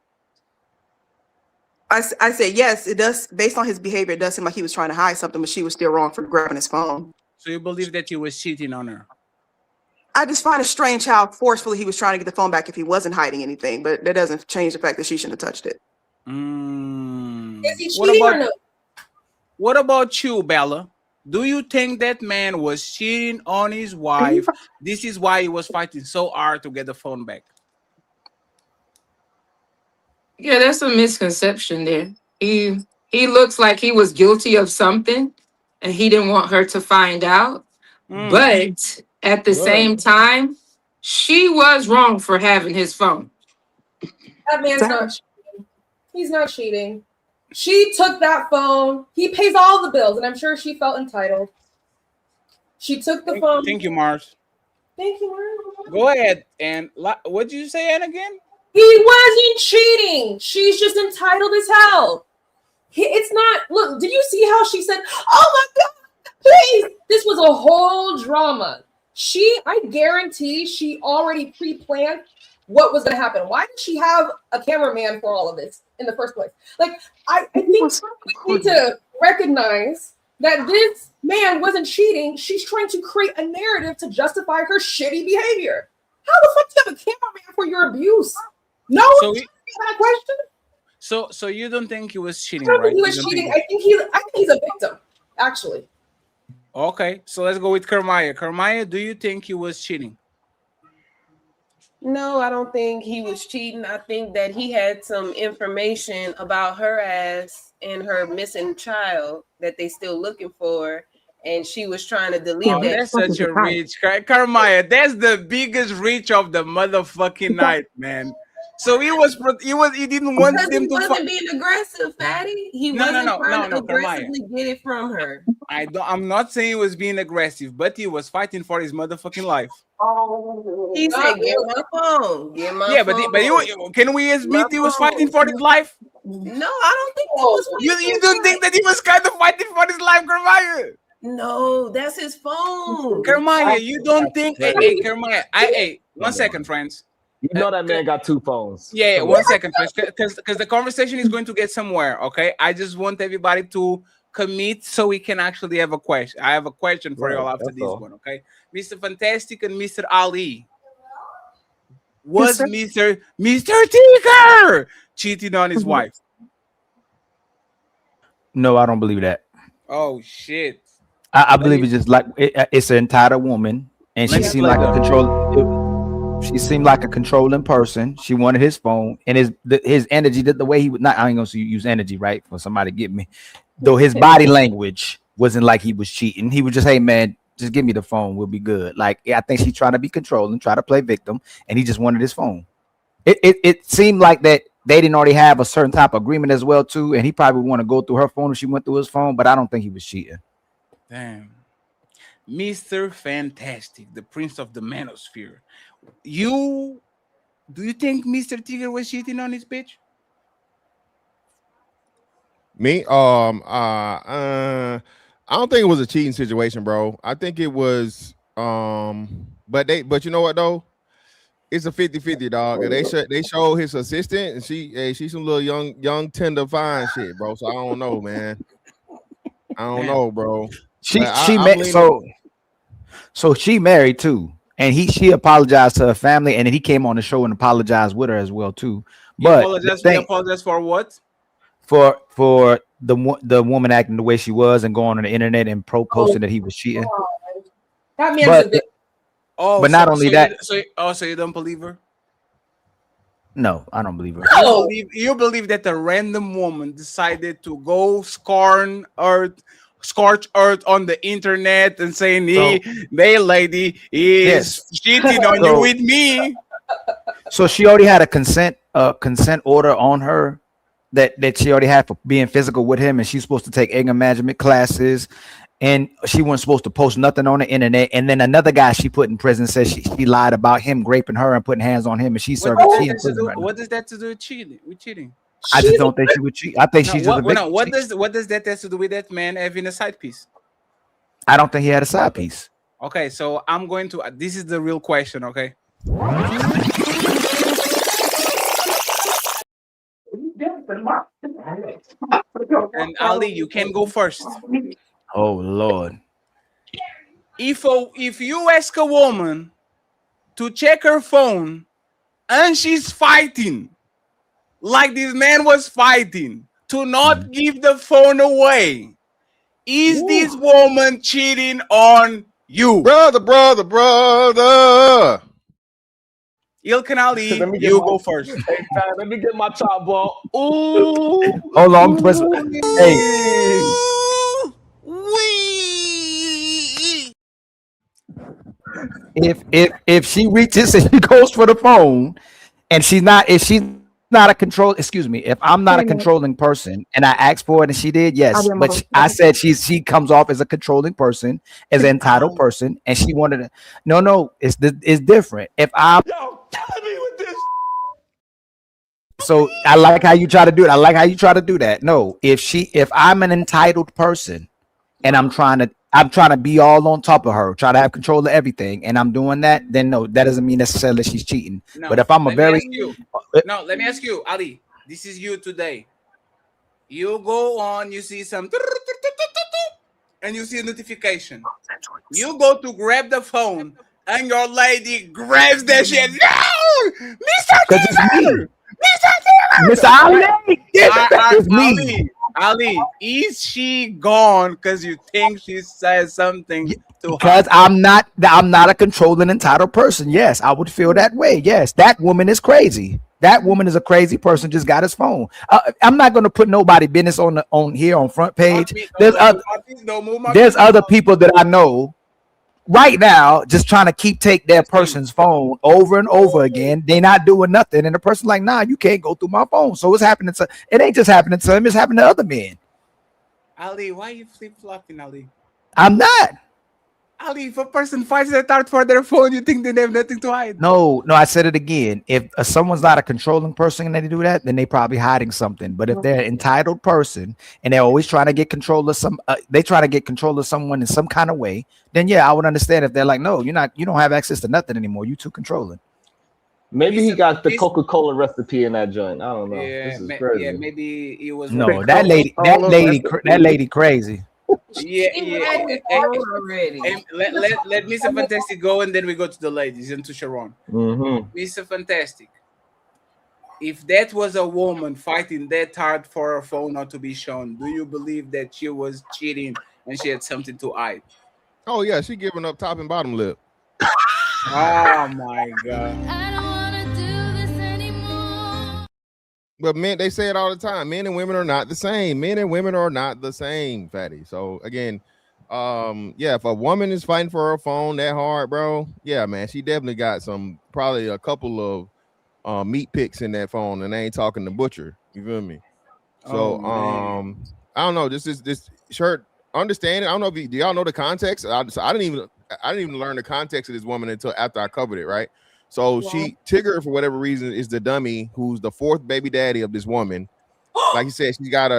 S18: I said yes, it does. Based on his behavior, it does seem like he was trying to hide something, but she was still wrong for grabbing his phone.
S5: So you believe that he was cheating on her?
S18: I just find it strange how forcefully he was trying to get the phone back if he wasn't hiding anything, but that doesn't change the fact that she shouldn't have touched it.
S8: Is he cheating or no?
S5: What about you, Bella? Do you think that man was cheating on his wife? This is why he was fighting so hard to get the phone back.
S14: Yeah, there's a misconception there. He looks like he was guilty of something and he didn't want her to find out. But at the same time, she was wrong for having his phone.
S8: That man's not cheating. He's not cheating. She took that phone. He pays all the bills, and I'm sure she felt entitled. She took the phone.
S5: Thank you, Mars.
S8: Thank you, Mars.
S5: Go ahead. And what did you say, Ann, again?
S8: He wasn't cheating. She's just entitled as hell. It's not. Look, did you see how she said, "Oh my God, please"? This was a whole drama. I guarantee she already pre-planned what was going to happen. Why did she have a cameraman for all of this in the first place? Like, I think we need to recognize that this man wasn't cheating. She's trying to create a narrative to justify her shitty behavior. How the fuck do you have a cameraman for your abuse? No,
S5: so
S8: that question.
S5: So you don't think he was cheating,
S8: I don't
S5: right?
S8: think he was cheating. I think he's a victim, actually.
S5: Okay, so let's go with Kermaya. Kermaya, do you think he was cheating?
S17: No, I don't think he was cheating. I think that he had some information about her ass and her missing child that they still looking for, and she was trying to delete that.
S5: That's such a reach, Kermaya. That's the biggest reach of the motherfucking night, man. So he didn't want
S17: because
S5: them
S17: he
S5: to.
S17: wasn't being aggressive, Fatty. He wasn't trying to aggressively
S5: Kermaya.
S17: get it from her.
S5: I'm not saying he was being aggressive, but he was fighting for his motherfucking life.
S17: He said, "Get my phone. Get my phone."
S5: But can we admit he was fighting for his life?
S17: No, I don't think that was.
S5: You don't think that he was kind of fighting for his life, Kermaya?
S17: No, that's his phone.
S5: Kermaya, you don't think? Hey, Kermaya. Hey, 1 second, friends.
S15: You know that man got 2 phones.
S11: Yeah, 1 second, because the conversation is going to get somewhere. Okay, I just want everybody to commit so we can actually have a question. I have a question for y'all after this one. Okay, Mr. Fantastic and Mr. Ali. Was Mr. Tigger cheating on his wife?
S10: No, I don't believe that.
S11: Oh shit!
S10: I believe it's just like it's an entitled woman, and she seemed like a control. She seemed like a controlling person. She wanted his phone and his energy. The way he would not. I ain't gonna use energy, right? For somebody to get me. Though his body language wasn't like he was cheating. He was just, hey man, just give me the phone. We'll be good. Like I think she's trying to be controlling, try to play victim, and he just wanted his phone. It seemed like that they didn't already have a certain type of agreement as well too, and he probably would want to go through her phone if she went through his phone. But I don't think he was cheating.
S11: Damn. Mr. Fantastic, the Prince of the Manosphere. Do you think Mr. Tigger was cheating on his bitch?
S6: Me? I don't think it was a cheating situation, bro. I think it was but you know what though? It's a 50-50, dog. They showed his assistant, and she's some little young tender fine shit, bro. So I don't know, man. I don't know, bro.
S10: So she married too, and she apologized to her family, and then he came on the show and apologized with her as well too. But
S11: he apologized for what?
S10: For the woman acting the way she was and going on the internet and posting that he was cheating.
S8: That man's a bit.
S11: Oh,
S10: but not only that.
S11: So you don't believe her?
S10: No, I don't believe her.
S11: You believe that a random woman decided to go scorch earth on the internet and saying, "Hey, lady is cheating on you with me."
S10: So she already had a consent order on her that she already had for being physical with him, and she's supposed to take anger management classes. And she wasn't supposed to post nothing on the internet. And then another guy she put in prison says she lied about him raping her and putting hands on him, and she's serving tea in prison right now.
S11: What does that to do with cheating?
S10: I just don't think she would cheat. I think she's just a victim.
S11: What does that have to do with that man having a side piece?
S10: I don't think he had a side piece.
S11: Okay, so I'm going to. This is the real question. Okay. And Ali, you can go first.
S10: Oh Lord!
S11: If you ask a woman to check her phone and she's fighting, like this man was fighting, to not give the phone away, is this woman cheating on you?
S6: Brother.
S11: ILKAN Ali, you go first.
S15: Hey, man, let me get my top ball. Ooh.
S10: Hold on. Hey. If she reaches and she goes for the phone, and if I'm not a controlling person and I asked for it and she did, yes, but I said she comes off as a controlling person, as an entitled person, and she wanted to. No, it's different. If I'm so I like how you try to do it. I like how you try to do that. No, if I'm an entitled person and I'm trying to be all on top of her, try to have control of everything, and I'm doing that, then no, that doesn't mean necessarily that she's cheating.
S11: No,
S10: but if I'm let
S11: me ask you, Ali, this is you today. You go on, you see some and you see a notification. You go to grab the phone and your lady grabs that shit. No! Mr. Ali!
S10: It's me.
S11: Ali, is she gone because you think she says something to her?
S10: Because I'm not a controlling, entitled person. Yes, I would feel that way. Yes, that woman is crazy. That woman is a crazy person. Just got his phone. I'm not going to put nobody business on here on front page. There's other people that I know right now just trying to take their person's phone over and over again. They're not doing nothing, and the person's like, nah, you can't go through my phone. So it's happening to it ain't just happening to him, it's happening to other men.
S11: Ali, why are you flip-flopping, Ali?
S10: I'm not.
S11: Ali, if a person fights that out for their phone, you think they have nothing to hide?
S10: No, I said it again. If someone's not a controlling person and they do that, then they probably hiding something. But if they're an entitled person and they're always trying to get control of they try to get control of someone in some kind of way, then yeah, I would understand if they're like, no, you don't have access to nothing anymore. You too controlling.
S15: Maybe he got the Coca-Cola recipe in that joint. I don't know. This is crazy.
S11: Yeah, maybe it was.
S10: No, that lady crazy.
S11: Yeah. Let Mr. Fantastic go, and then we go to the ladies and to Sharon. Mr. Fantastic, if that was a woman fighting that hard for her phone not to be shown, do you believe that she was cheating and she had something to hide?
S6: Oh yeah, she giving up top and bottom lip.
S11: Oh my god.
S6: But men, they say it all the time. Men and women are not the same. Men and women are not the same, fatty. So again, yeah, if a woman is fighting for her phone that hard, bro, yeah, man, she definitely got probably a couple of meat picks in that phone, and I ain't talking the butcher. You feel me? So I don't know. This shirt. Understand it. I don't know if do y'all know the context. I didn't even learn the context of this woman until after I covered it, right? So Tigger, for whatever reason, is the dummy who's the fourth baby daddy of this woman. Like you said, she's got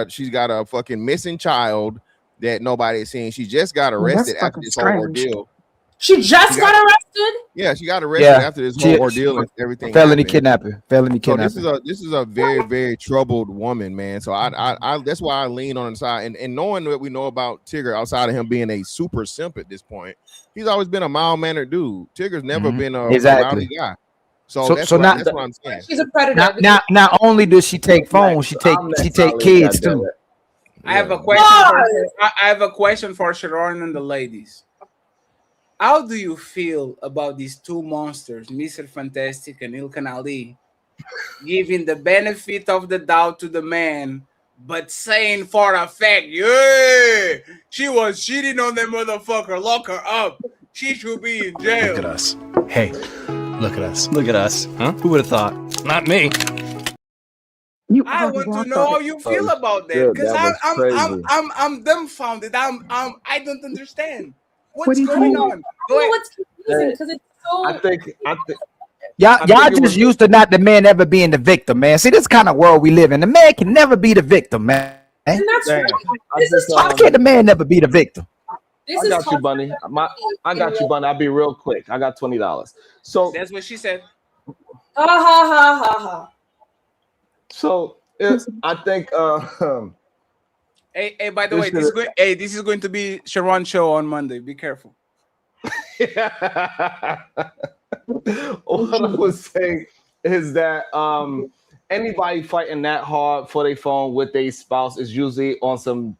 S6: a fucking missing child that nobody has seen. She just got arrested after this whole ordeal.
S14: She just got arrested?
S6: Yeah, she got arrested after this whole ordeal and everything.
S10: Felony kidnapping.
S6: So this is a very, very troubled woman, man. So I that's why I lean on the side. And knowing what we know about Tigger, outside of him being a super simp at this point, he's always been a mild-mannered dude. Tigger's never been a rowdy guy. So that's what I'm saying.
S8: She's a predator.
S10: Not only does she take phones, she take kids too.
S11: I have a question. I have a question for Sharon and the ladies. How do you feel about these two monsters, Mr. Fantastic and ILKAN Ali, giving the benefit of the doubt to the man, but saying for a fact, yeah, she was cheating on that motherfucker, lock her up. She should be in jail.
S4: Look at us. Hey, look at us. Look at us. Huh? Who would have thought? Not me.
S11: I want to know how you feel about that, because I'm dumbfounded. I don't understand. What's going on?
S8: What's confusing because it's so.
S15: I think
S10: y'all just used to not the man ever being the victim, man. See, this kind of world we live in. The man can never be the victim, man.
S8: And that's right.
S10: How can the man never be the victim?
S15: I got you, Bunny. I got you, Bunny. I'll be real quick. I got $20. So
S11: that's what she said.
S8: Ha ha ha ha ha.
S15: So I think.
S11: Hey, by the way, this is going to be Sharon show on Monday. Be careful.
S15: What I was saying is that anybody fighting that hard for their phone with their spouse is usually on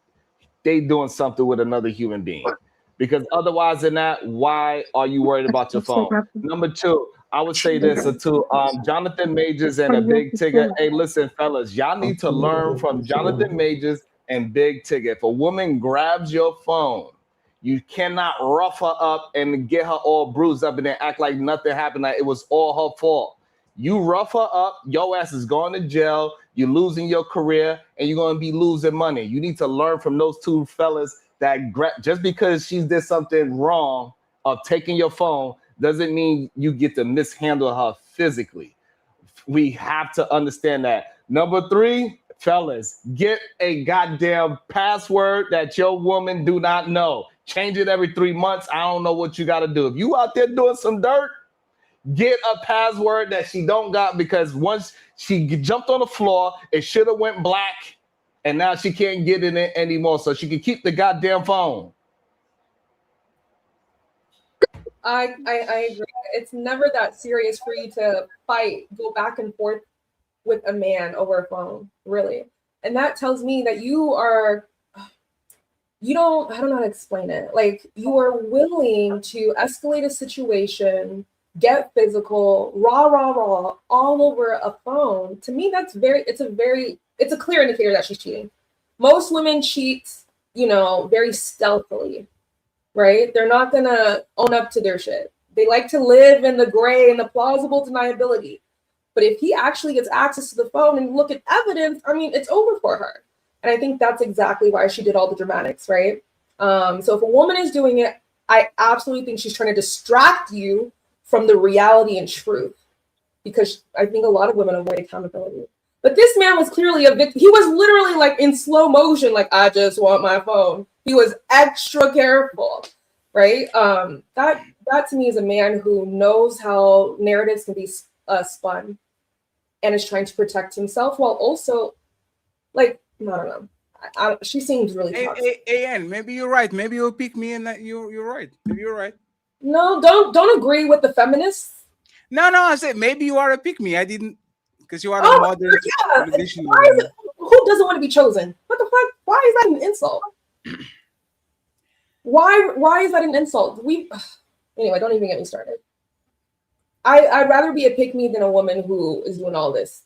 S15: they doing something with another human being. Because otherwise than that, why are you worried about your phone? Number two, I would say this to Jonathan Majors and a Big Tigger. Hey, listen, fellas, y'all need to learn from Jonathan Majors and Big Tigger. If a woman grabs your phone, you cannot rough her up and get her all bruised up and then act like nothing happened, like it was all her fault. You rough her up, your ass is going to jail, you're losing your career, and you're going to be losing money. You need to learn from those two fellas that just because she did something wrong of taking your phone doesn't mean you get to mishandle her physically. We have to understand that. Number three, fellas, get a goddamn password that your woman do not know. Change it every 3 months. I don't know what you got to do. If you out there doing some dirt, get a password that she don't got, because once she jumped on the floor, it should have went black, and now she can't get in it anymore, so she can keep the goddamn phone.
S8: I agree. It's never that serious for you to go back and forth with a man over a phone, really. And that tells me that I don't know how to explain it. Like, you are willing to escalate a situation, get physical, rah, all over a phone. To me, it's a clear indicator that she's cheating. Most women cheat, very stealthily, right? They're not gonna own up to their shit. They like to live in the gray and the plausible deniability. But if he actually gets access to the phone and look at evidence, it's over for her. And I think that's exactly why she did all the dramatics, right? So if a woman is doing it, I absolutely think she's trying to distract you from the reality and truth, because I think a lot of women avoid accountability. But this man was clearly a victim. He was literally like in slow motion, like, I just want my phone. He was extra careful, right? That to me is a man who knows how narratives can be spun and is trying to protect himself while also, like, I don't know. She seems really toxic.
S11: AN, maybe you're right. Maybe you'll pick me and that you're right. Maybe you're right.
S8: No, don't agree with the feminists.
S11: No, I said maybe you are a pick me. I didn't, because you are a modern traditional.
S8: Who doesn't want to be chosen? What the fuck? Why is that an insult? Why is that an insult? Anyway, don't even get me started. I'd rather be a pick me than a woman who is doing all this.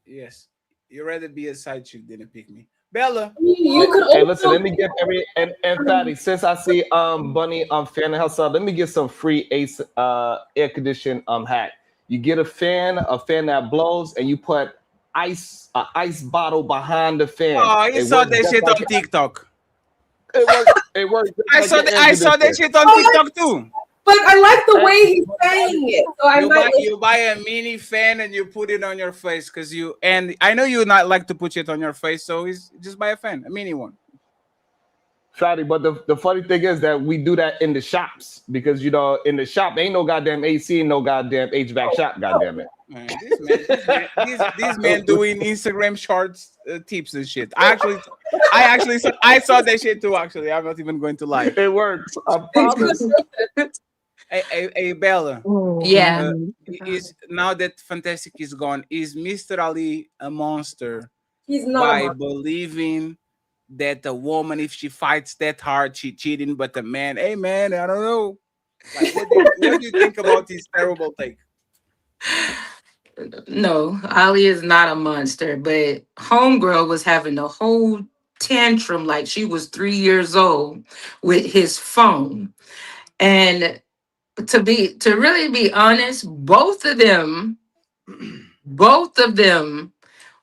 S11: Yes, you'd rather be a side chick than a pick me. Bella,
S8: you could.
S15: Hey, listen. Let me give and Fatty. Since I see Bunny fan of herself, let me get some free Ace air condition hack. You get a fan that blows, and you put ice bottle behind the fan.
S11: Oh, you saw that shit on TikTok.
S15: It works.
S11: I saw that shit on TikTok too.
S8: But I like the way he's saying it. So
S11: you buy a mini fan and you put it on your face and I know you not like to put it on your face, so just buy a fan, a mini one.
S15: Fatty, but the funny thing is that we do that in the shops because in the shop ain't no goddamn AC, no goddamn HVAC shop, goddamn it.
S11: Man, this man doing Instagram shorts tips and shit. I saw that shit too. Actually, I'm not even going to lie.
S15: It works. I promise.
S11: Hey, Bella.
S14: Yeah.
S11: Is now that Fantastic is gone, is Mr. Ali a monster?
S8: He's not
S11: by believing that a woman, if she fights that hard, she cheating, but the man, hey man, I don't know. Like, what do you think about this terrible take?
S14: No, Ali is not a monster, but homegirl was having a whole tantrum like she was 3 years old with his phone. And to really be honest, both of them,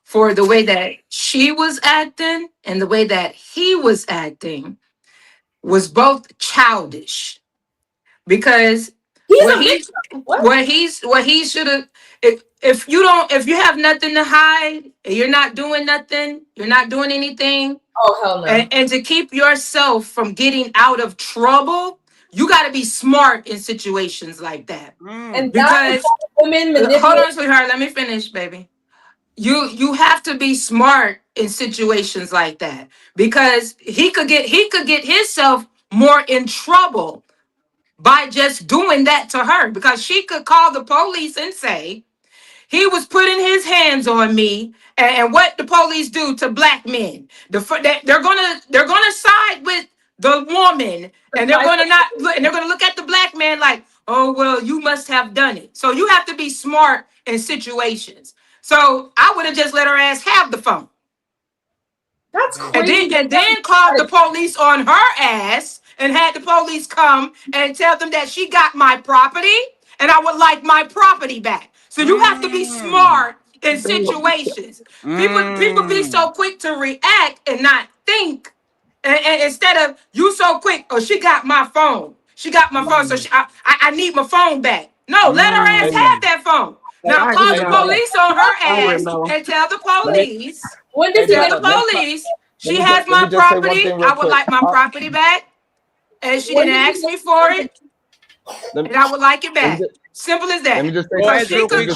S14: for the way that she was acting and the way that he was acting, was both childish. Because what he should have, if you have nothing to hide, and you're not doing nothing, you're not doing anything.
S8: Oh hell no!
S14: And to keep yourself from getting out of trouble, you got to be smart in situations like that.
S8: And
S14: because
S8: women manipulate.
S14: Hold on, sweetheart. Let me finish, baby. You have to be smart in situations like that because he could get himself more in trouble by just doing that to her, because she could call the police and say he was putting his hands on me. And what the police do to black men, they're gonna side with the woman, and they're gonna look at the black man like, oh well, you must have done it. So you have to be smart in situations. So I would have just let her ass have the phone.
S8: That's crazy.
S14: And then called the police on her ass and had the police come and tell them that she got my property and I would like my property back. So you have to be smart in situations. People be so quick to react and not think. And instead of you so quick, oh, she got my phone. She got my phone, so I need my phone back. No, let her ass have that phone. Now call the police on her ass and tell the police.
S8: When did
S14: the police she has my property? I would like my property back, and she didn't ask me for it, and I would like it back. Simple as that.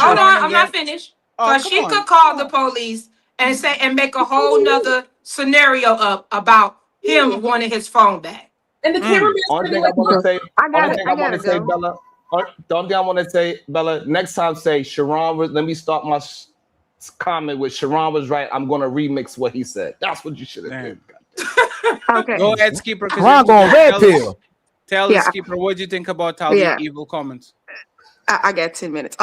S14: Hold on, I'm not finished. Because she could call the police and say and make a whole nother scenario up about him wanting his phone back.
S8: And the cameraman.
S15: Only thing I want to say, Bella. The only thing I want to say, Bella, next time say Sharon was. Let me start my comment with Sharon was right. I'm gonna remix what he said. That's what you should have done.
S11: Okay. Go ahead, Skipper.
S6: Sharon going red pill.
S11: Tell us, Skipper, what do you think about Ali evil comments?
S18: I got 10 minutes.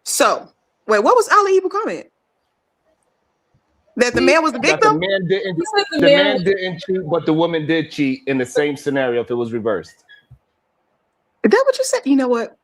S18: So wait, what was Ali evil comment? That the man was the victim?
S15: The man didn't cheat, but the woman did cheat in the same scenario if it was reversed.
S18: Is that what you said? You know what?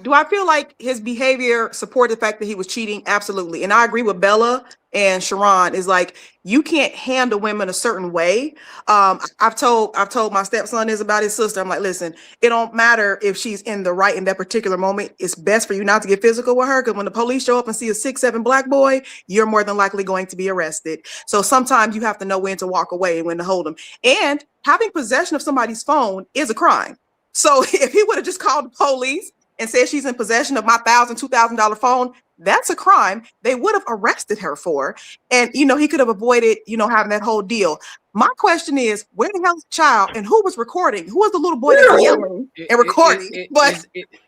S18: Do I feel like his behavior support the fact that he was cheating? Absolutely. And I agree with Bella and Sharon is like, you can't handle women a certain way. I've told my stepson this about his sister. I'm like, listen, it don't matter if she's in the right in that particular moment. It's best for you not to get physical with her, because when the police show up and see a 6'7" black boy, you're more than likely going to be arrested. So sometimes you have to know when to walk away and when to hold them. And having possession of somebody's phone is a crime. So if he would have just called the police and says she's in possession of my $1,000, $2,000 phone, that's a crime. They would have arrested her for, and he could have avoided, having that whole deal. My question is, where the hell is the child, and who was recording? Who was the little boy that's yelling and recording?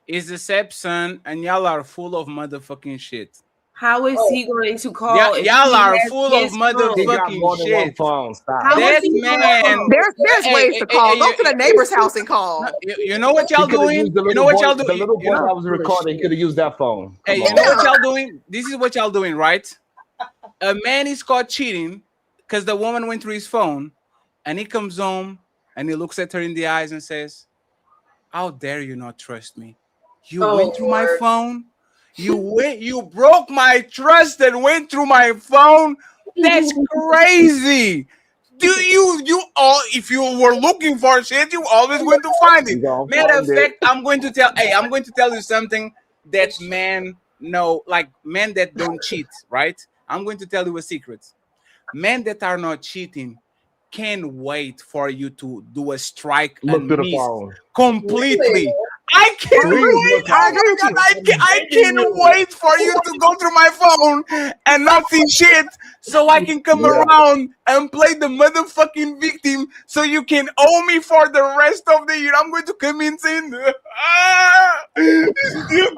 S11: It's the stepson, and y'all are full of motherfucking shit.
S17: How is he going to call?
S11: Y'all are full of motherfucking shit. That man.
S18: There's ways to call. Go to the neighbor's house and call.
S11: You know what y'all doing? You know what y'all doing?
S15: The little boy that was recording, he could have used that phone.
S11: Hey, you know what y'all doing? This is what y'all doing, right? A man is caught cheating because the woman went through his phone, and he comes home and he looks at her in the eyes and says, "How dare you not trust me? You went through my phone. You broke my trust and went through my phone. That's crazy. You all, if you were looking for shit, you always going to find it. Matter of fact, I'm going to tell you something that men know, like men that don't cheat, right? I'm going to tell you a secret. Men that are not cheating can't wait for you to do a strike and miss completely. I can't wait. I can't wait for you to go through my phone and not see shit, so I can come around and play the motherfucking victim, so you can owe me for the rest of the year. I'm going to come in saying, you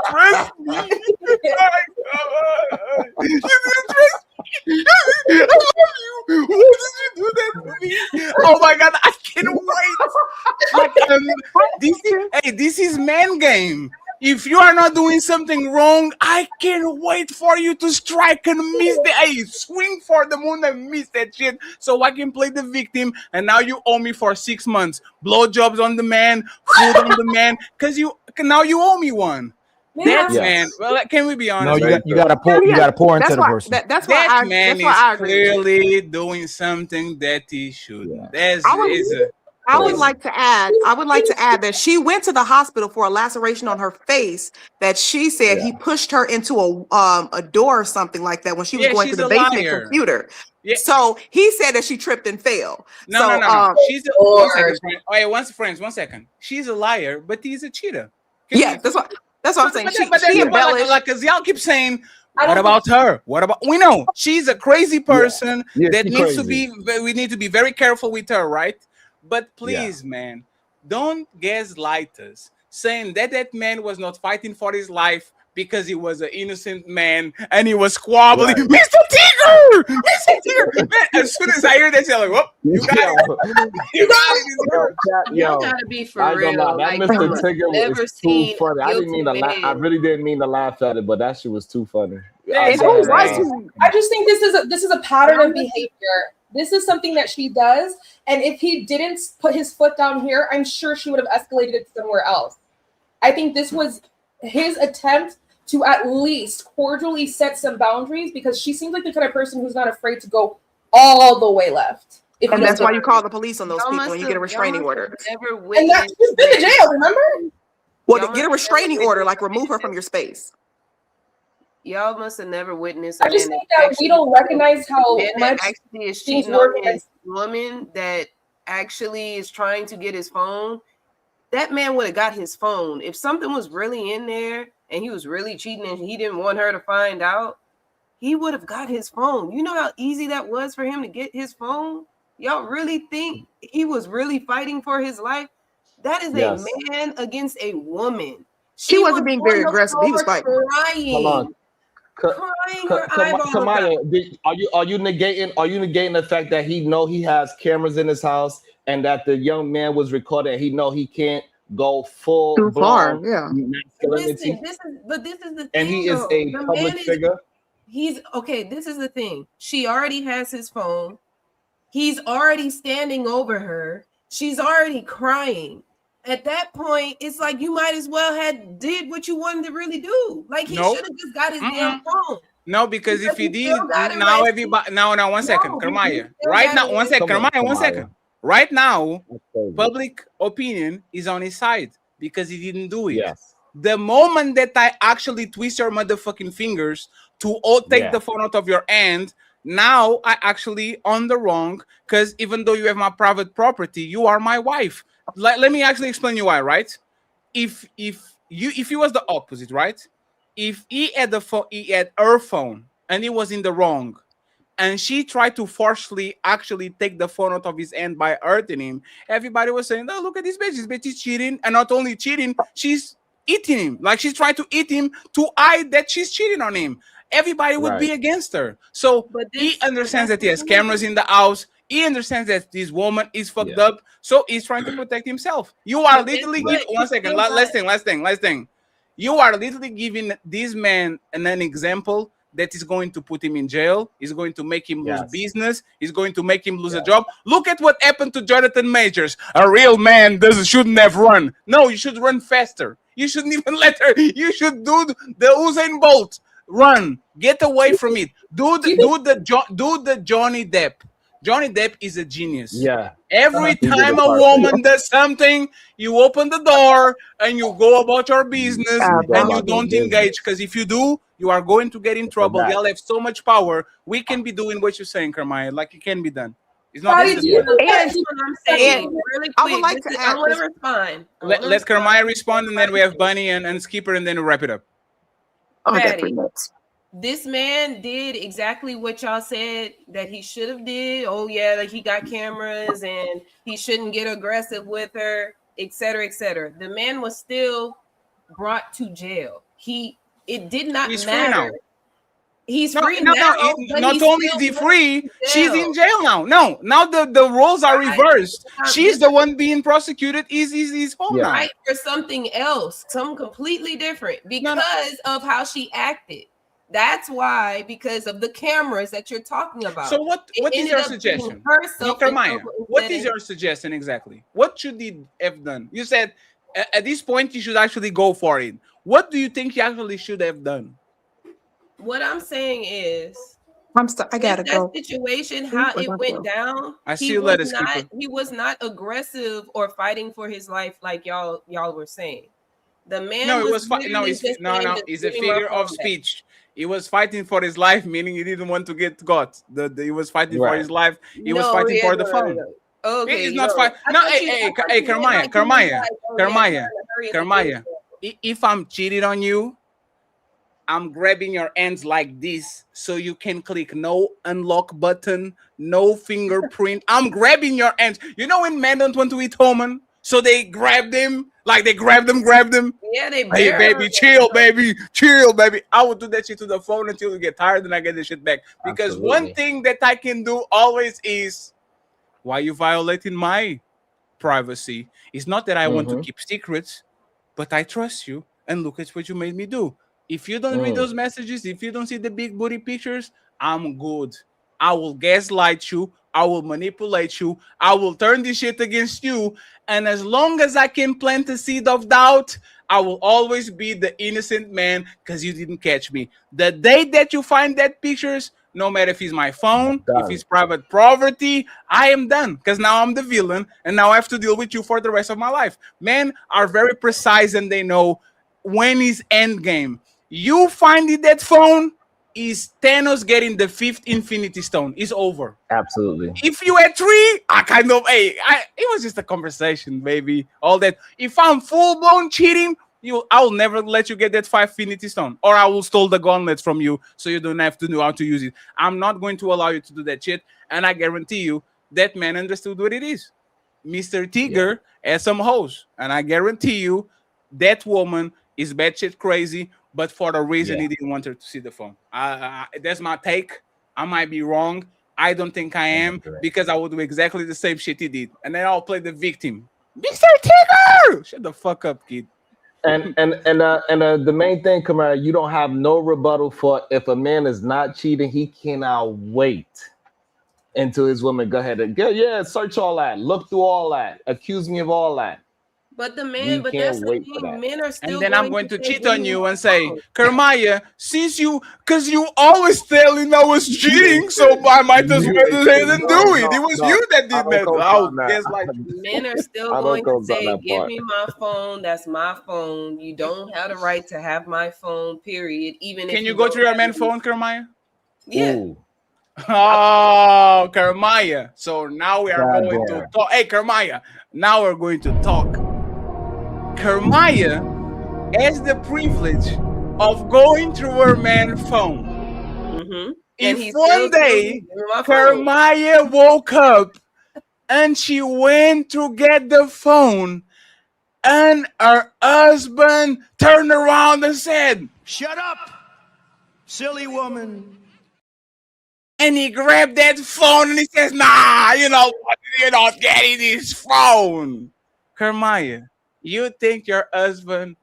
S11: trust me. You trust me. I love you. Why did you do that to me? Oh my God, I can't wait. This is man game. If you are not doing something wrong, I can't wait for you to strike and miss swing for the moon and miss that shit, so I can play the victim. And now you owe me for 6 months. Blowjobs on the man, food on the man, because now you owe me one. That man. Well, can we be honest?
S10: No, you gotta pour. You gotta pour into the person.
S11: That man is clearly doing something that he shouldn't.
S18: I would like to add that she went to the hospital for a laceration on her face that she said he pushed her into a door or something like that when she was going to the basement computer. Yeah. So he said that she tripped and fell.
S11: No. She's one second. She's a liar, but he's a cheater.
S18: That's what I'm saying. She embellished.
S11: Like, cause y'all keep saying, what about her? We know she's a crazy person that needs to be. We need to be very careful with her, right? But please, man, don't gaslight us saying that man was not fighting for his life because he was an innocent man and he was squabbling. Mr. Tigger! Mr. Tigger! Man, as soon as I hear that, you're like, "Whoop, you got it. You got it."
S17: You gotta be for real.
S15: That Mr. Tigger was too funny. I didn't mean to laugh. I really didn't mean to laugh at it, but that shit was too funny.
S8: I just think this is a pattern of behavior. This is something that she does, and if he didn't put his foot down here, I'm sure she would have escalated it somewhere else. I think this was his attempt to at least cordially set some boundaries, because she seems like the kind of person who's not afraid to go all the way left.
S18: And that's why you call the police on those people when you get a restraining order.
S8: And that's she's been to jail, remember?
S18: Well, to get a restraining order, like remove her from your space.
S17: Y'all must have never witnessed.
S8: I just think that we don't recognize how much
S17: actually is cheating on his woman that actually is trying to get his phone. That man would have got his phone if something was really in there and he was really cheating and he didn't want her to find out. He would have got his phone. You know how easy that was for him to get his phone? Y'all really think he was really fighting for his life? That is a man against a woman.
S18: She wasn't being very aggressive. He was fighting.
S17: Crying.
S15: Hold on. Kamaya, are you negating the fact that he has cameras in his house and that the young man was recorded and he know he can't go full
S18: too far? Yeah.
S17: Listen, this is the thing.
S15: And he is a public figure.
S17: This is the thing. She already has his phone. He's already standing over her. She's already crying. At that point, it's like you might as well had did what you wanted to really do. Like he should have just got his damn phone.
S11: No, because if he did, now everybody. Now, 1 second, Kermaya. Right now, 1 second, Kermaya, 1 second. Right now, public opinion is on his side because he didn't do it.
S15: Yes.
S11: The moment that I actually twist your motherfucking fingers to take the phone out of your hand, now I actually on the wrong, because even though you have my private property, you are my wife. Let me actually explain you why, right? If if he was the opposite, right? If he had he had her phone and he was in the wrong, and she tried to forcefully actually take the phone out of his hand by hurting him, everybody was saying, "Oh, look at this bitch! This bitch is cheating, and not only cheating, she's eating him. Like she's trying to eat him to hide that she's cheating on him." Everybody would be against her. So he understands that he has cameras in the house. He understands that this woman is fucked up. So he's trying to protect himself. You are literally giving 1 second. Last thing. You are literally giving this man an example that is going to put him in jail. Is going to make him lose business. Is going to make him lose a job. Look at what happened to Jonathan Majors. A real man shouldn't have run. No, you should run faster. You shouldn't even let her. You should do the Usain Bolt. Run. Get away from it. Do the Johnny Depp. Johnny Depp is a genius.
S15: Yeah.
S11: Every time a woman does something, you open the door and you go about your business and you don't engage. Because if you do, you are going to get in trouble. Y'all have so much power. We can be doing what you're saying, Kermaya. Like it can be done. It's not
S16: That's what I'm saying. Really quick,
S18: I would like to add.
S16: I want to respond.
S11: Let Kermaya respond, and then we have Bunny and Skipper, and then we wrap it up.
S16: Patty, this man did exactly what y'all said that he should have did. Oh yeah, like he got cameras and he shouldn't get aggressive with her, etc., etc. The man was still brought to jail. It did not matter. He's free now.
S11: Not only is he free, she's in jail now. No, now the roles are reversed. She's the one being prosecuted. He's home now.
S16: Right, for something else, something completely different because of how she acted. That's why, because of the cameras that you're talking about.
S11: So what is your suggestion? What is your suggestion exactly? What should he have done? You said at this point you should actually go for it. What do you think he actually should have done?
S16: What I'm saying is,
S18: I gotta go.
S16: That situation, how it went down.
S11: I see you later, Skipper.
S16: He was not aggressive or fighting for his life like y'all were saying. The man.
S11: No, it was He's a figure of speech. He was fighting for his life, meaning he didn't want to get caught. He was fighting for his life. He was fighting for the phone.
S16: Okay,
S11: he's not fighting. No, hey, Kermaya. If I'm cheating on you, I'm grabbing your hands like this so you can click no unlock button, no fingerprint. I'm grabbing your hands. You know when men don't want to eat human, so they grab them, like they grab them.
S16: Yeah, they.
S11: Hey, baby, chill, baby. I would do that shit to the phone until you get tired and I get the shit back. Because one thing that I can do always is, why you violating my privacy? It's not that I want to keep secrets, but I trust you. And look at what you made me do. If you don't read those messages, if you don't see the big booty pictures, I'm good. I will gaslight you. I will manipulate you. I will turn this shit against you. And as long as I can plant a seed of doubt, I will always be the innocent man because you didn't catch me. The day that you find that pictures, no matter if it's my phone, if it's private property, I am done because now I'm the villain and now I have to deal with you for the rest of my life. Men are very precise and they know when is end game. You finding that phone is Thanos getting the 5th Infinity Stone. It's over.
S15: Absolutely.
S11: If you had 3, it was just a conversation, baby. All that. If I'm full blown cheating, I will never let you get that 5 Infinity Stone, or I will steal the gauntlets from you, so you don't have to know how to use it. I'm not going to allow you to do that shit, and I guarantee you that man understood what it is. Mr. Tiger has some hoes, and I guarantee you that woman is batshit crazy. But for the reason he didn't want her to see the phone. That's my take. I might be wrong. I don't think I am because I would do exactly the same shit he did. And then I'll play the victim. Mr. Tigger! Shut the fuck up, kid.
S15: And the main thing, Kamara, you don't have no rebuttal for if a man is not cheating, he cannot wait until his woman go ahead and search all that, look through all that, accuse me of all that.
S16: But the man, but that's the thing. Men are still.
S11: And then I'm going to cheat on you and say, Kermaya, because you always telling I was cheating, so I might as well go ahead and do it. It was you that did that.
S16: Men are still going to say, give me my phone. That's my phone. You don't have the right to have my phone, period. Even if
S11: Can you go to your man's phone, Kermaya?
S16: Yeah.
S15: Ooh.
S11: Oh, Kermaya. So now we are going to talk. Hey, Kermaya, now we're going to talk. Kermaya has the privilege of going through her man's phone.
S16: And
S11: If one day Kermaya woke up and she went to get the phone and her husband turned around and said,
S3: "Shut up, silly woman."
S11: And he grabbed that phone and he says, nah, you know what? You're not getting this phone. Kermaya, you think your husband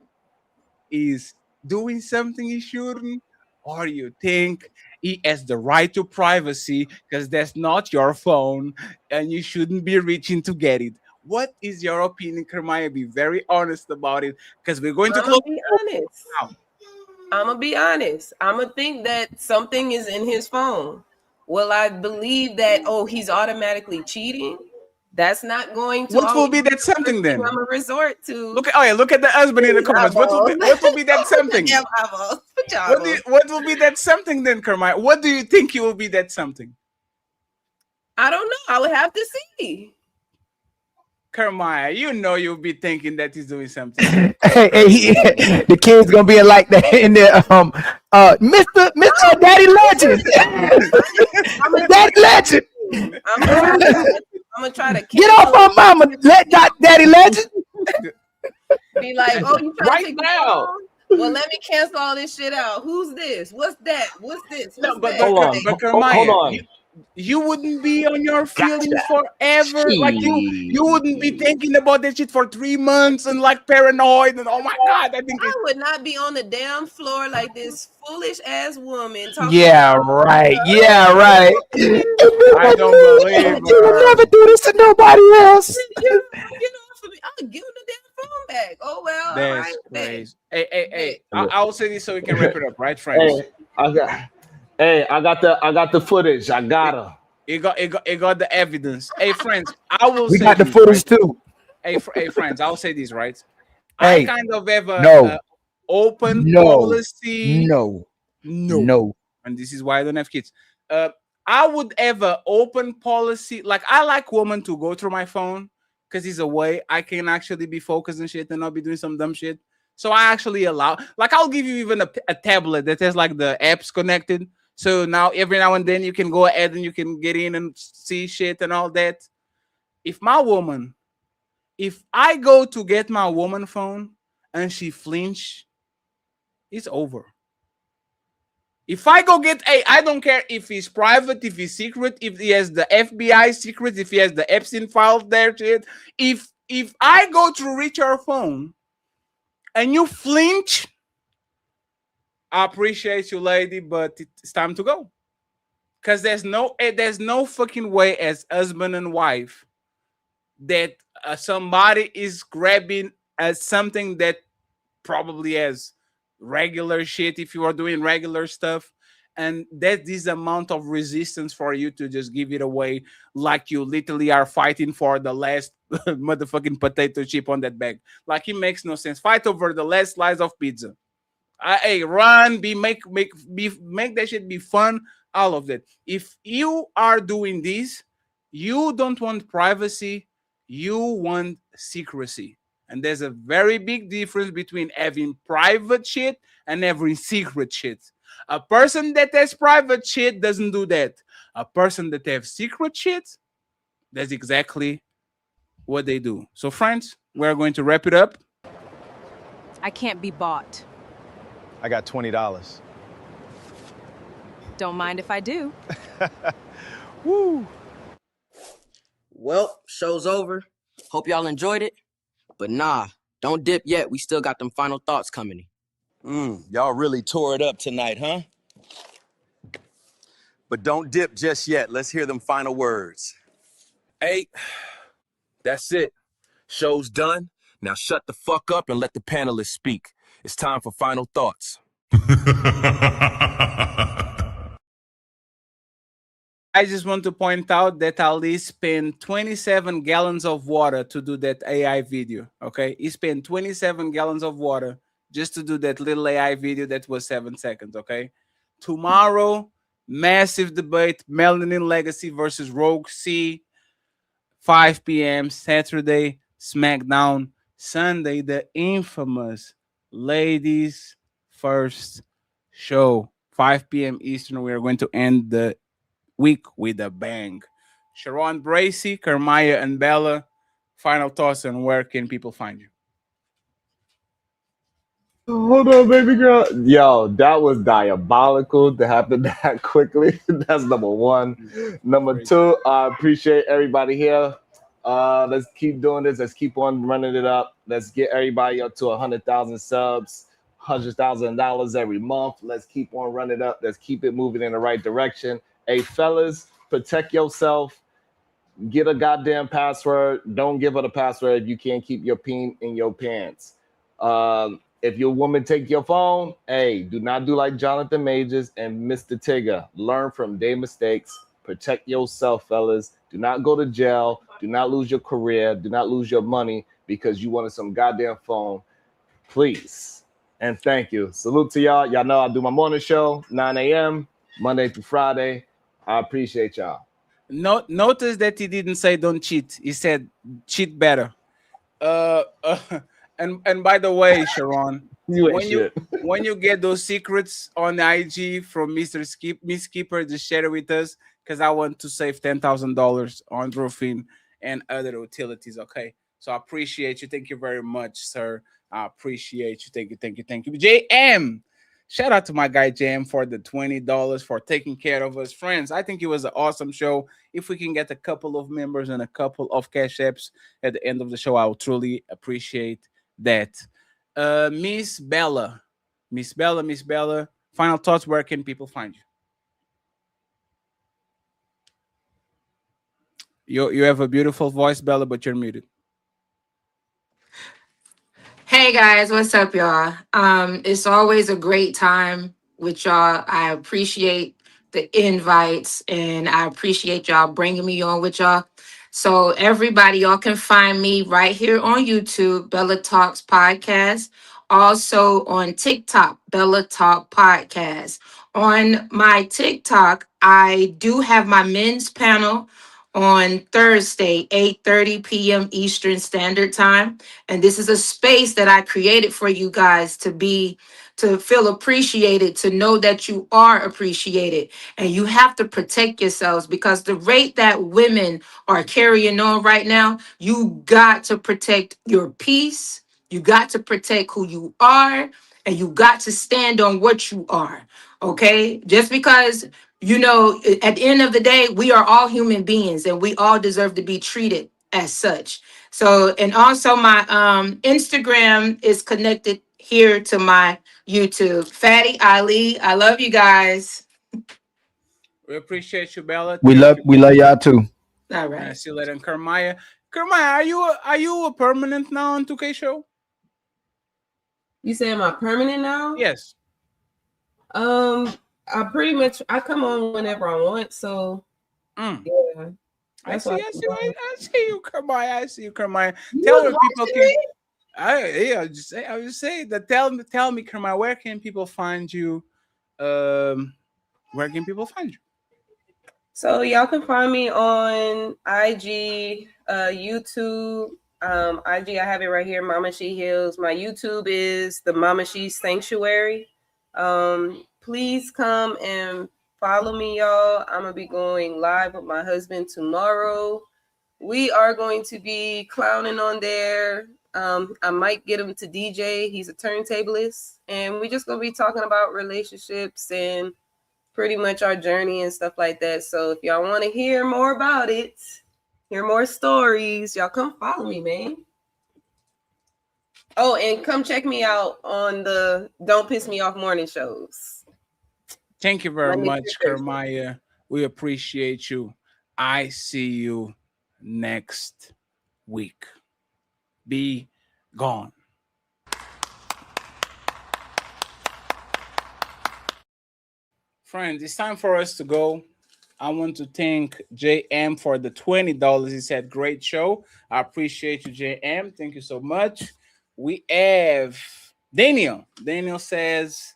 S11: is doing something he shouldn't? Or you think he has the right to privacy because that's not your phone and you shouldn't be reaching to get it? What is your opinion, Kermaya? Be very honest about it because we're going to close.
S16: Be honest. I'm gonna be honest. I'm gonna think that something is in his phone. Will I believe that? Oh, he's automatically cheating. That's not going to.
S11: What will be that something then?
S16: I'm a resort to.
S11: Look at the husband in the comments. What will be that something? What will be that something then, Kermaya? What do you think it will be that something?
S16: I don't know. I would have to see.
S11: Kermaya, you know you'll be thinking that he's doing something.
S10: The kid's gonna be like that in there. Mr. Daddy Legend. Daddy Legend.
S16: I'm gonna try to
S10: get off my mama. Let Daddy Legend.
S16: Be like, oh, you trying
S11: right
S16: to take
S11: now?
S16: Well, let me cancel all this shit out. Who's this? What's that? What's this? What's
S11: No, but
S16: that?
S11: Kermaya,
S15: hold on.
S11: You wouldn't be on your feelings forever. Like you wouldn't be thinking about that shit for 3 months and like paranoid and oh my god, I think
S16: I would not be on the damn floor like this foolish ass woman talking.
S10: Yeah, right. Yeah, right.
S11: I don't believe
S10: you would never do this to nobody else.
S16: Get off of me. I'm gonna give him the damn phone back. Oh well.
S11: That's
S16: all right,
S11: crazy. Hey. I'll say this so we can wrap it up, right, friends?
S15: I got the footage. I got her.
S11: It got the evidence. Hey, friends, I will.
S10: We
S11: say
S10: got the
S11: this,
S10: footage
S11: right?
S10: too.
S11: Hey, friends, I'll say this, right?
S10: Hey,
S11: I kind of have a open policy.
S10: No.
S11: And this is why I don't have kids. I would have an open policy. Like I like women to go through my phone because it's a way I can actually be focused and shit and not be doing some dumb shit. So I actually allow. Like I'll give you even a tablet that has like the apps connected. So now every now and then you can go ahead and you can get in and see shit and all that. If I go to get my woman phone and she flinch, it's over. If I go get I don't care if he's private, if he's secret, if he has the FBI secret, if he has the Epstein files there, shit. If I go to reach her phone and you flinch, I appreciate you, lady, but it's time to go. Because there's no fucking way as husband and wife that somebody is grabbing as something that probably has regular shit if you are doing regular stuff, and that this amount of resistance for you to just give it away like you literally are fighting for the last motherfucking potato chip on that bag. Like it makes no sense. Fight over the last slice of pizza. Run, make that shit be fun. All of that. If you are doing this, you don't want privacy, you want secrecy. And there's a very big difference between having private shit and having secret shit. A person that has private shit doesn't do that. A person that has secret shit, that's exactly what they do. So friends, we're going to wrap it up.
S1: I can't be bought.
S4: I got $20.
S1: Don't mind if I do.
S3: Woo. Well, show's over. Hope y'all enjoyed it. But nah, don't dip yet. We still got them final thoughts coming.
S22: Y'all really tore it up tonight, huh? But don't dip just yet. Let's hear them final words. Hey, that's it. Show's done. Now shut the fuck up and let the panelists speak. It's time for final thoughts.
S11: I just want to point out that Ali spent 27 gallons of water to do that AI video, okay? He spent 27 gallons of water just to do that little AI video that was 7 seconds, okay? Tomorrow, massive debate, Melanin Legacy versus Rogue C, 5 p.m. Saturday, SmackDown. Sunday, the infamous ladies first show. 5 p.m. Eastern. We are going to end the week with a bang. Sharon Bracy, Kermaya, and Bella, final thoughts on where can people find you?
S15: Hold on, baby girl. Yo, that was diabolical to happen that quickly. That's number one. Number two, I appreciate everybody here. Let's keep doing this. Let's keep on running it up. Let's get everybody up to 100,000 subs, $100,000 every month. Let's keep on running it up. Let's keep it moving in the right direction. Hey, fellas, protect yourself. Get a goddamn password. Don't give her the password if you can't keep your peen in your pants. If your woman take your phone, hey, do not do like Jonathan Majors and Mr. Tigger. Learn from their mistakes. Protect yourself, fellas. Do not go to jail. Do not lose your career. Do not lose your money because you wanted some goddamn phone. Please. And thank you. Salute to y'all. Y'all know I do my morning show, 9 a.m., Monday through Friday. I appreciate y'all.
S11: Notice that he didn't say don't cheat. He said cheat better. And by the way, Sharon, when you get those secrets on IG from Miss Skipper, just share it with us because I want to save $10,000 on roofing and other utilities. Okay, so I appreciate you. Thank you very much, sir. I appreciate you. Thank you. JM, shout out to my guy JM for the $20 for taking care of us, friends. I think it was an awesome show. If we can get a couple of members and a couple of cash apps at the end of the show, I will truly appreciate that. Miss Bella, final thoughts. Where can people find you? You have a beautiful voice, Bella, but you're muted.
S14: Hey guys, what's up, y'all? It's always a great time with y'all. I appreciate the invites and I appreciate y'all bringing me on with y'all. So everybody, y'all can find me right here on YouTube, Bella Talks Podcast. Also on TikTok, Bella Talk Podcast. On my TikTok, I do have my men's panel on Thursday, 8:30 p.m. Eastern Standard Time. And this is a space that I created for you guys to feel appreciated, to know that you are appreciated. And you have to protect yourselves because the rate that women are carrying on right now, you got to protect your peace. You got to protect who you are, and you got to stand on what you are. Okay? Just because, at the end of the day, we are all human beings and we all deserve to be treated as such. So, and also my Instagram is connected here to my YouTube. Fatty Ali, I love you guys.
S11: We appreciate you, Bella.
S13: We love y'all too.
S14: All right.
S11: See you later. And Kermaya, are you a permanent now on 2K show?
S17: You say am I permanent now?
S11: Yes.
S17: I pretty much I come on whenever I want. So yeah.
S11: I see you, Kermaya. I see you, Kermaya. Tell me people can. I was just saying that. Tell me, Kermaya, where can people find you? Where can people find you?
S16: So y'all can find me on IG, YouTube. IG, I have it right here, Mama She Heals. My YouTube is the Mama She Sanctuary. Please come and follow me, y'all. I'm gonna be going live with my husband tomorrow. We are going to be clowning on there. I might get him to DJ. He's a turntablist, and we're just gonna be talking about relationships and pretty much our journey and stuff like that. So if y'all want to hear more about it, hear more stories, y'all come follow me, man. Oh, and come check me out on the Don't Piss Me Off morning shows.
S11: Thank you very much, Kermaya. We appreciate you. I see you next week. Be gone. Friends, it's time for us to go. I want to thank JM for the $20. He said, great show. I appreciate you, JM. Thank you so much. We have Daniel. Daniel says,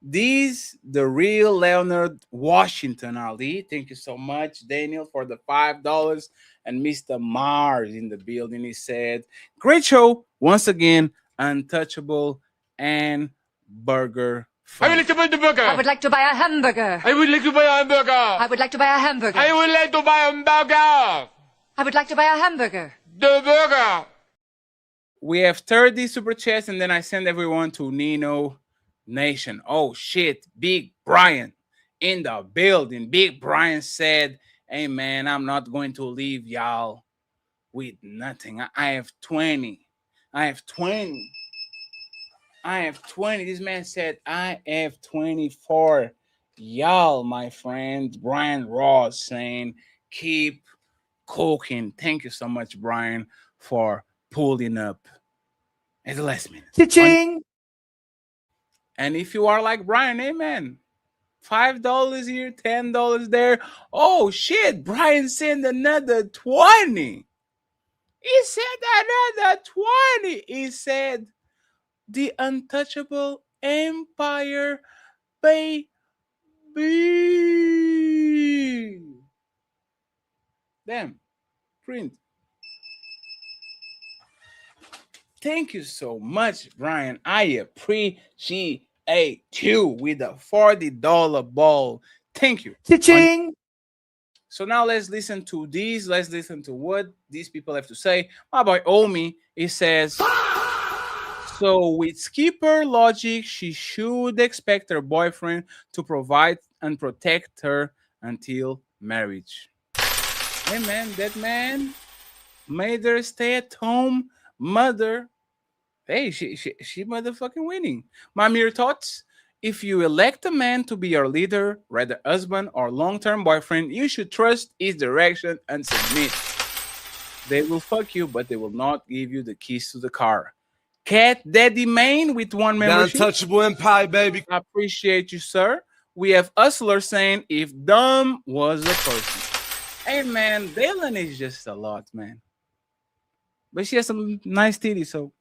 S11: the real Leonard Washington, Ali. Thank you so much, Daniel, for the $5. And Mr. Mars in the building. He said, great show. Once again, untouchable and burger.
S13: I would like to buy the burger. I would like to buy a hamburger. I would like to buy a hamburger. I would like to buy a hamburger. I would like to buy a hamburger. I would like to buy a hamburger. The burger.
S11: We have 30 super chats, and then I send everyone to Nino Nation. Oh shit, Big Brian in the building. Big Brian said, hey man, I'm not going to leave y'all with nothing. I have 20. I have 20. I have 20. This man said, I have 24. Y'all, my friend, Brian Ross saying, keep cooking. Thank you so much, Brian, for pulling up at the last minute.
S10: Cha-ching!
S11: And if you are like Brian, amen. $5 here, $10 there. Oh shit, Brian sent another 20. He said another 20. He said, the untouchable empire, baby. Damn, print. Thank you so much, Brian. I appreciate you with a $40 ball. Thank you.
S10: Cha-ching!
S11: So now let's listen to these. Let's listen to what these people have to say. My boy Omi, he says, so with skipper logic, she should expect her boyfriend to provide and protect her until marriage. Hey man, that man made her stay at home mother. Hey, she motherfucking winning. My mere thoughts. If you elect a man to be your leader, whether husband or long-term boyfriend, you should trust his direction and submit. They will fuck you, but they will not give you the keys to the car. Cat Daddy Main with 1 membership.
S22: Untouchable empire, baby.
S11: I appreciate you, sir. We have Hustler saying, if dumb was a person. Hey, man, Dylan is just a lot, man. But she has some nice titties, so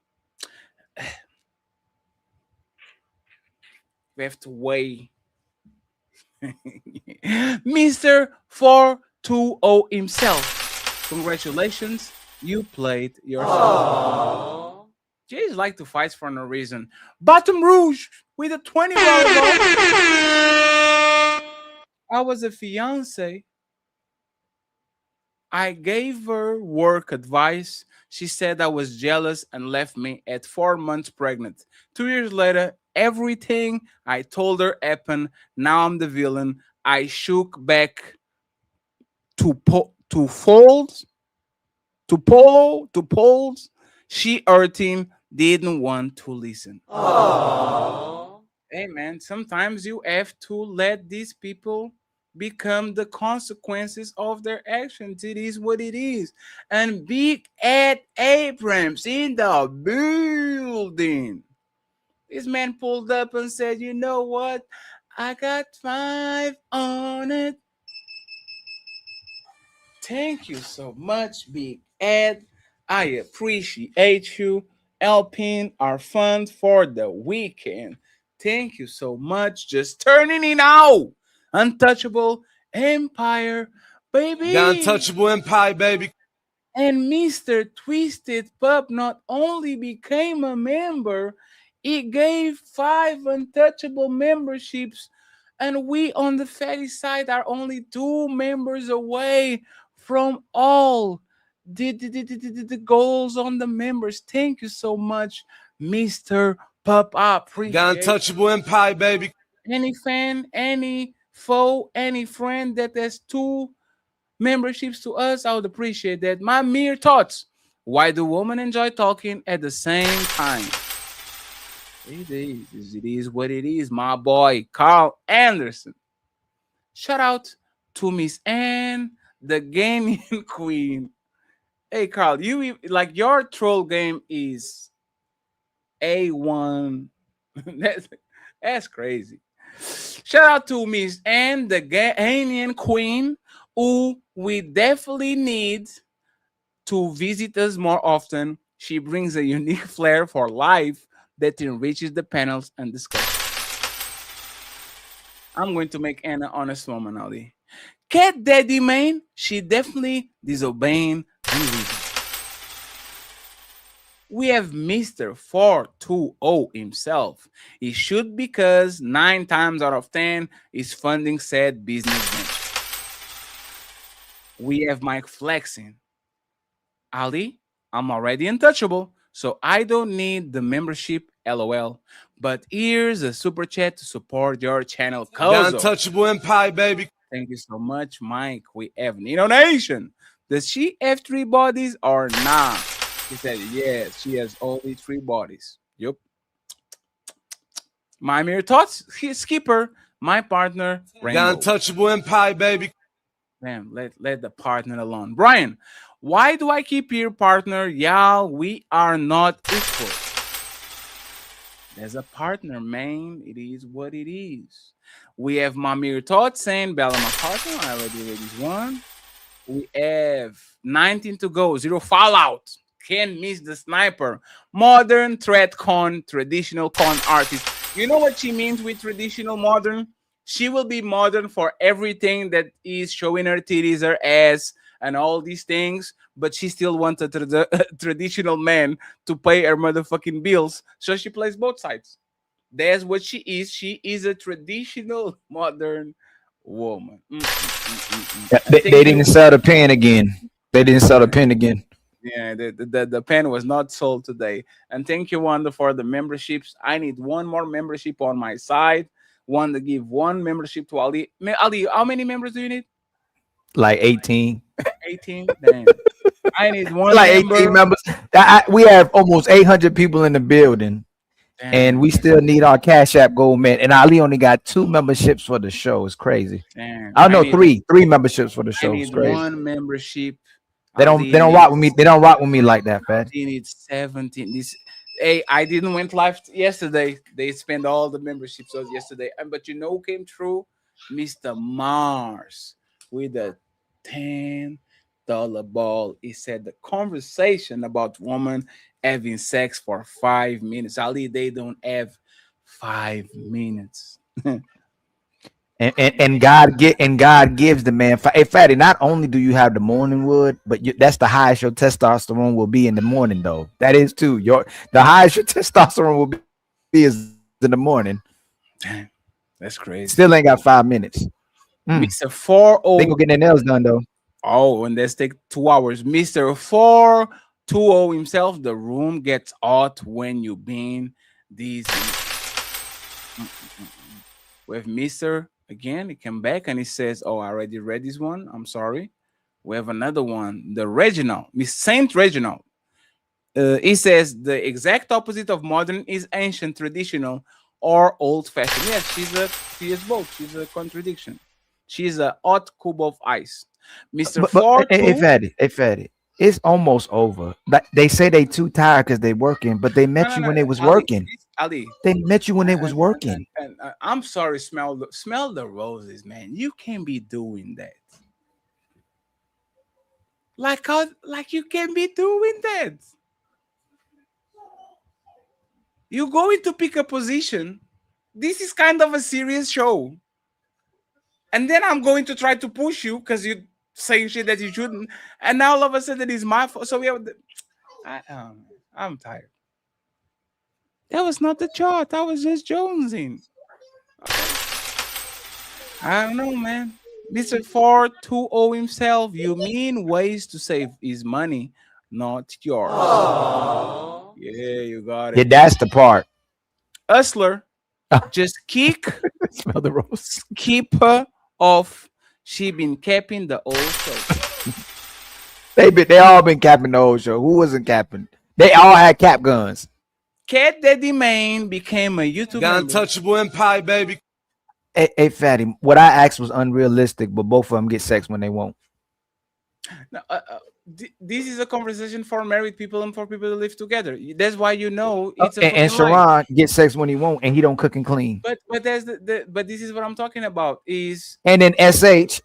S11: we have to weigh. Mr. 420 himself. Congratulations, you played yourself. Jays like to fight for no reason. Bottom Rouge with a $20 ball. I was a fiance. I gave her work advice. She said I was jealous and left me at 4 months pregnant. 2 years later, everything I told her happened. Now I'm the villain. I shook back to polls. She hurt him, didn't want to listen. Aww. Hey man, sometimes you have to let these people become the consequences of their actions. It is what it is. And Big Ed Abrams in the building. This man pulled up and said, you know what? I got 5 on it. Thank you so much, Big Ed. I appreciate you helping our fund for the weekend. Thank you so much. Just turning it out. Untouchable empire, baby.
S22: The untouchable empire, baby.
S11: And Mr. Twisted Pup not only became a member, he gave 5 untouchable memberships. And we on the fatty side are only 2 members away from all the goals on the members. Thank you so much, Mr. Pup. I appreciate
S22: the untouchable empire, baby.
S11: Any fan, any foe, any friend that has 2 memberships to us, I would appreciate that. My mere thoughts. Why do women enjoy talking at the same time? It is what it is, my boy, Carl Anderson. Shout out to Miss Anne, the gaming queen. Hey, Carl, you like your troll game is A1. That's crazy. Shout out to Miss Anne, the Ghanaian queen, who we definitely need to visit us more often. She brings a unique flair for life that enriches the panels and discussion. I'm going to make Anna honest woman, Ali. Cat Daddy Main, she definitely disobeying and reason. We have Mr. 420 himself. He should, because 9 times out of 10 is funding said business venture. We have Mike flexing. Ali, I'm already untouchable, so I don't need the membership, LOL. But here's a super chat to support your channel, Kozo.
S22: Untouchable Empire, baby.
S11: Thank you so much, Mike. We have Nino Nation. Does she have 3 bodies or not? He said, yes, she has only 3 bodies. Yup. My mere thoughts, skipper, my partner, Rainbow.
S22: Untouchable Empire, baby.
S11: Damn, let the partner alone. Brian, why do I keep your partner? Y'all, we are not equal. There's a partner, man. It is what it is. We have Mamir Todd saying, Bella, my partner. I already read this one. We have 19 to go. 0 fallout. Can't miss the sniper. Modern threat con, traditional con artist. You know what she means with traditional modern? She will be modern for everything that is showing her titties, her ass, and all these things, but she still wants a traditional man to pay her motherfucking bills, so she plays both sides. That's what she is. She is a traditional modern woman.
S19: They didn't sell the pen again. They didn't sell the pen again.
S11: Yeah, the pen was not sold today. And thank you, Wanda, for the memberships. I need one more membership on my side. One to give 1 membership to Ali. Ali, how many members do you need?
S19: Like 18.
S11: 18? Damn. I need 1
S19: like
S11: member.
S19: 18 members. We have almost 800 people in the building. Damn. And we still need our Cash App Gold Man. And Ali only got 2 memberships for the show. It's crazy.
S11: Damn.
S19: I don't know, 3 memberships for the show.
S11: I
S19: It's
S11: need
S19: crazy.
S11: 1 membership.
S19: They don't rock with me. They don't rock with me like that, Fat.
S11: He needs 17. Hey, I didn't went live yesterday. They spent all the memberships yesterday. But you know who came through? Mr. Mars with a $10 ball. He said the conversation about women having sex for 5 minutes. Ali, they don't have 5 minutes.
S19: And God gives the man. Hey, Fatty, not only do you have the morning wood, but that's the highest your testosterone will be in the morning, though. That is too. The highest your testosterone will be is in the morning.
S11: Damn, that's crazy.
S19: Still ain't got 5 minutes.
S11: Mr. 420.
S19: They go get their nails done though.
S11: Oh, and let's take 2 hours. Mr. 420 himself. The room gets hot when you been these. With Mr. Again, he came back and he says, oh, I already read this one. I'm sorry. We have another one. The Reginald, Miss Saint Reginald. He says the exact opposite of modern is ancient, traditional, or old-fashioned. Yes, she is both. She's a contradiction. She's a hot cube of ice. Mr. Ford.
S19: Hey, Fatty. It's almost over. They say they too tired because they working, but they met you when they was working.
S11: Ali,
S19: they met you when they was working.
S11: And I'm sorry, smell the roses, man. You can't be doing that. Like you can't be doing that. You're going to pick a position. This is kind of a serious show. And then I'm going to try to push you because you saying shit that you shouldn't. And now all of a sudden it's my fault. So we have I'm tired. That was not the chart. I was just jonesing. I don't know, man. Mr. 420 himself. You mean ways to save his money, not yours. Aww. Yeah, you got it.
S19: Yeah, that's the part.
S11: Hustler, just kick.
S19: Smell the rose.
S11: Keep her off. She been capping the old show.
S19: They all been capping the old show. Who wasn't capping? They all had cap guns.
S11: Cat Daddy Main became a YouTube
S22: untouchable empire, baby.
S19: Hey, Fatty, what I asked was unrealistic, but both of them get sex when they won't.
S11: No, this is a conversation for married people and for people to live together. That's why you know it's a
S19: and Sharon gets sex when he won't, and he don't cook and clean.
S11: But there's but this is what I'm talking about is
S19: and then SH.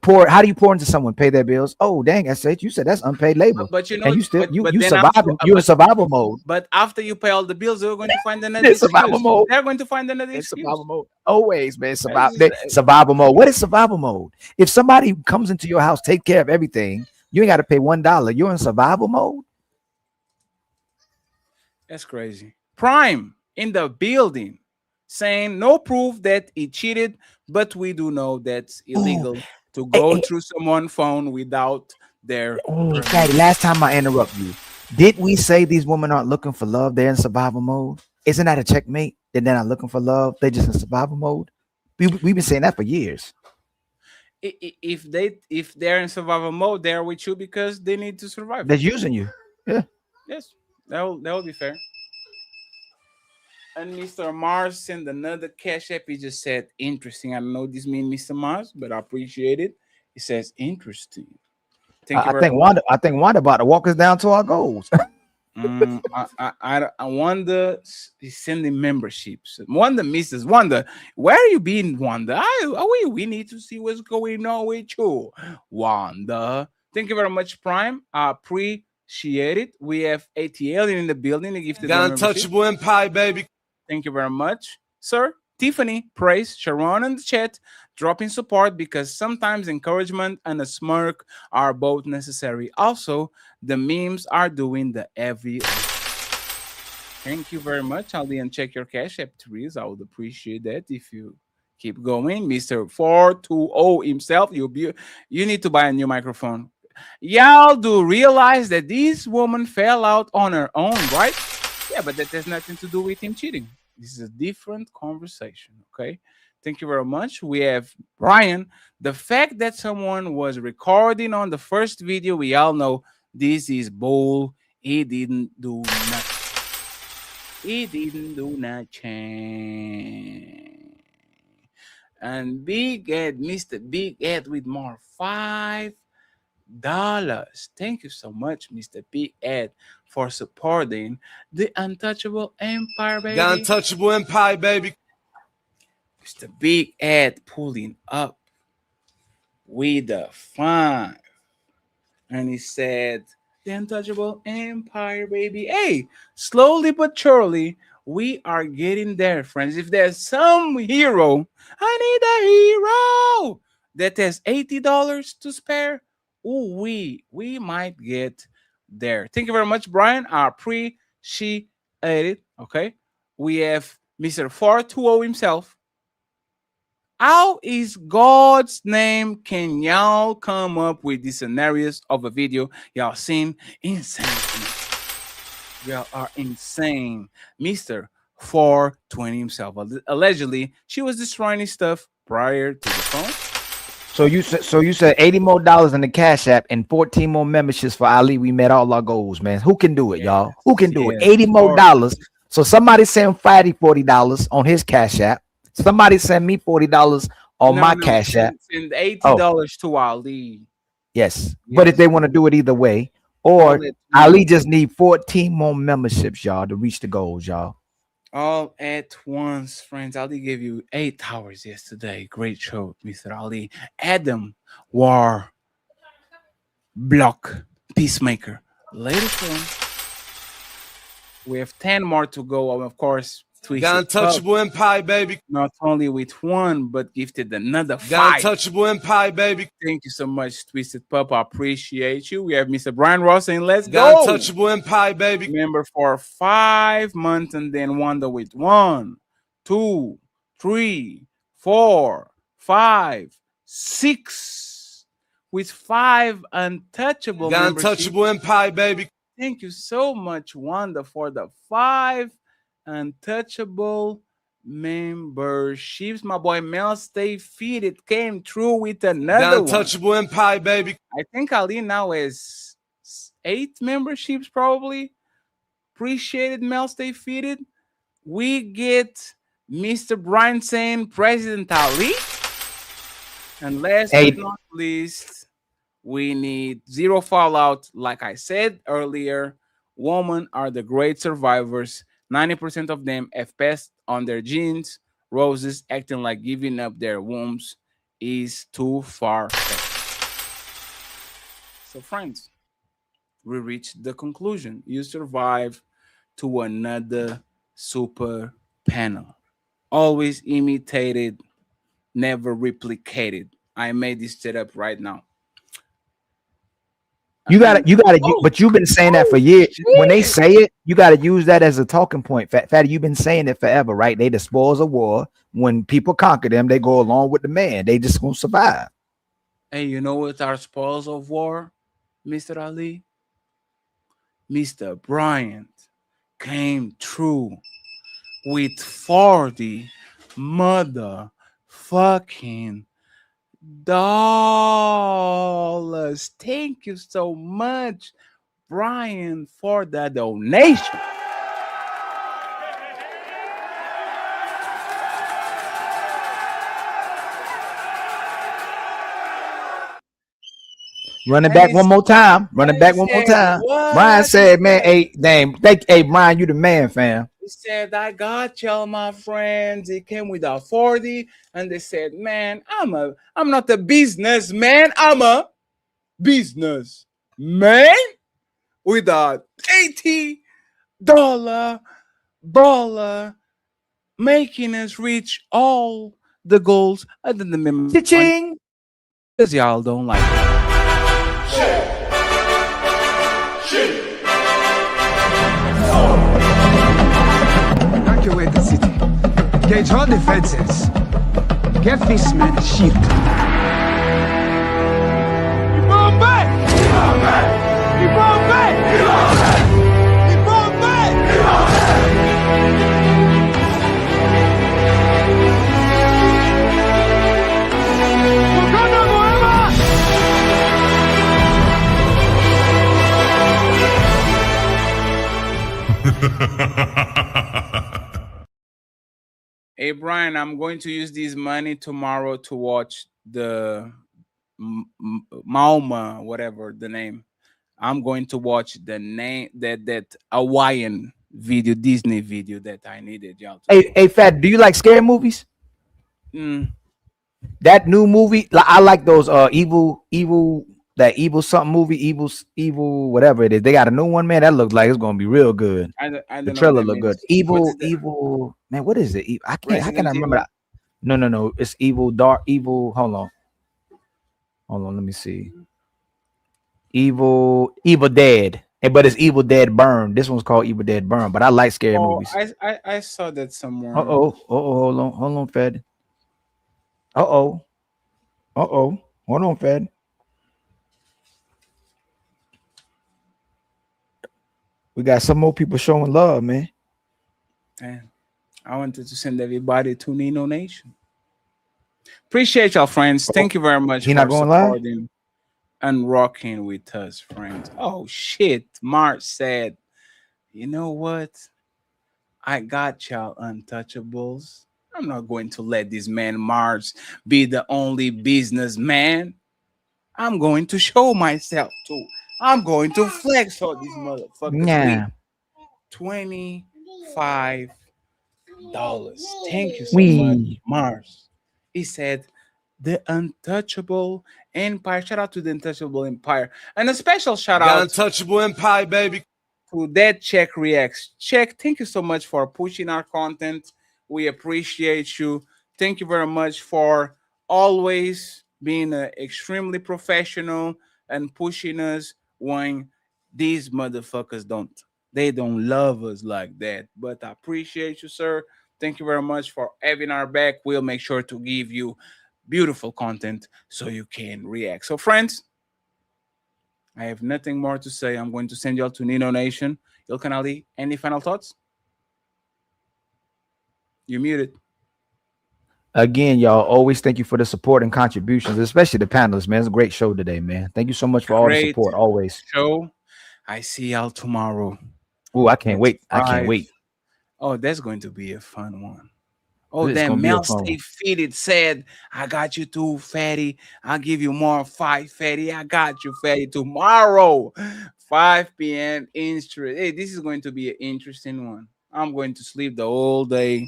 S19: Pour. How do you pour into someone? Pay their bills. Oh dang, SH, you said that's unpaid labor.
S11: But you know,
S19: and you still you surviving.
S11: After,
S19: you're in survival mode.
S11: But after you pay all the bills, they're going to find another excuse.
S19: Survival mode.
S11: They're going to find another excuse.
S19: Survival mode. Always, man. Survival mode. What is survival mode? If somebody comes into your house, take care of everything, You ain't got to pay $1. You're in survival mode.
S11: That's crazy. Prime in the building saying no proof that he cheated, but we do know that's illegal to go through someone's phone without their permission.
S19: Daddy, last time I interrupt you, did we say these women aren't looking for love? They're in survival mode. Isn't that a checkmate? They're not looking for love. They're just in survival mode. We've been saying that for years.
S11: If they're in survival mode, they're with you because they need to survive.
S19: They're using you. Yeah.
S11: Yes, that will be fair. And Mr. Mars sent another cash app. He just said interesting. I don't know what this means, Mr. Mars, but I appreciate it. He says interesting.
S19: I think Wanda about to walk us down to our goals.
S11: I Wanda is sending memberships. Wanda misses. Wanda, where are you being, Wanda? We need to see what's going on with you, Wanda. Thank you very much, Prime. I appreciate it. We have ATL in the building. They gifted the
S22: Untouchable Empire, baby.
S11: Thank you very much, sir. Tiffany, praise Sharon in the chat, dropping support because sometimes encouragement and a smirk are both necessary. Also, the memes are doing the heavy. Thank you very much. I'll then check your cash app, Therese. I would appreciate that if you keep going. Mr. 420 himself, you need to buy a new microphone. Y'all do realize that this woman fell out on her own, right? Yeah, but that has nothing to do with him cheating. This is a different conversation, okay? Thank you very much. We have Brian. The fact that someone was recording on the first video, we all know this is bull. He didn't do nothing. He didn't do nothing. And Big Ed, Mr. Big Ed with more $5. Thank you so much, Mr. Big Ed, for supporting the Untouchable Empire, baby.
S22: The Untouchable Empire, baby.
S11: Mr. Big Ed pulling up with the 5. And he said, the Untouchable Empire, baby. Hey, slowly but surely, we are getting there, friends. If there's some hero, I need a hero that has $80 to spare. Ooh, we might get there. Thank you very much, Brian. I appreciate it. Okay. We have Mr. 420 himself. How is God's name can y'all come up with these scenarios of a video? Y'all seem insane. Y'all are insane. Mr. 420 himself. Allegedly, she was destroying his stuff prior to the phone.
S19: So you said $80 more in the Cash App and 14 more memberships for Ali. We met all our goals, man. Who can do it, y'all? Who can do it? $80 more. So somebody send Friday $40 on his Cash App. Somebody send me $40 on my Cash App.
S11: Send $80 to Ali.
S19: Yes, but if they want to do it either way, or Ali just need 14 more memberships, y'all, to reach the goals, y'all.
S11: All at once, friends. Ali gave you 8 hours yesterday. Great show, Mr. Ali. Adam, War, Block, Peacemaker. Latest one. We have 10 more to go. Of course,
S22: the Untouchable Empire, baby.
S11: Not only with 1, but gifted another 5.
S22: The Untouchable Empire, baby.
S11: Thank you so much, Twisted Pup. I appreciate you. We have Mr. Brian Ross saying, let's
S22: the
S11: go.
S22: Untouchable Empire, baby.
S11: Member for 5 months and then Wonder with 1, 2, 3, 4, 5, 6. With 5 untouchable
S22: the Untouchable Empire, baby.
S11: Thank you so much, Wanda, for the 5 untouchable memberships. My boy Mel Stay Feed It came through with another
S22: the Untouchable Empire, baby.
S11: I think Ali now has 8 memberships, probably. Appreciated Mel Stay Feed It. We get Mr. Brian saying President Ali. And last but not least, we need Zero Fallout. Like I said earlier, women are the great survivors. 90% of them have passed on their genes. Roses acting like giving up their wombs is too far. So, friends, we reached the conclusion. You survive to another super panel. Always imitated, never replicated. I made this setup right now.
S19: But you've been saying that for years. When they say it, you got to use that as a talking point. Fatty, you've been saying it forever, right? They the spoils of war. When people conquer them, they go along with the man. They just gonna survive.
S11: Hey, you know what our spoils of war, Mr. Ali? Mr. Bryant came through with 40 motherfucking dollars. Thank you so much, Brian, for the donation.
S19: Run it back one more time. Run it back one more time. Brian said, man, hey, Brian, you the man, fam.
S11: He said, I got y'all, my friends. He came with a 40, and they said, man, I'm not a businessman. I'm a business man with a $80 baller, making us reach all the goals other than the
S19: ching,
S11: because y'all don't like it.
S7: Evacuate the city. Engage all defenses. Get this man a shield.
S11: Hey, Brian, I'm going to use this money tomorrow to watch the Mauma, whatever the name. I'm going to watch the name that Hawaiian video, Disney video that I needed y'all to.
S19: Hey, Fat, do you like scary movies? That new movie, I like those evil something movie, evil whatever it is. They got a new one, man. That looks like it's gonna be real good.
S11: I don't
S19: the trailer
S11: know
S19: look good. Evil, man. What is it? I can't remember that. No. It's evil, dark, evil. Hold on. Let me see. Evil Dead. But it's Evil Dead Burn. This one's called Evil Dead Burn. But I like scary movies.
S11: I saw that somewhere.
S19: Hold on, Fed. Hold on, Fed. We got some more people showing love, man.
S11: And I wanted to send everybody to Nino Nation. Appreciate y'all, friends. Thank you very much for supporting and rocking with us, friends. Oh shit. March said, you know what? I got y'all untouchables. I'm not going to let this man Mars be the only businessman. I'm going to show myself too. I'm going to flex all these motherfuckers.
S19: Yeah.
S11: $25. Thank you so much, Mars. He said, the Untouchable Empire. Shout out to the Untouchable Empire. And a special shout out.
S22: Untouchable Empire, baby.
S11: To Dead Check Reacts. Check, thank you so much for pushing our content. We appreciate you. Thank you very much for always being extremely professional and pushing us when these motherfuckers they don't love us like that. But I appreciate you, sir. Thank you very much for having our back. We'll make sure to give you beautiful content so you can react. So, friends, I have nothing more to say. I'm going to send you all to Nino Nation. ILKAN Ali, any final thoughts? You're muted.
S19: Again, y'all, always thank you for the support and contributions, especially the panelists, man. It's a great show today, man. Thank you so much for all the support, always.
S11: Show. I see y'all tomorrow.
S19: Oh, I can't wait. I can't wait.
S11: Oh, that's going to be a fun one. Oh, then Mel Stay Fitted said, I got you too, Fatty. I'll give you more fight, Fatty. I got you, Fatty, tomorrow, 5 p.m. Hey, this is going to be an interesting one. I'm going to sleep the whole day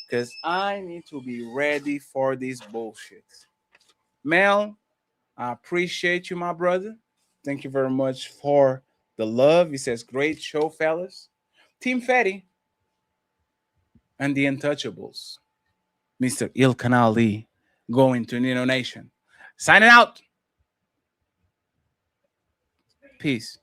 S11: because I need to be ready for this bullshit. Mel, I appreciate you, my brother. Thank you very much for the love. He says, great show, fellas. Team Fatty and the Untouchables. Mr. ILKAN Ali going to Nino Nation. Signing out. Peace.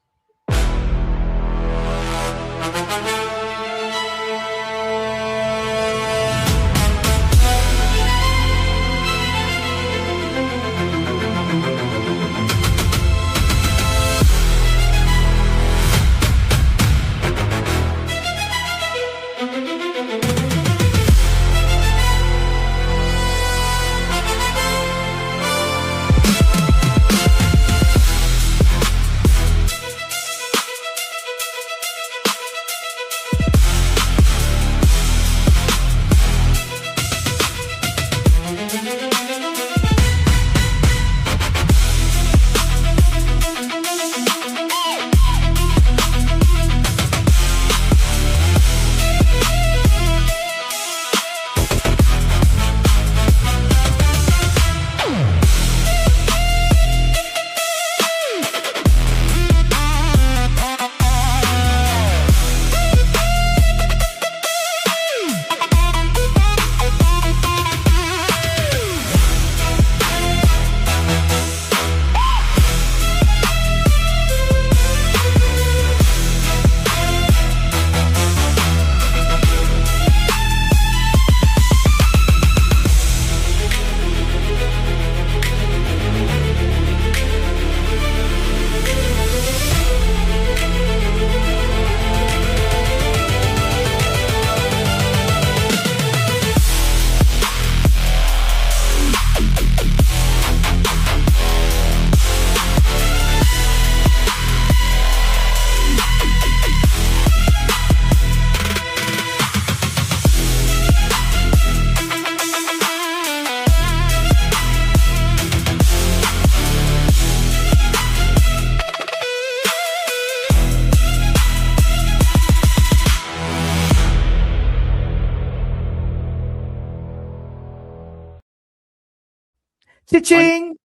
S10: Cha-ching.